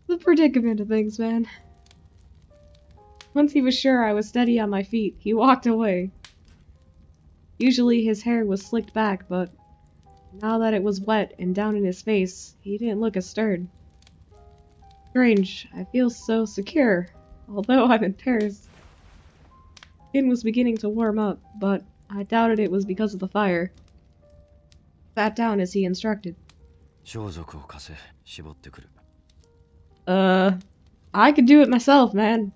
the predicament of things, man. Once he was sure I was steady on my feet, he walked away. Usually his hair was slicked back, but now that it was wet and down in his face, he didn't look as stirred. Strange, I feel so secure, although I'm in Paris. Skin was beginning to warm up, but I doubted it was because of the fire. Sat down as he instructed. I could do it myself, man.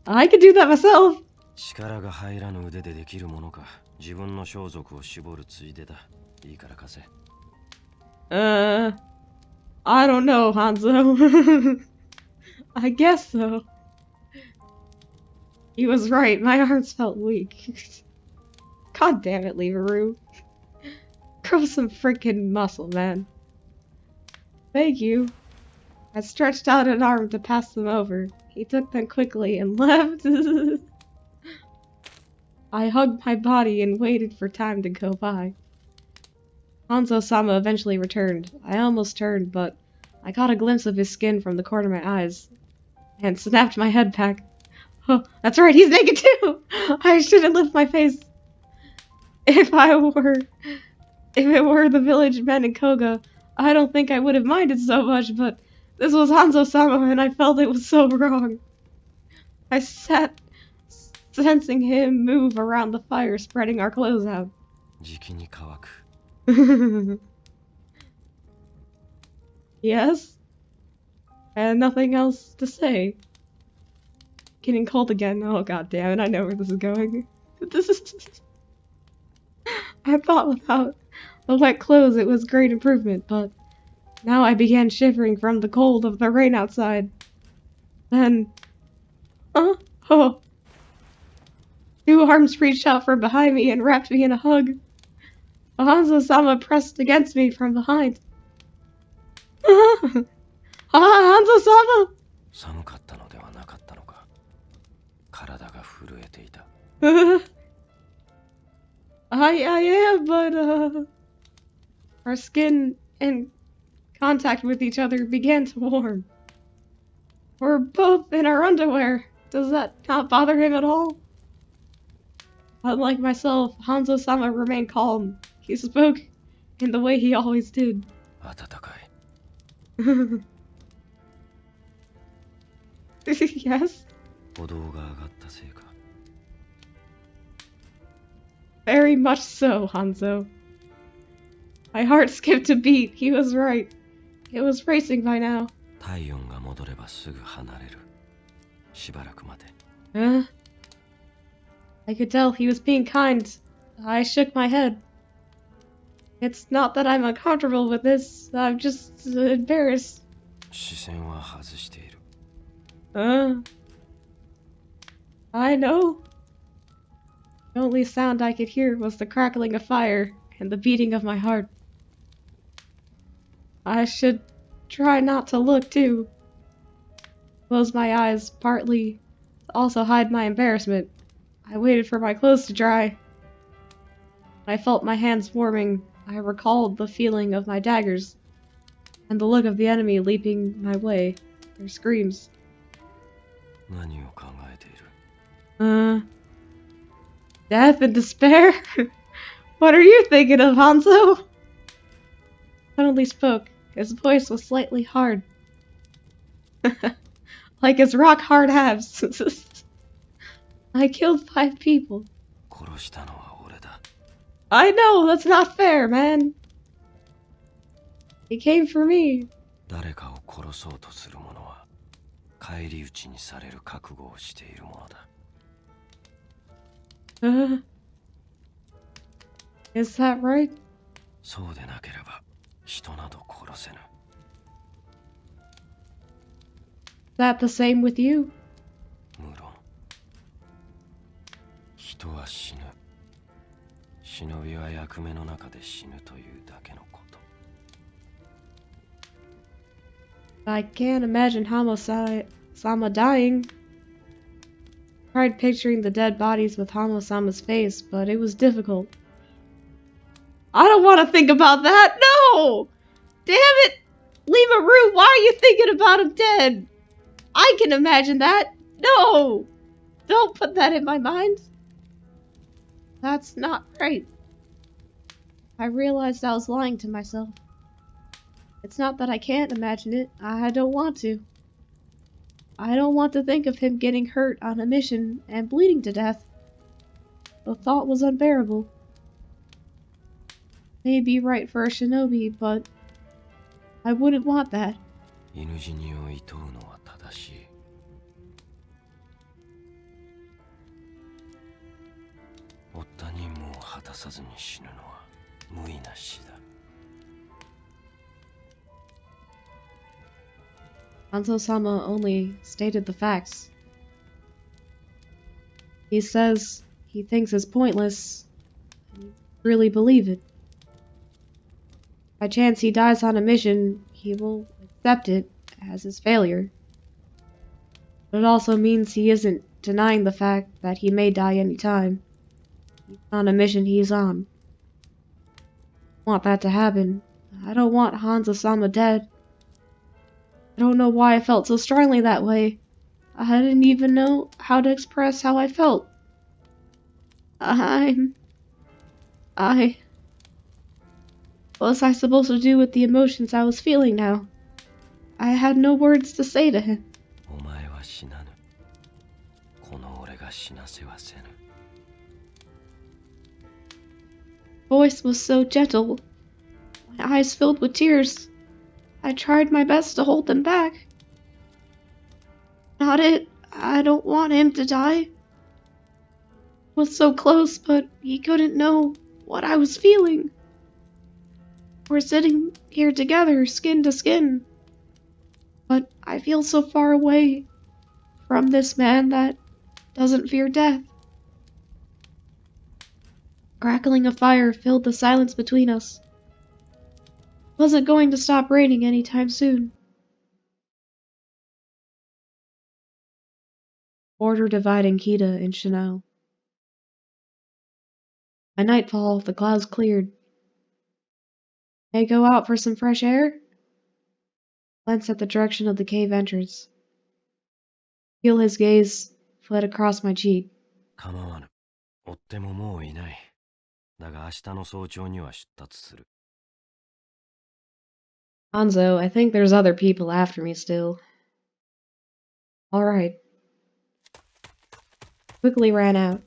I could do that myself. 力が入らぬ腕でできるものか。自分の装束を絞るついでだ。いいから貸せ。I don't know, Hanzo. I guess so. He was right, my arms felt weak. God damn it, Leveroo. Grow some freaking muscle, man. Thank you. I stretched out an arm to pass them over. He took them quickly and left. I hugged my body and waited for time to go by. Hanzo-sama eventually returned. I almost turned, but I caught a glimpse of his skin from the corner of my eyes and snapped my head back. Oh, that's right, he's naked too! I shouldn't lift my face. If it were the village men in Koga, I don't think I would have minded so much, but this was Hanzo-sama and I felt it was so wrong. I sat, sensing him move around the fire, spreading our clothes out. Yes? I had nothing else to say. Getting cold again. Oh god damn it, I know where this is going. I thought without the wet clothes it was great improvement, but now I began shivering from the cold of the rain outside. Then... Oh. Two arms reached out from behind me and wrapped me in a hug. Hanzo-sama pressed against me from behind. Hanzo-sama! I am, but our skin in contact with each other began to warm. We're both in our underwear. Does that not bother him at all? Unlike myself, Hanzo-sama remained calm. He spoke in the way he always did. Yes? Very much so, Hanzo. My heart skipped a beat. He was right. It was racing by now. I could tell he was being kind. I shook my head. It's not that I'm uncomfortable with this. I'm just embarrassed. I know. The only sound I could hear was the crackling of fire and the beating of my heart. I should try not to look, too. Close my eyes, partly to also hide my embarrassment. I waited for my clothes to dry. I felt my hands warming. I recalled the feeling of my daggers and the look of the enemy leaping my way. Their screams. Death and despair? What are you thinking of, Hanzo? Suddenly spoke. His voice was slightly hard. Like his rock-hard abs. I killed 5 people. I know, that's not fair, man. He came for me. Is that right? Is that the same with you? I can't imagine Sama dying. I tried picturing the dead bodies with Hanzo-sama's face, but it was difficult. I don't want to think about that! No! Damn it! Limaru, why are you thinking about him dead? I can imagine that! No! Don't put that in my mind. That's not right. I realized I was lying to myself. It's not that I can't imagine it. I don't want to. I don't want to think of him getting hurt on a mission and bleeding to death. The thought was unbearable. May be right for a shinobi, but I wouldn't want that. Hanzo-sama only stated the facts. He says he thinks it's pointless. I really believe it. By chance he dies on a mission, he will accept it as his failure. But it also means he isn't denying the fact that he may die any time. He's on a mission he's on. I want that to happen. I don't want Hanzo-sama dead. I don't know why I felt so strongly that way. I didn't even know how to express how I felt. What was I supposed to do with the emotions I was feeling now? I had no words to say to him. Voice was so gentle. My eyes filled with tears. I tried my best to hold them back. Not it. I don't want him to die. Was so close, but he couldn't know what I was feeling. We're sitting here together, skin to skin. But I feel so far away from this man that doesn't fear death. Crackling of fire filled the silence between us. It wasn't going to stop raining anytime soon. Border dividing Kita and Shino. By nightfall, the clouds cleared. May I go out for some fresh air? Glanced at the direction of the cave entrance. Feel his gaze fled across my cheek. Hanzo, I think there's other people after me still. Alright. Quickly ran out.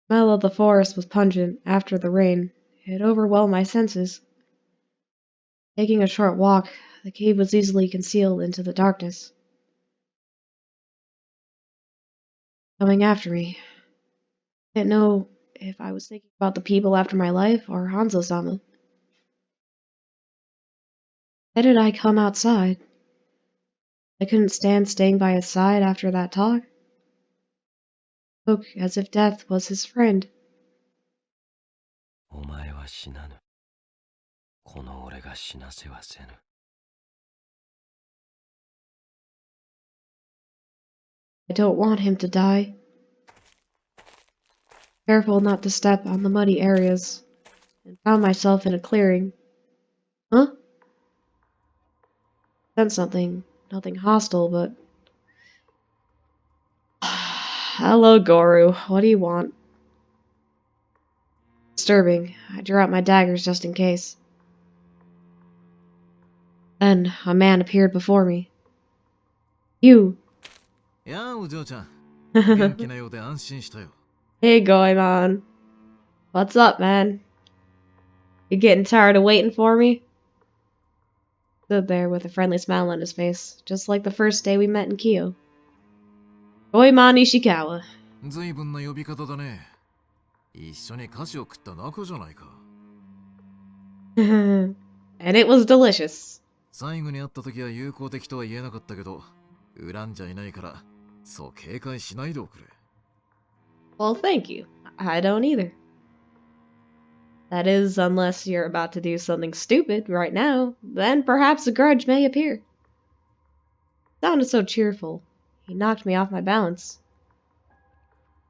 The smell of the forest was pungent after the rain. It overwhelmed my senses. Taking a short walk, the cave was easily concealed into the darkness. Coming after me. I didn't know if I was thinking about the people after my life or Hanzo-sama. Why did I come outside? I couldn't stand staying by his side after that talk. He spoke as if death was his friend. I don't want him to die. Careful not to step on the muddy areas, and found myself in a clearing. Huh? Sensed something. Nothing hostile, but... Hello, Goru. What do you want? Disturbing. I drew out my daggers just in case. Then, a man appeared before me. You! Hey, Goemon. What's up, man? You getting tired of waiting for me? Stood there with a friendly smile on his face, just like the first day we met in Kyo. Goemon Ishikawa. And it was delicious. Well, thank you. I don't either. That is, unless you're about to do something stupid right now, then perhaps a grudge may appear. Sounded so cheerful. He knocked me off my balance.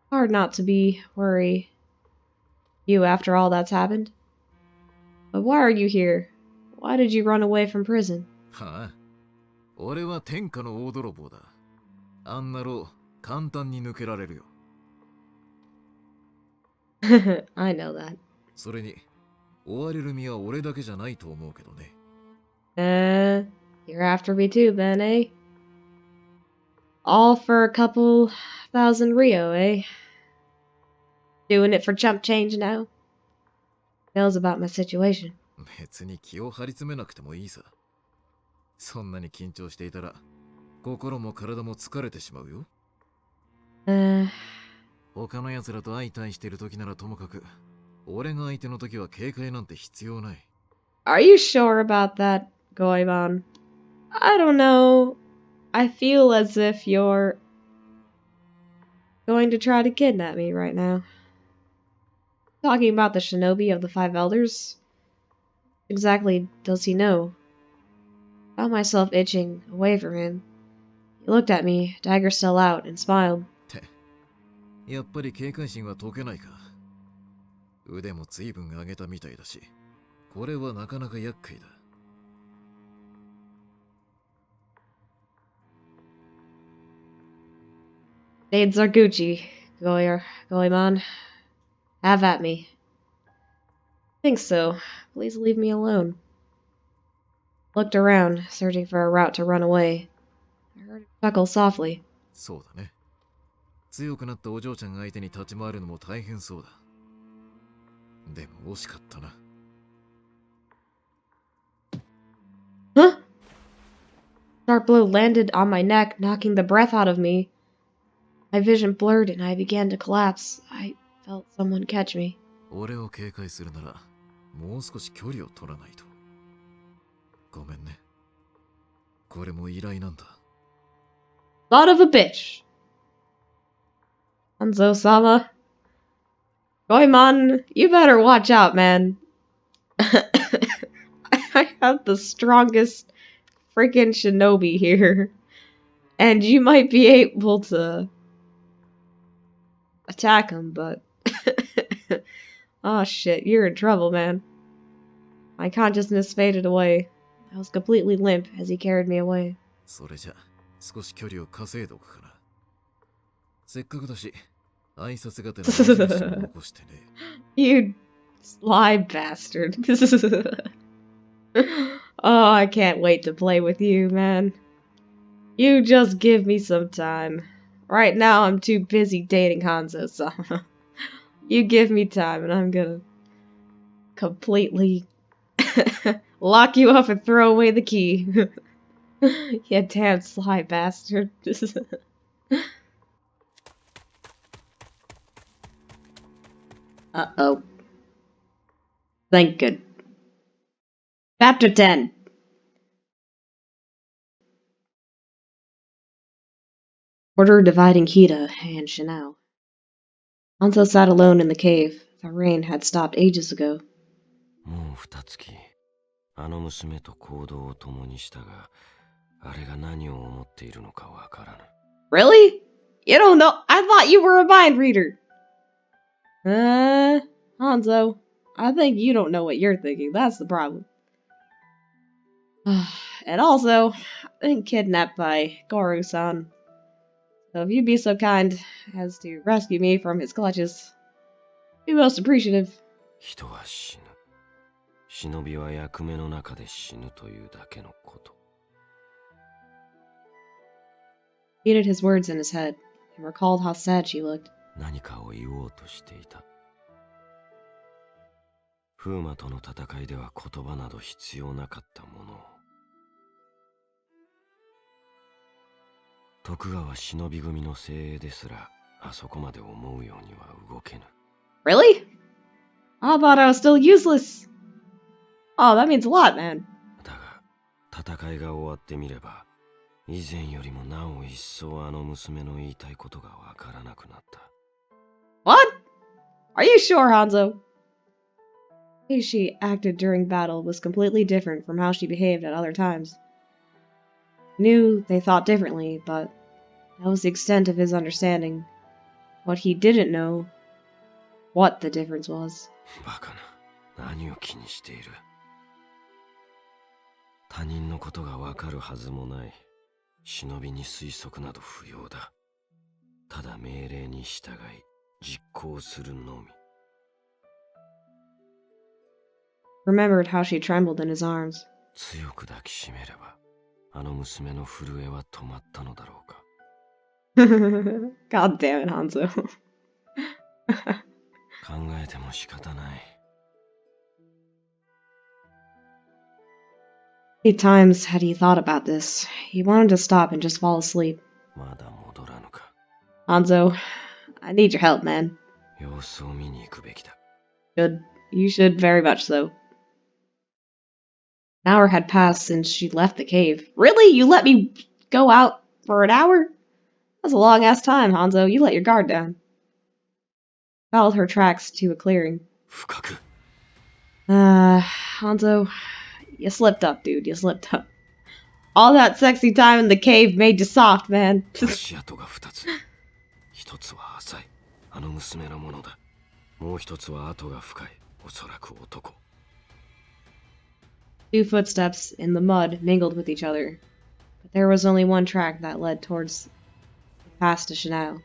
Hard not to be worry you after all that's happened. But why are you here? Why did you run away from prison? はあ、俺は天下の大泥棒だ。あんな牢、簡単に抜けられるよ。I know that. それに、追われる身は俺だけじゃないと思うけどね。You're after me too then, eh? All for a couple thousand Rio, eh? Doing it for chump change now? Knows about my situation. 別に気を張り詰めなくてもいいさ。そんなに緊張していたら、心も体も疲れてしまうよ。他の奴らと相対している時ならともかく、俺が相手の時は警戒なんて必要ない。Are you sure about that, Goemon? I don't know. I feel as if you're going to try to kidnap me right now. Talking about the shinobi of the five elders? Exactly does he know? Found myself itching away from him. He looked at me, dagger still out, and smiled. やっぱり警戒心は解けないか。腕も随分上げたみたいだし、これはなかなか厄介だ。Shades are Gucci, Goemon. Have at me. Think so. Please leave me alone. Looked around, searching for a route to run away. I heard him chuckle softly. そうだね。強くなったお嬢ちゃん相手に立ち回るのも大変そうだ。でも惜しかったな。Huh? Sharp blow landed on my neck, knocking the breath out of me. My vision blurred and I began to collapse. I felt someone catch me. 俺を警戒するなら、もう少し距離を取らないと。ごめんね。これも依頼なんだ。Son of a bitch! Hanzo-sama. Goemon, you better watch out, man. I have the strongest freaking shinobi here. And you might be able to attack him, but... oh shit, you're in trouble, man. My consciousness faded away. I was completely limp as he carried me away. それじゃ、少し距離を稼いでおくかな。せっかくだし、挨拶がてら挨拶を残してね。You sly bastard. Oh, I can't wait to play with you, man. You just give me some time. Right now, I'm too busy dating Hanzo-sama. You give me time, and I'm gonna completely lock you up and throw away the key. You damn sly bastard. Uh-oh. Thank good. Chapter 10. Border dividing Hida and Shinao. Hanzo sat alone in the cave. The rain had stopped ages ago. もう2月、あの娘と行動を共にしたが、あれが何を思っているのかわからぬ。Really? You don't know? I thought you were a mind reader. Hanzo, I think you don't know what you're thinking. That's the problem. And also, I've been kidnapped by Goru-san. So if you'd be so kind as to rescue me from his clutches, I'd be most appreciative. 人は死ぬ。忍びは役目の中で死ぬというだけのこと。He repeated his words in his head and recalled how sad she looked. 何かを言おうとしていた。風魔との戦いでは言葉など必要なかったものを。徳川忍び組の精鋭ですらあそこまで思うようには動けぬ。Really? I thought I was still useless. Oh, that means a lot, man. だが、戦いが終わってみれば、以前よりもなお一層あの娘の言いたいことがわからなくなった。What? Are you sure, Hanzo? The way she acted during battle was completely different from how she behaved at other times. Knew they thought differently, but that was the extent of his understanding. What he didn't know, what the difference was. バカな。何を気にしている。他人のことがわかるはずもない。忍びに推測など不要だ。ただ命令に従い、実行するのみ。Remembered how she trembled in his arms. 強く抱きしめれば、あの娘の震えは止まったのだろうか。God damn it, Hanzo. 考えても仕方ない。Many times had he thought about this. He wanted to stop and just fall asleep. まだ戻らぬか。Hanzo, I need your help, man. 様子を見に行くべきだ。You should very much so. An hour had passed since she left the cave. Really? You let me go out for an hour? That's a long-ass time, Hanzo. You let your guard down. Followed her tracks to a clearing. 深く。Hanzo, you slipped up, dude. You slipped up. All that sexy time in the cave made you soft, man. 足跡が2つ。一つは浅い。あの娘のものだ。もう一つは跡が深い。おそらく男。Two footsteps in the mud mingled with each other, but there was only one track that led towards the path to Shinao.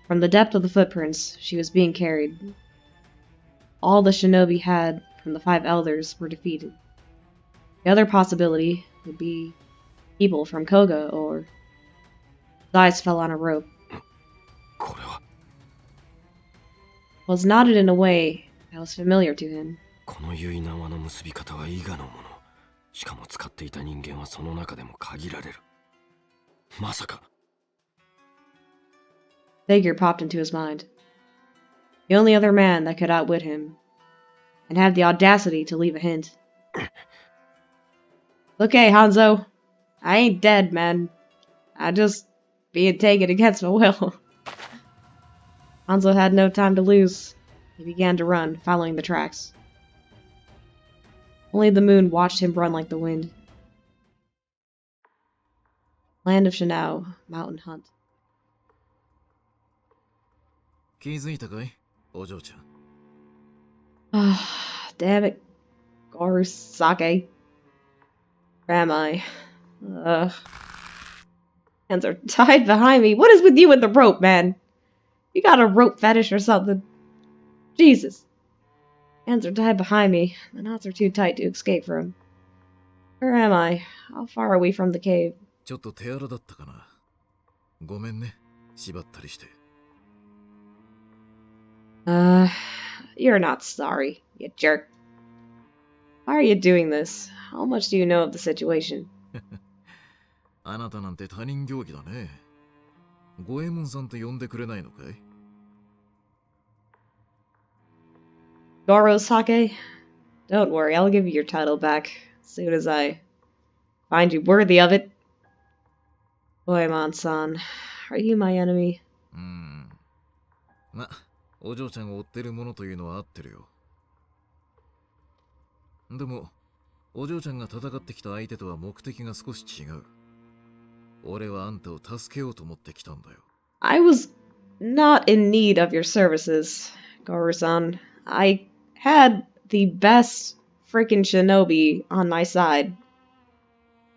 From the depth of the footprints, she was being carried. All the shinobi had from the 5 elders were defeated. The other possibility would be people from Koga, or his eyes fell on a rope. これは Was knotted in a way that was familiar to him. この結縄の結び方は伊賀のもの。しかも使っていた人間はその中でも限られる。まさか。Figure popped into his mind. The only other man that could outwit him, and had the audacity to leave a hint. Okay, Hanzo. I ain't dead, man. I just being taken against my will. Hanzo had no time to lose. He began to run, following the tracks. Only the moon watched him run like the wind. Land of Shinao, Mountain Hunt. 気づいたかい、お嬢ちゃん。Ah, damn it. Gorosake. Where am I? Hands are tied behind me. What is with you and the rope, man? You got a rope fetish or something? Jesus. Hands are tied behind me. The knots are too tight to escape from. Where am I? How far are we from the cave? ちょっと手荒だったかな。ごめんね、縛ったりして。You're not sorry, you jerk. Why are you doing this? How much do you know of the situation? あなたなんて他人行儀だね。五右衛門さんと呼んでくれないのかい？ Gorosake? Don't worry, I'll give you your title back as soon as I find you worthy of it. Goemon-san, are you my enemy? ま、お嬢ちゃんを追ってるものというのは合ってるよ。でも、お嬢ちゃんが戦ってきた相手とは目的が少し違う。俺はあんたを助けようと思ってきたんだよ。I was not in need of your services, Goro-san. I had the best freaking shinobi on my side.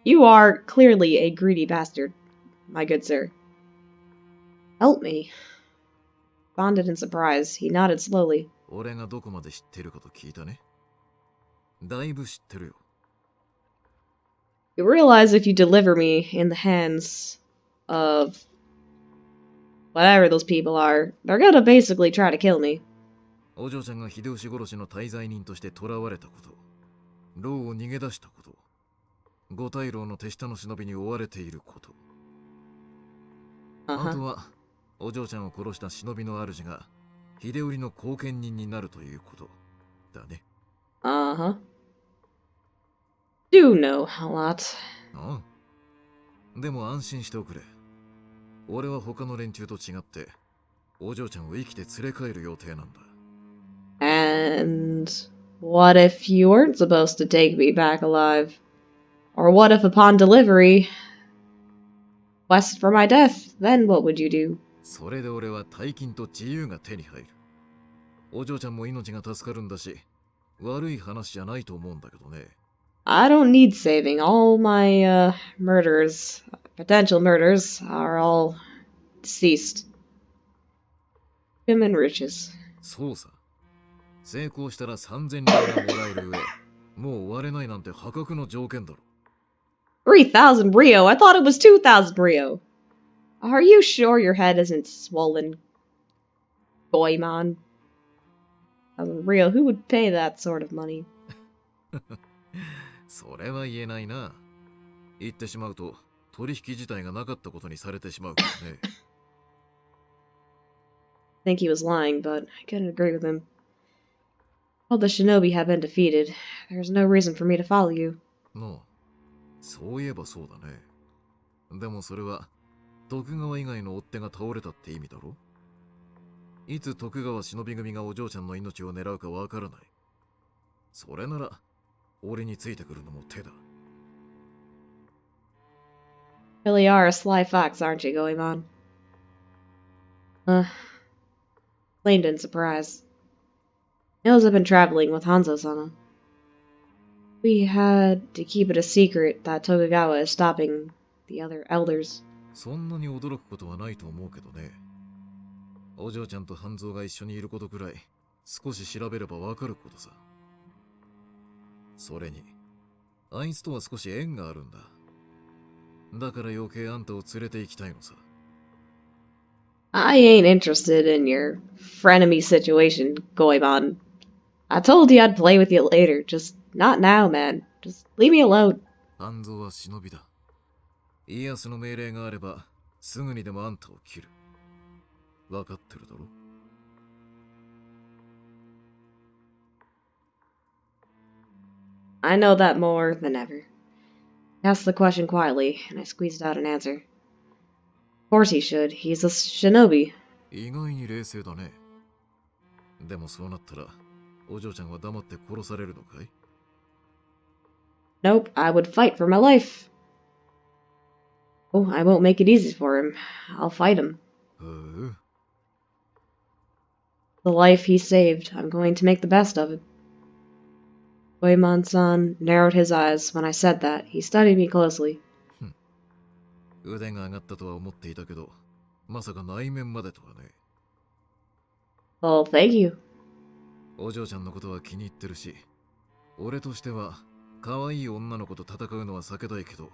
You are clearly a greedy bastard, my good sir. Help me. Bonded in surprise, he nodded slowly. 俺がどこまで知ってるかと聞いたね。だいぶ知ってるよ。You realize if you deliver me in the hands of whatever those people are, they're gonna basically try to kill me. お嬢ちゃんが秀吉殺しの大罪人として囚われたこと、牢を逃げ出したこと、五大老の手下の忍びに追われていること。あとは、お嬢ちゃんを殺した忍びの主が秀頼の後見人になるということだね。Do know a lot. ああ。でも安心しておくれ。俺は他の連中と違って、お嬢ちゃんを生きて連れ帰る予定なんだ。And what if you weren't supposed to take me back alive? Or what if upon delivery, Quest for my death, then what would you do? それで俺は大金と自由が手に入る。お嬢ちゃんも命が助かるんだし、悪い話じゃないと思うんだけどね。I don't need saving. All my, murderers, potential murders, are all deceased. Human riches. そうさ。成功したら3000両がもらえる上、もう終われないなんて破格の条件だろ。3,000 Rio? I thought it was 2,000 Rio. Are you sure your head isn't swollen? Goemon. 1,000 Rio, who would pay that sort of money? それは言えないな。言ってしまうと取引自体がなかったことにされてしまうからね。I think he was lying, but I couldn't agree with him. All the shinobi have been defeated. There's no reason for me to follow you. なあ、そういえばそうだね。でもそれは徳川以外の追っ手が倒れたって意味だろ。いつ徳川忍び組がお嬢ちゃんの命を狙うかわからない。それなら俺についてくるのも手だ。Really are a sly fox, aren't you, Goemon? Flamed in surprise. Knows I've been traveling with Hanzo-sama. We had to keep it a secret that Tokugawa is stopping the other elders. そんなに驚くことはないと思うけどね。お嬢ちゃんと半蔵が一緒にいることくらい少し調べればわかることさ。それに、あいつとは少し縁があるんだ。だから余計あんたを連れて行きたいのさ。I ain't interested in your frenemy situation, Goemon. I told you I'd play with you later. Just not now, man. Just leave me alone. 半蔵は忍びだ。家康の命令があればすぐにでもあんたを切る。わかってるだろ。I know that more than ever. I asked the question quietly, and I squeezed out an answer. Of course he should. He's a shinobi. 意外に冷静だね。でもそうなったら、お嬢ちゃんは黙って殺されるのかい？ Nope, I would fight for my life. Oh, I won't make it easy for him. I'll fight him. The life he saved, I'm going to make the best of it. Goemon-san narrowed his eyes when I said that. He studied me closely. 腕が上がったとは思っていたけど、まさか内面までとはね。Well, thank you. お嬢ちゃんのことは気に入ってるし、俺としては可愛い女の子と戦うのは避けたいけど、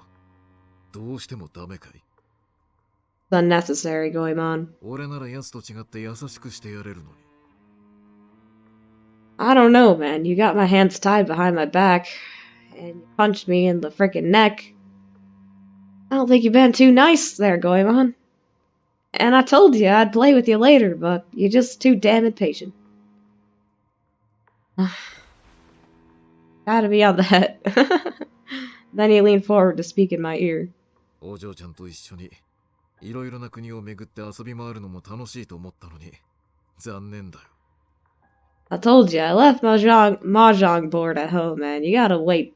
どうしてもダメかい？ It's unnecessary, Goemon. 俺なら奴と違って優しくしてやれるのに。I don't know, man. You got my hands tied behind my back, and you punched me in the frickin' neck. I don't think you've been too nice there, Goemon. And I told you I'd play with you later, but you're just too damn impatient. Gotta be on that. Then he leaned forward to speak in my ear. お嬢ちゃんと一緒にいろいろな国を巡って遊び回るのも楽しいと思ったのに、残念だよ。I told you, I left mahjong board at home, man. You gotta wait.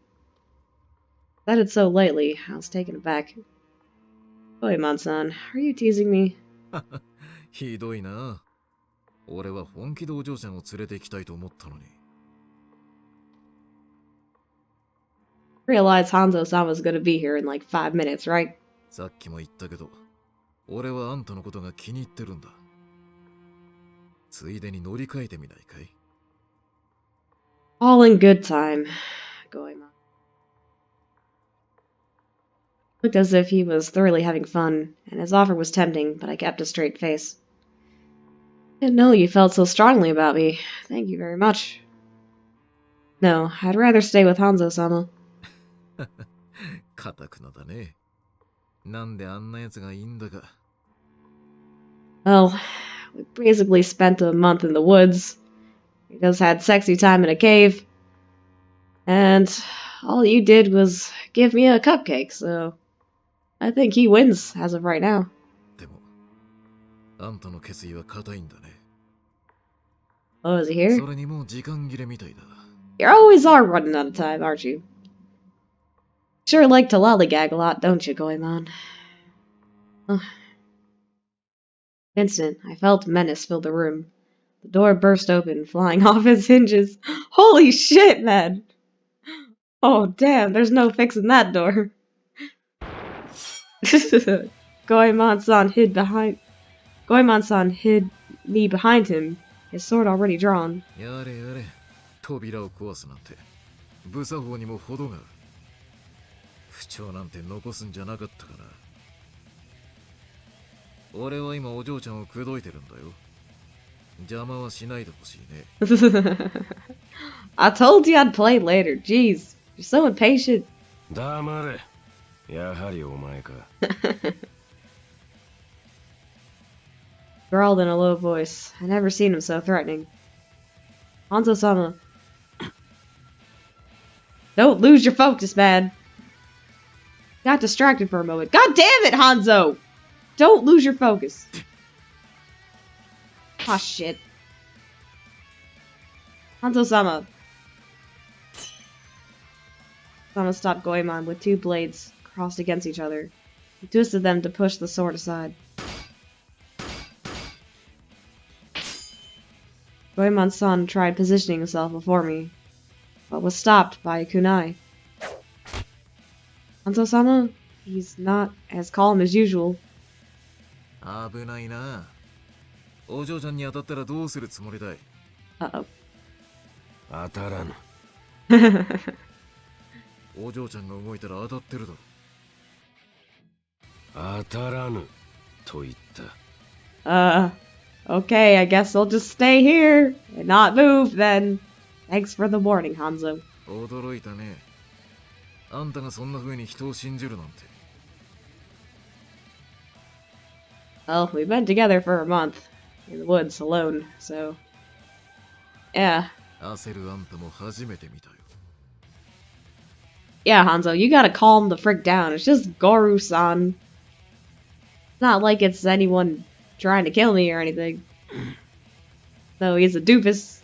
Said it so lightly, I was taken aback. Goemon-san, are you teasing me? ひどいな。俺は本気でお嬢ちゃんを連れて行きたいと思ったのに。Realized Hanzo-sama's gonna be here in like 5 minutes, right? さっきも言ったけど、俺はあんたのことが気に入ってるんだ。ついでに乗り換えてみないかい？ All in good time, Goemon. Looked as if he was thoroughly having fun, and his offer was tempting, but I kept a straight face. Didn't know you felt so strongly about me. Thank you very much. No, I'd rather stay with Hanzo-sama. かたくなだね。なんであんなやつがいいんだか。Well, we basically spent a month in the woods. We just had sexy time in a cave. And all you did was give me a cupcake, so I think he wins as of right now. でも、あんたの決意は固いんだね。Oh, is he here? それにもう時間切れみたいだ。You always are running out of time, aren't you? Sure like to lollygag a lot, don't you, Goemon? Instant, I felt menace fill the room. The door burst open, flying off its hinges. Holy shit, man! Oh, damn, there's no fixing that door. Goemon-san hid me behind him, his sword already drawn. やれやれ、扉を壊すなんて無作法にも程がある。不調なんて残すんじゃなかったかな。俺は今お嬢ちゃんを口説いてるんだよ。邪魔はしないでほしいね。I told you I'd play later. Jeez, you're so impatient. 黙れ。やはりお前か。Growled in a low voice. I never seen him so threatening. Hanzo-sama. Don't lose your focus, man. Got distracted for a moment. God damn it, Hanzo! Don't lose your focus. Ah, shit. Hanzo-sama. Sama stopped Goemon with two blades crossed against each other. He twisted them to push the sword aside. Goemon-san tried positioning himself before me, but was stopped by a kunai. Hanzo-sama? He's not as calm as usual. 危ないな。お嬢ちゃんに当たったらどうするつもりだい？ Uh-oh. 当たらぬ。お嬢ちゃんが動いたら当たってるだろ。当たらぬと言った。Okay, I guess I'll just stay here and not move then. Thanks for the warning, Hanzo. 驚いたね。あんたがそんな風に人を信じるなんて。Well, we've been together for a month in the woods alone, so yeah. 焦るあんたも初めて見たよ。Yeah, Hanzo, you gotta calm the frick down. It's just Goru-san. It's not like it's anyone trying to kill me or anything. Though he's a doofus.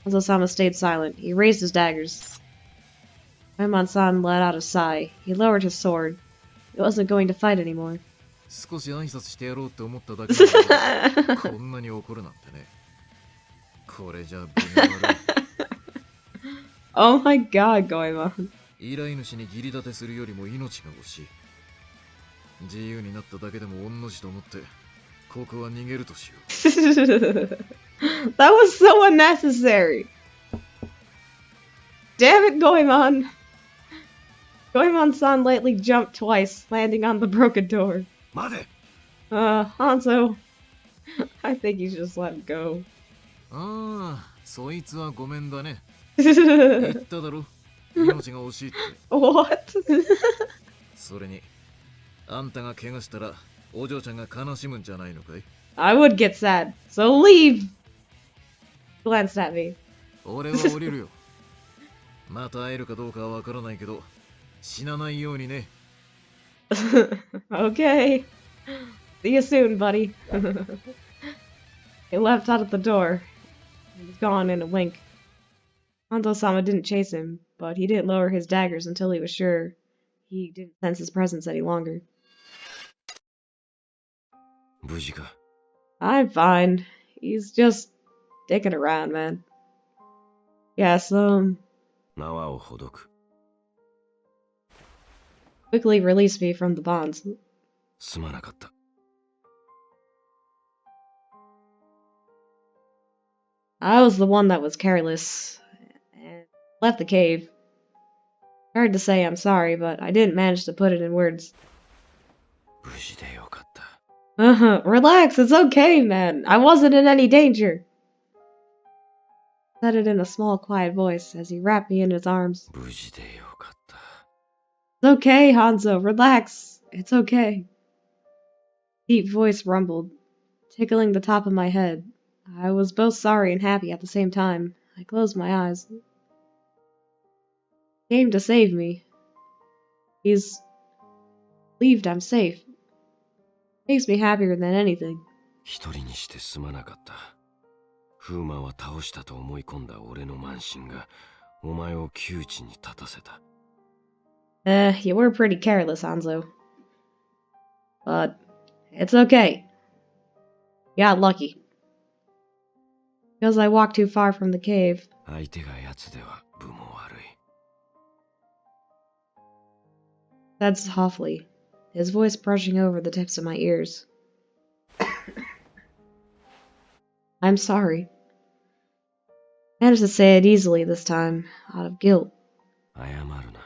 Hanzo-sama stayed silent. He raised his daggers. Goemon-san let out a sigh. He lowered his sword. He wasn't going to fight anymore. 少し挨拶してやろうって思っただけなのにこんなに怒るなんてね。これじゃ微妙だ。Oh my god, Goemon. 依頼主に義理立てするよりも命が欲しい。自由になっただけでも御の字と思ってここは逃げるとしよう。That was so unnecessary. Damn it, Goemon. Goemon-san lightly jumped twice, landing on the broken door. 待て! Hanzo. I think you should just let him go. ああ、そいつはごめんだね。言っただろ。命が惜しいって。What? それに、あんたが怪我したらお嬢ちゃんが悲しむんじゃないのかい？ I would get sad, so leave! Glanced at me. 俺は降りるよ。また会えるかどうかはわからないけど、死なないようにね。Okay. See you soon, buddy. He left out of the door. He was gone in a wink. Hanzo-sama didn't chase him, but he didn't lower his daggers until he was sure he didn't sense his presence any longer. 無事か? I'm fine. He's just dicking around, man. Yes, 縄をほどく. Quickly release me from the bonds. すまなかった. I was the one that was careless and left the cave. Hard to say I'm sorry, but I didn't manage to put it in words. 無事でよかった. Relax, it's okay, man. I wasn't in any danger. Said it in a small, quiet voice as he wrapped me in his arms. 無事でよかった. It's okay, Hanzo. Relax. It's okay. Deep voice rumbled, tickling the top of my head. I was both sorry and happy at the same time. I closed my eyes. He came to save me. He's believed I'm safe. Makes me happier than anything. 一人にしてすまなかった。風魔は倒したと思い込んだ俺の慢心がお前を窮地に立たせた。You were pretty careless, Hanzo. But it's okay. Got lucky. Because I walked too far from the cave. 相手が奴では分も悪い。Said softly, his voice brushing over the tips of my ears. I'm sorry. Managed to say it easily this time, out of guilt. 謝るな。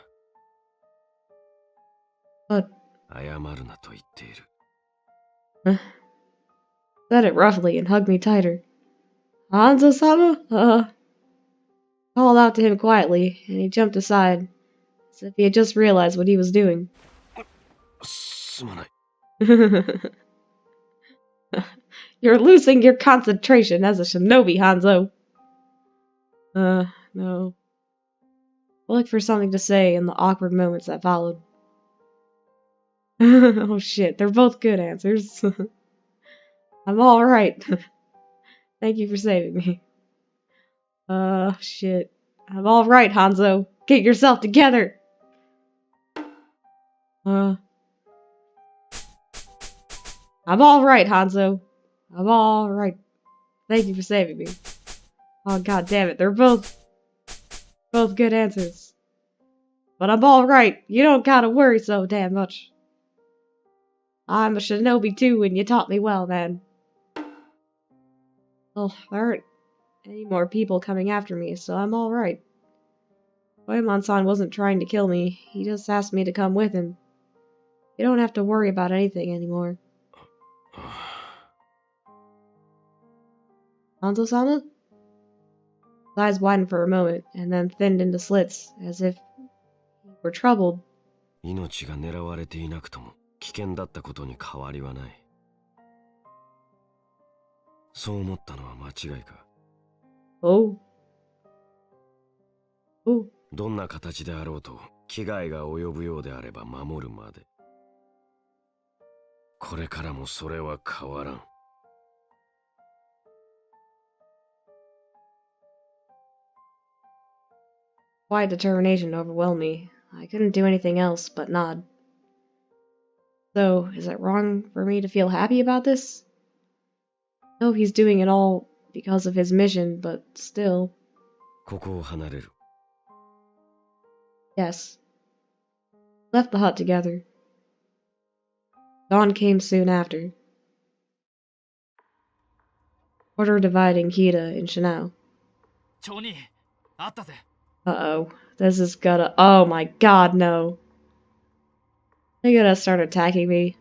But 謝るなと言っている。said it roughly and hugged me tighter. Hanzo-sama? Called out to him quietly, and he jumped aside, as if he had just realized what he was doing. すまない。You're losing your concentration as a shinobi, Hanzo. No. I looked for something to say in the awkward moments that followed. Oh shit, they're both good answers. I'm alright. Thank you for saving me. Shit. I'm alright, Hanzo. Get yourself together! I'm alright, Hanzo. I'm alright. Thank you for saving me. Oh god damn it, they're both good answers. But I'm alright. You don't gotta worry so damn much. I'm a shinobi too, and you taught me well, man. Well, there aren't any more people coming after me, so I'm alright. Goemon-san wasn't trying to kill me. He just asked me to come with him. You don't have to worry about anything anymore. Hanzo-sama? His eyes widened for a moment, and then thinned into slits, as if he were troubled. 命が狙われていなくとも危険だったことに変わりはない。そう思ったのは間違いか。Oh. どんな形であろうと危害が及ぶようであれば守るまで。これからもそれは変わらん。Quiet determination overwhelmed me. I couldn't do anything else but nod. So, is it wrong for me to feel happy about this? I know he's doing it all because of his mission, but still. ここを離れる。Yes. Left the hut together. Dawn came soon after. Order dividing Kita and Shinao. Uh-oh. This is gonna... Oh my god, no. They're gonna start attacking me.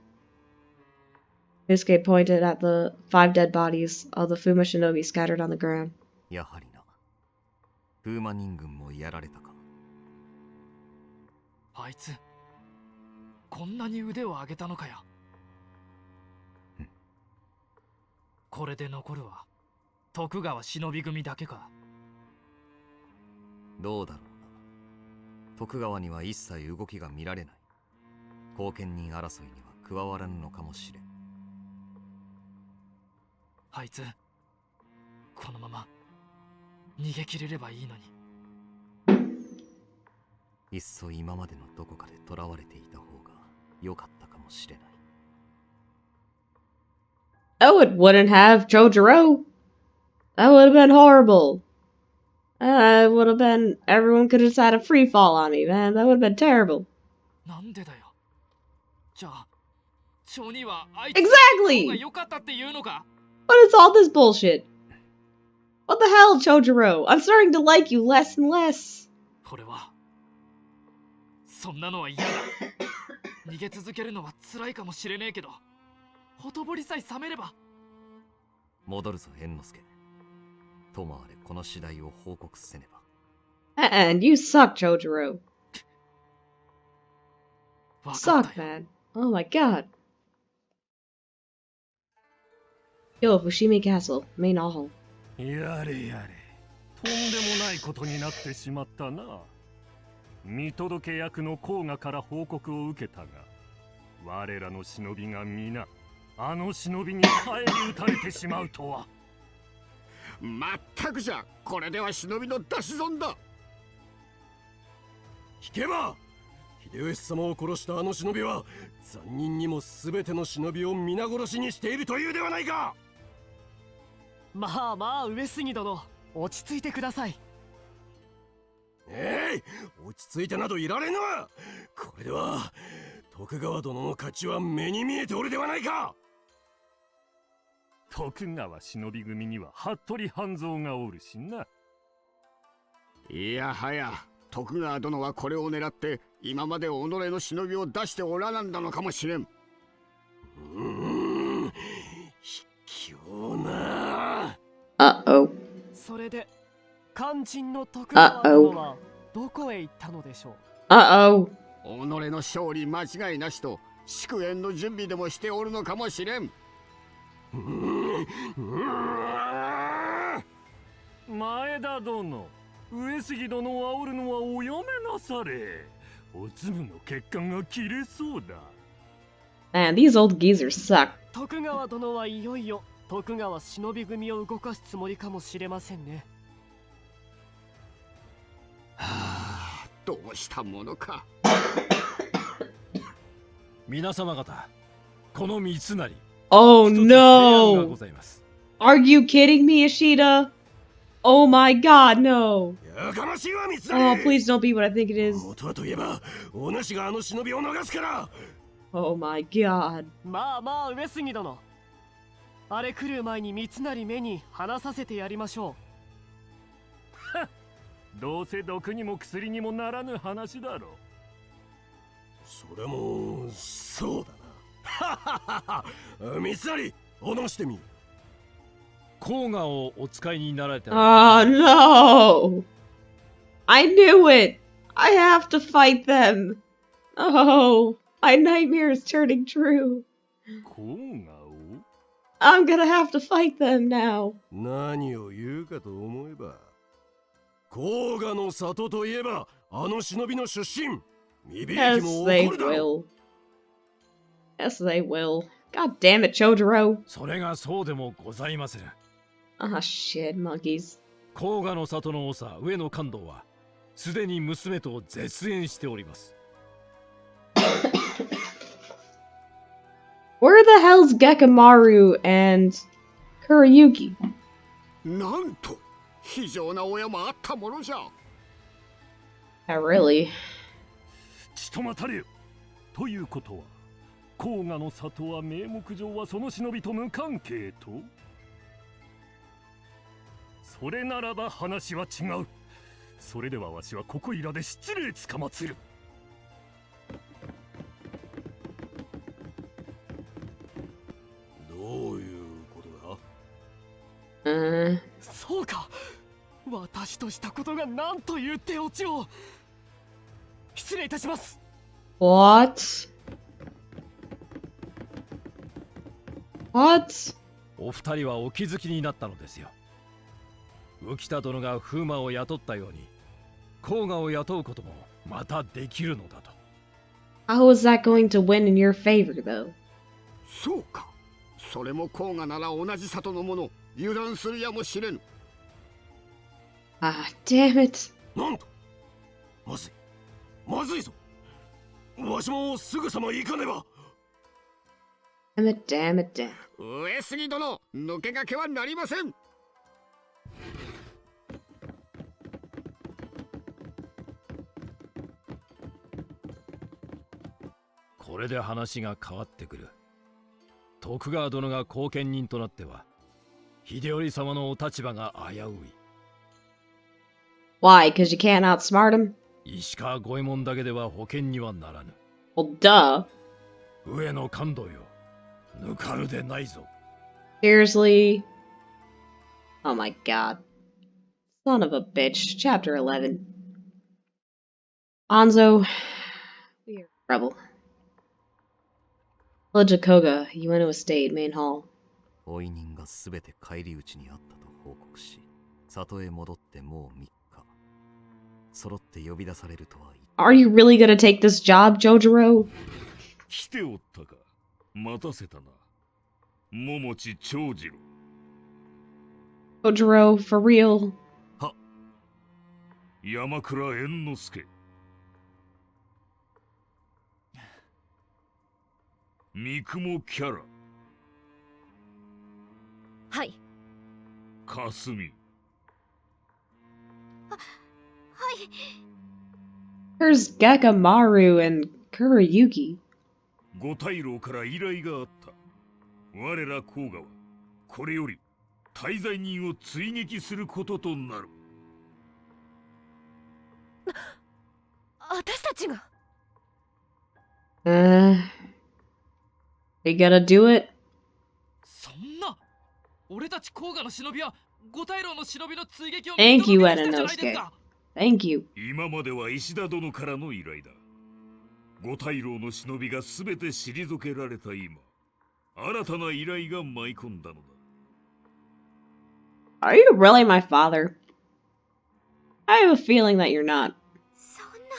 Yusuke pointed at the 5 dead bodies of the Fuma shinobi scattered on the ground. やはりな。フーマ人軍もやられたか。あいつ、こんなに腕を上げたのかよ。これで残るは徳川忍び組だけか。どうだろうな。徳川には一切動きが見られない。後見人争いには加わらぬのかもしれん。あいつ、このまま逃げ切れればいいのに。いっそ今までのどこかで囚われていた方が良かったかもしれない。Oh, it wouldn't have Chojuro. That would have been horrible. It would have been... Everyone could have just had a free fall on me, man. That would have been terrible. なんでだよ。じゃあ、町にはあいつ Exactly! が良かったっていうのか? What is all this bullshit? What the hell, Chojuro? I'm starting to like you less and less. これは、そんなのは嫌だ。逃げ続けるのは辛いかもしれねえけど、ほとぼりさえ冷めれば。戻るぞ、猿之助。ともあれ、この次第を報告せねば。And you suck, Chojuro. Suck, man. Oh my god. Yo, Fushimi Castle, main hall. やれやれ、とんでもないことになってしまったな。見届け役の甲賀から報告を受けたが、我らの忍びが皆あの忍びに返り討たれてしまうとは。まったくじゃ、これでは忍びの出し損だ。引けば秀吉様を殺したあの忍びは残忍にも全ての忍びを皆殺しにしているというではないか。まあまあ上杉殿、落ち着いてください。落ち着いてなどいられぬわ。これでは徳川殿の勝ちは目に見えておるではないか。徳川忍び組には服部半蔵がおるしな。いやはや徳川殿はこれを狙って今まで己の忍びを出しておらなんだのかもしれん。卑怯な。それで肝心の徳川殿はどこへ行ったのでしょう。己の勝利間違いなしと祝宴の準備でもしておるのかもしれん。前田殿、上杉殿を煽るのはおやめなされ。お粒の血管が切れそうだ。Man, these old geezers suck. 徳川殿はいよいよ徳川忍び組を動かすつもりかもしれませんね。どうしたものか。皆様方、この三成。Oh no! Are you kidding me, Ishida? Oh my god, no! Oh, please don't be what I think it is. Oh my god. まあまあ上杉殿、あれ来る前に三成目に話させてやりましょう。どうせ毒にも薬にもならぬ話だろう。それもそうだな。三成、脅してみ。甲賀をお使いになられた。Oh no! I knew it! I have to fight them! Oh, my nightmare is turning true. 甲賀を I'm gonna have to fight them now. 何を言うかと思えば、甲賀の里といえばあの忍びの出身。Yes, they will. Yes, they will. God damn it, Chojuro. それがそうでもございません。Ah, shit, monkeys. 甲賀の里の長上野勘道はすでに娘と絶縁しております。Where the hell's Gekamaru and Kurayuki? なんと非常な親もあったものじゃ。Really? ちと待たれよ。ということは、甲賀の里は名目上はその忍びと無関係と？それならば話は違う。それではわしはここいらで失礼つかまつる。どういうことだ？そうか。私としたことが何という手落ちを。失礼いたします。What? What? お二人はお気づきになったのですよ。浮田殿が風魔を雇ったように、甲賀を雇うこともまたできるのだと。How is that going to win in your favor, though? そうか。それも甲賀なら同じ里のもの、油断するやもしれぬ。Ah, damn it. なんと、まずい。まずいぞ。わしもすぐさま行かねば。Damn it, damn it, damn it. 上杉殿、抜け駆けはなりません。これで話が変わってくる。徳川殿が後見人となっては、秀頼様のお立場が危うい。Why? Because you can't outsmart him? 石川五右衛門だけでは保険にはならぬ。Well, duh. 上野勘道よ、抜かるでないぞ。Seriously? Oh my god. Son of a bitch. Chapter 11. Hanzo, we are rebel. Village of Koga, Ueno Estate, Main Hall. 追い人がすべて返り討ちにあったと報告し、里へ戻ってもう3日。揃って呼び出されるとは。Are you really gonna take this job, Jojiro? 来ておったか。待たせたな。桃地長次郎。Jojiro, for real? は。山倉猿之助。三雲キャラ。はい。かすみ。はい。There's Gekamaru and Kurayuki. 五大老から依頼があった。我ら甲賀はこれより滞在人を追撃することとなる。私たちが。They gotta do it. そんな俺たち甲賀の忍びは五大老の忍びの追撃を Thank you, 認めてきたじゃないですか。Thank you. 今までは石田殿からの依頼だ。五大老の忍びがすべて退けられた今、新たな依頼が舞い込んだのだ。Are you really my father? I have a feeling that you're not. そんな、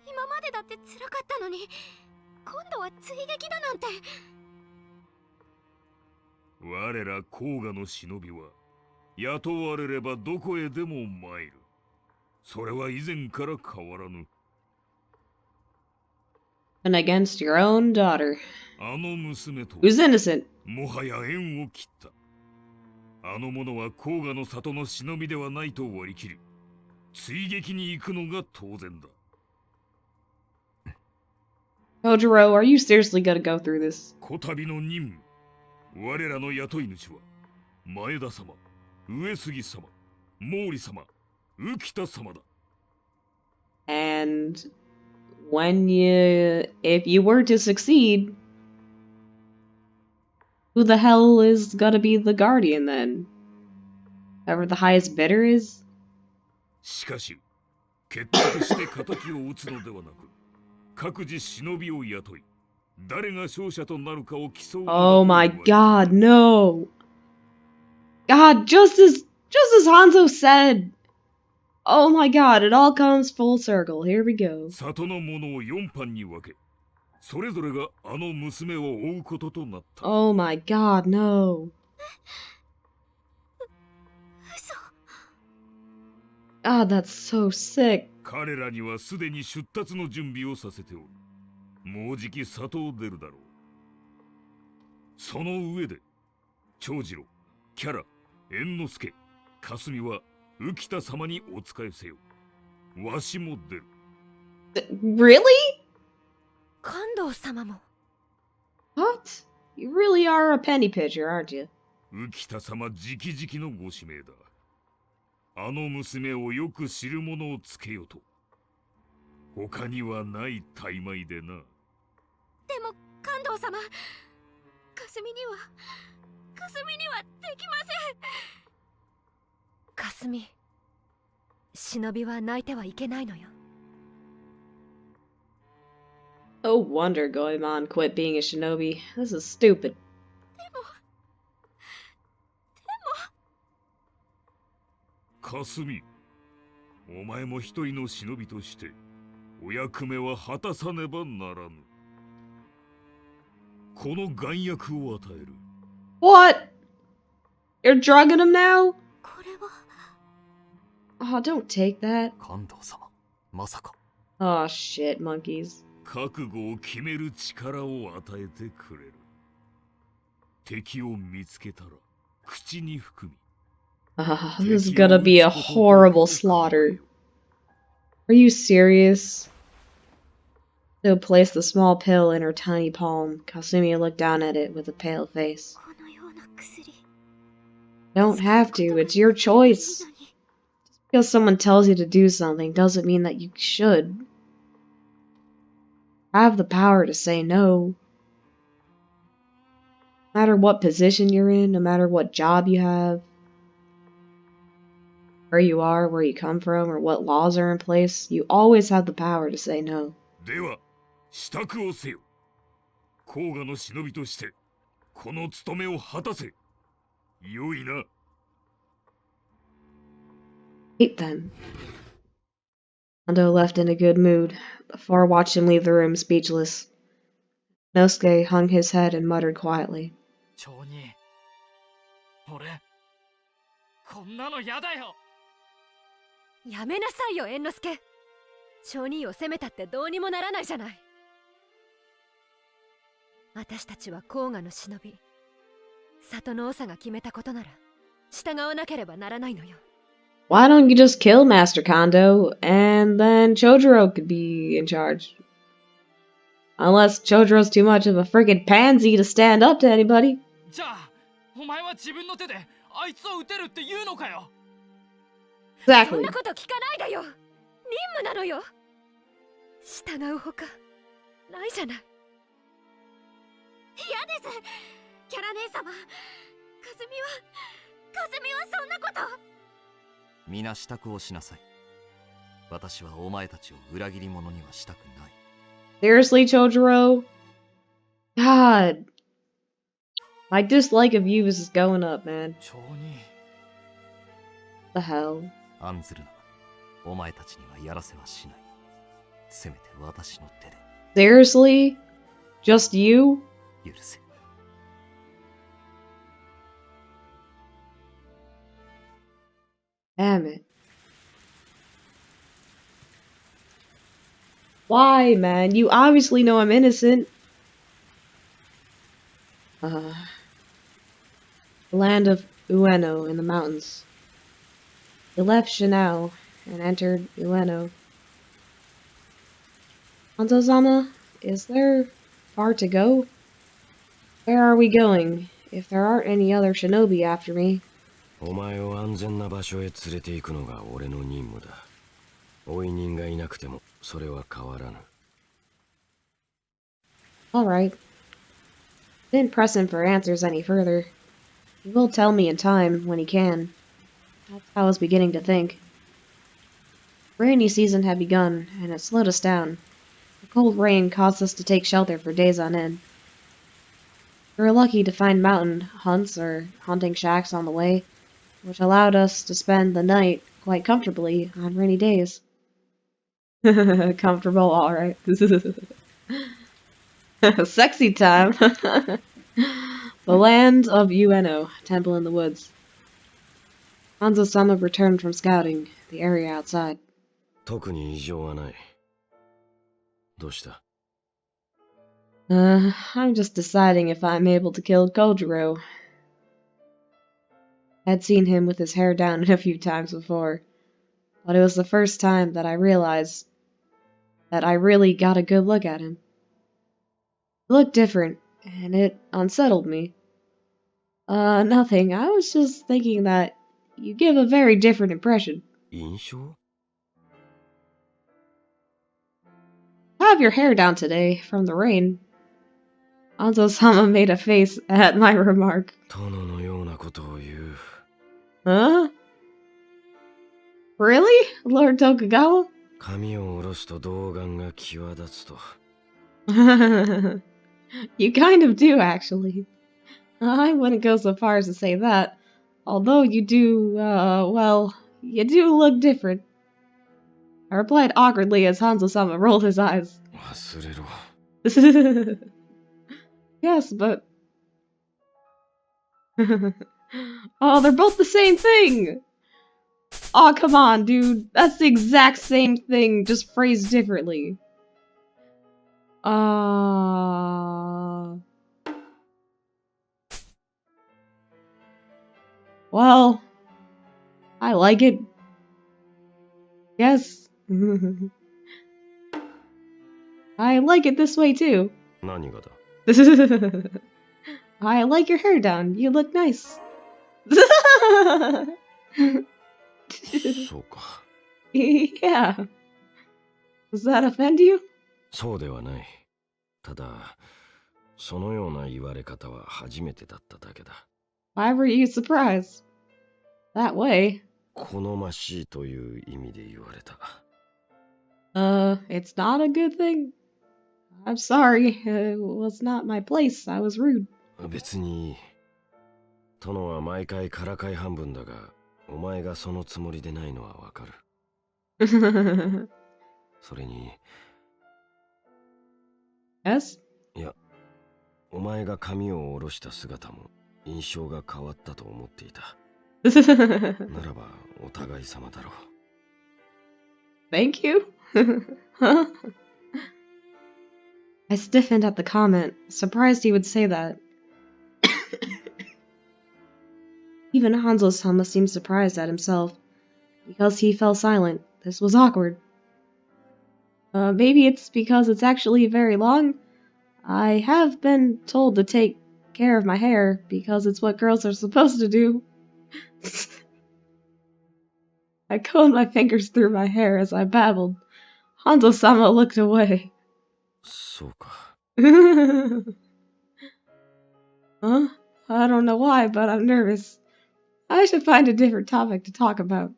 今までだって辛かったのに、今度は追撃だなんて。我ら甲賀の忍びは雇われればどこへでも参る。それは以前から変わらぬ。And against your own daughter. あの娘と Who's innocent? もはや縁を切った。あの者は甲賀の里の忍びではないと割り切り、追撃に行くのが当然だ。Kojiro, are you seriously gonna go through this? こたびの任務、我らの雇い主は前田様、上杉様、毛利様、浮田様だ。And if you were to succeed, who the hell is gonna be the guardian then? Whoever the highest bidder is? しかし、結託して仇を討つのではなく、各自忍びを雇い、誰が勝者となるかを競うのだと言われている。Oh my god, no! God, just as Hanzo said! Oh my god, it all comes full circle. Here we go. 里の者を4班に分け、それぞれがあの娘を追うこととなった。Oh my god, no. 嘘。God, that's so sick. 彼らにはすでに出立の準備をさせておる。もうじき里を出るだろう。その上で、長次郎、キャラ、猿之助、霞は浮田様にお仕えせよ。わしも出る。Really? 関東様も。What? You really are a penny pitcher, aren't you? 浮田様直々のご指名だ。あの娘をよく知る者をつけよと。他にはない大枚でな。でも関東様、霞にはできません。霞、忍びは泣いてはいけないのよ。No wonder Goemon quit being a shinobi. This is stupid. 霞、お前も一人の忍びとしてお役目は果たさねばならぬ。この眼薬を与える。What? You're drugging him now? これは。Oh, don't take that. 関東様、まさか。Oh shit, monkeys. 覚悟を決める力を与えてくれる。敵を見つけたら口に含み。This is gonna be a horrible slaughter. Are you serious? She'll place the small pill in her tiny palm. Kasumi looked down at it with a pale face. Don't have to, it's your choice. Just because someone tells you to do something doesn't mean that you should. I have the power to say no. No matter what position you're in, no matter what job you have, where you are, where you come from, or what laws are in place, you always have the power to say no. では、支度をせよ。甲賀の忍びとして、この務めを果たせ。よいな。Eat then. Ando left in a good mood. The four watched him leave the room speechless. Nosuke hung his head and muttered quietly. 町人、俺、こんなのやだよ。やめなさいよ、猿之助。町人を責めたってどうにもならないじゃない。私たちは甲賀の忍び。里の長が決めたことなら従わなければならないのよ。Why don't you just kill Master Kondo, and then Chojuro could be in charge? Unless Chojuro's too much of a friggin' pansy to stand up to anybody. じゃあお前は自分の手であいつを撃てるって言うのかよ。そん Exactly. なこと聞かないでよ。任務なのよ。従うほかないじゃない。嫌です。キャラ姉様。かすみはそんなこと。皆支度をしなさい。私はお前たちを裏切り者にはしたくない。Seriously, Chojuro? God. My dislike of you is just going up, man. 町人。The hell? 案ずるな。お前たちにはやらせはしない。せめて私の手で。Seriously? Just you? 許せ。Damn it. Why, man? You obviously know I'm innocent. The land of Ueno in the mountains. We left Shinao and entered Ueno. Hanzo-sama, is there far to go? Where are we going, if there aren't any other shinobi after me? お前を安全な場所へ連れて行くのが俺の任務だ。追い人がいなくてもそれは変わらぬ。Alright. Didn't press him for answers any further. He will tell me in time, when he can. That's how I was beginning to think. Rainy season had begun, and it slowed us down. The cold rain caused us to take shelter for days on end. We were lucky to find mountain hunts or hunting shacks on the way, which allowed us to spend the night quite comfortably on rainy days. Comfortable, alright. Sexy time. The land of Ueno, temple in the woods. Hanzo-sama returned from scouting the area outside. 特に異常はない。どうした？ I'm just deciding if I'm able to kill Kojiro. I'd seen him with his hair down a few times before, but it was the first time that I realized that I really got a good look at him. He looked different, and it unsettled me. Nothing. I was just thinking that you give a very different impression. 印象？ Have your hair down today, from the rain. Hanzo-sama made a face at my remark. 殿のようなことを言う。 Huh? Really? Lord Tokugawa? 髪を下ろすと童顔が際立つと。You kind of do, actually. I wouldn't go so far as to say that. Although you do, well, you do look different. I replied awkwardly as Hanzo-sama rolled his eyes. 忘れろ。 Yes, but... Oh, they're both the same thing! Oh, come on, dude. That's the exact same thing, just phrased differently. Well, I like it. Yes. I like it this way too. 何がだ？ I like your hair down. You look nice. そうか。Yeah. Does that offend you? そうではない。ただ、そのような言われ方は初めてだっただけだ。Why were you surprised? That way. 好ましいという意味で言われた。It's not a good thing. I'm sorry. It was not my place. I was rude. 別にいい。殿は毎回からかい半分だが、お前がそのつもりでないのはわかる。それに。Yes? いや、お前が髪を下ろした姿も印象が変わったと思っていた。ならばお互い様だろう。Thank you. I stiffened at the comment, surprised he would say that. Even Hanzo-sama seemed surprised at himself, because he fell silent. This was awkward. Maybe it's because it's actually very long? I have been told to take care of my hair, because it's what girls are supposed to do. I combed my fingers through my hair as I babbled. Hanzo-sama looked away. Huh? I don't know why, but I'm nervous. I should find a different topic to talk about.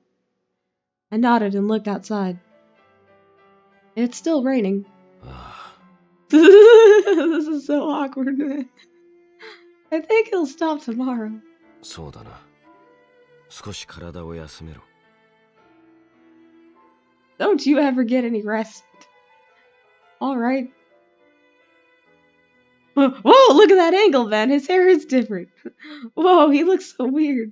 I nodded and looked outside. It's still raining. This is so awkward. I think he'll stop tomorrow. Don't you ever get any rest. Alright. Whoa, look at that angle, man. His hair is different. Whoa, he looks so weird.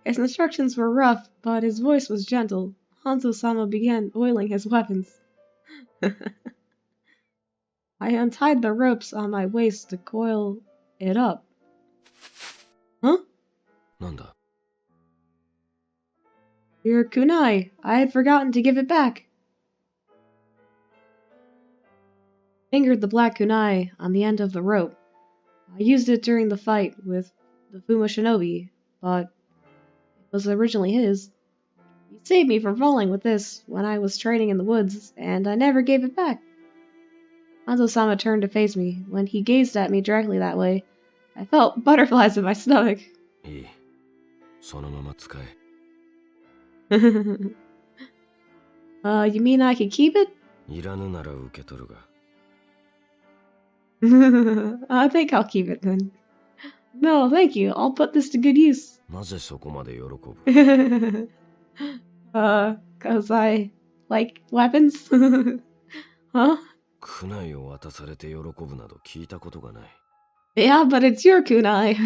His instructions were rough, but his voice was gentle. Hanzo-sama began oiling his weapons. I untied the ropes on my waist to coil it up. Huh? Your kunai. I had forgotten to give it back. Fingered the black kunai on the end of the rope. I used it during the fight with the Fuma Shinobi, but it was originally his. He saved me from falling with this when I was training in the woods, and I never gave it back. Hanzo-sama turned to face me. When he gazed at me directly that way, I felt butterflies in my stomach. You mean I could keep it? I think I'll keep it then. No, thank you. I'll put this to good use. 'Cause I like weapons? Huh? Yeah, but it's your kunai.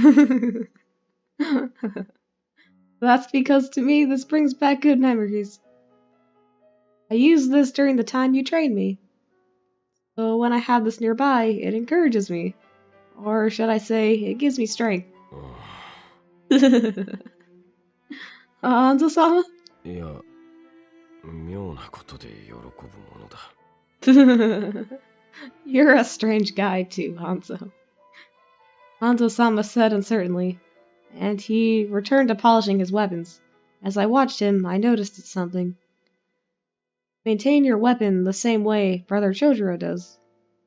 That's because to me this brings back good memories. I used this during the time you trained me. So when I have this nearby, it encourages me. Or should I say, it gives me strength. Hanzo-sama? You're a strange guy too, Hanzo. Hanzo-sama said uncertainly, and he returned to polishing his weapons. As I watched him, I noticed something. Maintain your weapon the same way Brother Chojuro does.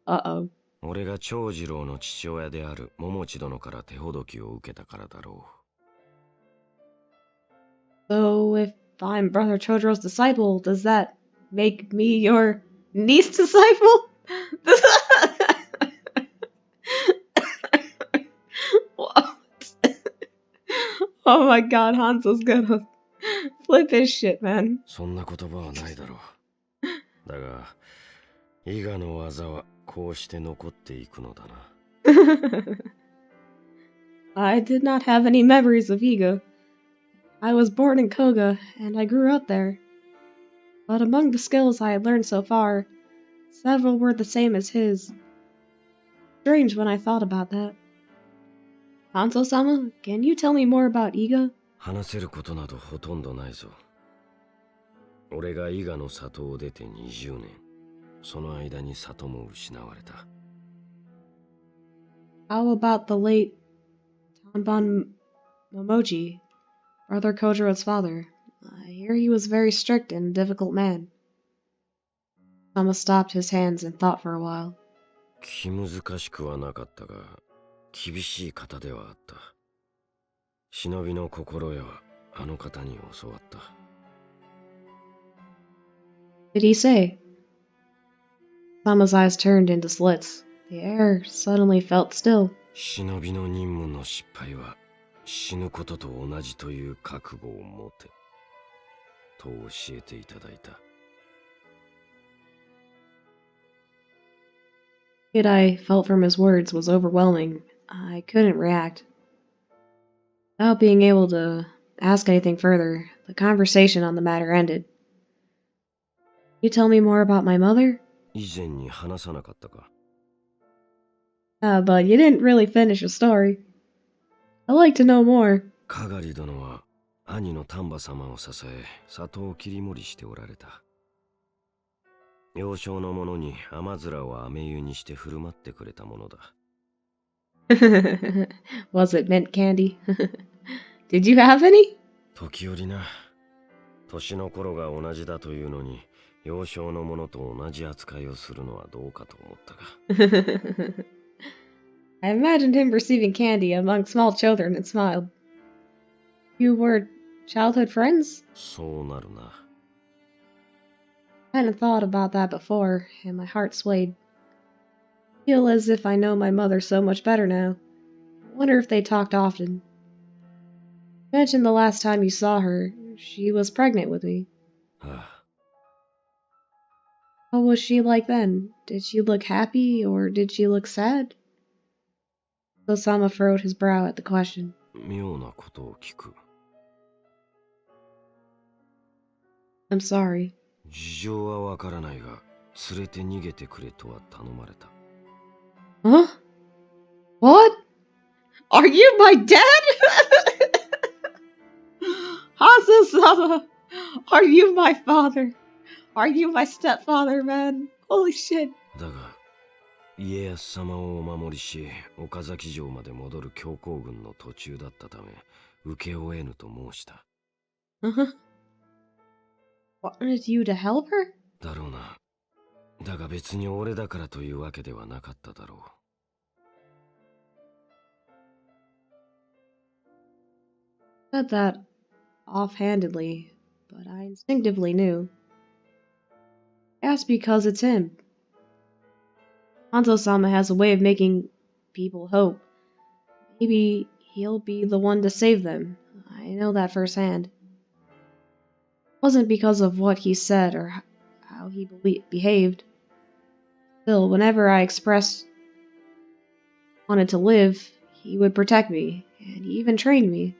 Uh-oh. So if I'm Brother Chojuro's disciple, does that make me your niece disciple? What? Oh my god, Hanzo's gonna flip his shit, man. I did not have any memories of Iga. I was born in Koga, and I grew up there. But among the skills I had learned so far, several were the same as his. Strange when I thought about that. Hanzo-sama, can you tell me more about Iga? How about the late Tanban Momoji, Brother Kojiro's father? I hear he was a very strict and difficult man. Sama stopped his hands and thought for a while. Did he say? Sama's eyes turned into slits. The air suddenly felt still. What I felt from his words was overwhelming. I couldn't react. Without being able to ask anything further, the conversation on the matter ended. Can you tell me more about my mother? But you didn't really finish your story. I'd like to know more. かがり殿は兄の丹波様を支え、里を切り盛りしておられた。幼少の者に雨面を飴湯にして振る舞ってくれたものだ。Was it mint candy? Did you have any? 時折な、年の頃が同じだというのに、幼少の者と同じ扱いをするのはどうかと思ったが。I imagined him receiving candy among small children and smiled. You were childhood friends? そうなるな。I hadn't thought about that before, and my heart swayed. I feel as if I know my mother so much better now. I wonder if they talked often. You mentioned the last time you saw her, she was pregnant with me. What was she like then? Did she look happy, or did she look sad? Osama furrowed his brow at the question. 妙なことを聞く。I'm sorry. 事情はわからないが、連れて逃げてくれとは頼まれた。Huh? What? Are you my dad? Hanzo-sama, are you my father? Are you my stepfather, man? Holy shit. だが、家康様をお守りし、岡崎城まで戻る強行軍の途中だったため、受け負えぬと申した。Wanted you to help her? だろうな。だが別に俺だからというわけではなかっただろう。Said that offhandedly, but I instinctively knew. Asked because it's him. Hanzo-sama has a way of making people hope. Maybe he'll be the one to save them. I know that firsthand. It wasn't because of what he said or how he behaved. Still, whenever I expressed wanted to live, he would protect me, and he even trained me.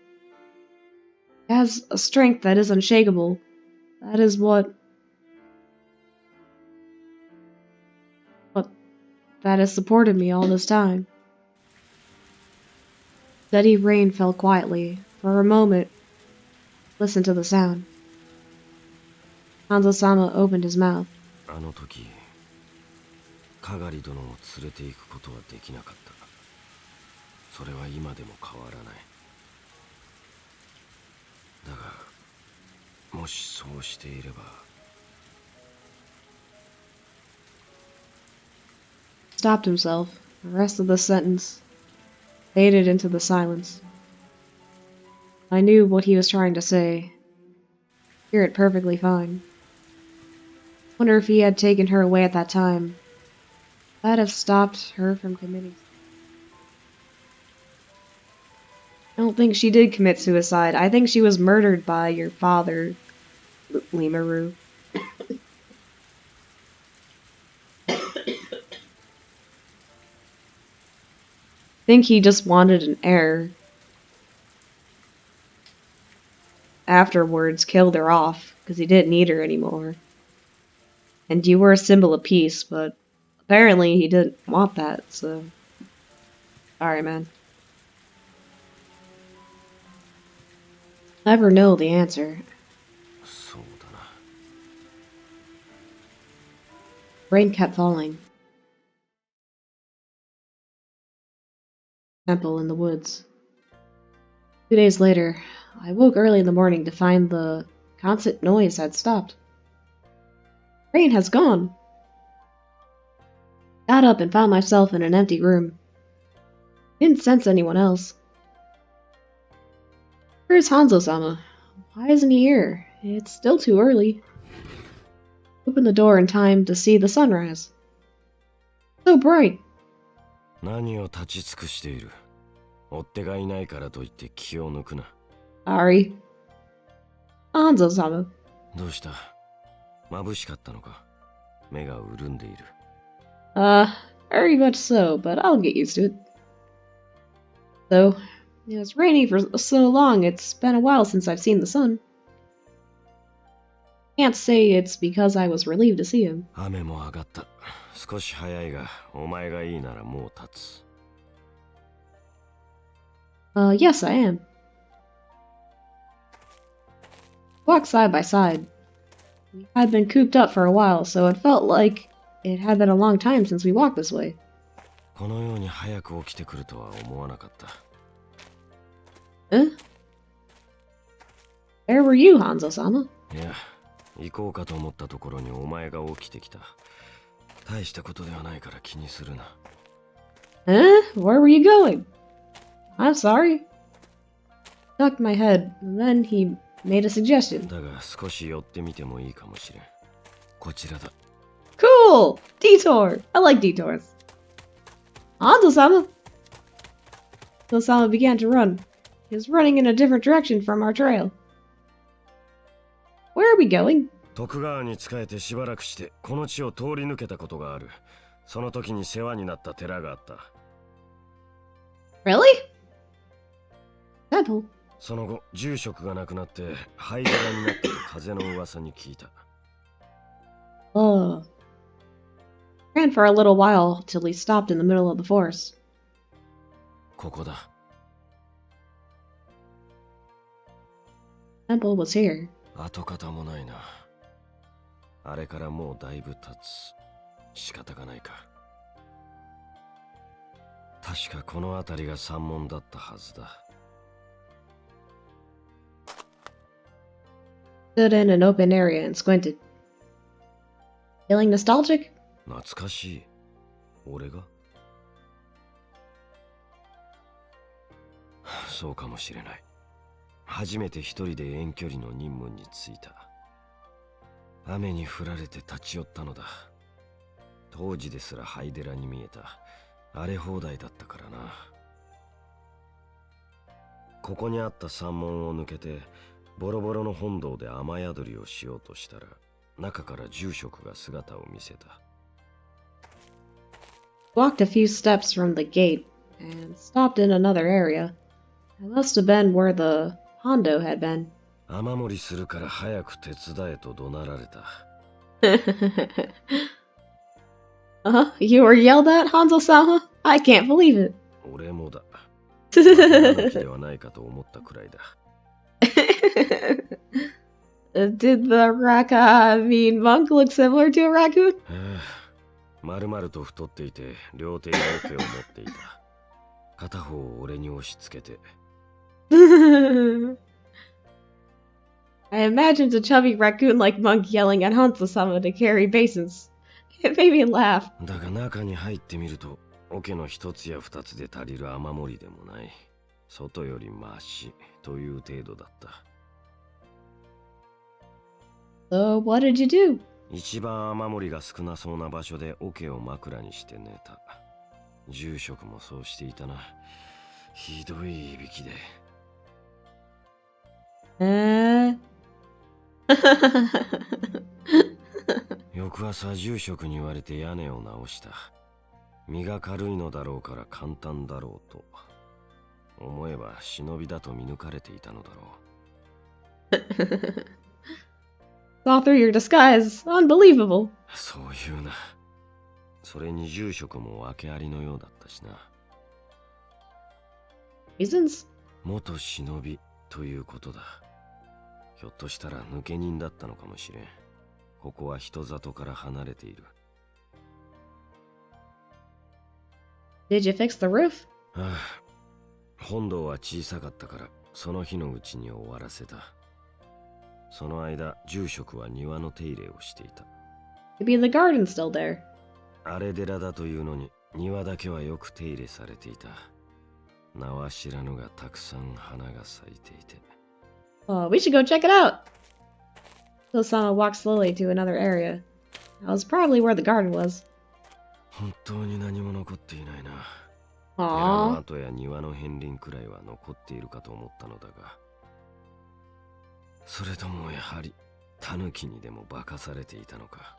He has a strength that is unshakable. That is what that has supported me all this time. Steady rain fell quietly. For a moment, listen to the sound. Hanzo-sama opened his mouth. あの時、かがり殿を連れて行くことはできなかった。それは今でも変わらない。だが、もしそうしていれば。Stopped himself. The rest of the sentence faded into the silence. I knew what he was trying to say. Hear it perfectly fine. Wonder if he had taken her away at that time. That'd have stopped her from committing. I don't think she did commit suicide. I think she was murdered by your father, Limaru. I think he just wanted an heir. Afterwards, killed her off, because he didn't need her anymore. And you were a symbol of peace, but apparently he didn't want that, so... Sorry, man. Never know the answer. Rain kept falling. Temple in the woods. 2 days later, I woke early in the morning to find the constant noise had stopped. Rain has gone. Got up and found myself in an empty room. Didn't sense anyone else. Where's Hanzo-sama? Why isn't he here? It's still too early. Opened the door in time to see the sunrise. So bright. 何を立ち尽くしている。追っ手がいないからといって気を抜くな。Sorry. Hanzo-sama. どうした？眩しかったのか？目が潤んでいる。Very much so, but I'll get used to it. So, it's raining for so long, it's been a while since I've seen the sun. Can't say it's because I was relieved to see him. 雨も上がった。少し早いが、お前がいいならもう立つ。Yes, I am. Walked side by side. We had been cooped up for a while, so it felt like it had been a long time since we walked this way. このように早く起きてくるとは思わなかった。Where were you, Hanzo-sama? いや、行こうかと思ったところにお前が起きてきた。大したことではないから気にするな。Where were you going? I'm sorry. Ducked my head, and then he made a suggestion. だが少し寄ってみてもいいかもしれん。こちらだ。Cool! Detour! I like detours. Hanzo-sama! Hanzo-sama began to run. He was running in a different direction from our trail. Where are we going? 徳川に仕えてしばらくしてこの地を通り抜けたことがある。その時に世話になった寺があった。Really? Temple? その後、住職が亡くなって灰寺になったと風の噂に聞いた。Oh. Ran for a little while till he stopped in the middle of the forest. ここだ。Temple was here. 跡形もないな。あれからもうだいぶ経つ。仕方がないか。確かこの辺りが山門だったはずだ。Stood in an open area and squinted. Feeling nostalgic? 懐かしい。俺がそうかもしれない。初めて一人で遠距離の任務に就いた。雨に降られて立ち寄ったのだ。当時ですら灰寺に見えた。荒れ放題だったからな。ここにあった山門を抜けてボロボロの本堂で雨宿りをしようとしたら、中から住職が姿を見せた。Walked a few steps from the gate and stopped in another area. It must have been where the Hondo had been. 雨漏りするから早く手伝えと怒鳴られた。You were yelled at, Hanzo-sama? I can't believe it. 俺もだ。抜きではないかと思ったくらいだ。Did the monk look similar to a raccoon? 丸々と太っていて両手に桶を持っていた。片方を俺に押し付けて。I imagined a chubby raccoon-like monk yelling at Hanzo-sama to carry basins. It made me laugh. だが中に入ってみると、桶の一つや二つで足りる雨漏りでもない。外よりマシという程度だった。So, what did you do? 一番雨漏りが少なそうな場所で桶を枕にして寝た。住職もそうしていたな。ひどいいびきで。翌朝住職に言われて屋根を直した。身が軽いのだろうから簡単だろうと。思えば忍びだと見抜かれていたのだろう。Saw through your disguise. Unbelievable. そういうな。それに住職も訳ありのようだったしな。Reasons? 元忍びということだ。ひょっとしたら抜け人だったのかもしれん。ここは人里から離れている。Did you fix the roof? ああ。本堂は小さかったから、その日のうちに終わらせた。その間、住職は庭の手入れをしていた。Maybe the garden's still there. 荒れ寺だというのに、庭だけはよく手入れされていた。名は知らぬがたくさん花が咲いていて。Oh, we should go check it out. Hanzo-sama walked slowly to another area. That was probably where the garden was. 本当に何も残っていないな。寺の跡や庭の片鱗くらいは残っているかと思ったのだが、それともやはり狸にでも化かされていたのか。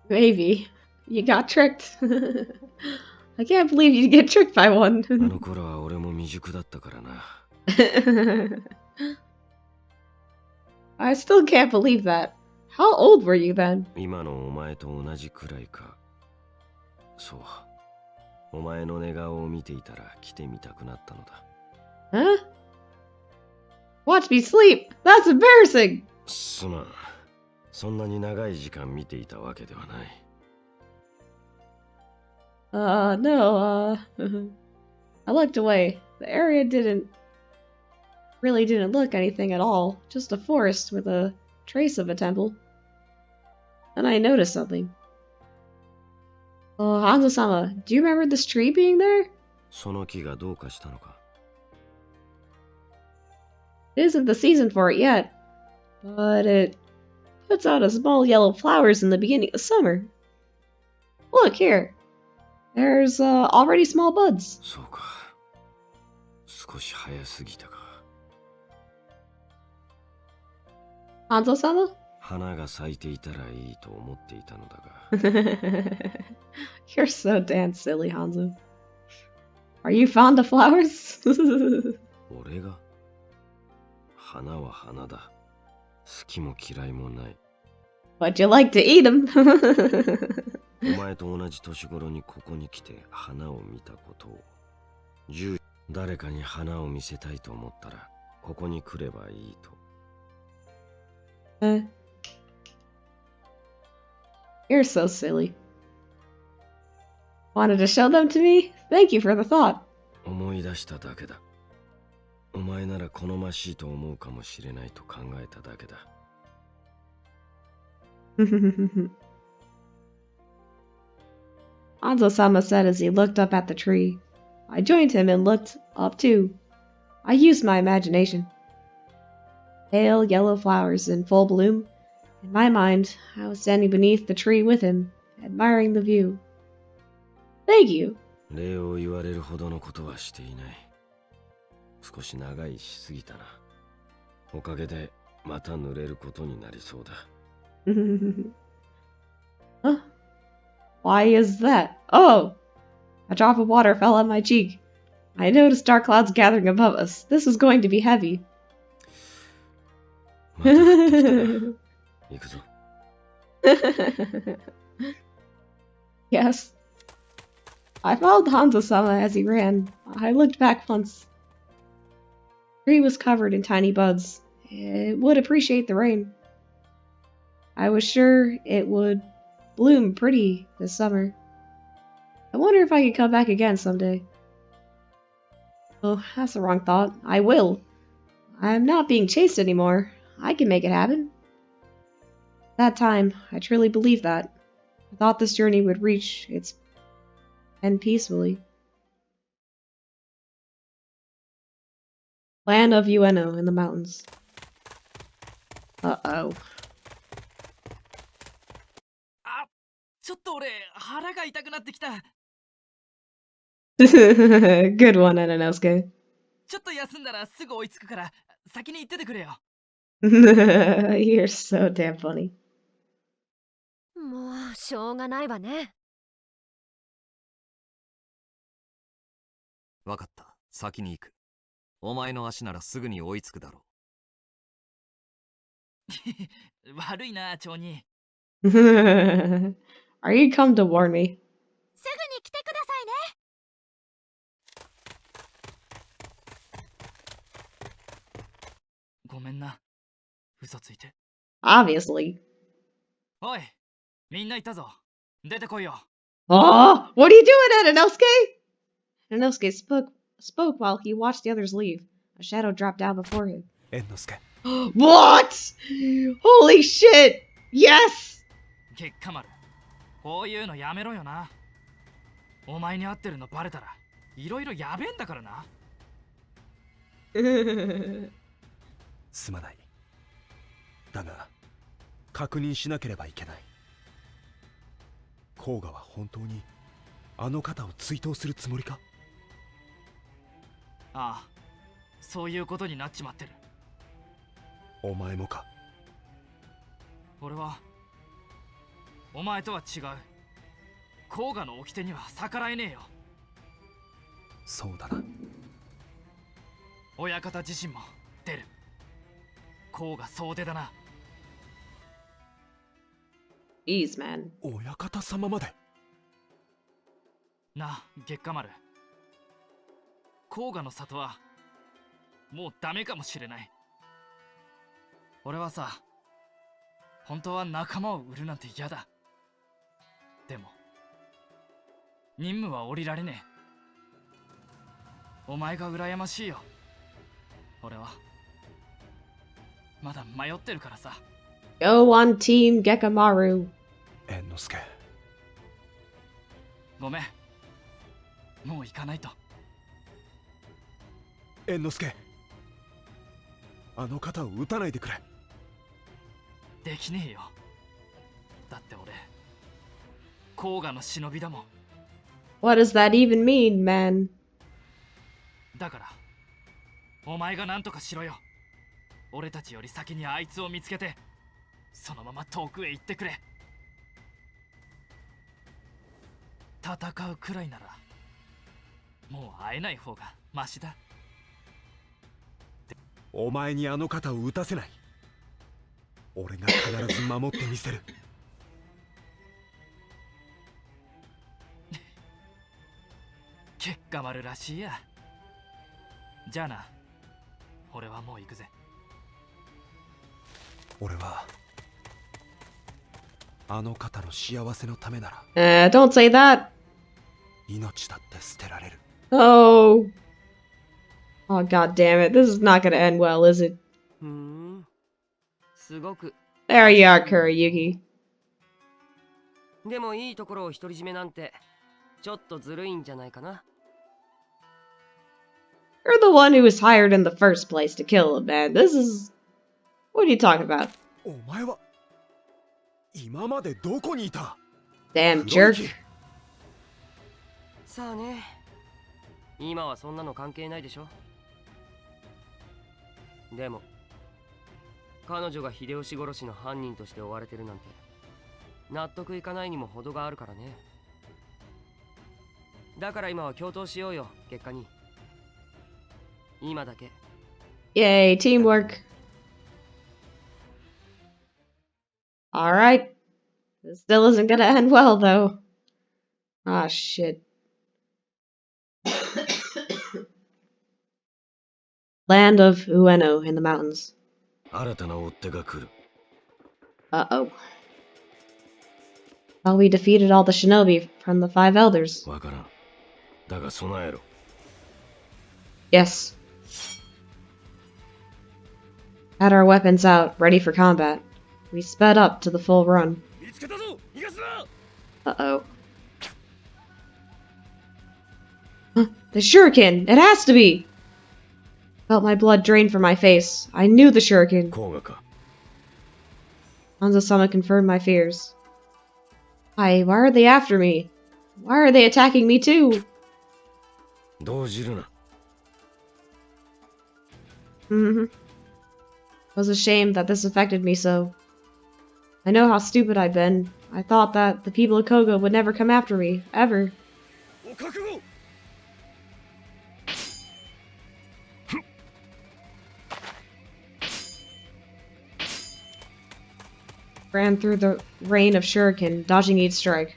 Maybe. You got tricked. I can't believe you'd get tricked by one. あの頃は俺も未熟だったからな。I still can't believe that. How old were you then? 今のお前と同じくらいか。そう。お前の寝顔を見ていたら来てみたくなったのだ。Huh? Watch me sleep! That's embarrassing! すまん。そんなに長い時間見ていたわけではない。No, I looked away. The area really didn't look anything at all. Just a forest with a trace of a temple. Then I noticed something. Oh, Hanzo-sama, do you remember this tree being there? その木がどうかしたのか? It isn't the season for it yet, but it puts out a small yellow flowers in the beginning of summer. Look here. There's already small buds. そうか。少し早すぎたか。Hanzo-sama? 花が咲いていたらいいと思っていたのだが。You're so damn silly, Hanzo. Are you fond of flowers? 俺が花は花だ。好きも嫌いもない。But you like to eat them. お前と同じ年頃にここに来て花を見たことを。誰かに花を見せたいと思ったらここに来ればいいと。You're so silly. Wanted to show them to me? Thank you for the thought. 思い出しただけだ。お前なら好ましいと思うかもしれないと考えただけだ。Hanzo-sama said as he looked up at the tree. I joined him and looked up too. I used my imagination. Pale yellow flowers in full bloom. In my mind, I was standing beneath the tree with him, admiring the view. Thank you. 礼を言われるほどのことはしていない。少し長いしすぎたな。おかげでまた濡れることになりそうだ。Huh? Why is that? Oh! A drop of water fell on my cheek. I noticed dark clouds gathering above us. This is going to be heavy. また降ってきたな。行くぞ。Yes. I followed Hanzo-sama as he ran. I looked back once. The tree was covered in tiny buds. It would appreciate the rain. I was sure it would bloom pretty this summer. I wonder if I could come back again someday. Oh, that's the wrong thought. I will. I'm not being chased anymore. I can make it happen. That time, I truly believed that. I thought this journey would reach its end peacefully. Land of Ueno in the mountains. Uh-oh. ちょっと俺腹が痛くなってきた。Good one, Ananosuke. ちょっと休んだらすぐ追いつくから先に行っててくれよ。You're so damn funny. もうしょうがないわね。わかった。先に行く。お前の足ならすぐに追いつくだろう。悪いな、町人。Are you come to warn me? すぐに来てくださいね。ごめんな。嘘ついて。Obviously. おい、みんな行ったぞ。出てこいよ。Oh, what are you doing, Ananosuke? Ananosuke spoke while he watched the others leave. A shadow dropped down before him. Ennosuke. What? Holy shit! Yes! 結果丸、こういうのやめろよな。お前に会ってるのバレたら、いろいろやべえんだからな。すまない。だが、確認しなければいけない。甲賀は本当にあの方を追悼するつもりか？ああ、そういうことになっちまってる。お前もか？俺はお前とは違う。甲賀の掟には逆らえねえよ。そうだな。親方自身も出る。甲賀総出だな。Jeez, man. 親方様まで。なあ、月下丸。甲賀の里はもうダメかもしれない。俺はさ、本当は仲間を売るなんて嫌だ。でも任務は降りられねえ。お前が羨ましいよ。俺はまだ迷ってるからさ。 Go on Team Gekamaru. 猿之助。ごめん、もう行かないと。猿之助、あの方を撃たないでくれ。できねえよ。だって俺甲賀の忍びだもん。 What does that even mean, man? だからお前が何とかしろよ。俺たちより先にあいつを見つけて、そのまま遠くへ行ってくれ。戦うくらいならもう会えない方がマシだ。お前にあの方を撃たせない。俺が必ず守ってみせる。結果丸らしいや。じゃあな、俺はもう行くぜ。俺はあの方の幸せのためなら Don't say that. 命だって捨てられる。 Oh. Oh, god damn it. This is not gonna end well, is it? すごく。 There you are, Kurayuki. でもいいところを独り占めなんてちょっとずるいんじゃないかな。 You're the one who was hired in the first place to kill him, man. This is... What are you talking about? お前は今までどこにいた？ Damn jerk. さあね、今はそんなの関係ないでしょ。でも彼女が秀吉殺しの犯人として追われてるなんて納得いかないにも程があるからね。だから今は共闘しようよ、結果に。今だけ。 Yay, teamwork. Alright. This still isn't gonna end well, though. Ah, shit. Land of Ueno in the mountains. Uh-oh. Thought we defeated all the shinobi from the 5 elders. Yes. Had our weapons out, ready for combat. We sped up to the full run. Uh-oh. Huh, the shuriken! It has to be! Felt my blood drain from my face. I knew the shuriken. Hanzo-sama confirmed my fears. Why are they after me? Why are they attacking me too? It was a shame that this affected me so. I know how stupid I've been. I thought that the people of Koga would never come after me, ever. Ran through the rain of shuriken, dodging each strike.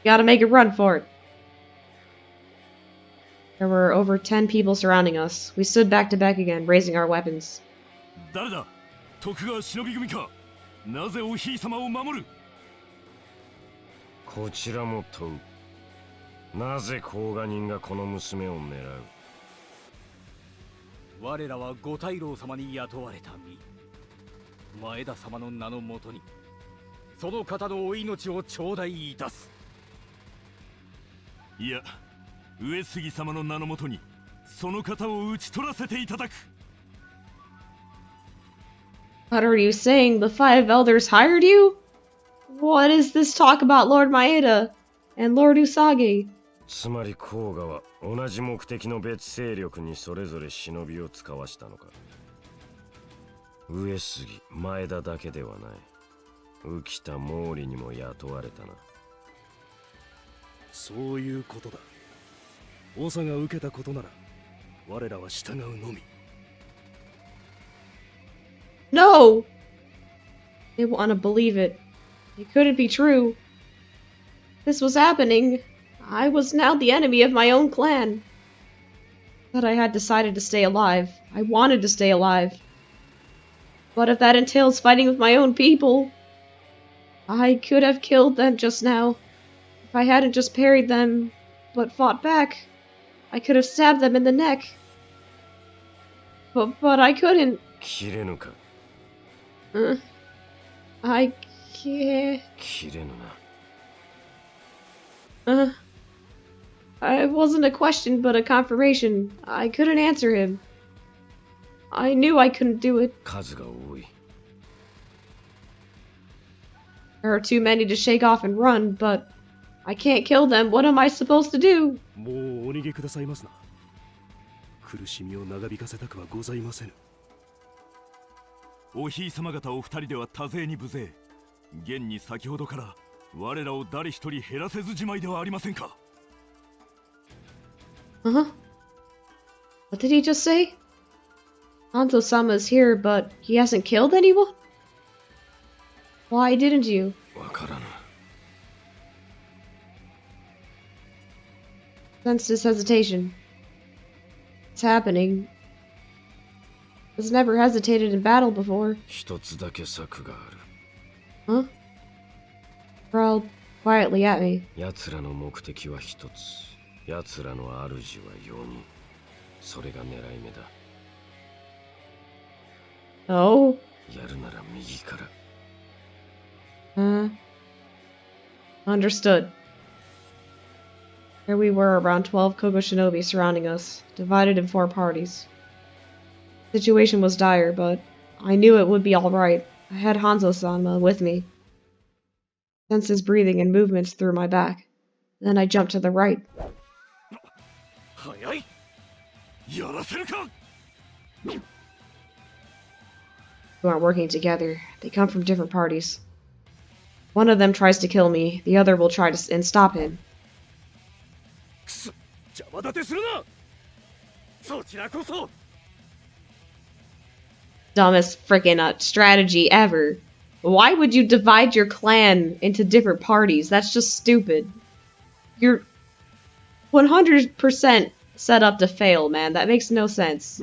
Gotta make a run for it. There were over 10 people surrounding us. We stood back to back again, raising our weapons. What are you saying? The 5 elders hired you? What is this talk about Lord Maeda and Lord Usagi? つまり甲賀は同じ目的の別勢力にそれぞれ忍びを使わしたのか。上杉、前田だけではない。浮田、毛利にも雇われたな。そういうことだ。長が受けたことなら我らは従うのみ。No! I didn't want to believe it. It couldn't be true. This was happening. I was now the enemy of my own clan. But I had decided to stay alive. I wanted to stay alive. But if that entails fighting with my own people, I could have killed them just now. If I hadn't just parried them, but fought back, I could have stabbed them in the neck. But I couldn't. I can't. It wasn't a question, but a confirmation. I couldn't answer him. I knew I couldn't do it. There are too many to shake off and run, but I can't kill them. What am I supposed to do? もうお逃げくださいますな。苦しみを長引かせたくはございませぬ。おひい様方お二人では多勢に無勢。現に先ほどから我らを誰一人減らせずじまいではありませんか。What did he just say? Hanzo-sama is here, but he hasn't killed anyone? Why didn't you? Sensed his hesitation. It's happening. He's never hesitated in battle before. Huh? Growled quietly at me. 奴らの目的は一つ。奴らの主は4人。それが狙い目だ。Oh? やるなら右から。Understood. Here we were, around 12 Kogo shinobi surrounding us, divided in 4 parties. The situation was dire, but I knew it would be alright. I had Hanzo-sama with me. Sensed his breathing and movements through my back. Then I jumped to the right. Who aren't working together. They come from different parties. One of them tries to kill me, the other will try to and stop him. Dumbest freaking strategy ever. Why would you divide your clan into different parties? That's just stupid. You're 100% set up to fail, man. That makes no sense.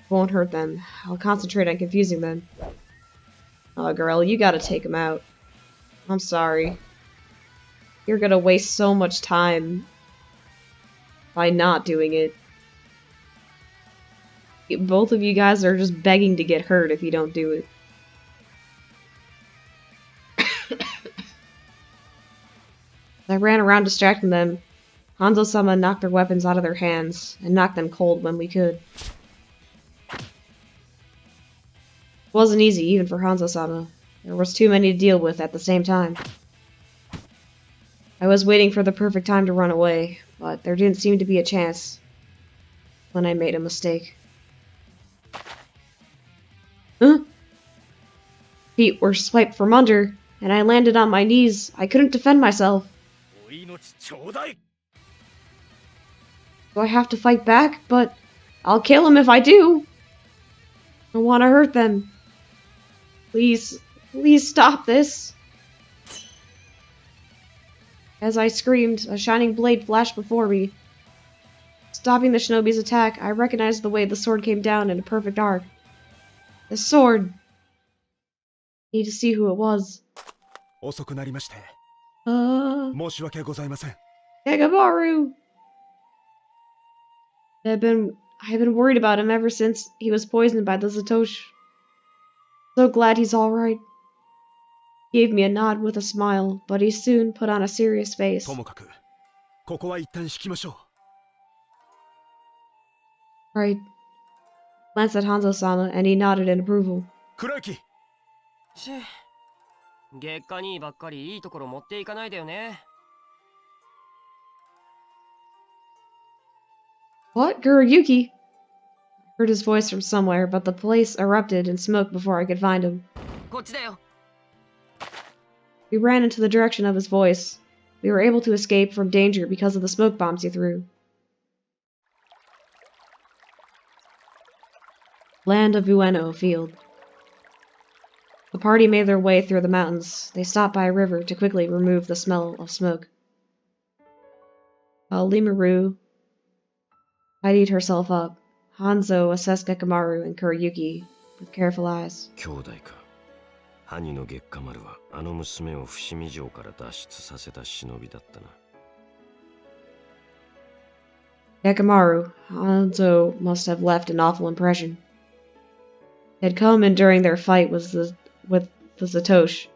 Won't hurt them. I'll concentrate on confusing them. Oh, girl, you gotta take him out. I'm sorry. You're gonna waste so much time by not doing it. Both of you guys are just begging to get hurt if you don't do it. I ran around distracting them. Hanzo-sama knocked their weapons out of their hands and knocked them cold when we could. It wasn't easy, even for Hanzo-sama. There was too many to deal with at the same time. I was waiting for the perfect time to run away, but there didn't seem to be a chance when I made a mistake. Feet were swiped from under, and I landed on my knees. I couldn't defend myself. Do I have to fight back? But I'll kill him if I do. I don't want to hurt them. Please, please stop this. As I screamed, a shining blade flashed before me. Stopping the shinobi's attack, I recognized the way the sword came down in a perfect arc. The sword! I need to see who it was. 遅くなりまして。申し訳ございません。Kagabaru! I've been worried about him ever since he was poisoned by the Satoshi. So glad he's alright. He gave me a nod with a smile, but he soon put on a serious face. ともかく、ここは一旦引きましょう。Right. Glanced at Hanzo-sama, and he nodded in approval. 黒雪。月下にばっかりいいところ持っていかないでよね。What? Guruyuki? I heard his voice from somewhere, but the place erupted in smoke before I could find him. こっちだよ。We ran into the direction of his voice. We were able to escape from danger because of the smoke bombs he threw. Land of Ueno Field. The party made their way through the mountains. They stopped by a river to quickly remove the smell of smoke. While Rimuru tidied herself up, Hanzo assessed Gekamaru and Kuriyuki with careful eyes. 兄弟か。兄の月下丸はあの娘を伏見城から脱出させた忍びだったな。Gekamaru, Hanzo must have left an awful impression. He had come in during their fight with the Satoshi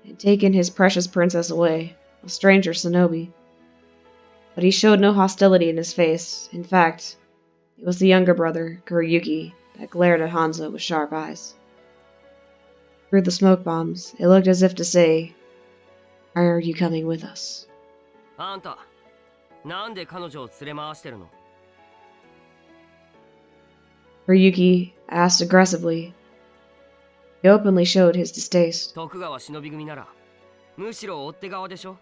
and taken his precious princess away, a stranger shinobi. But he showed no hostility in his face. In fact, it was the younger brother, Kuriyuki, that glared at Hanzo with sharp eyes. Through the smoke bombs, it looked as if to say, "Are you coming with us?" あんた、なんで彼女を連れ回してるの? Kuriyuki asked aggressively. He openly showed his distaste. 徳川忍び組なら、むしろ追手側でしょ?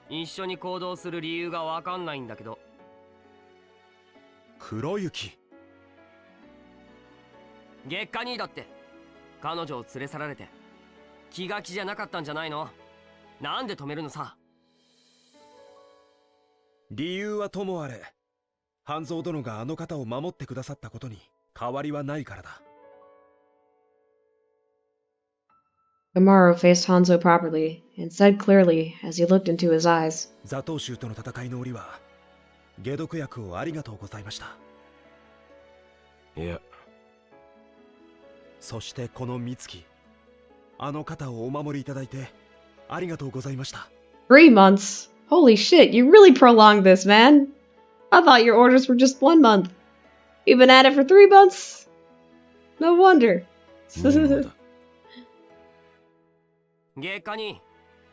一緒に行動する理由がわかんないんだけど。黒雪。月下兄だって、彼女を連れ去られて、気が気じゃなかったんじゃないの? なんで止めるのさ? 理由はともあれ、半蔵殿があの方を守ってくださったことに変わりはないからだ。Gekamaru faced Hanzo properly and said clearly as he looked into his eyes. 座頭衆との戦いの折は、解毒薬をありがとうございました。いや。そしてこの美月、あの方をお守りいただいてありがとうございました。3 months? Holy shit, you really prolonged this, man! I thought your orders were just 1 month. You've been at it for 3 months? No wonder. 月下に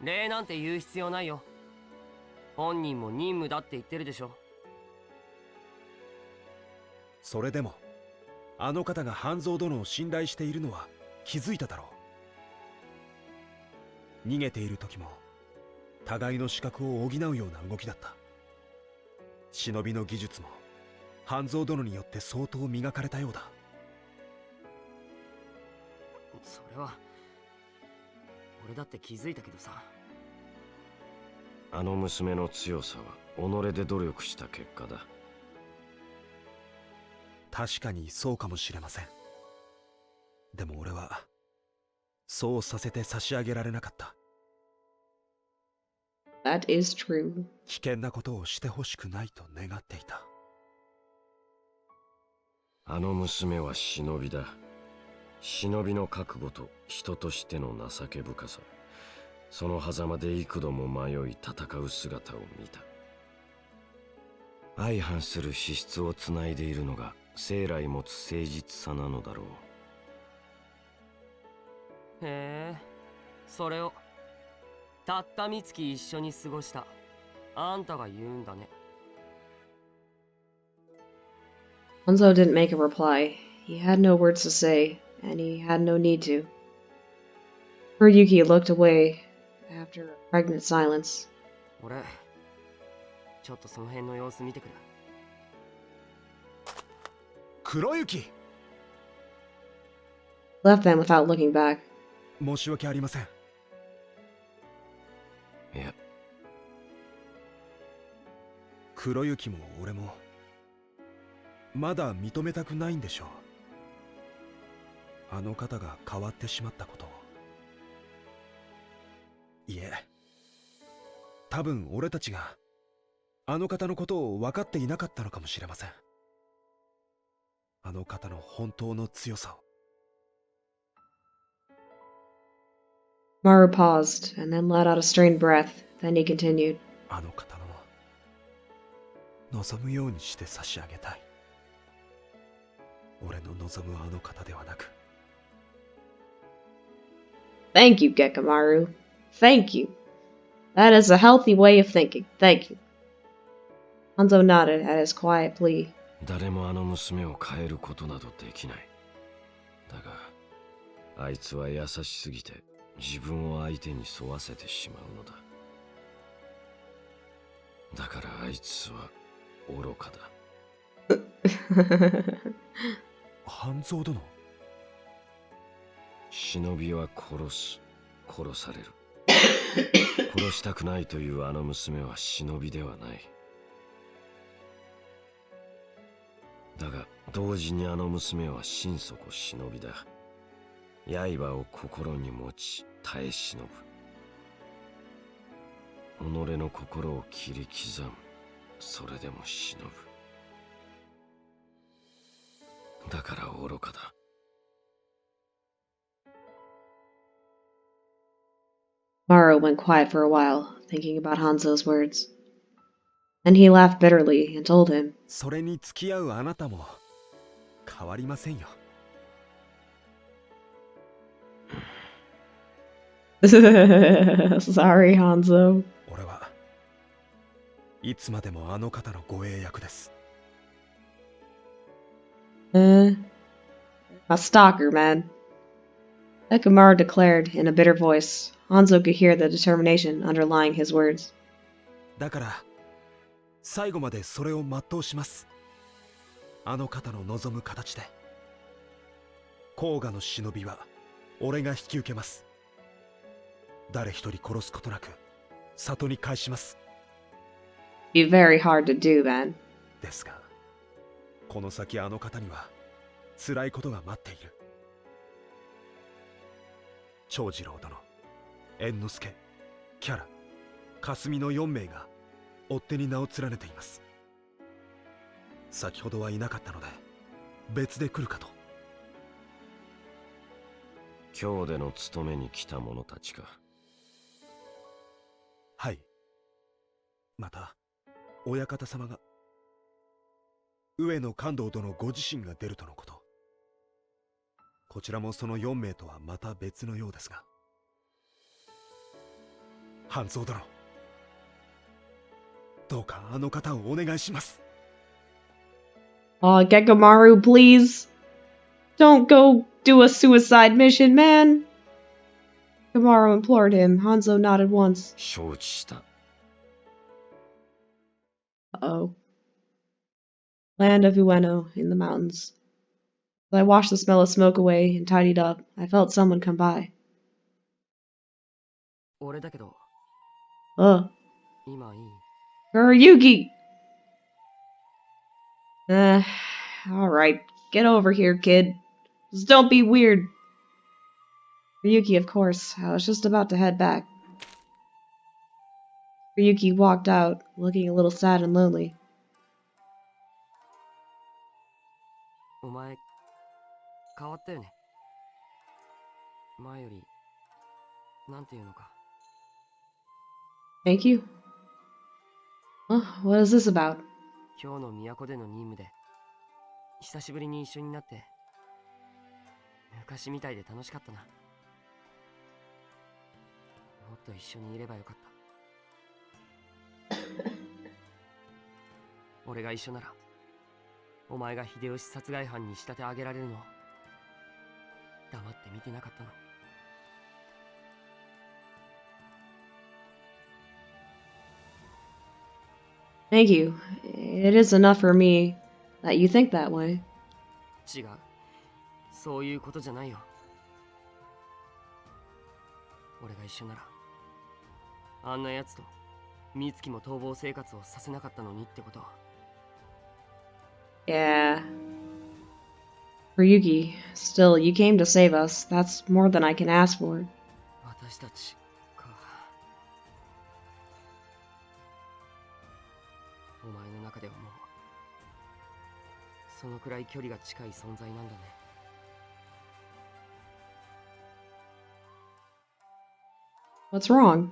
礼なんて言う必要ないよ。本人も任務だって言ってるでしょ。それでもあの方が半蔵殿を信頼しているのは気づいただろう。逃げている時も互いの資格を補うような動きだった。忍びの技術も半蔵殿によって相当磨かれたようだ。それは俺だって気づいたけどさ。あの娘の強さは己で努力した結果だ。確かにそうかもしれません。でも俺はそうさせて差し上げられなかった。That is true. 危険なことをしてほしくないと願っていた。あの娘は忍びだ。忍びの覚悟と人としての情け深さ、その狭間で幾度も迷い戦う姿を見た。相反する資質をつないでいるのが生来持つ誠実さなのだろう。へえ、それをたった三月一緒に過ごしたあんたが言うんだね。Hanzo didn't make a reply. He had no words to say, and he had no need to. Kuriyuki looked away after a pregnant silence. 俺、ちょっとその辺の様子見てくる。黒雪 Left them without looking back. 申し訳ありません。いや。黒雪も俺もまだ認めたくないんでしょう。あの方が変わってしまったことを。いえ、多分俺たちがあの方のことを分かっていなかったのかもしれません。あの方の本当の強さを。Maru paused and then let out a strained breath. Then he continued. あの方の望むようにして差し上げたい。俺の望むあの方ではなく。Thank you, Gekamaru. Thank you. That is a healthy way of thinking. Thank you. Hanzo nodded at his quiet plea. 誰もあの娘を変えることなどできない。だが、あいつは優しすぎて自分を相手に沿わせてしまうのだ。だからあいつは愚かだ。半蔵殿。忍びは殺される。殺したくないというあの娘は忍びではない。だが同時にあの娘は心底忍びだ。刃を心に持ち耐え忍ぶ。己の心を切り刻む。それでも忍ぶ。だから愚かだ。Maru went quiet for a while, thinking about Hanzo's words. Then he laughed bitterly and told him, それに付き合うあなたも変わりませんよ。Sorry, Hanzo. 俺はいつまでもあの方の護衛役です。A stalker, man. Nekomaru declared in a bitter voice. Hanzo could hear the determination underlying his words. だから最後までそれを全うします。あの方の望む形で。甲賀の忍びは俺が引き受けます。誰一人殺すことなく里に返します。Be very hard to do, man. ですが、この先あの方には辛いことが待っている。長次郎殿、猿之助、キャラ、霞の4名が追っ手に名を連ねています。先ほどはいなかったので別で来るかと。今日での務めに来た者たちか。はい。また親方様が上野勘道殿ご自身が出るとのこと。こちらもその4名とはまた別のようですが。半蔵殿、どうかあの方をお願いします。Gekamaru, please. Don't go do a suicide mission, man. Gekamaru implored him. Hanzo nodded once. 承知した。Uh-oh. Land of Ueno in the mountains. As I washed the smell of smoke away and tidied up, I felt someone come by. 俺だけど。今いい？ Kuroyuki! Alright. Get over here, kid. Just don't be weird. Ryuki, of course. I was just about to head back. Ryuki walked out, looking a little sad and lonely. お前、変わったよね。前より、なんていうのか。Thank you. Well, what is this about? 今日の都での任務で、久しぶりに一緒になって、昔みたいで楽しかったな。もっと一緒にいればよかった。俺が一緒なら、お前が秀吉殺害犯に仕立て上げられるのを黙って見てなかったの。Thank you. It is enough for me that you think that way. 違う。そういうことじゃないよ。俺が一緒なら、あんな奴と美月も逃亡生活をさせなかったのにってこと。Yeah. Ryuki, still, you came to save us. That's more than I can ask for. 私たちか。お前の中ではもう、そのくらい距離が近い存在なんだね。What's wrong?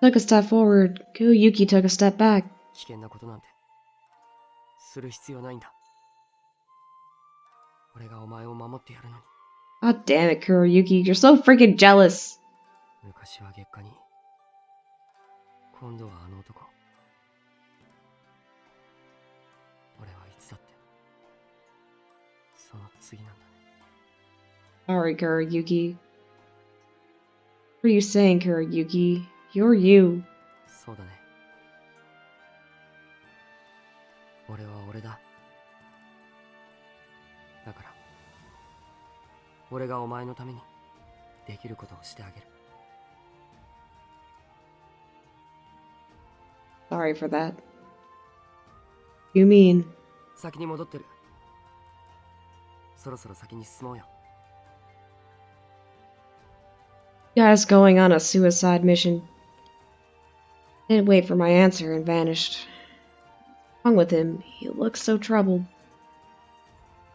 Took a step forward. Kuroyuki took a step back. 危険なことなんてする必要ないんだ。俺がお前を守ってやるのに。God damn it, Kuroyuki. You're so freaking jealous. 昔は月下に、今度はあの男。俺はいつだってその次なんだね。Sorry, Kuroyuki. What are you saying, Kuroyuki? You're you. そうだね。俺は俺だ。俺がお前のためにできることをしてあげる。 Sorry for that. You mean? 先に戻ってる。そろそろ先に進もうよ。 Guy's going on a suicide mission. Didn't wait for my answer and vanished. What's wrong with him? He looked so troubled.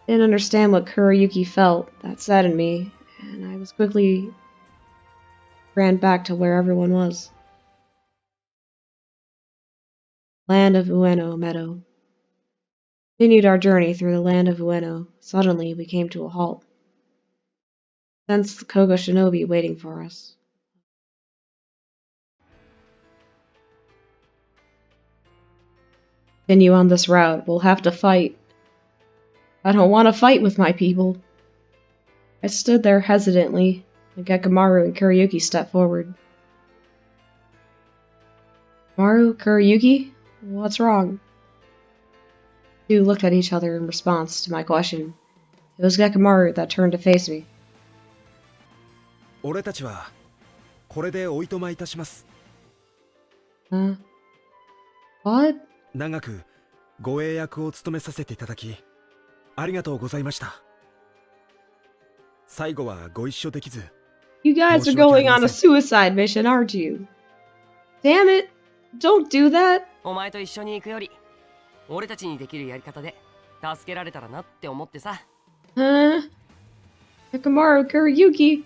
Didn't understand what Kurayuki felt. That saddened me, and I was quickly ran back to where everyone was. Land of Ueno Meadow. Continued our journey through the land of Ueno. Suddenly, we came to a halt. Sensed the Koga shinobi waiting for us. Continue on this route. We'll have to fight. I don't want to fight with my people. I stood there hesitantly, and Gekamaru and Kurayuki stepped forward. Maru, Kurayuki? What's wrong? The two looked at each other in response to my question. It was Gekamaru that turned to face me. 俺たちはこれでおいとまいたします。What? 長く護衛役を務めさせていただきありがとうございました。最後はご一緒できず。You guys are going on a suicide mission, aren't you? Damn it! Don't do that! お前と一緒に行くより俺たちにできるやり方で助けられたらなって思ってさ。Nekamaru, Kurayuki!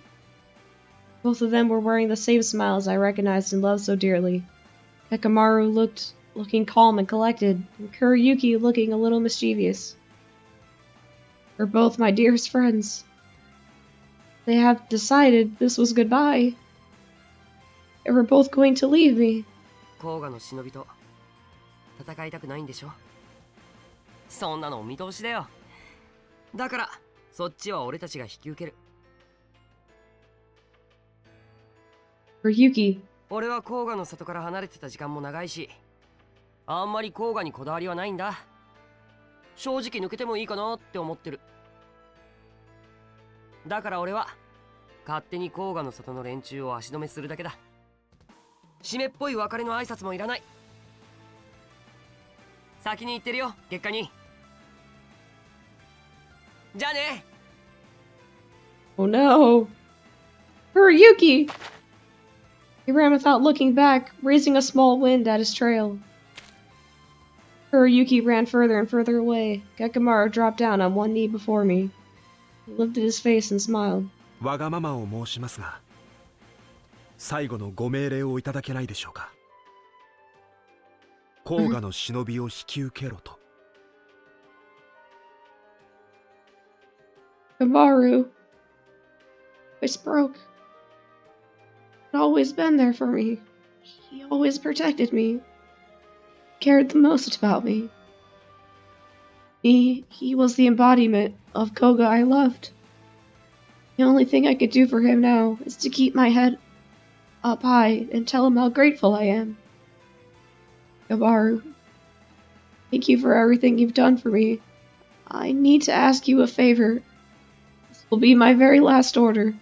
Both of them were wearing the same smiles I recognized and loved so dearly. Nekamaru looking calm and collected, and Kurayuki looking a little mischievous. They're both my dearest friends. They have decided this was goodbye. They were both going to leave me. 甲賀の忍びと戦いたくないんでしょ。そんなのお見通しだよ。だからそっちは俺たちが引き受ける。Kurayuki. 俺は甲賀の里から離れてた時間も長いし、あんまり甲賀にこだわりはないんだ。正直抜けてもいいかなって思ってる。だから俺は勝手に甲賀の里の連中を足止めするだけだ。締めっぽい別れの挨拶もいらない。先に行ってるよ、結果に。じゃあね。 Oh no! Kurayuki! He ran without looking back, raising a small wind at his trail. Kurayuki ran further and further away. Gekamaru dropped down on one knee before me. He lifted his face and smiled. わがままを申しますが、最後のご命令をいただけないでしょうか。甲賀の忍びを引き受けろと。Gekamaru. Voice broke. He'd always been there for me. He always protected me. Cared the most about me. He was the embodiment of Koga I loved. The only thing I could do for him now is to keep my head up high and tell him how grateful I am. Gekamaru, thank you for everything you've done for me. I need to ask you a favor. This will be my very last order.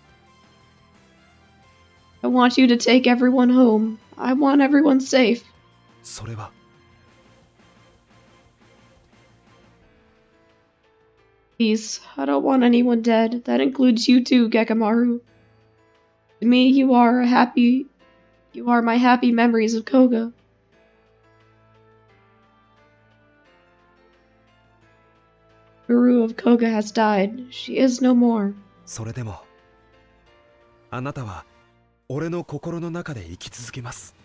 I want you to take everyone home. I want everyone safe. それは Please, I don't want anyone dead. That includes you too, Gekamaru. To me, you are my happy memories of Koga. Guru of Koga has died. She is no more. それでもあなたは俺の心の中で生き続けます。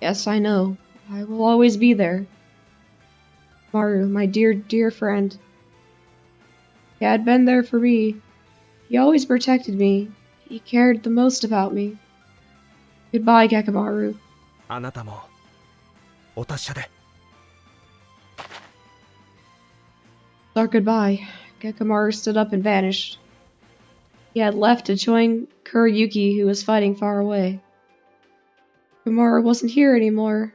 Yes, I know. I will always be there. Maru, my dear, dear friend. He had been there for me. He always protected me. He cared the most about me. Goodbye, Gekamaru. あなたもお達者で。 Our goodbye. Gekamaru stood up and vanished. He had left to join Kurayuki, who was fighting far away. Gekamaru wasn't here anymore.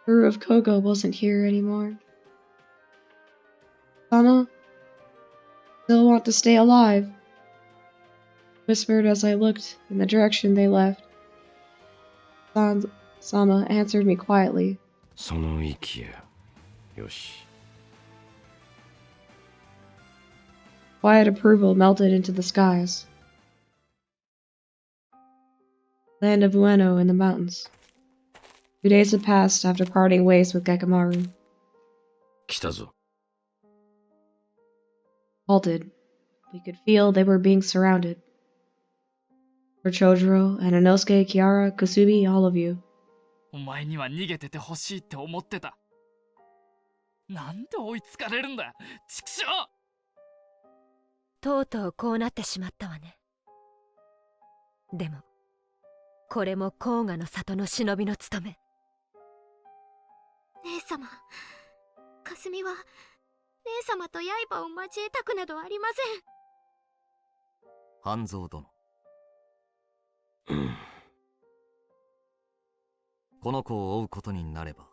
Guru of Koga wasn't here anymore. Sama, want to stay alive, whispered as I looked in the direction they left. Sama answered me quietly. その息や。よし。Quiet approval melted into the skies. Land of Ueno in the mountains. 2 days had passed after parting ways with Gekamaru. 来たぞ。 Halted. We could feel they were being surrounded. For Chojuro, and Inosuke, Kiara, Kusubi, all of you. お前には逃げててほしいって思ってた。なんで追いつかれるんだ、畜生！とうとうこうなってしまったわね。でも、これも甲賀の里の忍びの務め。姉様、霞は姉様と刃を交えたくなどありません。半蔵殿。この子を追うことになれば、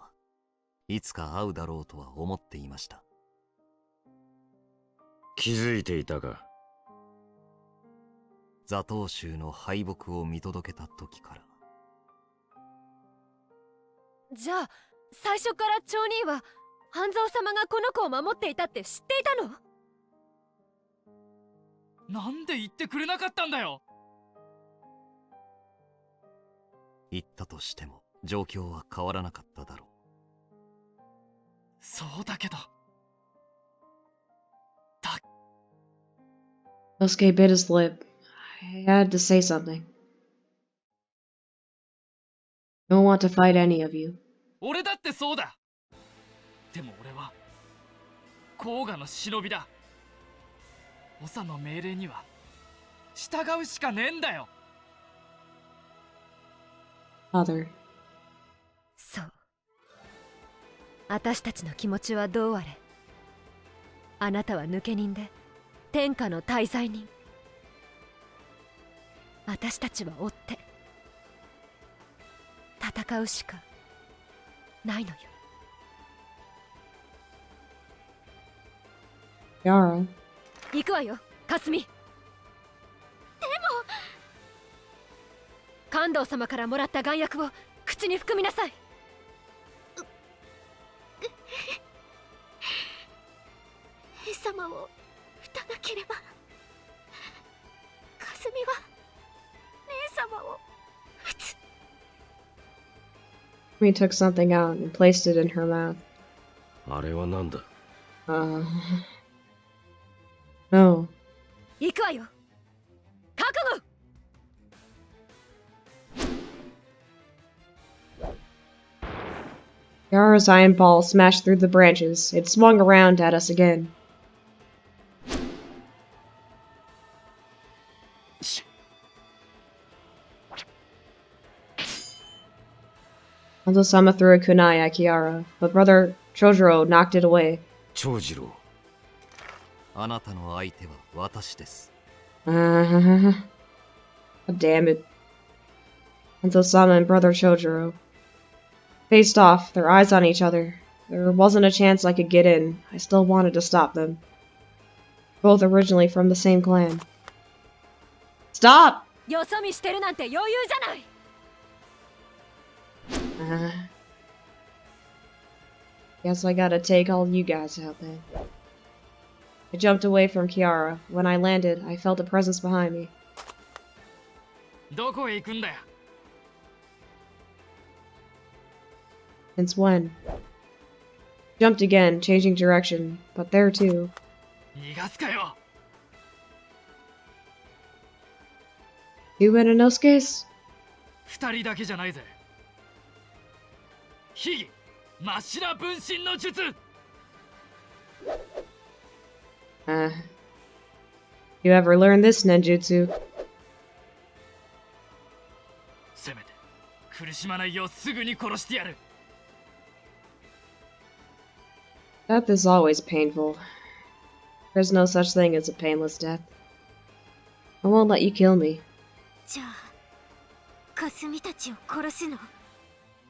いつか会うだろうとは思っていました。気づいていたか。座頭衆の敗北を見届けた時から。じゃあ、最初から長兄は半蔵様がこの子を守っていたって知っていたの？なんで言ってくれなかったんだよ。言ったとしても状況は変わらなかっただろう。そうだけど。Inosuke bit his lip. I had to say something. Don't want to fight any of you. 俺だってそうだ。でも俺は甲賀の忍びだ。長の命令には従うしかねえんだよ。Father. そう。私たちの気持ちはどうあれ。あなたは抜け人で天下の大罪人。私たちは追って戦うしかないのよ。Yara. 行くわよ、かすみ。でも関東様からもらった眼薬を口に含みなさい。姉様を撃たなければ。かすみは姉様を撃つ。We took something out and placed it in her mouth. あれはなんだ。No. 行くわよ。覚悟。Yara's iron ball smashed through the branches. It swung around at us again. Hanzo-sama threw a kunai at Kiara, but brother Chojuro knocked it away. 長次郎。あなたの相手は私です。God damn it. Hanzo-sama and brother Chojuro faced off, their eyes on each other. There wasn't a chance I could get in. I still wanted to stop them. Both originally from the same clan. Stop! よそ見してるなんて余裕じゃない。Guess I gotta take all you guys out then. I jumped away from Kiara. When I landed, I felt a presence behind me. どこへ行くんだよ。Since when? Jumped again, changing direction, but there too. 逃がすかよ。You and Inosuke's? 二人だけじゃないぜ。秘技真っ白分身の術。You ever learn this ninjutsu? せめて苦しまないようすぐに殺してやる。Death is always painful. There's no such thing as a painless death. I won't let you kill me. じゃあ、かすみたちを殺すの、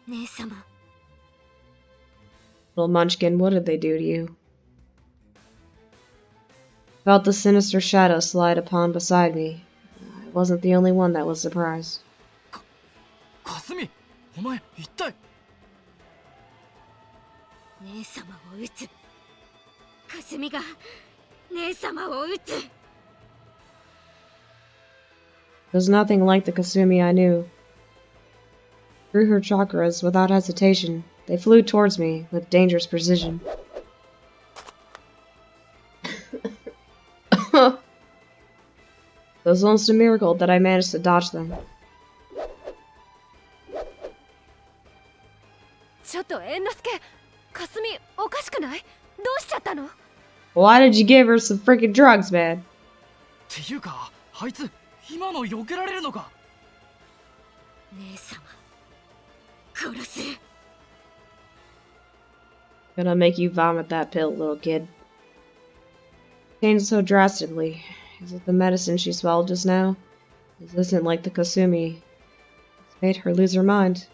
姉様。Little munchkin, what did they do to you? Felt the sinister shadow slide upon beside me. I wasn't the only one that was surprised. かすみ、お前一体。姉様を撃つ。かすみが姉様を撃つ。It was nothing like the Kasumi I knew. Through her chakras, without hesitation, they flew towards me with dangerous precision. It was almost a miracle that I managed to dodge them. ちょっと猿之助、かすみおかしくない？どうしちゃったの？ Why did you give her some freaking drugs, man? っていうか、あいつ今の避けられるのか？姉様、殺す。Gonna make you vomit that pill, little kid. Changed so drastically. Is it the medicine she swallowed just now? This isn't like the Kasumi. It's made her lose her mind.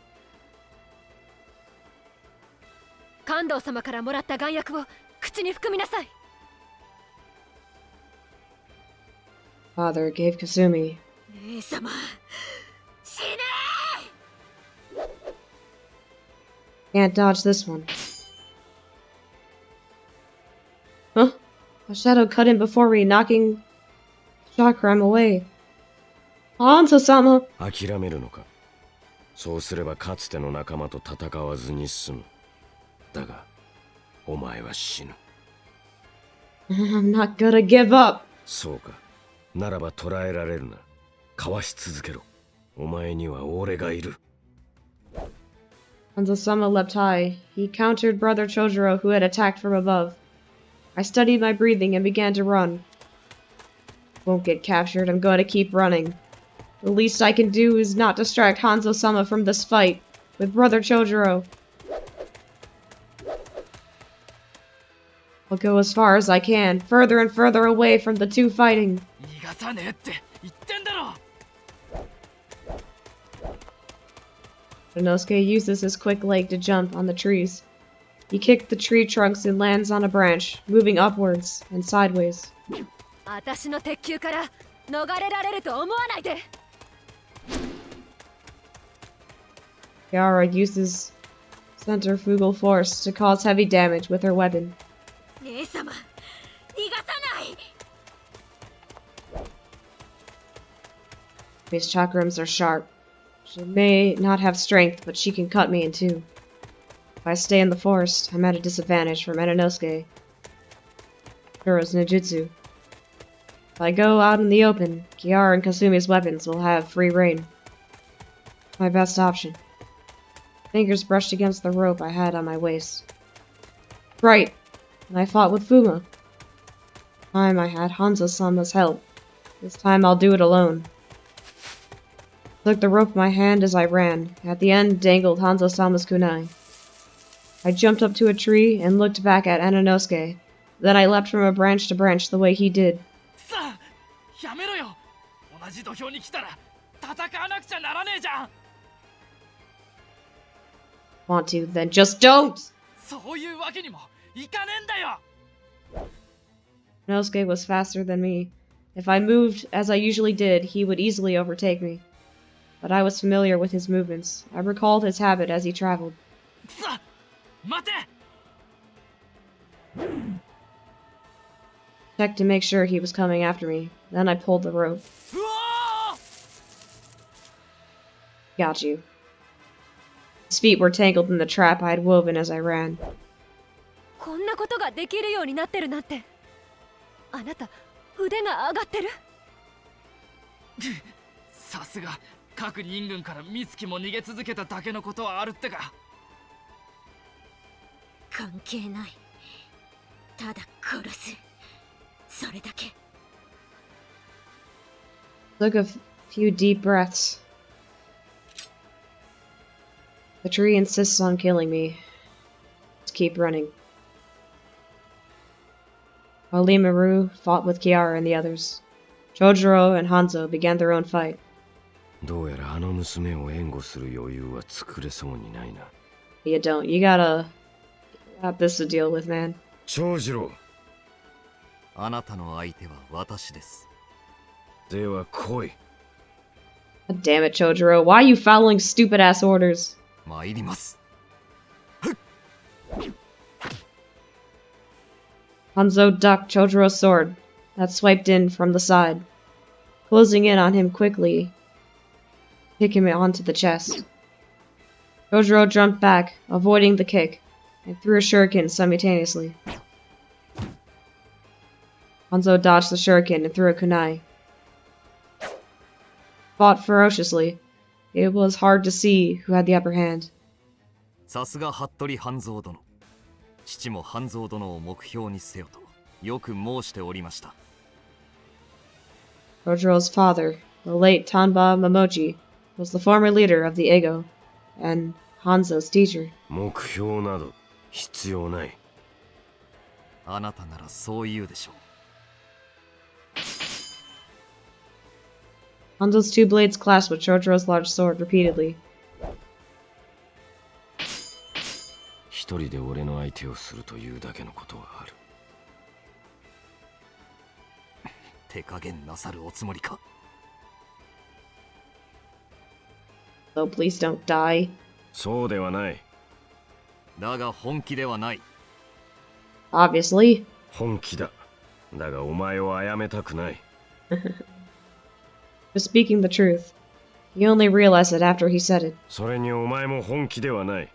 関東様からもらった丸薬を口に含みなさい。Father gave Kasumi. 姉様、死ねー！ Can't dodge this one. Huh? A shadow cut in before me, knocking Chakram away. Hanzo-sama! 諦めるのか。そうすればかつての仲間と戦わずに済む。だが、お前は死ぬ。I'm not gonna give up! そうか。ならば捕らえられるな。かわし続けろ。お前には俺がいる。Hanzo-sama leapt high. He countered Brother Chojuro, who had attacked from above. I studied my breathing and began to run. Won't get captured, I'm going to keep running. The least I can do is not distract Hanzo-sama from this fight with Brother Chojuro. I'll go as far as I can, further and further away from the two fighting. 逃がさねえって言ってんだろ。Inosuke uses his quick leg to jump on the trees. He kicked the tree trunks and lands on a branch, moving upwards and sideways. 私の鉄球から逃れられると思わないで。Yara uses centrifugal force to cause heavy damage with her weapon. 姉様、逃がさない。 His chakrams are sharp. She may not have strength, but she can cut me in two. If I stay in the forest, I'm at a disadvantage from Momonosuke. Kuro's ninjutsu. If I go out in the open, Kiara and Kasumi's weapons will have free reign. My best option. Fingers brushed against the rope I had on my waist. Right, and I fought with Fuma. This time I had Hanzo-sama's help. This time I'll do it alone. I took the rope in my hand as I ran. At the end dangled Hanzo-sama's kunai. I jumped up to a tree and looked back at Momonosuke. Then I leapt from a branch to branch the way he did. さあ、やめろよ。同じ土俵に来たら戦わなくちゃならねえじゃん。Want to, then just don't! そういうわけにもいかねえんだよ。Momonosuke was faster than me. If I moved as I usually did, he would easily overtake me. But I was familiar with his movements. I recalled his habit as he traveled. さあ、待て。 Checked to make sure he was coming after me. Then I pulled the rope. Got you. His feet were tangled in the trap I had woven as I ran. こんなことができるようになってるなんて。あなた、腕が上がってる？さすが、各人軍から美月も逃げ続けただけのことはあるってか。関係ない。ただ殺す。それだけ。 Took a few deep breaths. The tree insists on killing me. Let's keep running. While Limaru fought with Kiara and the others, Chojuro and Hanzo began their own fight. どうやらあの娘を援護する余裕は作れそうにないな。You don't. You got this to deal with, man. 長次郎。あなたの相手は私です。では来い。 God damn it, Chojuro. Why are you following stupid ass orders? 参ります。 Hanzo ducked Chojuro's sword that swiped in from the side, closing in on him quickly, kick him onto the chest. Chojuro jumped back, avoiding the kick, and threw a shuriken simultaneously. Hanzo dodged the shuriken and threw a kunai. Fought ferociously. It was hard to see who had the upper hand. さすが服部半蔵殿。父も半蔵殿を目標にせよとよく申しておりました。Chojuro's father, the late Tanba Momochi, was the former leader of the Eigo, and Hanzo's teacher. 目標など必要ない。あなたならそう言うでしょう。 Hanzo's two blades clashed with Chojuro's large sword repeatedly. 一人で俺の相手をするというだけのことはある。手加減なさるおつもりか。 So please don't die. そうではない。だが本気ではない。 Obviously. 本気だ。だがお前を殺めたくない。Was speaking the truth. He only realized it after he said it. それにお前も本気ではない。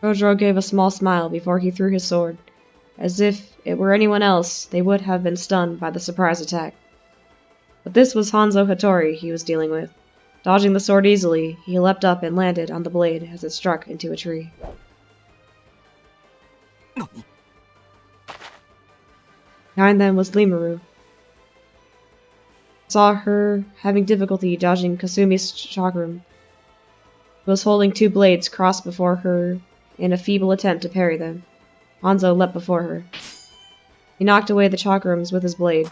Chojuro gave a small smile before he threw his sword. As if it were anyone else, they would have been stunned by the surprise attack. But this was Hanzo Hattori he was dealing with. Dodging the sword easily, he leapt up and landed on the blade as it struck into a tree. Behind them was Limuru. Saw her having difficulty dodging Kasumi's chakram. He was holding two blades crossed before her in a feeble attempt to parry them. Hanzo leapt before her. He knocked away the chakrams with his blade.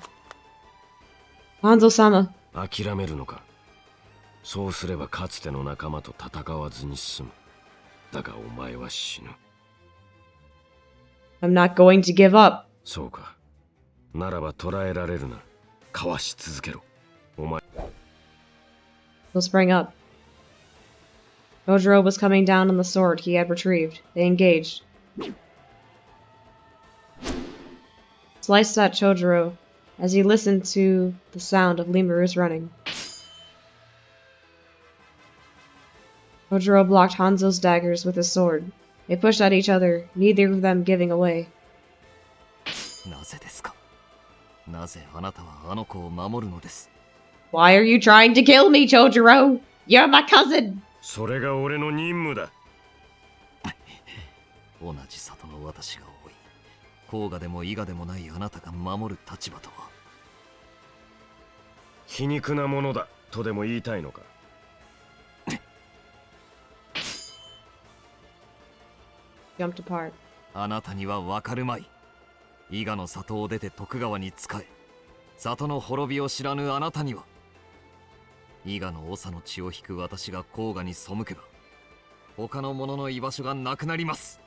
Hanzo-sama. 諦めるのか。そうすればかつての仲間と戦わずに済む。だがお前は死ぬ。I'm not going to give up. そうか。ならば捕らえられるな。かわし続けろ。お前。He sprang up. Chojuro was coming down on the sword he had retrieved. They engaged. Sliced at Chojuro as he listened to the sound of Limuru's running. Chojuro blocked Hanzo's daggers with his sword. They pushed at each other, neither of them giving away. なぜですか。なぜあなたはあの子を守るのです。 Why are you trying to kill me, Chojuro? You're my cousin! それが俺の任務だ。同じ里の私が多い。甲賀でも伊賀でもないあなたが守る立場とは。皮肉なものだとでも言いたいのか。Jumped apart. あなたにはわかるまい。伊賀の里を出て徳川に仕え、里の滅びを知らぬあなたには、伊賀の長の血を引く私が甲賀に背けば、他の者の居場所がなくなります。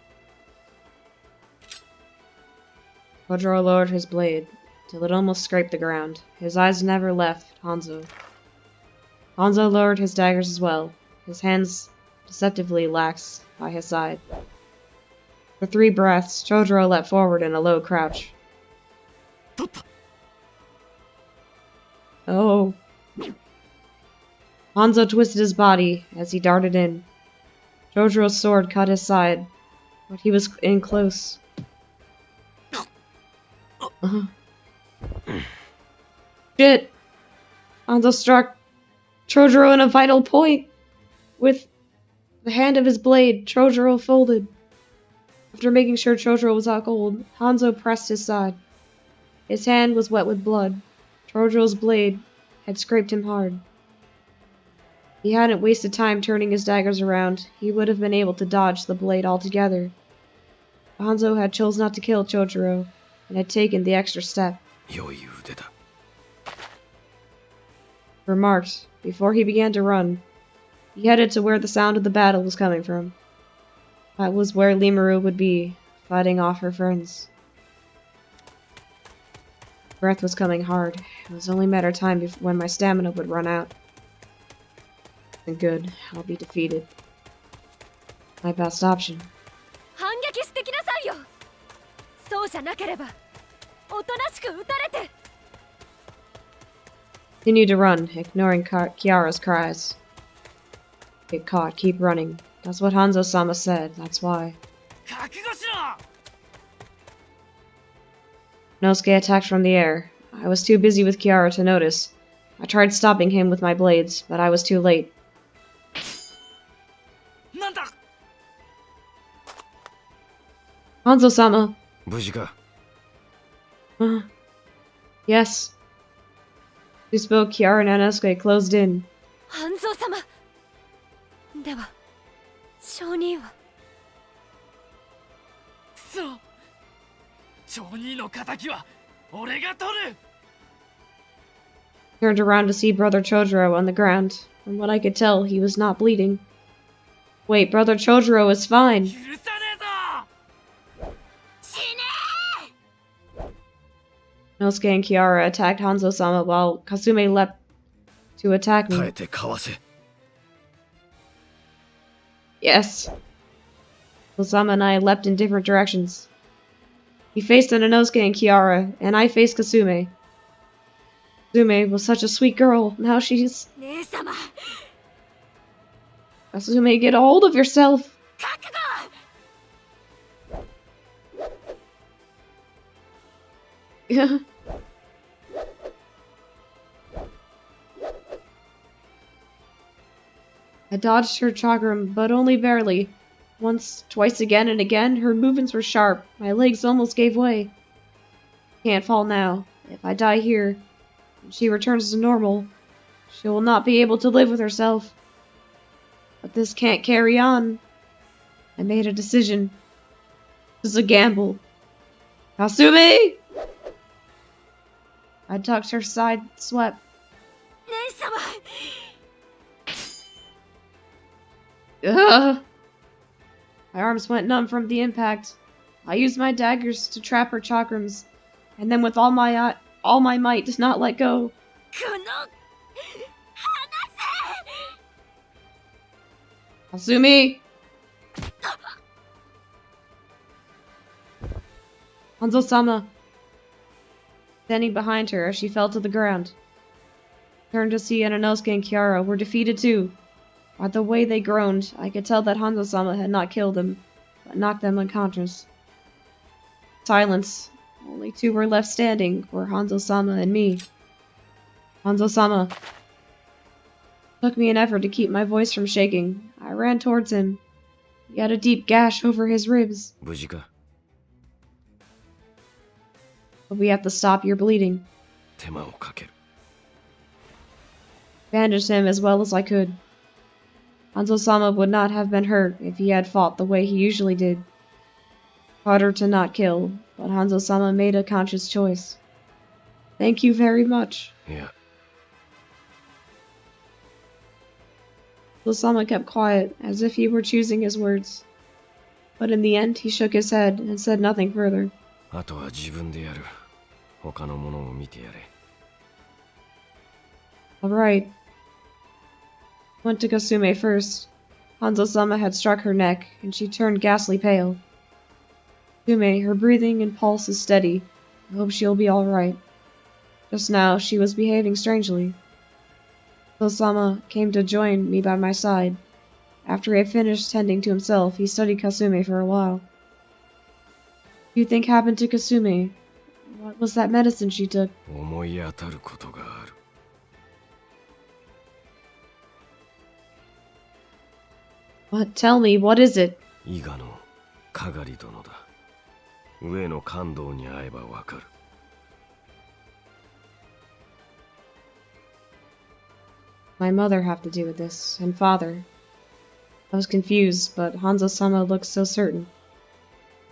Chojuro lowered his blade till it almost scraped the ground. His eyes never left Hanzo. Hanzo lowered his daggers as well, his hands deceptively lax by his side. For 3 breaths, Chojuro leapt forward in a low crouch. Oh. Hanzo twisted his body as he darted in. Chojuro's sword cut his side, but he was in close. Shit! Hanzo struck Chojuro in a vital point. With the hand of his blade, Chojuro folded. After making sure Chojuro was out cold, Hanzo pressed his side. His hand was wet with blood. Chojuro's blade had scraped him hard. He hadn't wasted time turning his daggers around. He would have been able to dodge the blade altogether. Hanzo had chosen not to kill Chojuro and had taken the extra step. Remarked, before he began to run, he headed to where the sound of the battle was coming from. That was where Limuru would be, fighting off her friends. Breath was coming hard. It was only a matter of time when my stamina would run out. And good, I'll be defeated. My best option. 反撃してきなさいよ。そうじゃなければ、おとなしく撃たれて。Continue to run, ignoring Kiara's cries. Get caught, keep running. That's what Hanzo-sama said, that's why. 覚悟しろ。 Nosuke attacked from the air. I was too busy with Kiara to notice. I tried stopping him with my blades, but I was too late. なんだ。 Hanzo-sama! 無事か Yes. She spoke, Kiara and Nosuke closed in. 半蔵様。では、証人は。そう。証人の仇は俺が取る。 Turned around to see Brother Chojuro on the ground. From what I could tell, he was not bleeding. Wait, Brother Chojuro is fine. 許さねえぞ。死ね。 Nosuke and Kiara attacked Hanzo-sama while Kasume leapt to attack 耐 me. えてかわせ。 Yes. Hanzo-sama and I leapt in different directions. He faced Inosuke and Kiara, and I faced Kasume. Kasume was such a sweet girl. Now she's... 姉様。 Kasume, get a hold of yourself! 覚悟。 I dodged her chakram, but only barely. Once, twice again and again, her movements were sharp. My legs almost gave way. Can't fall now. If I die here, and she returns to normal, she will not be able to live with herself. But this can't carry on. I made a decision. This is a gamble. Kasumi! I tucked her side sweat. 姉様。 Ugh. My arms went numb from the impact. I used my daggers to trap her chakrams, and then with all my might did not let go. この。離せ。 Kasumi! Hanzo-sama. Standing behind her as she fell to the ground. Turned to see Inosuke and Kiara were defeated too. By the way they groaned, I could tell that Hanzo-sama had not killed them, but knocked them unconscious. Silence. Only two were left standing, were Hanzo-sama and me. Hanzo-sama. Took me an effort to keep my voice from shaking. I ran towards him. He had a deep gash over his ribs. 無事か But we have to stop your bleeding. 手間をかける Bandaged him as well as I could. Hanzo-sama would not have been hurt if he had fought the way he usually did. Harder to not kill, but Hanzo-sama made a conscious choice. Thank you very much. いや Hanzo-sama kept quiet, as if he were choosing his words. But in the end, he shook his head and said nothing further. あとは自分でやる他のものを見てやれ Alright. Went to Kasume first. Hanzo-sama had struck her neck, and she turned ghastly pale. Kasume, her breathing and pulse is steady. I hope she'll be alright. Just now, she was behaving strangely. Hanzo-sama came to join me by my side. After he had finished tending to himself, he studied Kasume for a while. What do you think happened to Kasume? What was that medicine she took? 思い当たることがある What? Tell me, what is it? 伊賀のかがり殿だ上の感動に会えばわかる My mother have to do with this, and father. I was confused, but Hanzo-sama looked so certain.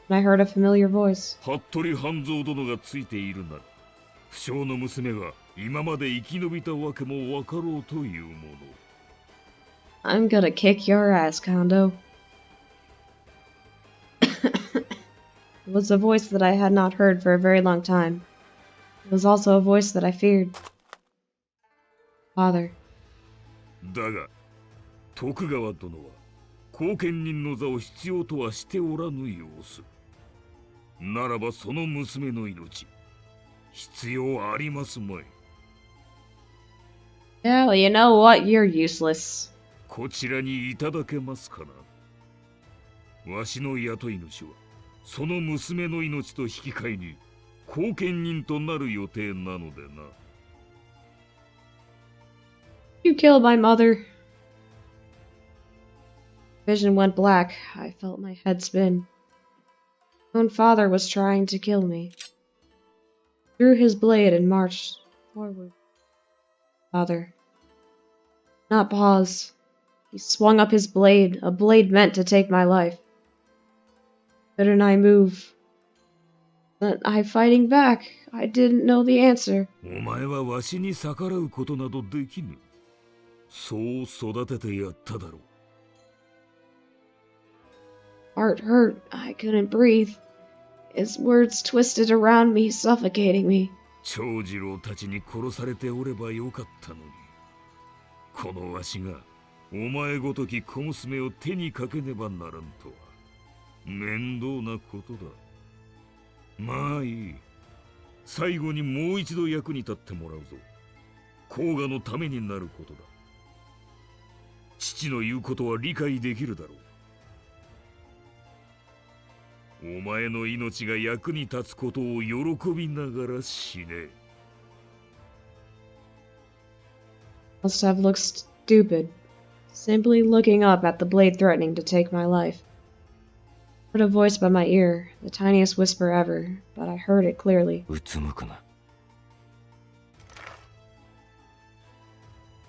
And I heard a familiar voice. 服部半蔵殿がついているなら不肖の娘が今まで生き延びたわけもわかろうというもの I'm gonna kick your ass, Kondo. was a voice that I had not heard for a very long time. It was also a voice that I feared. Father. だが、徳川殿は後見人の座を必要とはしておらぬ様子。ならばその娘の命、必要ありますまい。Yeah, well, you know what? You're useless. こちらにいただけますかな。わしの雇い主は、その娘の命と引き換えに後見人となる予定なのでな。You killed my mother. Vision went black. I felt my head spin. My own father was trying to kill me. Drew his blade and marched forward. Father. Not pause. He swung up his blade, a blade meant to take my life. Couldn't I move? But I fighting back. I didn't know the answer. お前はわしに逆らうことなどできぬ。そう育ててやっただろう。Heart hurt. I couldn't breathe. His words twisted around me, suffocating me. 長次郎たちに殺されておればよかったのに。このわしがお前ごとき小娘を手にかけねばならんとは面倒なことだ。まあいい。最後にもう一度役に立ってもらうぞ。甲賀のためになることだ。父の言うことは理解できるだろう。お前の命が役に立つことを喜びながら死ね。Must have looked stupid, simply looking up at the blade threatening to take my life. I heard a voice by my ear, the tiniest whisper ever, but I heard it clearly.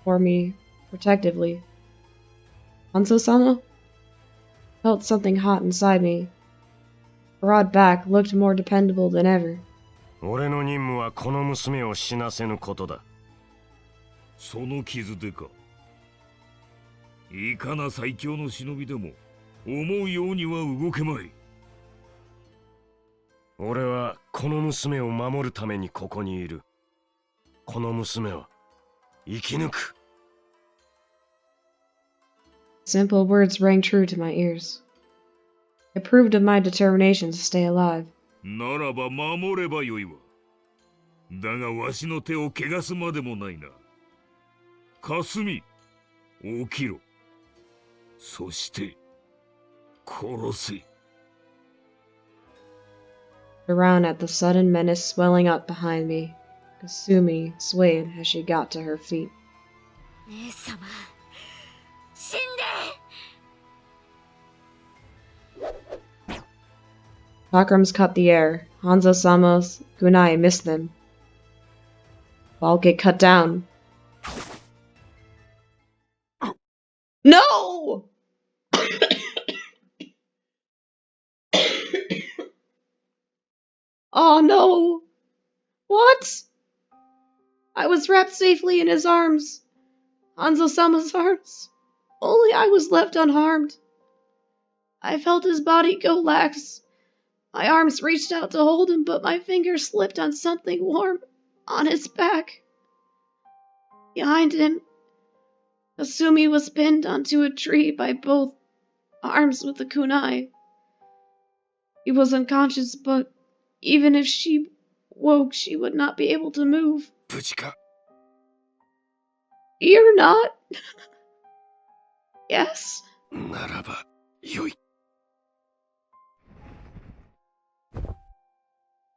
For me, protectively. Hanzo-sama? Felt something hot inside me. Broad back looked more dependable than ever. 俺の任務はこの娘を死なせぬことだ。その傷でか。いかな最強の忍びでも思うようには動けまい。俺はこの娘を守るためにここにいる。この娘は生き抜く。Simple words rang true to my ears. It proved of my determination to stay alive. ならば守ればよいわ。だがわしの手を汚すまでもないな。霞、起きろ。そして殺せ。Around at the sudden menace swelling up behind me, Kasumi swayed as she got to her feet. 姉様、死んで。 Chakrams cut the air. Hanzo-sama's kunai missed them. I'll get cut down. No! Oh no! What? I was wrapped safely in his arms. Hanzo-sama's arms. Only I was left unharmed. I felt his body go lax. My arms reached out to hold him, but my fingers slipped on something warm on his back. Behind him, Kasumi was pinned onto a tree by both arms with a kunai. He was unconscious, but even if she woke, she would not be able to move. You're not? Yes? ならばよい。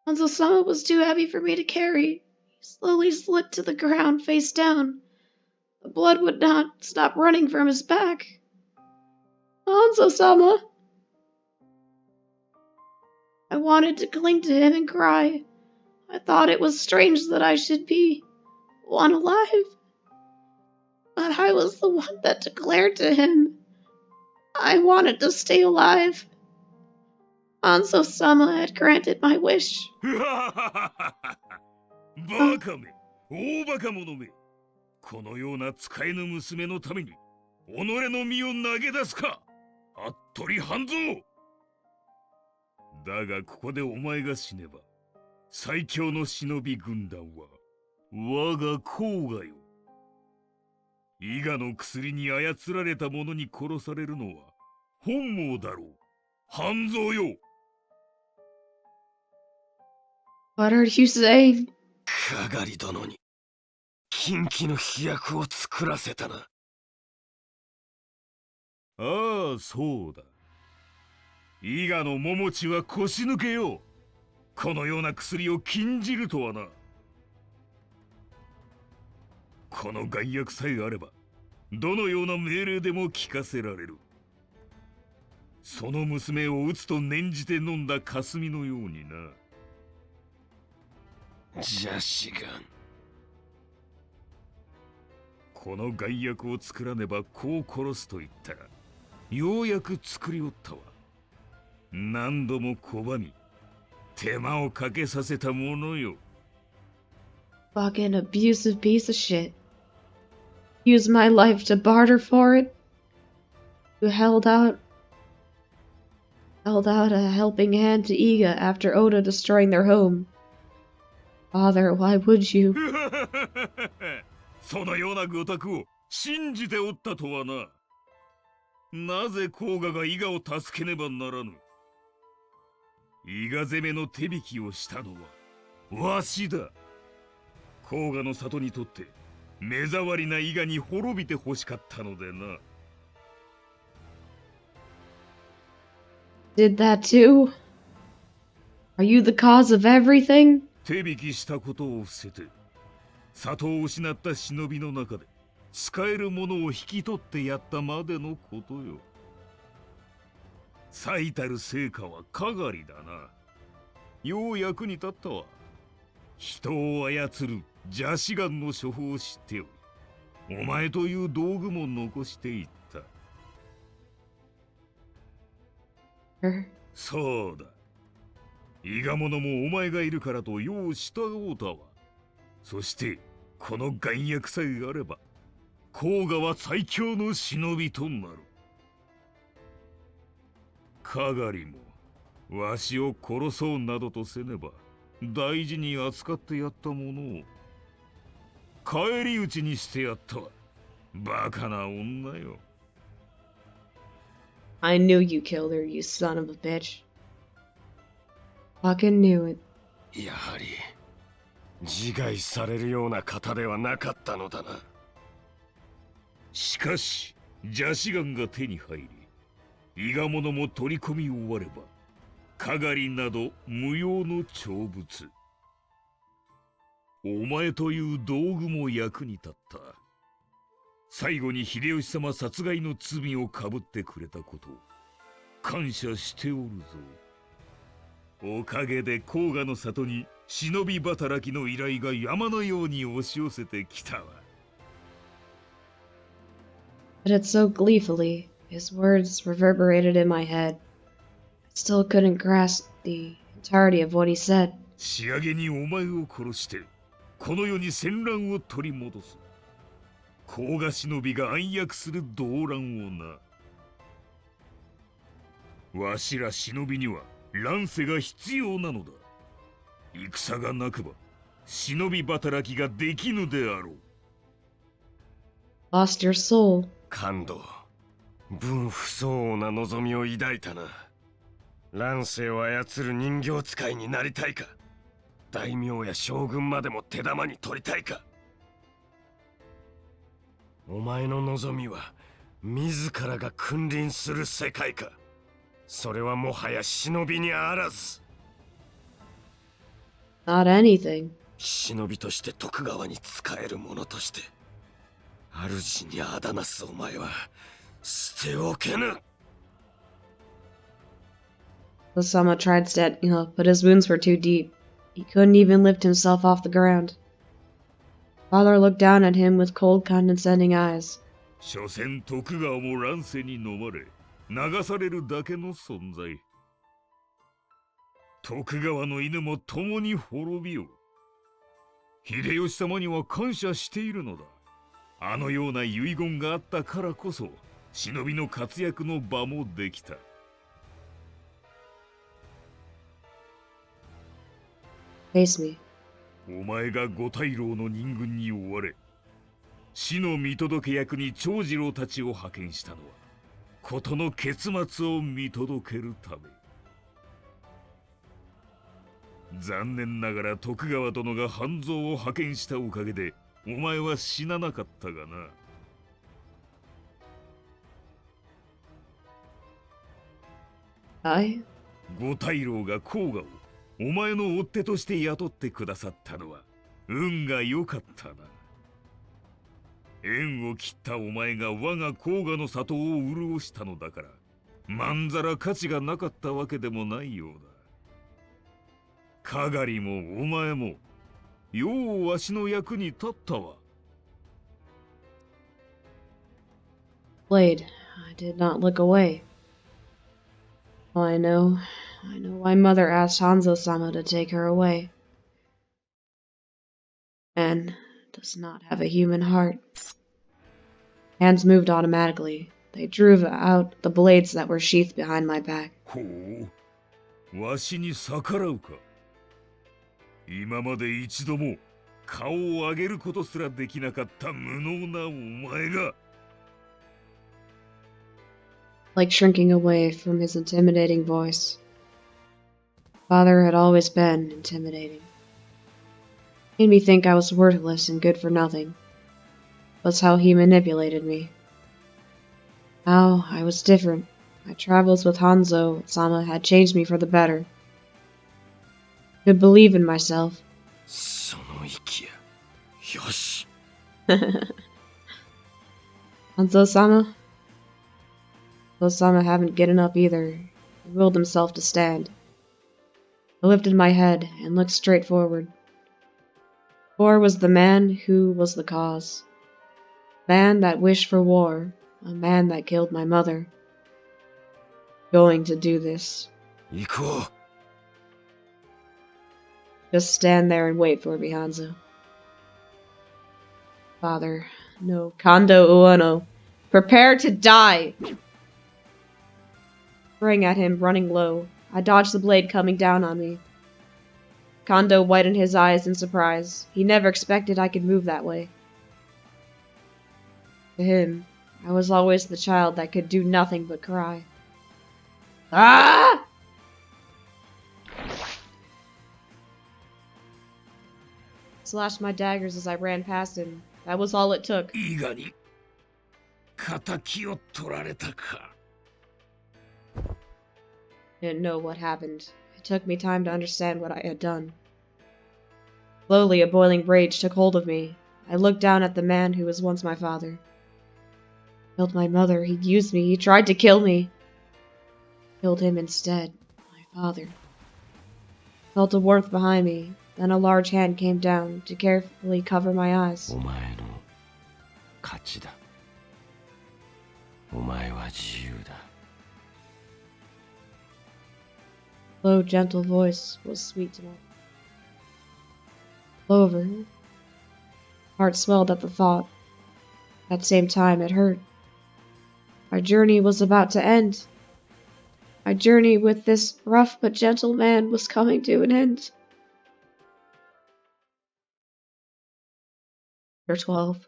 Hanzo-sama was too heavy for me to carry. He slowly slipped to the ground, face down. The blood would not stop running from his back. Hanzo-sama! I wanted to cling to him and cry. I thought it was strange that I should be one alive. But I was the one that declared to him I wanted to stay alive. Hanzo-sama had granted my wish. バカめ、大バカ者め。このような使えぬ娘のために己の身を投げ出すか。服部半蔵。だがここでお前が死ねば、最強の忍び軍団は我が甲賀よ。伊賀の薬に操られた者に殺されるのは本望だろう。半蔵よ。What are you saying? かがり殿に禁忌の飛躍を作らせたな。ああ、そうだ。伊賀の桃地は腰抜けよ。このような薬を禁じるとはな。この害悪さえあれば、どのような命令でも聞かせられる。その娘を撃つと念じて飲んだ霞のようにな。邪志願。この害悪を作らねばこう殺すと言ったら、ようやく作りおったわ。何度も拒み、手間をかけさせたものよ。Fucking abusive piece of shit. Use my life to barter for it? You held out a helping hand to Iga after Oda destroying their home. Father, why would you? そのような御託を信じておったとはな。なぜ甲賀が伊賀を助けねばならぬ。伊賀攻めの手引きをしたのはわしだ。甲賀の里にとって目障りな伊賀に滅びて欲しかったのでな。Did that too? Are you the cause of everything? 手引きしたことを伏せて、里を失った忍びの中で使えるものを引き取ってやったまでのことよ。最たる成果はかがりだな。よう役に立ったわ。人を操る邪志願の処方を知っており、お前という道具も残していった。そうだ。伊賀者もお前がいるからとよう従おうたわ。そしてこの害悪さえあれば、甲賀は最強の忍びとなる。かがりもわしを殺そうなどとせねば、大事に扱ってやったものを返り討ちにしてやったわ。バカな女よ。I knew you killed her, you son of a bitch. Fucking knew it. やはり自害されるような方ではなかったのだな。しかし邪志願が手に入り、伊賀者も取り込み終われば、かがりなど無用の長物。お前という道具も役に立った。最後に秀吉様殺害の罪をかぶってくれたことを感謝しておるぞ。おかげで甲賀の里に忍び働きの依頼が山のように押し寄せてきたわ。But it so gleefully, his words reverberated in my head. I still couldn't grasp the entirety of what he said. 仕上げにお前を殺してこの世に戦乱を取り戻す。甲賀忍びが暗躍する動乱をな。わしら忍びには乱世が必要なのだ。戦がなくば忍び働きができぬであろう。Lost your soul. 感動、分不相応な望みを抱いたな。乱世を操る人形使いになりたいか、大名や将軍までも手玉に取りたいか。お前の望みは自らが君臨する世界か、それはもはや忍びにあらず。 Not anything. 忍びとして徳川に仕える者として主にあだなすお前は捨ておけぬ。 Osama tried standing up, but his wounds were too deep. He couldn't even lift himself off the ground. Father looked down at him with cold, condescending eyes. 所詮徳川も乱世に飲まれ流されるだけの存在。徳川の犬も共に滅びよう。秀吉様には感謝しているのだ。あのような遺言があったからこそ忍びの活躍の場もできた。Face me. お前が五大老の任軍に追われ、死の見届け役に長次郎たちを派遣したのは、事の結末を見届けるため。残念ながら徳川殿が半蔵を派遣したおかげで、お前は死ななかったがな。五大老が甲賀をお前の追っ手として雇ってくださったのは運が良かったな。縁を切ったお前が我が甲賀の里を潤したのだから、まんざら価値がなかったわけでもないようだ。かがりもお前もようわしの役に立ったわ。Blade, I did not look away. Oh, I know why Mother asked Hanzo-sama to take her away. Anne does not have a human heart. Hands moved automatically. They drew out the blades that were sheathed behind my back. ほう、わしに逆らうか。今まで一度も顔を上げることすらできなかった無能なお前が。Like shrinking away from his intimidating voice. Father had always been intimidating. Made me think I was worthless and good for nothing. Was how he manipulated me. How I was different. My travels with Hanzo-sama had changed me for the better. I could believe in myself. その息や。よし。Hanzo-sama? Hanzo-sama hadn't gotten up either. He willed himself to stand. I lifted my head and looked straight forward. War was the man who was the cause. Man that wished for war. A man that killed my mother. Going to do this. 行こう。 Just stand there and wait for me, Hanzo. Father, no. Kondo Ueno. Prepare to die! Sprang at him, running low. I dodged the blade coming down on me. Kondo widened his eyes in surprise. He never expected I could move that way. To him, I was always the child that could do nothing but cry. Ah! Slashed my daggers as I ran past him. That was all it took. 伊賀に仇を取られたか。 Didn't know what happened. It took me time to understand what I had done. Slowly, a boiling rage took hold of me. I looked down at the man who was once my father. Killed my mother. He used me. He tried to kill me. Killed him instead. My father. Felt a warmth behind me. Then a large hand came down to carefully cover my eyes. お前の勝ちだ。お前は自由だ。 Low, gentle voice was sweet to me. Clover. Heart swelled at the thought. At the same time, it hurt. Our journey was about to end. My journey with this rough but gentle man was coming to an end. Chapter 12.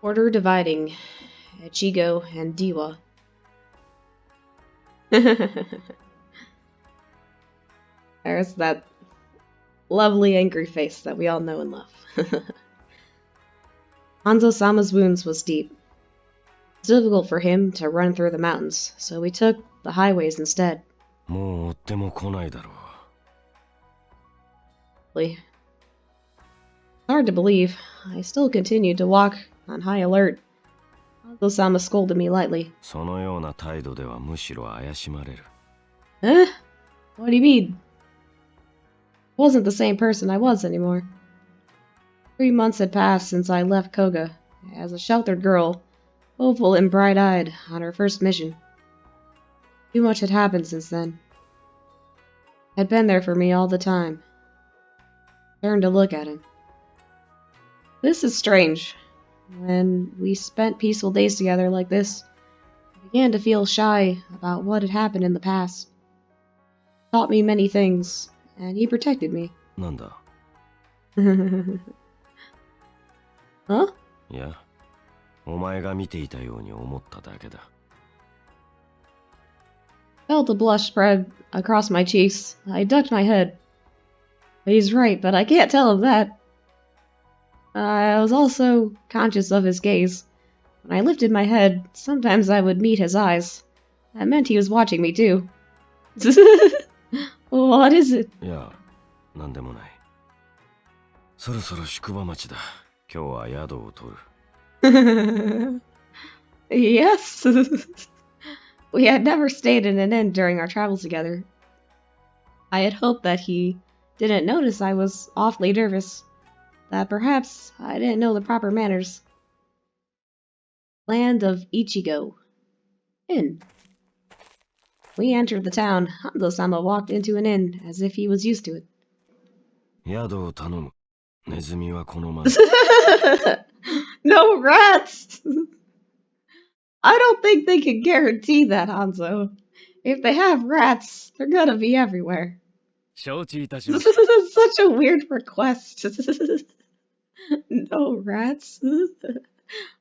Order dividing. Ichigo and Diwa. There's that lovely angry face that we all know and love. Hanzo-sama's wounds was deep. It's difficult for him to run through the mountains, so we took the highways instead. もう追っても来ないだろう。 It's hard to believe. I still continued to walk on high alert. Hanzo-sama scolded me lightly. そのような態度ではむしろ怪しまれる。 Huh? What do you mean? I wasn't the same person I was anymore. 3 months had passed since I left Koga, as a sheltered girl, hopeful and bright-eyed, on her first mission. Too much had happened since then. Had been there for me all the time. Turned to look at him. This is strange. When we spent peaceful days together like this, I began to feel shy about what had happened in the past. Taught me many things, and he protected me. なんだ Huh? いや、お前が見ていたように思っただけだ。Felt a blush spread across my cheeks. I ducked my head. He's right, but I can't tell him that. I was also conscious of his gaze. When I lifted my head, sometimes I would meet his eyes. That meant he was watching me too. What is it? いや、なんでもない。そろそろ宿場町だ。今日は宿を取る。Yes. We had never stayed in an inn during our travels together. I had hoped that he didn't notice I was awfully nervous. That perhaps I didn't know the proper manners. Land of Ichigo. Inn. We entered the town. Hanzo-sama walked into an inn as if he was used to it. 宿を頼む。ネズミは好まない。No rats! I don't think they can guarantee that, Hanzo. If they have rats, they're gonna be everywhere. 承知いたしまし This is such a weird request. No rats?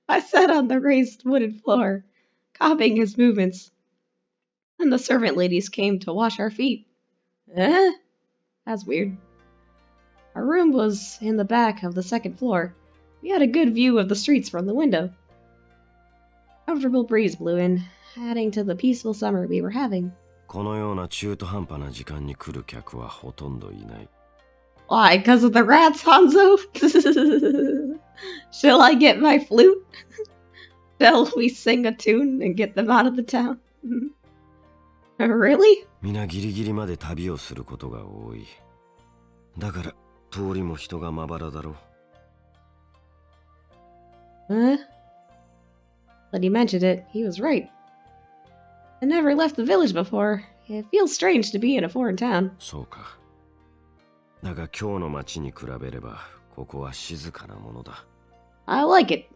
I sat on the raised wooden floor, copying his movements. And the servant ladies came to wash our feet. Eh? That's weird. Our room was in the back of the second floor. We had a good view of the streets from the window. A comfortable breeze blew in, adding to the peaceful summer we were having. このような中途半端な時間に来る客はほとんどいない。 Why? Because of the rats, Hanzo? Shall I get my flute? Shall we sing a tune and get them out of the town? Really? 皆ギリギリまで旅をすることが多い。だから通りも人がまばらだろう。Huh? But he mentioned it. He was right. I never left the village before. It feels strange to be in a foreign town. そうか。だが今日の街に比べれば、ここは静かなものだ。I like it.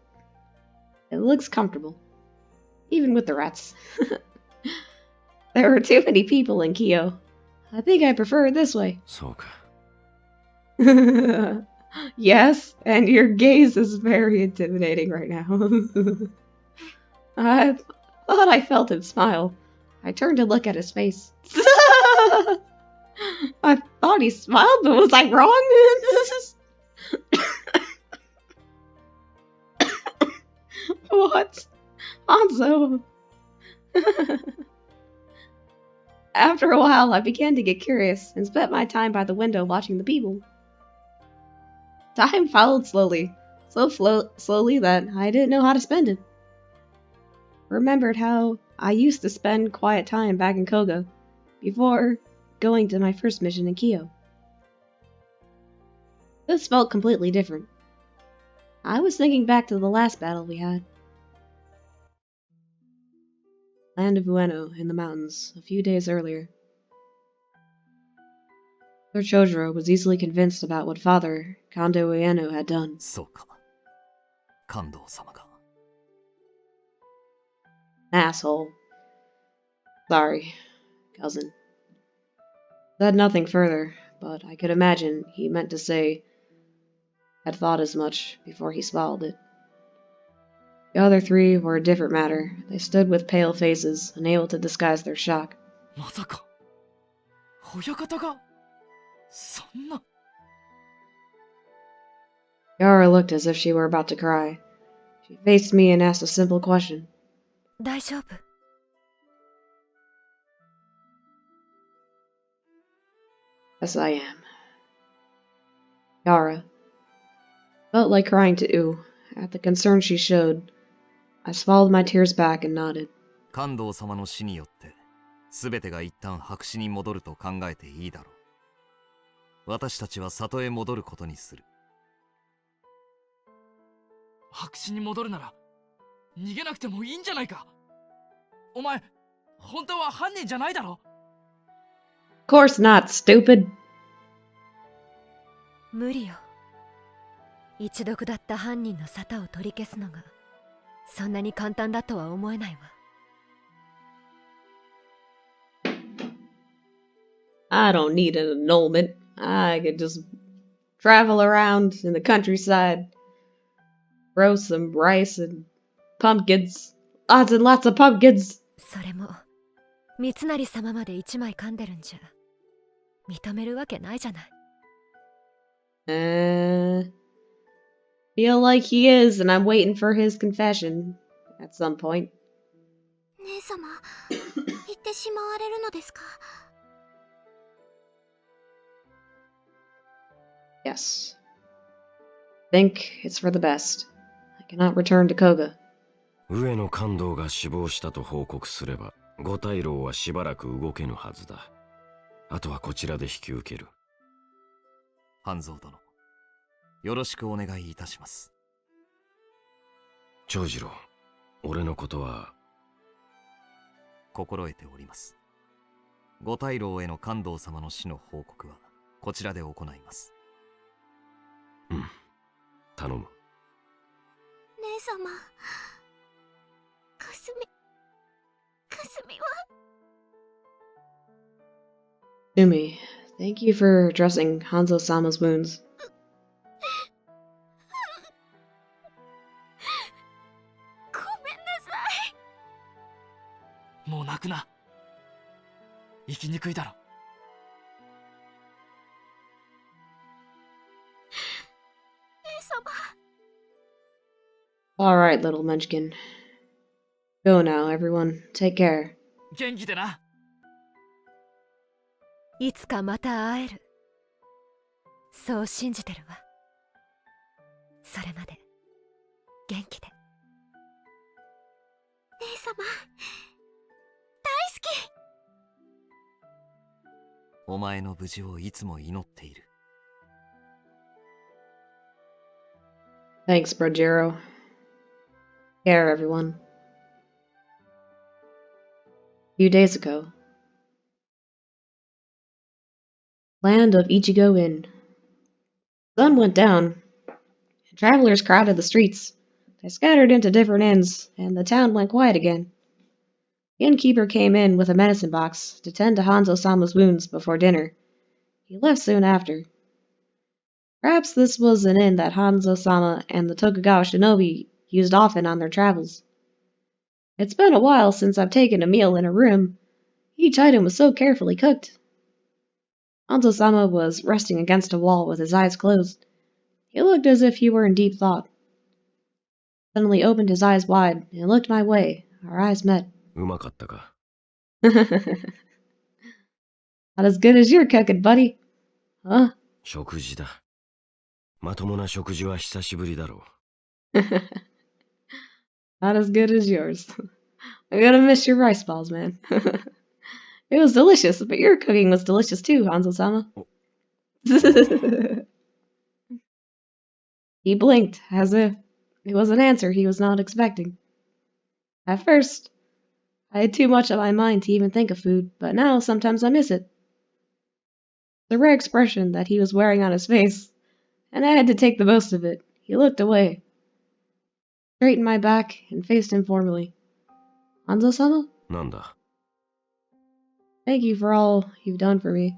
It looks comfortable. Even with the rats. There were too many people in Kyo. I think I prefer it this way. そうか。Yes, and your gaze is very intimidating right now. I thought I felt him smile. I turned to look at his face. I thought he smiled, but was I wrong? What? Hanzo. After a while, I began to get curious and spent my time by the window watching the people. Time followed slowly, so slowly that I didn't know how to spend it. Remembered how I used to spend quiet time back in Koga, before going to my first mission in Kyo. This felt completely different. I was thinking back to the last battle we had. Land of Ueno in the mountains, a few days earlier. Sir Chojuro was easily convinced about what Father Kondo Ueno had done. そうか。感動様が。Asshole. Sorry, cousin. Said nothing further, but I could imagine he meant to say had thought as much before he swallowed it. The other three were a different matter. They stood with pale faces, unable to disguise their shock. まさか親方がそんな。 Yara looked as if she were about to cry. She faced me and asked a simple question. 大丈夫 Yes, I am. Yara. Felt like crying too. At the concern she showed, I swallowed my tears back and nodded. 感動様の死によって全てが一旦白紙に戻ると考えていいだろう。私たちは里へ戻ることにする。白紙に戻るなら逃げなくてもいいんじゃないか。お前本当は犯人じゃないだろ。 Of course not, stupid. 無理よ。一度下った犯人の沙汰を取り消すのがそんなに簡単だとは思えないわ。I don't need an annulment. I could just travel around in the countryside, grow some rice and pumpkins. Lots and lots of pumpkins. それも三成様まで一枚噛んでるんじゃ認めるわけないじゃない。Feel like he is, and I'm waiting for his confession at some point. 姉様、言ってしまわれるのですか？ Yes. Think it's for the best. I cannot return to Koga. 上野勘道が死亡したと報告すれば、五大老はしばらく動けぬはずだ。あとはこちらで引き受ける。半蔵殿、よろしくお願いいたします。長次郎、俺のことは心得ております。五大老への勘道様の死の報告はこちらで行います。うん、頼む。姉様、かすみは。Sumi, thank you for dressing Hanzo-sama's wounds. ごめんなさい。もう泣くな。生きにくいだろ。姉様。Alright, little munchkin. Go now, everyone. Take care. 元気でな。いつかまた会える。そう信じてるわ。それまで元気で。姉様、大好き。お前の無事をいつも祈っている。Thanks, Brojero. Care, everyone. A few days ago. Land of Ichigo Inn. The sun went down, and travelers crowded the streets. They scattered into different inns, and the town went quiet again. The innkeeper came in with a medicine box to tend to Hanzo-sama's wounds before dinner. He left soon after. Perhaps this was an inn that Hanzo-sama and the Tokugawa shinobi used often on their travels. It's been a while since I've taken a meal in a room. Each item was so carefully cooked. Hanzo-sama was resting against a wall with his eyes closed. He looked as if he were in deep thought. Suddenly opened his eyes wide and looked my way. Our eyes met. うまかったか? Not as good as your cooking, buddy. Huh? 食事だ。まともな食事は久しぶりだろう。Not as good as yours. I'm gonna miss your rice balls, man. It was delicious, but your cooking was delicious too, Hanzo-sama. He blinked, as if it was an answer he was not expecting. At first, I had too much on my mind to even think of food, but now sometimes I miss it. The rare expression that he was wearing on his face, and I had to take the most of it. He looked away. Straightened my back and faced him formally. Hanzo-sama? なんだ? Thank you for all you've done for me.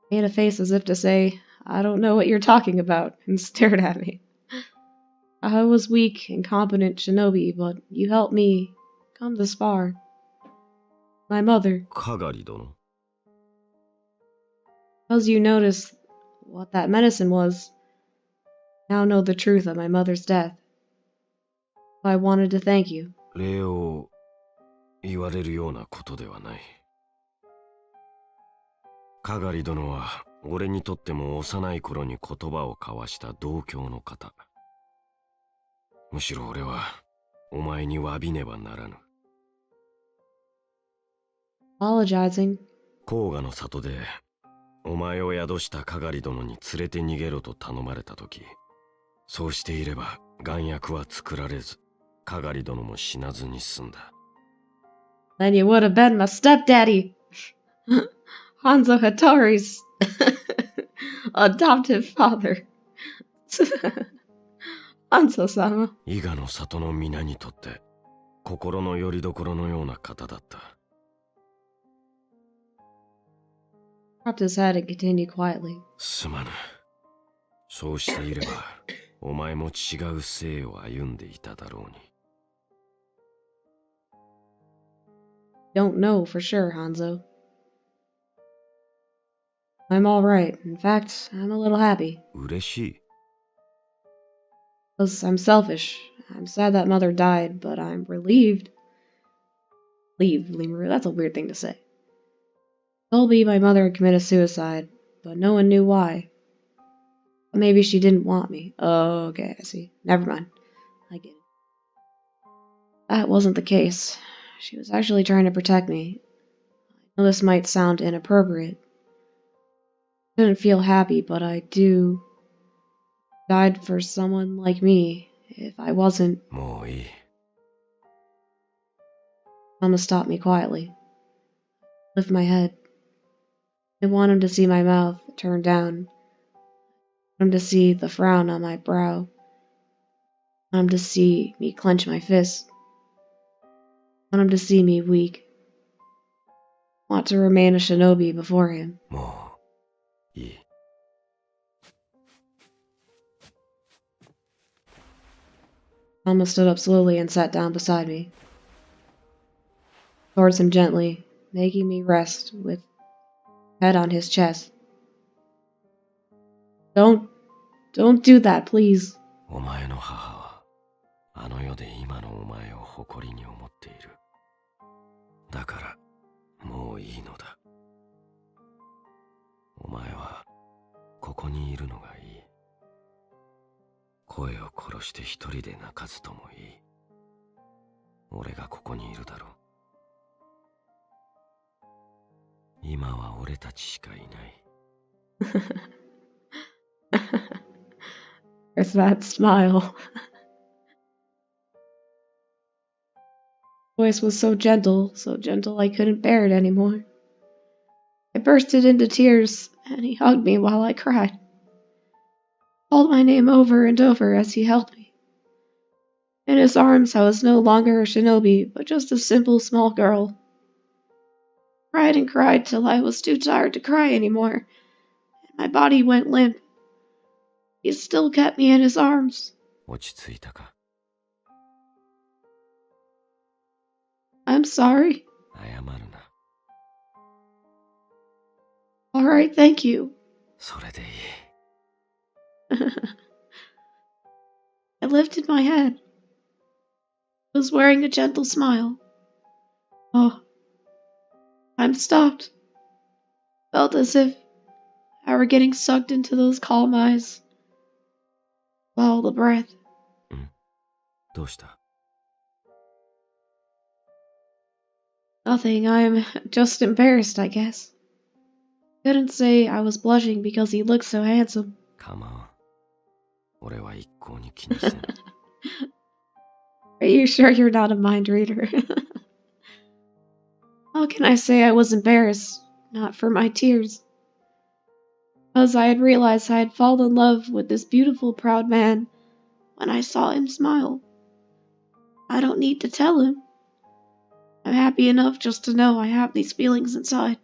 He made a face as if to say, I don't know what you're talking about, and stared at me. I was weak, incompetent shinobi, but you helped me come this far. My mother. かがり殿? Because you noticed what that medicine was, now know the truth of my mother's death. So I wanted to thank you. 礼を言われるようなことではない。かがり殿は俺にとっても幼い頃に言葉を交わした同郷の方。むしろ俺はお前に詫びねばならぬ。Apologizing. 甲賀の里でお前を宿したかがり殿に連れて逃げろと頼まれた時、そうしていれば丸薬は作られず、かがり殿も死なずに済んだ。Then you would have been my stepdaddy. Hanzo Hattori's adoptive father. Hanzo-sama. 伊賀の里の皆にとって心の拠り所のような方だった。Dropped his head and continued quietly. すまぬ。そうしていれば、お前も違う生を歩んでいただろうに。Don't know for sure, Hanzo. I'm alright. In fact, I'm a little happy. 嬉しい。Because I'm selfish. I'm sad that mother died, but I'm relieved. Lemur, that's a weird thing to say. Told me my mother had committed suicide, but no one knew why. Maybe she didn't want me. Oh, okay, I see. Never mind. I get it. That wasn't the case. She was actually trying to protect me. I know this might sound inappropriate. I didn't feel happy, but I do. Died for someone like me. If I wasn't. もういい。Mama stopped me quietly. Lift my head. I want him to see my mouth turned down. I want him to see the frown on my brow. I want him to see me clench my fist. I want him to see me weak. I want to remain a shinobi before him. もういい。Mama stood up slowly and sat down beside me. Towards him gently, making me rest with head on his chest. Don't do that, please. お前の母は、あの世で今のお前を誇りに思っている。だから、もういいのだ。お前は、ここにいるのがいい。声を殺して一人で泣かずともいい。俺がここにいるだろう。今は俺たちしかいない。There's that smile. Voice was so gentle I couldn't bear it anymore. I bursted into tears, and he hugged me while I cried. Called my name over and over as he held me. In his arms, I was no longer a shinobi, but just a simple small girl. Cried and cried till I was too tired to cry anymore, and my body went limp. He still kept me in his arms. 落ち着いたか? I'm sorry. 謝るな。Alright, thank you. それでいい。I lifted my head. I was wearing a gentle smile. Oh, time stopped. Felt as if I were getting sucked into those calm eyes. Follow the breath. どうした? Nothing, I'm just embarrassed, I guess. Couldn't say I was blushing because he looked so handsome. かまわん。俺は一向に気にせん。Are you sure you're not a mind reader? How can I say I was embarrassed? Not for my tears. Because I had realized I had fallen in love with this beautiful, proud man when I saw him smile. I don't need to tell him. I'm happy enough just to know I have these feelings inside.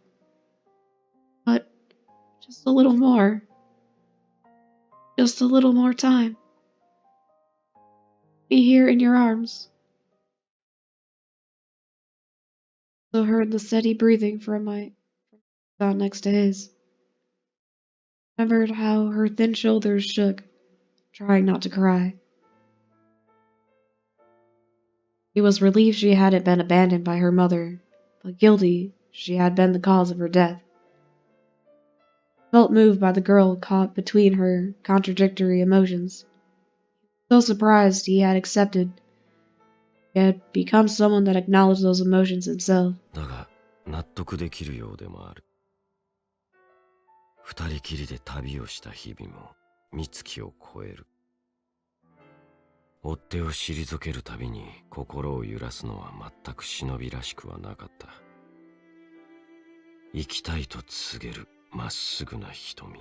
But just a little more. Just a little more time. Be here in your arms. I heard the steady breathing from my down next to his. Remembered how her thin shoulders shook, trying not to cry. He was relieved she hadn't been abandoned by her mother, but guilty she had been the cause of her death. Felt moved by the girl caught between her contradictory emotions. So surprised he had accepted. He had become someone that acknowledged those emotions himself. だが、納得できるようでもある。二人きりで旅をした日々も、三月を超える。追っ手を退けるたびに心を揺らすのは全く忍びらしくはなかった。生きたいと告げるまっすぐな瞳。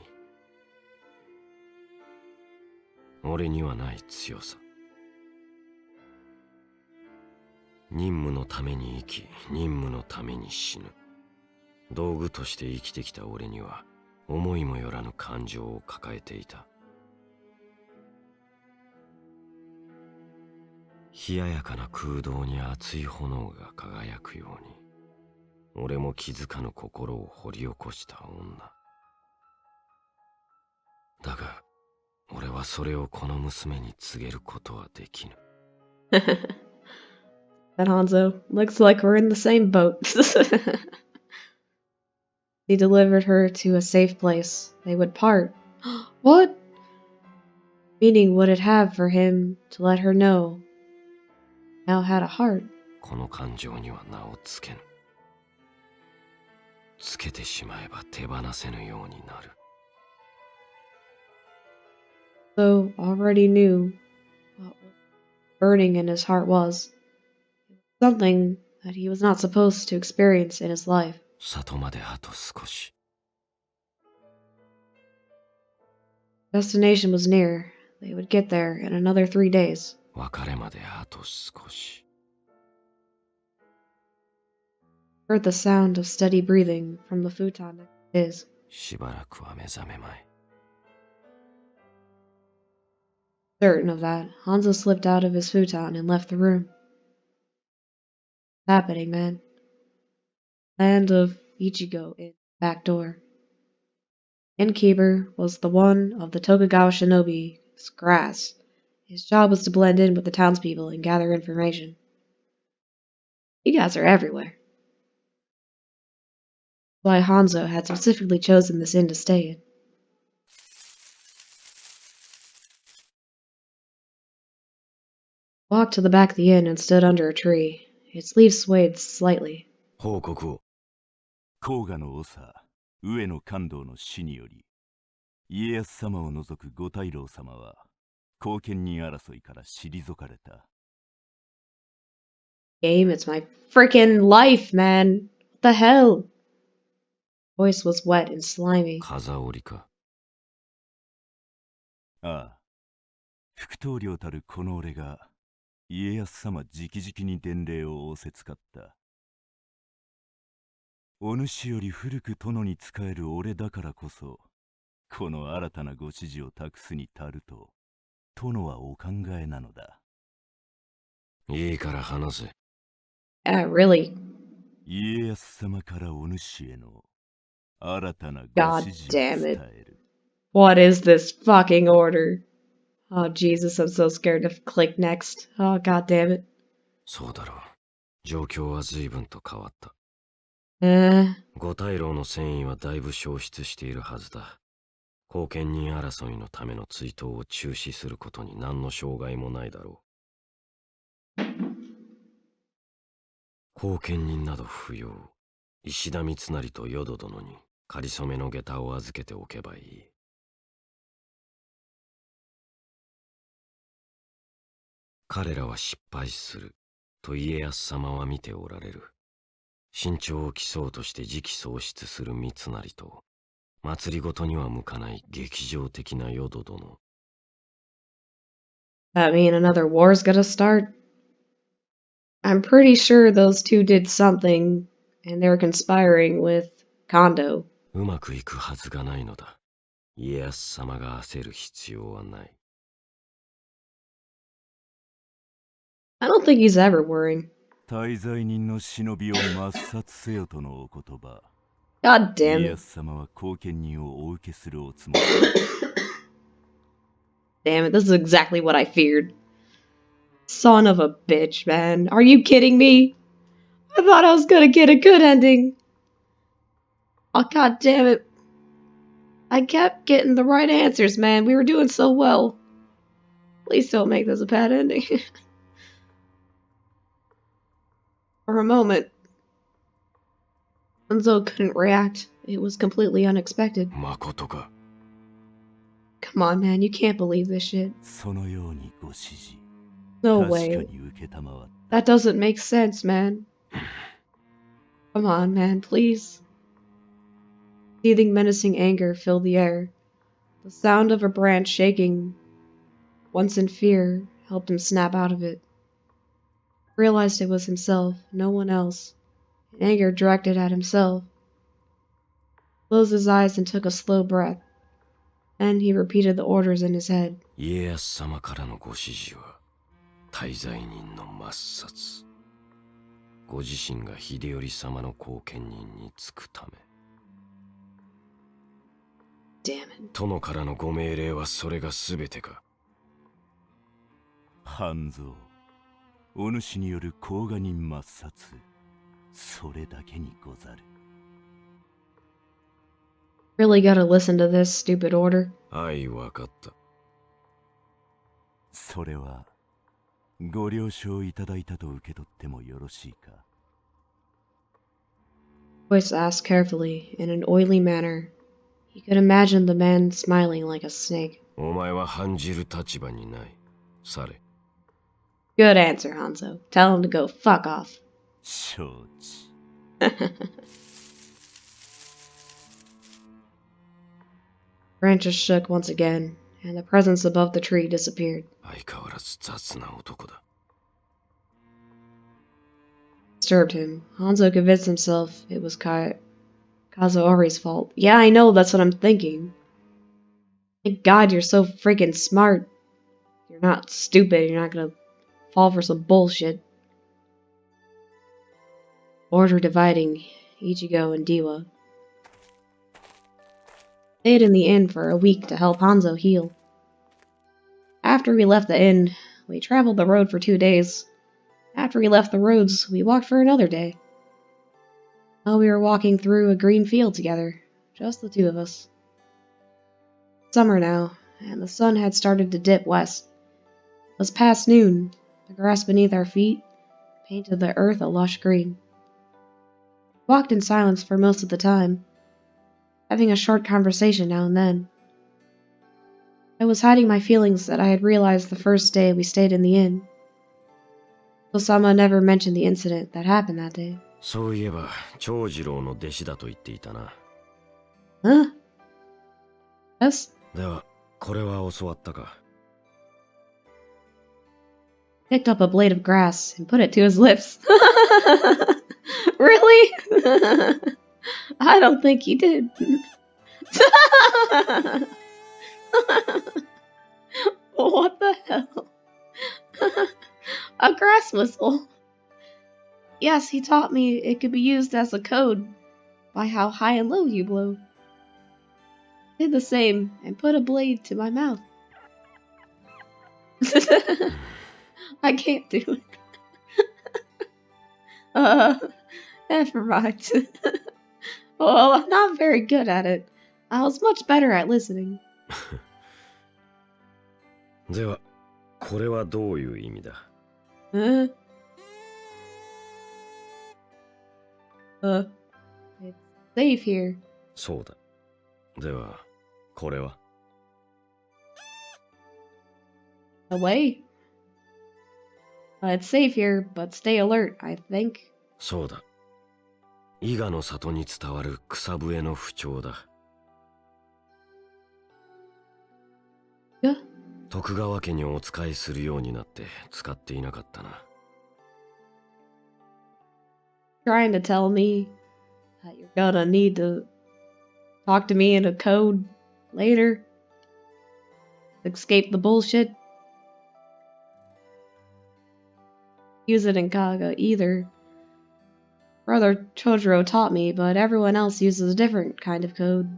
俺にはない強さ。任務のために生き、任務のために死ぬ。道具として生きてきた俺には思いもよらぬ感情を抱えていた。冷ややかな空洞に熱い炎が輝くように、俺も気づかぬ心を掘り起こした女。だが、俺はそれをこの娘に告げることはできぬ。That Hanzo. Looks like we're in the same boat. He delivered her to a safe place. They would part. What? Meaning would it have for him to let her know now had a heart? この感情には名をつけぬ。つけてしまえば手放せぬようになる。So already knew what burning in his heart was. Something that he was not supposed to experience in his life. 里まであと少し。Destination was near. They would get there in another 3 days. 別れまであと少し。Heard the sound of steady breathing from the futon next to his. しばらくは目覚めまい。Certain of that, Hanzo slipped out of his futon and left the room. What's happening, man? Land of Ichigo in back door. Innkeeper was the one of the Tokugawa shinobi's grass. His job was to blend in with the townspeople and gather information. You guys are everywhere. That's why Hanzo had specifically chosen this inn to stay in. Walked to the back of the inn and stood under a tree. Its leaves swayed slightly. 報告を。甲賀の長、上野勘道の死により、家康様を除く五太郎様は、後見人争いから退かれた。Game, it's my freaking life, man. What the hell? Voice was wet and slimy. 風織りか。ああ、副頭領たるこの俺が、家康様直々に伝令を仰せつかった。お主より古く殿に仕える俺だからこそ、この新たなご指示を託すに足ると、殿はお考えなのだ。いいから話せ。Really? 家康様からお主への新たなご God 指示を damn 伝 it. える。What is this fucking order? Oh, Jesus, I'm so scared to click next. Oh, god damn it. そうだろう。状況は随分と変わった。五太郎の戦意はだいぶ消失しているはずだ。後見人争いのための追悼を中止することに何の障害もないだろう。後見人など不要。石田三成と淀殿に仮初めの下駄を預けておけばいい。彼らは失敗すると家康様は見ておられる。身長を競うとして時期喪失する三成と、祭りごとには向かない劇場的な淀殿。That mean another war's gonna start? I'm pretty sure those two did something, and they're conspiring with Kondo. うまくいくはずがないのだ。家康様が焦る必要はない。I don't think he's ever worrying. 大罪人の忍びを抹殺せよとのお言葉。God damn it. 家康様は後見人をお受けするおつもり。Damn it, this is exactly what I feared. Son of a bitch, man. Are you kidding me? I thought I was gonna get a good ending. Oh, god damn it. I kept getting the right answers, man. We were doing so well. Please don't make this a bad ending. For a moment, Hanzo couldn't react. It was completely unexpected. 誠か。Come on, man. You can't believe this shit. そのようにご指示。 No 確か way. に受けたまわった。 That doesn't make sense, man. Come on, man, please. Seething menacing anger filled the air. The sound of a branch shaking, once in fear, helped him snap out of it. Realized it was himself, no one else. Anger directed at himself. Closed his eyes and took a slow breath. Then he repeated the orders in his head. 家康様からのご指示は大罪人の抹殺。ご自身が秀頼様の後見人につくため。Damn it. 殿からのご命令はそれが全てか。半蔵、お主による甲賀人抹殺、それだけにござる。Really gotta listen to this stupid order. はい、わかった。それはご了承いただいたと受け取ってもよろしいか。Voice asked carefully, in an oily manner. He could imagine the man smiling like a snake. お前は判じる立場にない。され。Good answer, Hanzo. Tell him to go fuck off. 承知。Branches shook once again, and the presence above the tree disappeared. 相変わらず雑な男だ。Disturbed him. Hanzo convinced himself it was Kazuori's fault. Yeah, I know, that's what I'm thinking. Thank God you're so freaking smart. You're not stupid, you're not gonna fall for some bullshit. Order dividing Ichigo and Diwa. Stayed in the inn for a week to help Hanzo heal. After we left the inn, we traveled the road for 2 days. After we left the roads, we walked for another day. Now we were walking through a green field together, just the two of us. Summer now, and the sun had started to dip west. It was past noon. The grass beneath our feet painted the earth a lush green. We walked in silence for most of the time, having a short conversation now and then. I was hiding my feelings that I had realized the first day we stayed in the inn. Osama never mentioned the incident that happened that day. そういえば、長次郎の弟子だと言っていたな。Huh? Yes? では、これは教わったか。Picked up a blade of grass and put it to his lips. Really? I don't think he did. What the hell? A grass whistle. Yes, he taught me it could be used as a code by how high and low you blow. Did the same and put a blade to my mouth. I can't do it. Never mind. Well, I'm not very good at it. I was much better at listening. では、これはどういう意味だ？ It's safe here. そうだ。では、これは？ Away. It's safe here, but stay alert, I think. そうだ。伊賀の里に伝わる草笛の不調だ。徳川家にお仕えするようになって使っていなかったな。Trying to tell me that you're gonna need to talk to me in a code later? Escape the bullshit? Use it in Kaga either. Brother Chojuro taught me, but everyone else uses a different kind of code.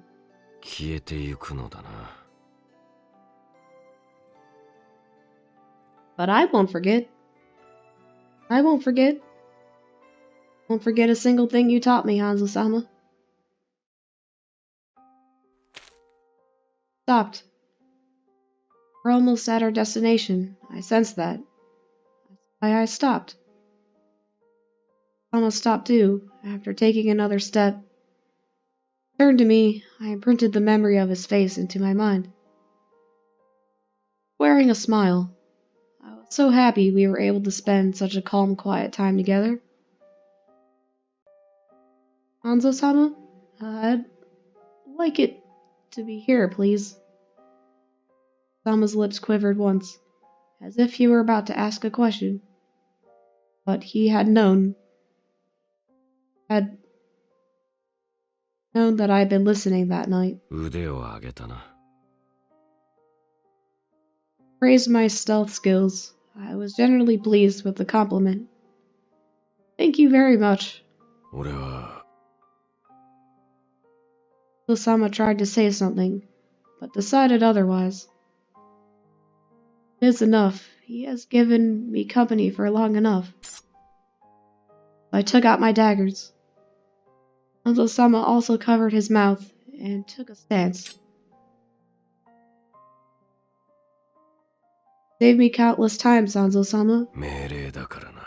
消えてゆくのだな。But I won't forget. I won't forget. Won't forget a single thing you taught me, Hanzo-sama. Stopped. We're almost at our destination. I sensed that. That's why I stopped. Sama stopped too, after taking another step. Turned to me, I imprinted the memory of his face into my mind. Wearing a smile. I was so happy we were able to spend such a calm, quiet time together. Hanzo-sama, I'd like it to be here, please. Sama's lips quivered once, as if he were about to ask a question. But he had known. known that I had been listening that night. 腕を上げたな。Praised my stealth skills. I was generally pleased with the compliment. Thank you very much. 俺は Osama tried to say something, but decided otherwise. It is enough. He has given me company for long enough. I took out my daggers. Hanzo-sama also covered his mouth and took a stance. Saved me countless times, Hanzo-sama. 命令だからな。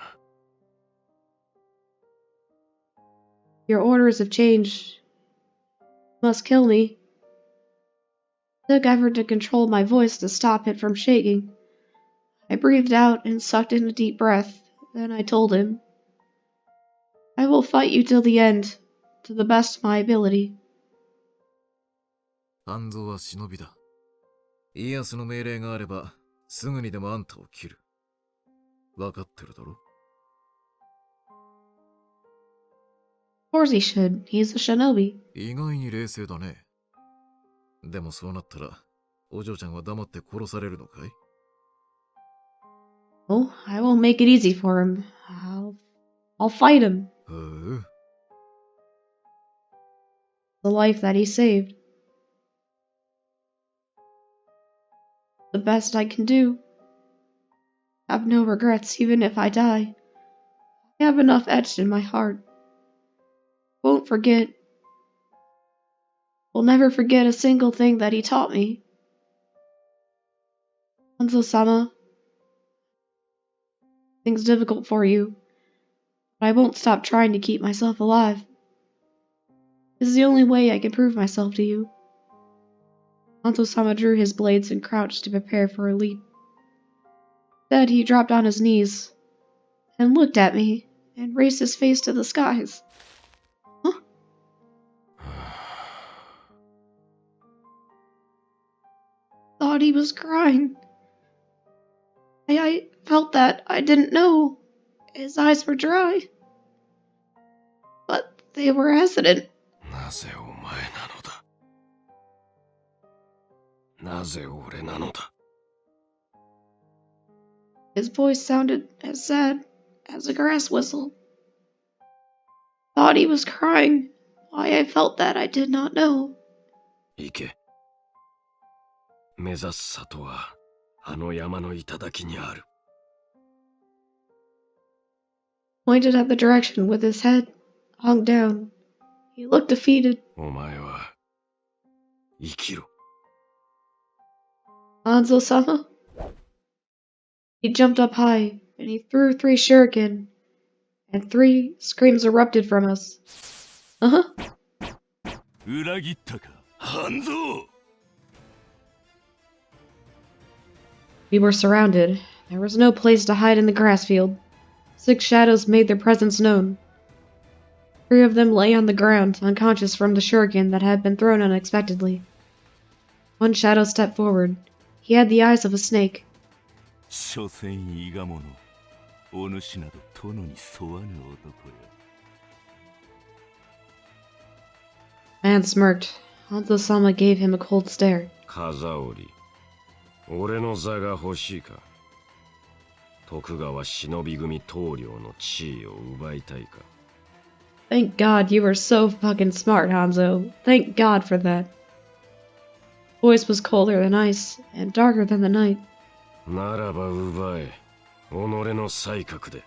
Your orders have changed. You must kill me. I took effort to control my voice to stop it from shaking. I breathed out and sucked in a deep breath. Then I told him, I will fight you till the end, to the best of my ability. 半蔵は忍びだ。イエスの命令があれば、すぐにでもあんたを切る。わかってるだろ? Of course he should. He's a shinobi. 意外に冷静だね。でもそうなったら、お嬢ちゃんは黙って殺されるのかい? Oh, I won't make it easy for him. I'll fight him. The life that he saved. The best I can do. Have no regrets, even if I die. I have enough etched in my heart. Won't forget. Will never forget a single thing that he taught me. Hanzo-sama, things difficult for you, but I won't stop trying to keep myself alive. This is the only way I can prove myself to you. Hanzo-sama drew his blades and crouched to prepare for a leap. Instead, he dropped on his knees and looked at me and raised his face to the skies. Huh? Thought he was crying. I felt that. I didn't know. His eyes were dry. But they were hesitant. なぜお前なのだ? なぜ俺なのだ? His voice sounded as sad as a grass whistle. Thought he was crying. Why I felt that I did not know. 行け。目指す里はあの山の頂にある。Pointed at the direction with his head hung down. He looked defeated. お前は生きろ。Hanzo-sama? He jumped up high, and he threw 3 shuriken, and 3 screams erupted from us. Uh-huh. 裏切ったか、半蔵! We were surrounded. There was no place to hide in the grass field. 6 shadows made their presence known. 3 of them lay on the ground, unconscious from the shuriken that had been thrown unexpectedly. 1 shadow stepped forward. He had the eyes of a snake. 所詮伊賀者、お主など殿に沿わぬ男よ。Man smirked. Hanzo-sama gave him a cold stare. 風織、俺の座が欲しいか? 徳川忍び組棟梁の地位を奪いたいか? Thank God you were so fucking smart, Hanzo. Thank God for that. Voice was colder than ice and darker than the night. ならば奪え、己の才覚で。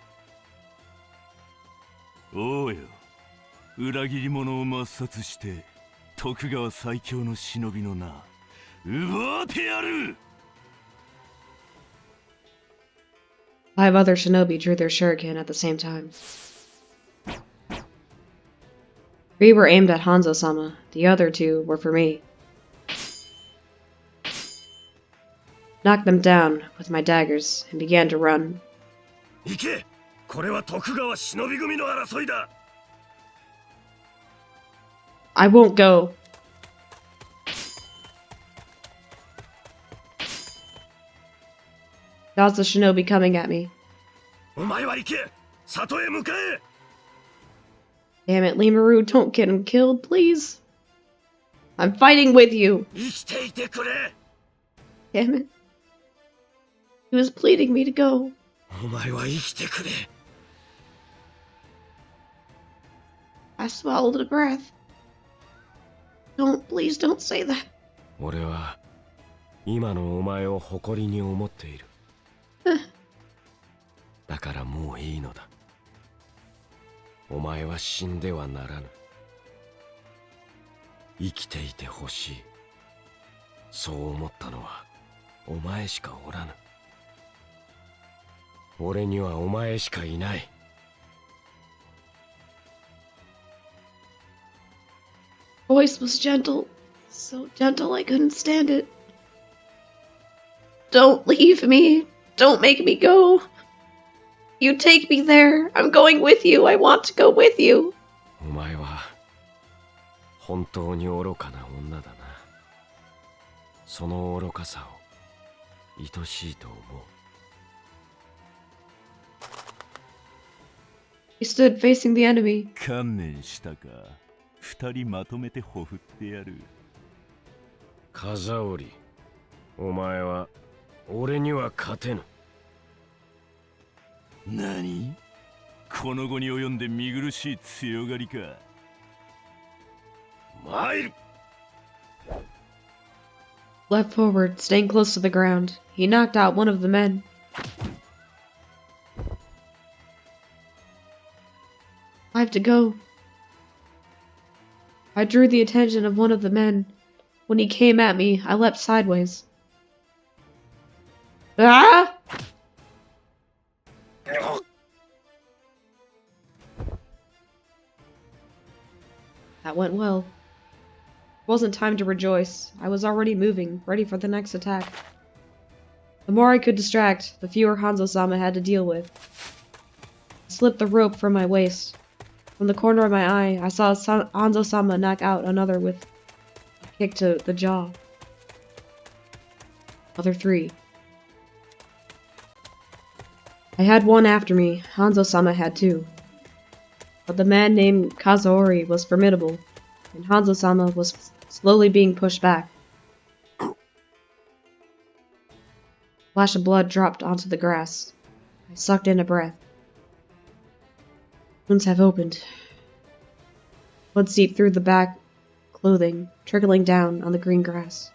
おうよ、裏切り者を抹殺して徳川最強の忍びの名奪ってやる! 5 other shinobi drew their shuriken at the same time. 3 were aimed at Hanzo-sama. The other 2 were for me. Knocked them down with my daggers and began to run. 行け! これは徳川忍び組の争いだ! I won't go. That's the shinobi coming at me. お前は行け! 里へ向かえ! Damn it, Lemuru, don't get him killed, please. I'm fighting with you. 生きていてくれ。 Damn it. He was pleading me to go. お前は生きてくれ。 I swallowed a breath. Please don't say that. 俺は今のお前を誇りに思っている。だからもういいのだ。お前は死んではならぬ。生きていてほしい。そう思ったのはお前しかおらぬ。俺にはお前しかいない。Voice was gentle, so gentle I couldn't stand it. Don't leave me. Don't make me go. You take me there. I'm going with you. I want to go with you. お前は本当に愚かな女だな。その愚かさを愛しいと思う。He stood facing the enemy. 観念したか。二人まとめてほふってやる。風織、お前は俺には勝てぬ。何？この後に及んで見苦しい強がりか。参る。 Left forward, staying close to the ground. He knocked out one of the men. I have to go. I drew the attention of one of the men. When he came at me, I leapt sideways. Ah! That went well. It wasn't time to rejoice. I was already moving, ready for the next attack. The more I could distract, the fewer Hanzo-sama had to deal with. I slipped the rope from my waist. From the corner of my eye, I saw Hanzo-sama knock out another with a kick to the jaw. Other 3. I had one after me. Hanzo-sama had 2. But the man named Kazuori was formidable, and Hanzo-sama was slowly being pushed back. A flash of blood dropped onto the grass. I sucked in a breath. Wounds have opened. Blood seeped through the back clothing, trickling down on the green grass.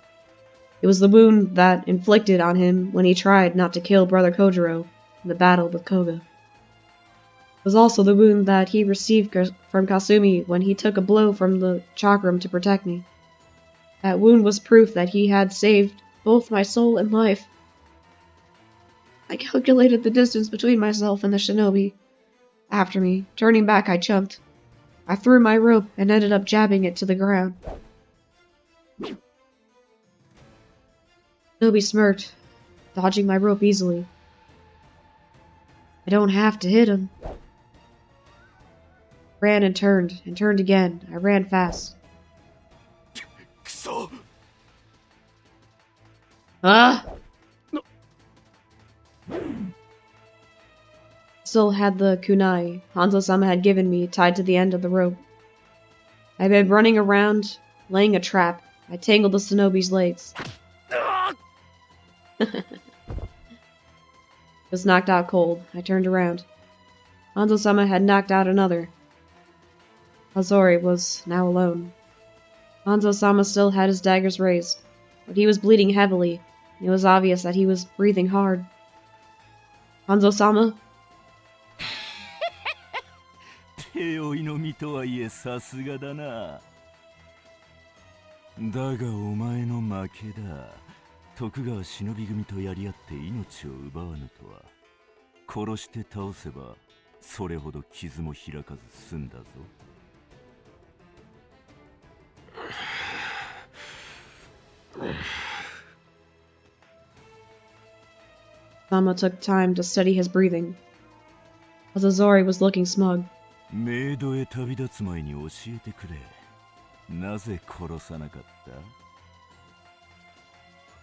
It was the wound that inflicted on him when he tried not to kill Brother Kojiro in the battle with Koga. It was also the wound that he received from Kasumi when he took a blow from the chakram to protect me. That wound was proof that he had saved both my soul and life. I calculated the distance between myself and the shinobi. After me, turning back, I jumped. I threw my rope and ended up jabbing it to the ground. Shinobi smirked, dodging my rope easily. I don't have to hit him. Ran and turned again. I ran fast. Ah! Still had the kunai Hanzo-sama had given me tied to the end of the rope. I had been running around, laying a trap. I tangled the shinobi's legs. Was knocked out cold. I turned around. Hanzo-sama had knocked out another. Azori was now alone. Hanzo-sama still had his daggers raised, but he was bleeding heavily, and it was obvious that he was breathing hard. Hanzo-sama? 手負いの身とはいえさすがだな。だがお前の負けだ。徳川忍び組とやり合って命を奪わぬとは。殺して倒せばそれほど傷も開かず済んだぞ。Sama took time to study his breathing. Azazori was looking smug. メイドへ旅立つ前に教えてくれ。なぜ殺さなかった？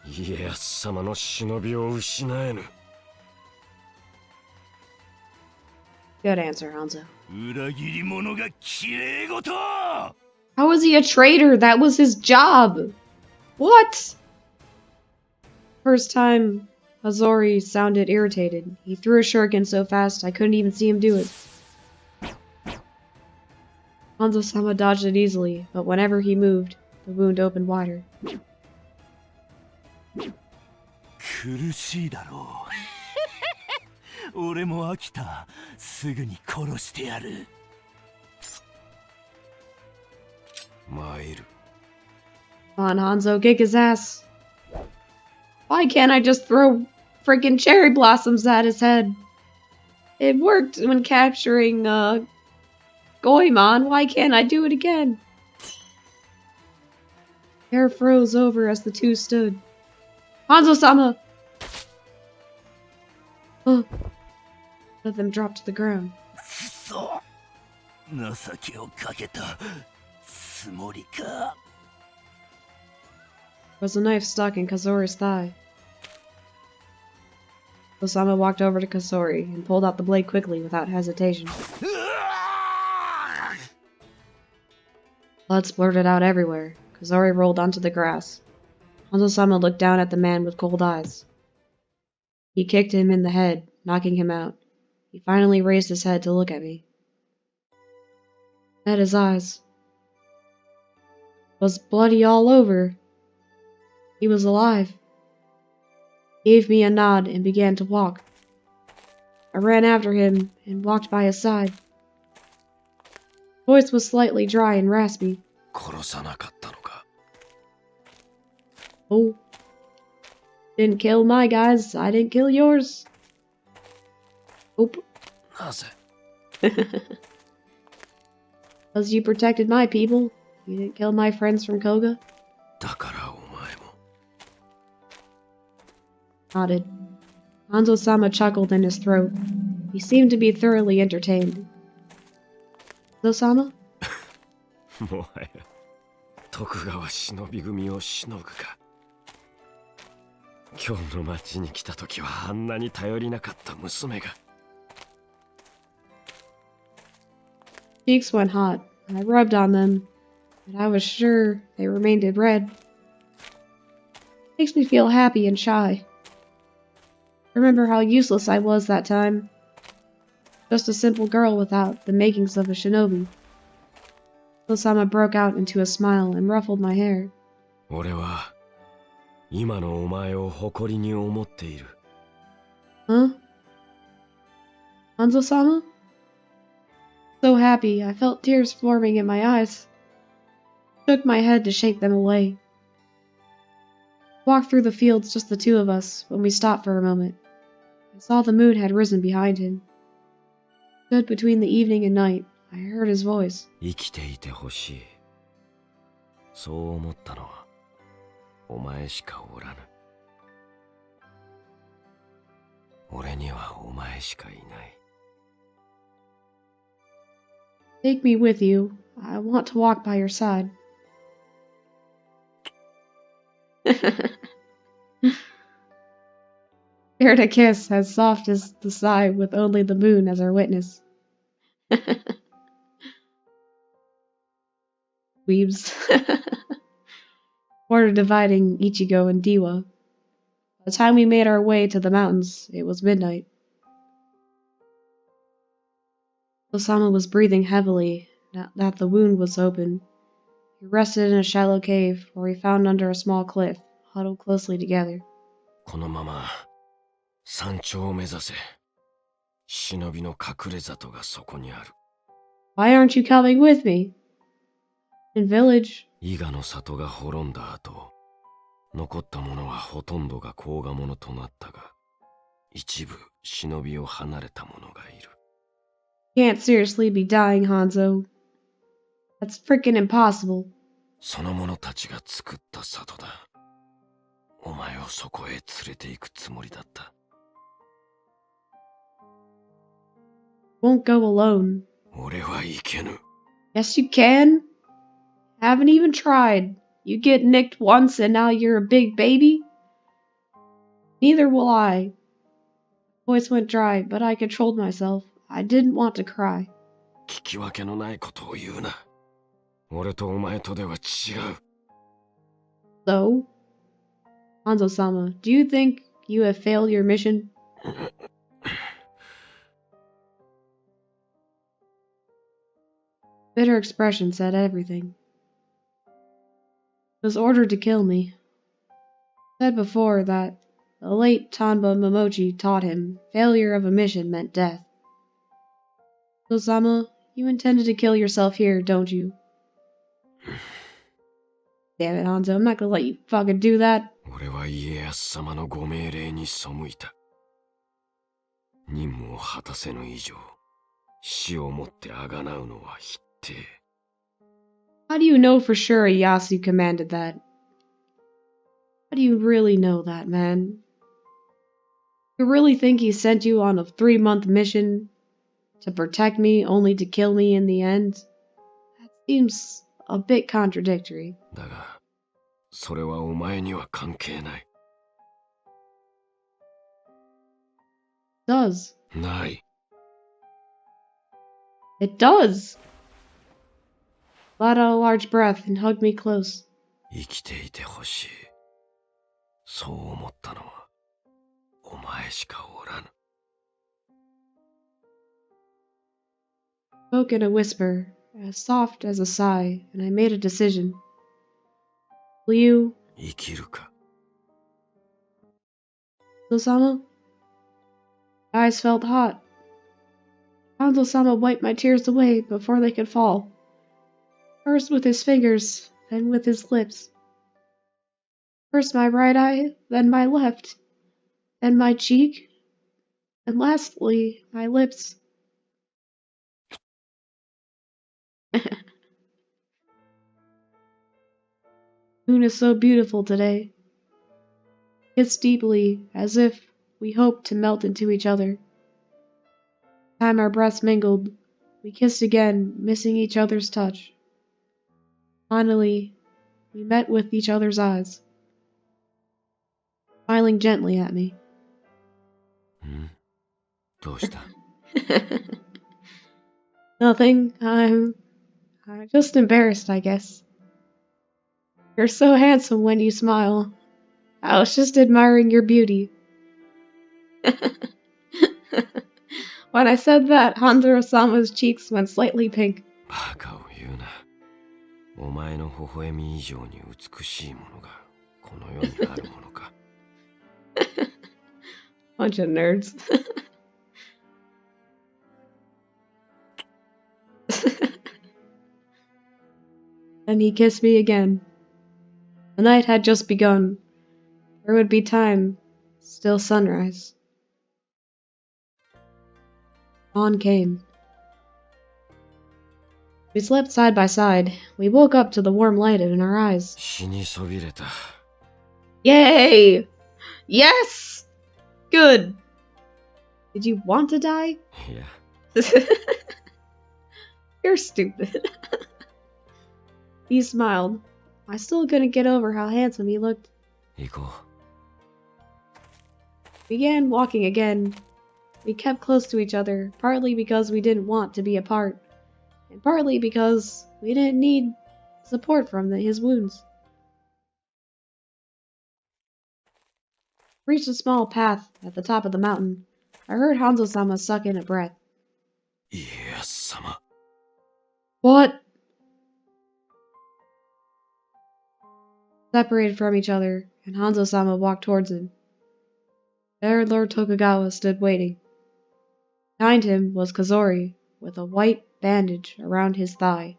家康様の忍びを失えぬ。Good answer, Hanzo. 裏切り者がきれいごと。How was he a traitor? That was his job. What? First time, Hazori sounded irritated. He threw a shuriken so fast I couldn't even see him do it. Hanzo-sama dodged it easily, but whenever he moved, the wound opened wider. 苦しいだろう。俺も飽きた。すぐに殺してやる。参る。 Come on, Hanzo, kick his ass. Why can't I just throw freaking cherry blossoms at his head? It worked when capturing, Goemon. Why can't I do it again? Hair froze over as the two stood. Hanzo-sama! One of them dropped to the ground. そう。情けをかけたつもりか。There was a knife stuck in Kazori's thigh. Osama walked over to Kazori and pulled out the blade quickly without hesitation. Blood splurted out everywhere. Kazori rolled onto the grass. Hanzo-sama looked down at the man with cold eyes. He kicked him in the head, knocking him out. He finally raised his head to look at me. At his eyes. Was bloody all over. He was alive. He gave me a nod and began to walk. I ran after him and walked by his side. His voice was slightly dry and raspy. 殺さなかったのか。 Oh. Didn't kill my guys. I didn't kill yours. Oop. なぜ Because you protected my people. You didn't kill my friends from Koga. だからお前も。 Nodded. Hanzo-sama chuckled in his throat. He seemed to be thoroughly entertained. Hanzo-sama? もはや徳川忍び組をしのぐか。今日の町に来た時はあんなに頼りなかった娘が。 Cheeks went hot. I rubbed on them, but I was sure they remained red. Makes me feel happy and shy. Remember how useless I was that time. Just a simple girl without the makings of a shinobi. Osama broke out into a smile and ruffled my hair. 俺は今のお前を誇りに思っている。 Huh? Hanzo-sama? So happy, I felt tears forming in my eyes. Shook my head to shake them away. Walked through the fields, just the two of us, when we stopped for a moment. I saw the moon had risen behind him. Stood between the evening and night. I heard his voice. 生きていてほしい。そう思ったのはお前しかおらぬ。俺にはお前しかいない。 Take me with you. I want to walk by your side. Shared a kiss as soft as the sigh with only the moon as our witness. Weebs. Border dividing Ichigo and Diwa. By the time we made our way to the mountains, it was midnight. Osama was breathing heavily now that the wound was open. He rested in a shallow cave where we found under a small cliff, huddled closely together. このまま山頂を目指せ。忍びの隠れ里がそこにある。 Why aren't you coming with me? In village. 伊賀の里が滅んだ後、残った者はほとんどが甲賀者となったが、一部忍びを離れた者がいる。 Can't seriously be dying, Hanzo. That's freaking impossible. その者たちが作った里だ。お前をそこへ連れて行くつもりだった。 Won't go alone. 俺は行けぬ。 Yes, you can. Haven't even tried. You get nicked once and now you're a big baby? Neither will I. Voice went dry, but I controlled myself. I didn't want to cry. 聞き分けのないことを言うな。俺とお前とでは違う。So, Hanzo-sama, do you think you have failed your mission? Bitter expression said everything. He was ordered to kill me. Said before that the late Tanba Momochi taught him failure of a mission meant death. Hanzo-sama, you intended to kill yourself here, don't you? Damn it, Hanzo, I'm not gonna let you fucking do that. 俺は家康様のご命令に背いた。任務を果たせぬ以上、死をもってあがなうのは必定。How do you know for sure Ieyasu commanded that? How do you really know that, man? You really think he sent you on a 3-month mission to protect me only to kill me in the end? That seems a bit contradictory. だが、それはお前には関係ない。Does. ない。It does! Let out a large breath and hugged me close. 生きていてほしい。そう思ったのは、お前しかおらぬ。Spoke in a whisper, as soft as a sigh, and I made a decision. Will you... 生きるか。Hanzo-sama? My eyes felt hot. Hanzo-sama wiped my tears away before they could fall. First with his fingers, then with his lips. First my right eye, then my left, then my cheek, and lastly my lips. Moon is so beautiful today. Kissed deeply, as if we hoped to melt into each other. Time our breaths mingled, we kissed again, missing each other's touch. Finally, we met with each other's eyes, smiling gently at me. どうした? Nothing. I'm just embarrassed, I guess. You're so handsome when you smile. I was just admiring your beauty. When I said that, Hanzo-sama's cheeks went slightly pink. バカを言うな。お前の微笑み以上に美しいものがこの世にあるものか。Bunch of nerds. Then he kissed me again. The night had just begun. There would be time, still sunrise. Dawn came. We slept side by side. We woke up to the warm light in our eyes. 死にそびれた。 Yay! Yes! Good. Did you want to die? Yeah. You're stupid. He smiled. I still couldn't get over how handsome he looked. 行こう。 We began walking again. We kept close to each other, partly because we didn't want to be apart, and partly because we didn't need support from his wounds. We reached a small path at the top of the mountain. I heard Hanzo-sama suck in a breath. Ieyasu-sama. What? Separated from each other, and Hanzo-sama walked towards him. There Lord Tokugawa stood waiting. Behind him was Kazori, with a white bandage around his thigh,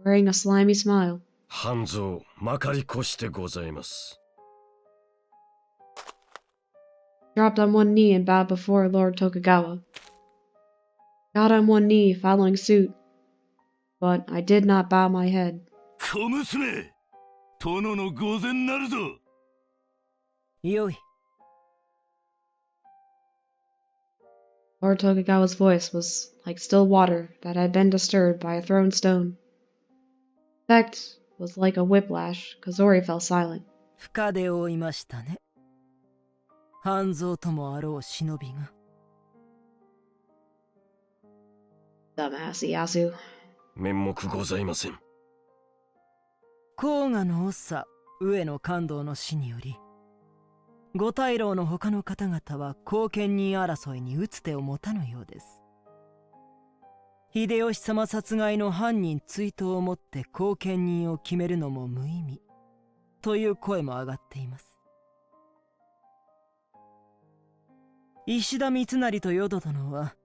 wearing a slimy smile. Hanzo, まかり越してございます。 Dropped on one knee and bowed before Lord Tokugawa. Got on one knee, following suit, but I did not bow my head. 小娘、殿の御前なるぞ。よい。 Lord Tokugawa's voice was like still water that had been disturbed by a thrown stone. The effect was like a whiplash. Kazori fell silent. 深手を負いましたね。半蔵ともあろう忍びが。Dumbass Ieyasu. 面目ございません。甲賀の長、上野勘道の死により、五大老の他の方々は後見人争いに打つ手を持たぬようです。秀吉様殺害の犯人追悼をもって後見人を決めるのも無意味という声も上がっています。石田三成と淀殿は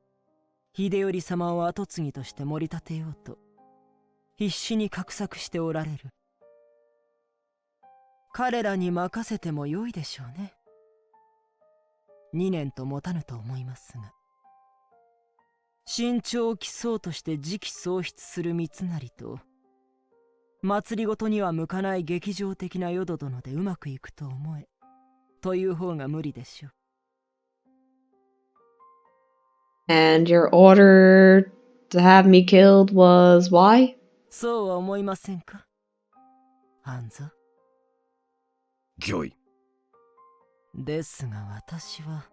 秀頼様を跡継ぎとして盛り立てようと必死に画策しておられる。彼らに任せてもよいでしょうね。2年と持たぬと思いますが、身長を競そうとして次期喪失する三成と祭りごとには向かない劇場的な淀殿でうまくいくと思えという方が無理でしょう。And your order to have me killed was why? そうは思いませんか、ハンゾ。御意。ですが私は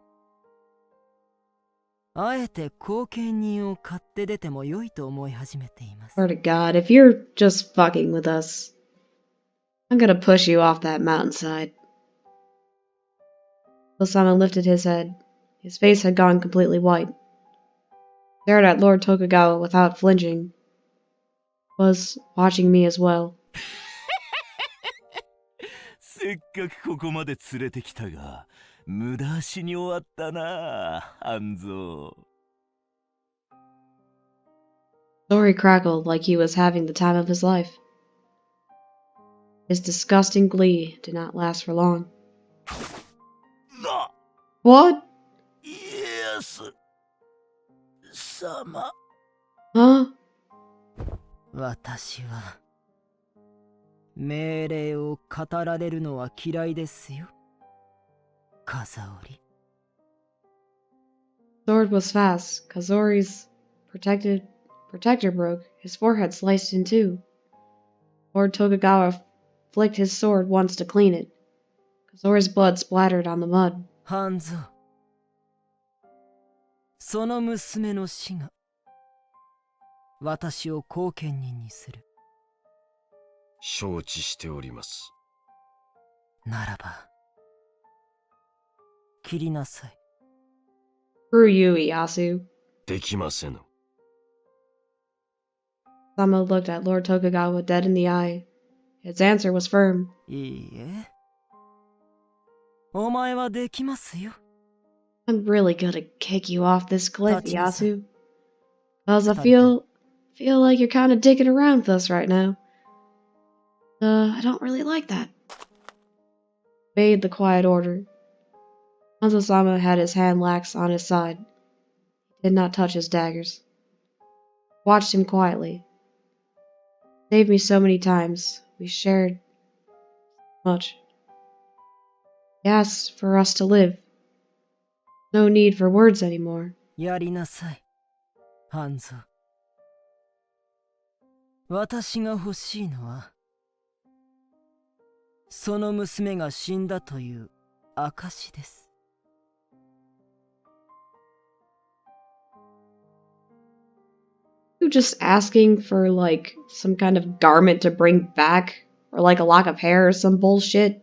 あえて後見人を買って出ても良いと思い始めています。Swear to God, if you're just fucking with us, I'm gonna push you off that mountainside. Osama lifted his head. His face had gone completely white. Stared at Lord Tokugawa without flinching. Was watching me as well. せっかくここまで連れてきたが、無駄足に終わったな、半蔵。Zori crackled like he was having the time of his life. His disgusting glee did not last for long. What? Yes. 様。Huh? 私は命令を語られるのは嫌いですよ、風織。Sword was fast. Kazori's protector broke, his forehead sliced in two. Lord Tokugawa flicked his sword once to clean it. Kazori's blood splattered on the mud. 半蔵、その娘の死が私を後見人にする。承知しております。ならば切りなさい。Screw you, Ieyasu. できませぬ。Sama looked at Lord Tokugawa dead in the eye. His answer was firm. いいえ、お前はできますよ。I'm really gonna kick you off this cliff, Ieyasu. Cause I feel like you're kind of dicking around with us right now. I don't really like that. Obeyed the quiet order. Hanzo-sama had his hand lax on his side. He did not touch his daggers. Watched him quietly. Saved me so many times. We shared much. He asked for us to live. No need for words anymore. やりなさい、ハンゾ。私が欲しいのはその娘が死んだという証です。You just asking for like some kind of garment to bring back, or like a lock of hair or some bullshit?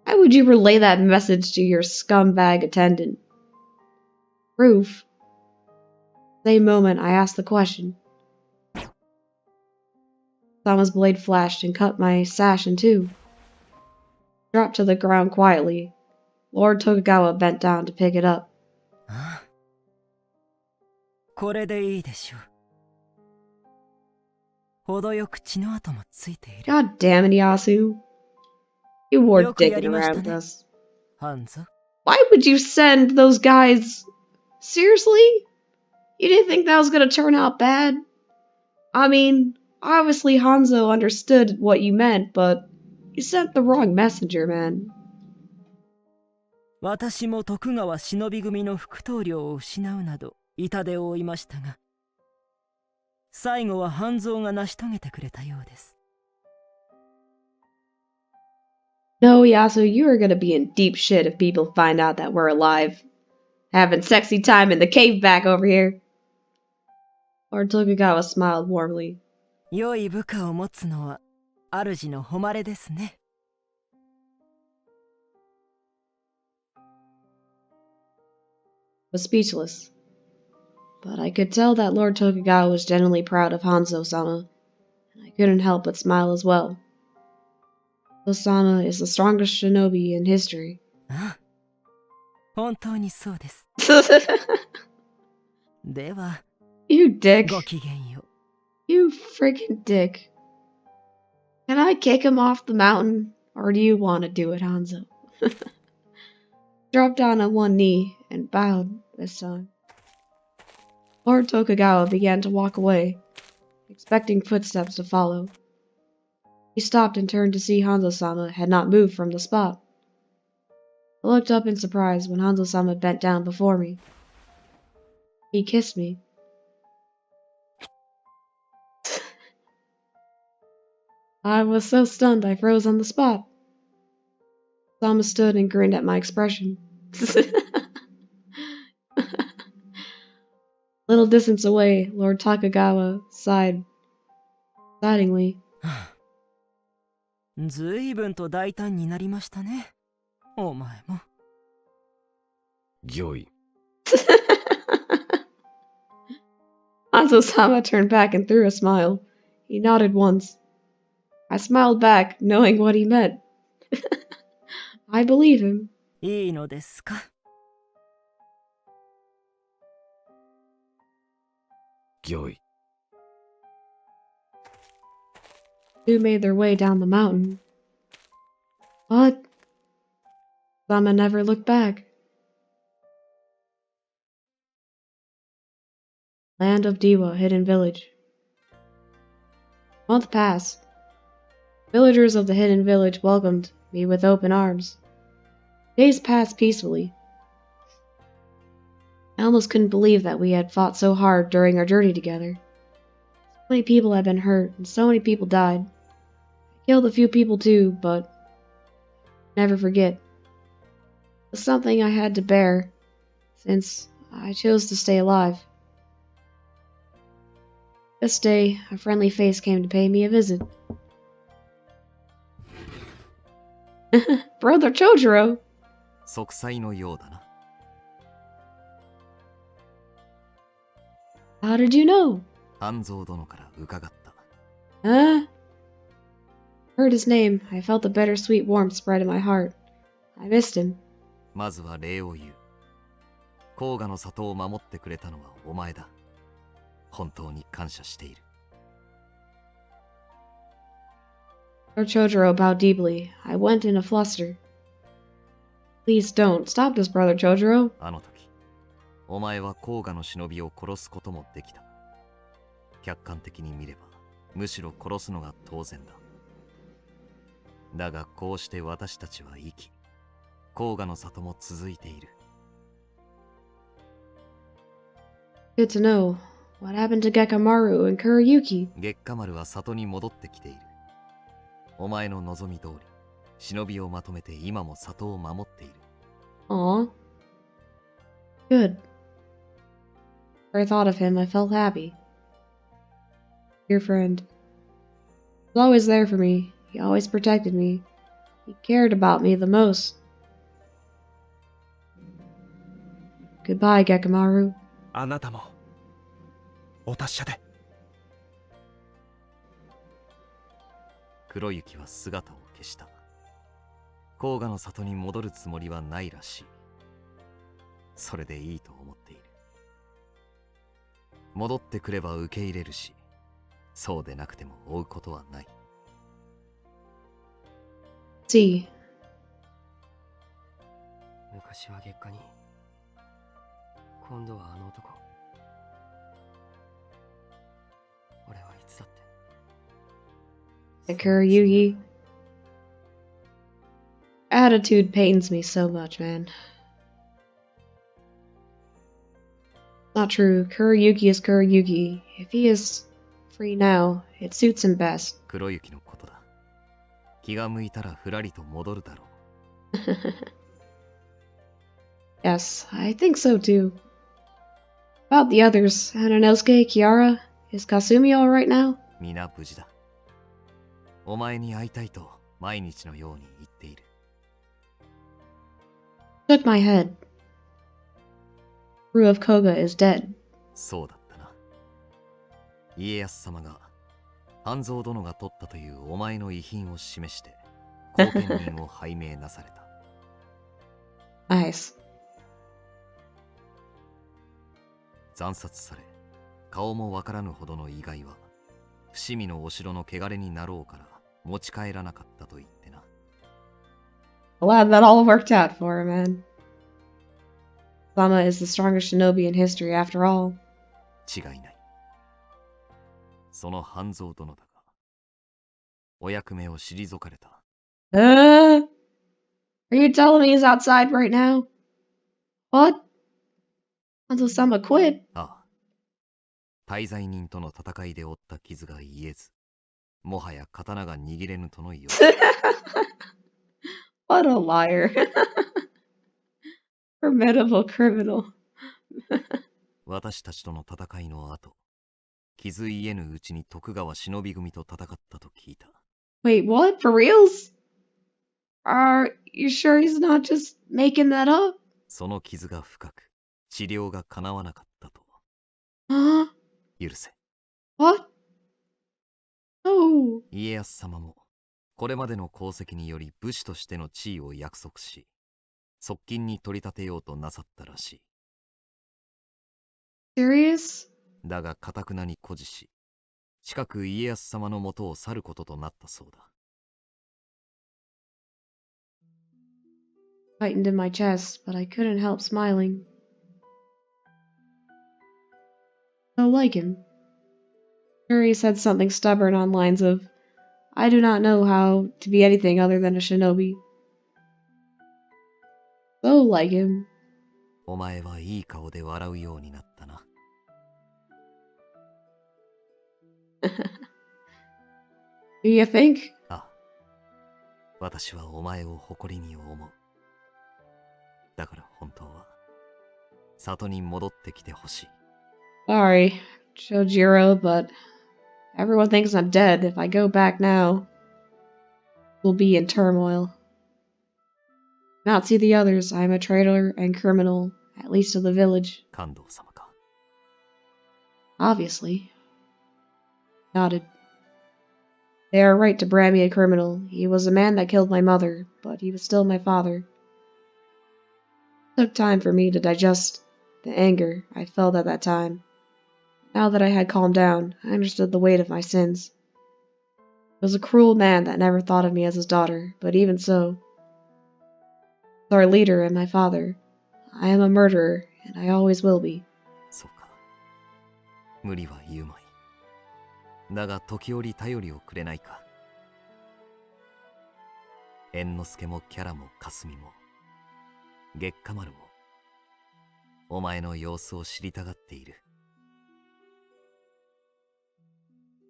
Why would you relay that message to your scumbag attendant? Proof. Same moment I asked the question. Sama's blade flashed and cut my sash in two. Dropped to the ground quietly. Lord Tokugawa bent down to pick it up. これでいいでしょう。程よく血の跡もついている。God damn it, Ieyasu. You were digging around with us. Hanzo. Why would you send those guys? Seriously? You didn't think that was gonna turn out bad? I mean, obviously Hanzo understood what you meant, but you sent the wrong messenger, man. 私も徳川忍び組の副頭領を失うなど痛手を負いましたが、最後は半蔵が成し遂げてくれたようです。No, Ieyasu, you are gonna be in deep shit if people find out that we're alive. Having sexy time in the cave back over here. Lord Tokugawa smiled warmly. 良い部下を持つのは主の誉れですね。Was speechless. But I could tell that Lord Tokugawa was genuinely proud of Hanzo-sama, and I couldn't help but smile as well. Hanzo-sama is the strongest shinobi in history. 本当にそうです。では、You dick. ごきげんよう。You freaking dick. Can I kick him off the mountain, or do you want to do it, Hanzo? Dropped down on one knee and bowed this time. Lord Tokugawa began to walk away, expecting footsteps to follow. He stopped and turned to see Hanzo-sama had not moved from the spot. I looked up in surprise when Hanzo-sama bent down before me. He kissed me. I was so stunned I froze on the spot. Sama stood and grinned at my expression. A little distance away, Lord Tokugawa sighed sightingly. ずいぶんと大胆になりましたね。お前も。御意。Hanzo-sama turned back and threw a smile. He nodded once. I smiled back, knowing what he meant. I believe him. いいのですか? Gyoi. Two made their way down the mountain. But Sama never looked back. Land of Dewa, hidden village. A month passed. Villagers of the hidden village welcomed me with open arms. Days passed peacefully. I almost couldn't believe that we had fought so hard during our journey together. So many people had been hurt, and so many people died. I killed a few people too, but never forget. It was something I had to bear, since I chose to stay alive. This day, a friendly face came to pay me a visit. Brother Chojuro! 息災のようだな。How did you know? 半蔵殿から伺った。Huh? Heard his name, I felt a bittersweet warmth spread in my heart. I missed him. まずは礼を言う。甲賀の里を守ってくれたのはお前だ。本当に感謝している。Lord Chojuro bowed deeply. I went in a fluster. Please don't. Stop this, Brother Chojuro. あの時、お前は甲賀の忍びを殺すこともできた。客観的に見れば、むしろ殺すのが当然だ。だがこうして私たちは生き、甲賀の里も続いている。Good to know. What happened to Gekamaru and Kurayuki? 月下丸は里に戻ってきている。お前の望み通り、忍びをまとめて今も里を守っている。Aw. Good. When I thought of him, I felt happy. Dear friend. He was always there for me. He always protected me. He cared about me the most. Goodbye, Gekamaru. あなたもお達者で。黒雪は姿を消した。甲賀の里に戻るつもりはないらしい。それでいいと思っている。戻ってくれば受け入れるし、そうでなくても追うことはない。See. 昔は月下に、今度はあの男。俺はいつだって。Kurayuki. Attitude pains me so much, man. Not true. Kurayuki is Kurayuki. If he is free now, it suits him best. 黒雪のことだ。気が向いたらふらりと戻るだろう。Yes, I think so too. About the others, Hananosuke, Kiara, is Kasumi alright now? 皆無事だ。お前に会いたいと毎日のように言っている。Shook my head. Crew of Koga is dead. そうだったな。家康様が半蔵殿が取ったというお前の遺品を示して後見人を拝命なされた。Nice. 惨殺され顔もわからぬほどの意外は伏見のお城の汚れになろうから持ち帰らなかったと言ってな。Glad that all worked out for him, man. Sama is the strongest shinobi in history after all. 違いない。その半蔵殿だがお役目を退かれた。Are you telling me he's outside right now? What? Hanzo-sama quit? ああ。滞在人との戦いで負った傷が癒えず、もはや刀が握れぬとのよう。What a liar. Formidable criminal. 私たちとの戦いの後、傷癒えぬうちに徳川忍び組と戦ったと聞いた。Wait, what? For reals? Are you sure he's not just making that up? その傷が深く、治療が叶わなかったと。Huh? 許せ。What? No. 家康様も、これまでの功績により武士としての地位を約束し、側近に取り立てようとなさったらしい。Serious? だが堅なに誇示し、近く家康様のもとを去ることとなったそうだ。Tightened in my chest, but I couldn't help smiling. So like him. Sure, he said something stubborn on lines of, I do not know how to be anything other than a shinobi. So like him. お前はいい顔で笑うようになったな。Do you think? ああ。私はお前を誇りに思う。だから本当は、里に戻ってきてほしい。Sorry, Chojiro, but everyone thinks I'm dead. If I go back now, we'll be in turmoil. Not see the others. I am a traitor and criminal, at least to the village. 関東様か。Obviously. Nodded. They are right to brand me a criminal. He was a man that killed my mother, but he was still my father. It took time for me to digest the anger I felt at that time. Now that I had calmed down, I understood the weight of my sins. It was a cruel man that never thought of me as his daughter, but even so, as our leader and my father, I am a murderer, and I always will be. そうか。無理は言うまい。だが時折頼りをくれないか。猿之助もキャラも霞も月下丸もお前の様子を知りたがっている。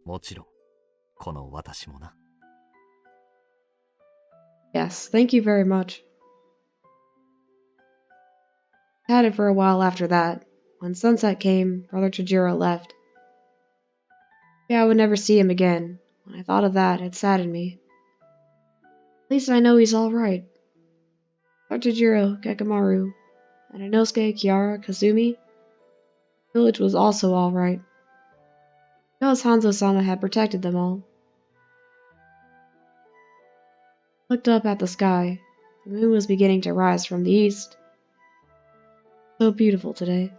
もちろんこの私もな。Yes, thank you very much. I chatted for a while after that. When sunset came, Brother Chojiro left. I would never see him again. When I thought of that, it saddened me. At least I know he's alright. Brother Chojiro, Gekamaru, and Inosuke, Kiara, Kazumi. The village was also alright. Because Hanzo-sama had protected them all. I looked up at the sky. The moon was beginning to rise from the east. So beautiful today.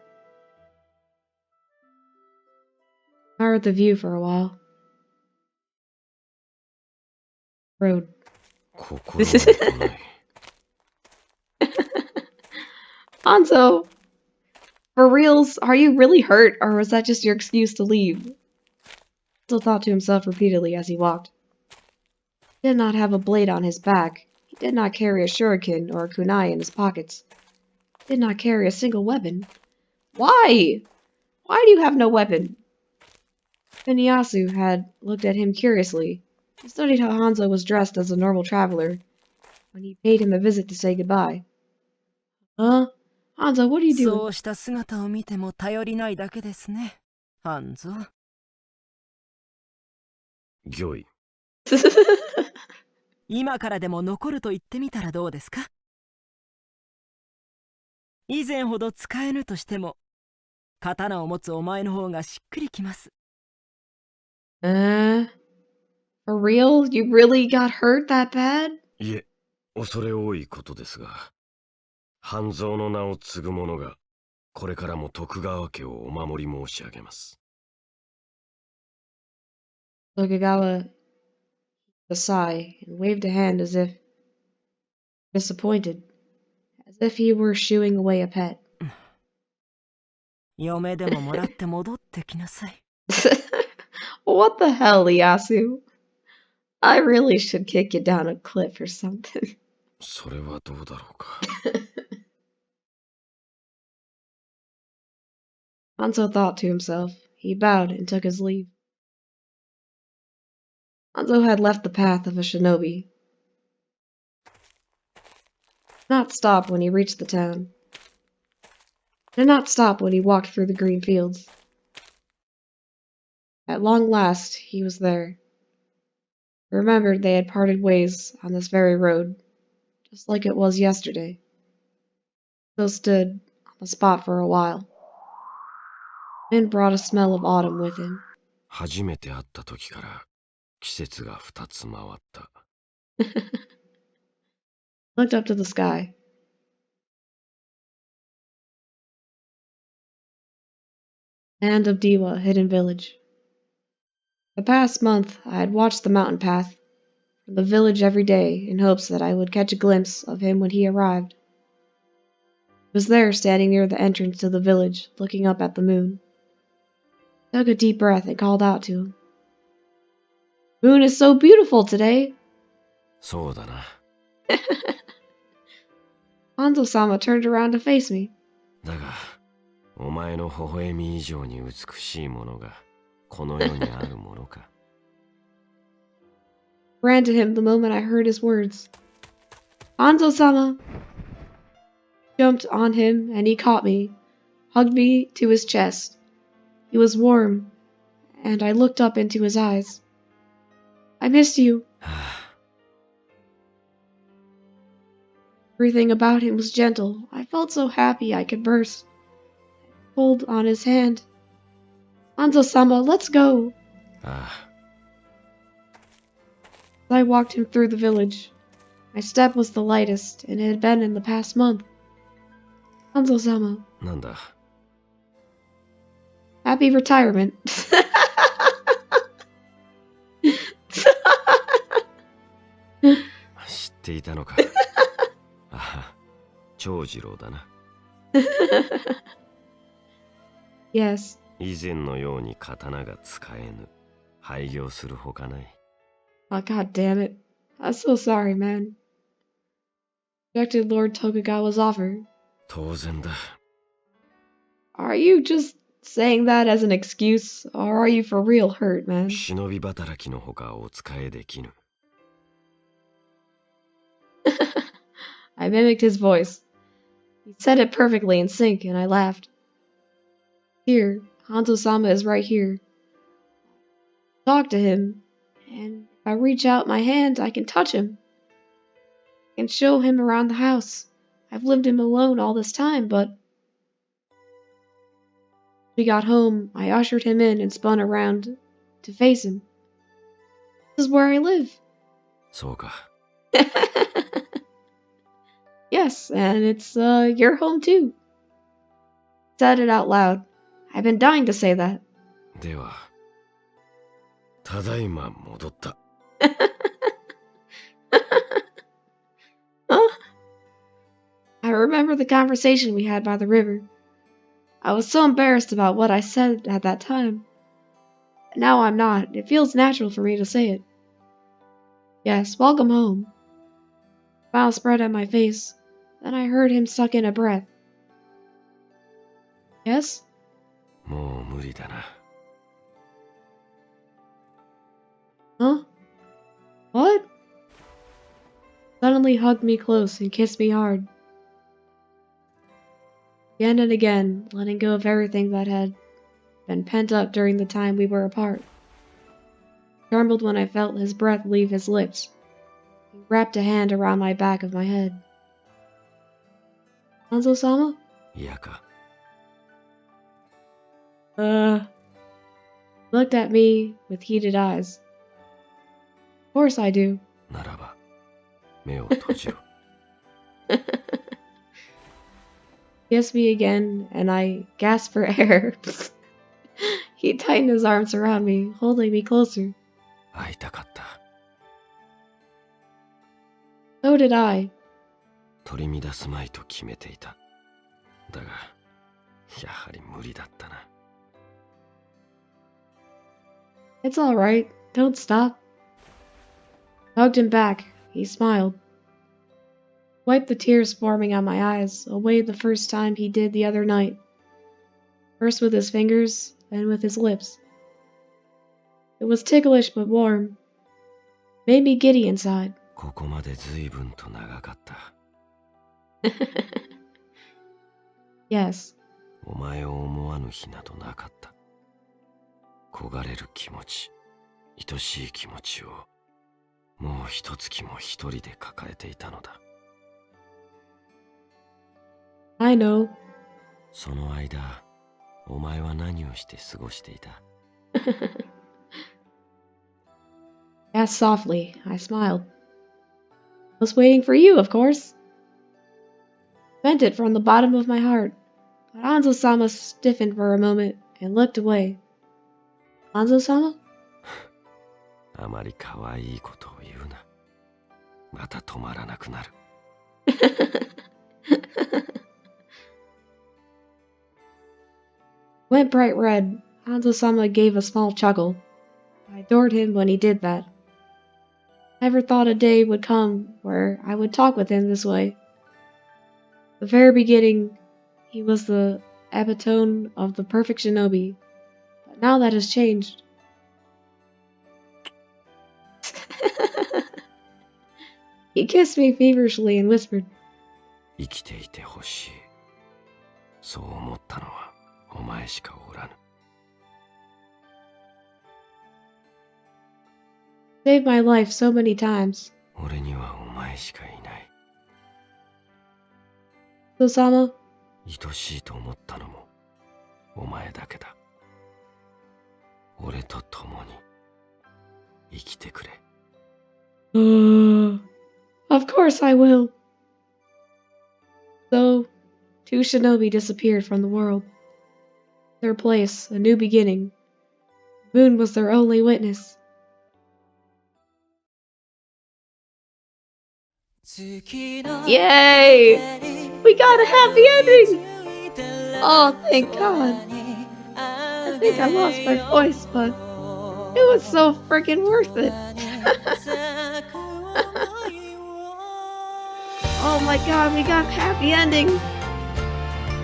I admired the view for a while. Road. Hanzo! For reals, are you really hurt, or was that just your excuse to leave? Still thought to himself repeatedly as he walked. He did not have a blade on his back. He did not carry a shuriken or a kunai in his pockets. He did not carry a single weapon. Why? Why do you have no weapon? Iniyasu had looked at him curiously. He studied how Hanzo was dressed as a normal traveler when he paid him a visit to say goodbye. Huh? Hanzo, what are you doing? そうした姿を見ても頼りないだけですね、ハンゾ。御意。今からでも残ると言ってみたらどうですか？以前ほど使えぬとしても、刀を持つお前の方がしっくりきます。For real? You really got hurt that bad? いえ、恐れ多いことですが、半蔵の名を継ぐ者が、これからも徳川家をお守り申し上げます。Tokugawa heaved a sigh and waved a hand as if disappointed, as if he were shooing away a pet. 嫁でももらって戻ってきなさい。What the hell, Ieyasu? I really should kick you down a cliff or something. それはどうだろうか。Hanzo thought to himself. He bowed and took his leave. Hanzo had left the path of a shinobi. Did not stop when he reached the town. Did not stop when he walked through the green fields. At long last, he was there. He remembered they had parted ways on this very road, just like it was yesterday. Still stood on the spot for a while. Wind brought a smell of autumn with him. 初めて会った時から季節が2つ回った。Looked up to the sky. Land of Diwa, hidden village. The past month, I had watched the mountain path from the village every day in hopes that I would catch a glimpse of him when he arrived. He was there standing near the entrance to the village, looking up at the moon. I took a deep breath and called out to him. Moon is so beautiful today! そうだな。Hanzo-sama turned around to face me. だが、お前の微笑み以上に美しいものがこの世にあるものか。Ran to him the moment I heard his words. Hanzo-sama! Jumped on him and he caught me, hugged me to his chest. He was warm, and I looked up into his eyes. I missed you. Everything about him was gentle. I felt so happy I could burst. I pulled on his hand. Hanzo-sama, let's go. I walked him through the village. My step was the lightest, and it had been in the past month. Hanzo-sama. なんだ。Happy retirement. 知っていたのか。ああ、長次郎だな。Yes. 以前のように刀が使えぬ。廃業するほかない。Oh, god damn it. I'm so sorry, man. Rejected Lord Tokugawa's offer. 当然だ。Are you just saying that as an excuse, or are you for real hurt, man? 忍び働きのほかお使えできぬ。I mimicked his voice. He said it perfectly in sync, and I laughed. Here, Hanzo-sama is right here. Talk to him, and if I reach out my hand, I can touch him. I can show him around the house. I've lived him alone all this time, but... When we got home, I ushered him in and spun around to face him. This is where I live. そうか。Yes, and it's your home too. Said it out loud. I've been dying to say that. では、ただいま戻った。Huh? I remember the conversation we had by the river. I was so embarrassed about what I said at that time. Now I'm not. It feels natural for me to say it. Yes, welcome home. A smile spread on my face. Then I heard him suck in a breath. Yes? もう無理だな。Huh? What? Suddenly hugged me close and kissed me hard. Again and again, letting go of everything that had been pent up during the time we were apart. trembled when I felt his breath leave his lips. He wrapped a hand around my back of my head. Hanzo-sama? Yaka. Looked at me with heated eyes. Of course I do. ならば、目を閉じろ。Kissed me again, and I gasped for air. He tightened his arms around me, holding me closer. 会いたかった。So did I. 取り乱すまいと決めていた。だが、やはり無理だったな。It's all right. Don't stop. Hugged him back. He smiled. Wiped the tears forming on my eyes, away the first time he did the other night. First with his fingers, then with his lips. It was ticklish but warm. Made me giddy inside. ここまで随分と長かった。Yes. お前を思わぬ日などなかった。焦がれる気持ち、愛しい気持ちを、もう一月も一人で抱えていたのだ。I know. その間、お前は何をして過ごしていた？ Asked softly. I smiled. I was waiting for you, of course. Meant it from the bottom of my heart. But Hanzo-sama stiffened for a moment and looked away. Hanzo-sama? あまり可愛いことを言うな。また止まらなくなる。Went bright red. Hanzo-sama gave a small chuckle. I adored him when he did that. Never thought a day would come where I would talk with him this way. The very beginning, he was the epitome of the perfect shinobi. But now that has changed. He kissed me feverishly and whispered, 生きていてほしい。そう思ったのはお前しかおらぬ。Saved my life so many times. 俺にはお前しかいない。Hanzo-sama? 愛しいと思ったのもお前だけだ。俺と共に生きてくれ。Of course I will. So, two shinobi disappeared from the world. Their place, a new beginning. Moon was their only witness. Yay! We got a happy ending! Oh, thank God. I think I lost my voice, but it was so freaking worth it. Oh my God, we got a happy ending.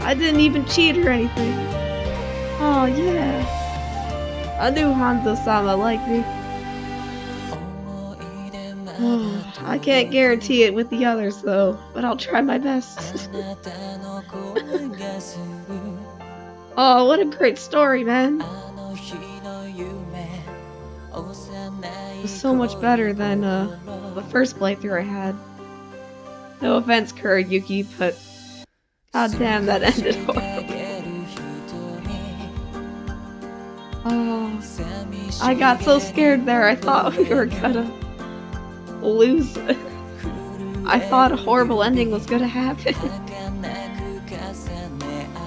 I didn't even cheat or anything. Oh yeah. I knew Hanzo-sama liked me. Oh, I can't guarantee it with the others though, but I'll try my best. Oh, what a great story, man. It was so much better than the first playthrough I had. No offense, Kurayuki, but goddamn, that ended horribly. Oh, I got so scared there. I thought we were gonna lose. I thought a horrible ending was gonna happen.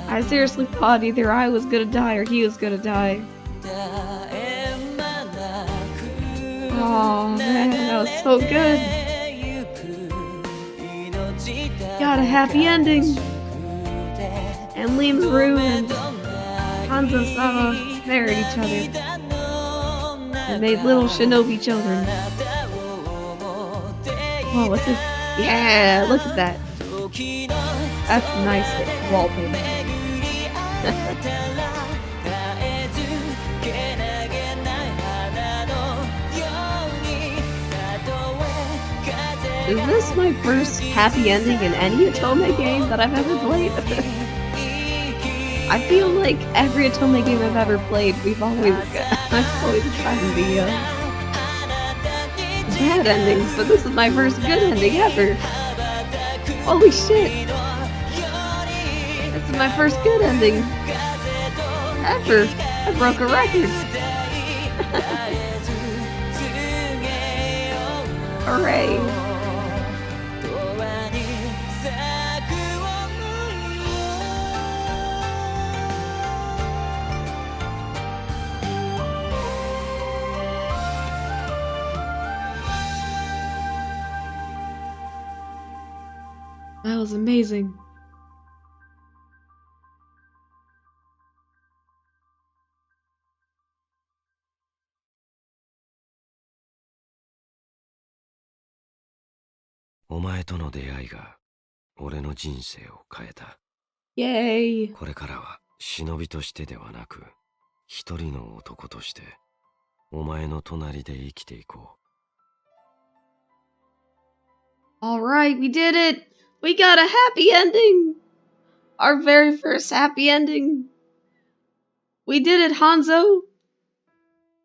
I seriously thought either I was gonna die or he was gonna die. Oh man, that was so good. Got a happy ending. And Limuru and Hanzo-sama married each other. And made little shinobi children. Oh, what's this? Yeah, look at that. That's nice wallpaper. Is this my first happy ending in any Otome game that I've ever played? I feel like every Otome game I've ever played, I've always gotten the bad endings, but this is my first good ending ever. Holy shit. This is my first good ending ever. I broke a record. Hooray. That was amazing. Yay. これからは忍びとしてではなく、一人の男としてお前の隣で生きていこう。 Alright, we did it! We got a happy ending! Our very first happy ending! We did it, Hanzo!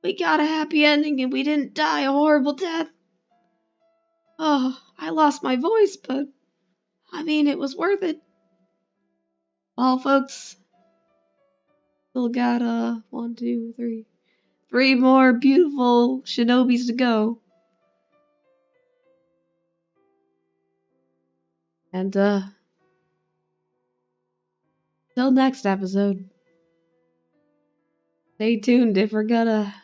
We got a happy ending and we didn't die a horrible death! Oh, I lost my voice, but I mean, it was worth it. Well, folks, still got, 1, 2, 3. 3 more beautiful shinobis to go. And, till next episode. Stay tuned if we're gonna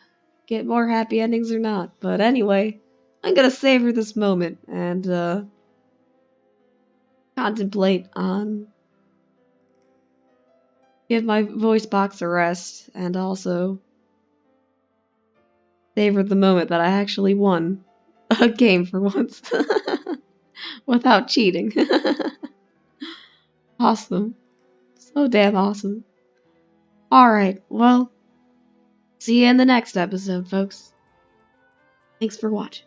get more happy endings or not. But anyway, I'm gonna savor this moment and, contemplate on give my voice box a rest and also savor the moment that I actually won a game for once without cheating. Awesome. So damn awesome. Alright, well, see you in the next episode, folks. Thanks for watching.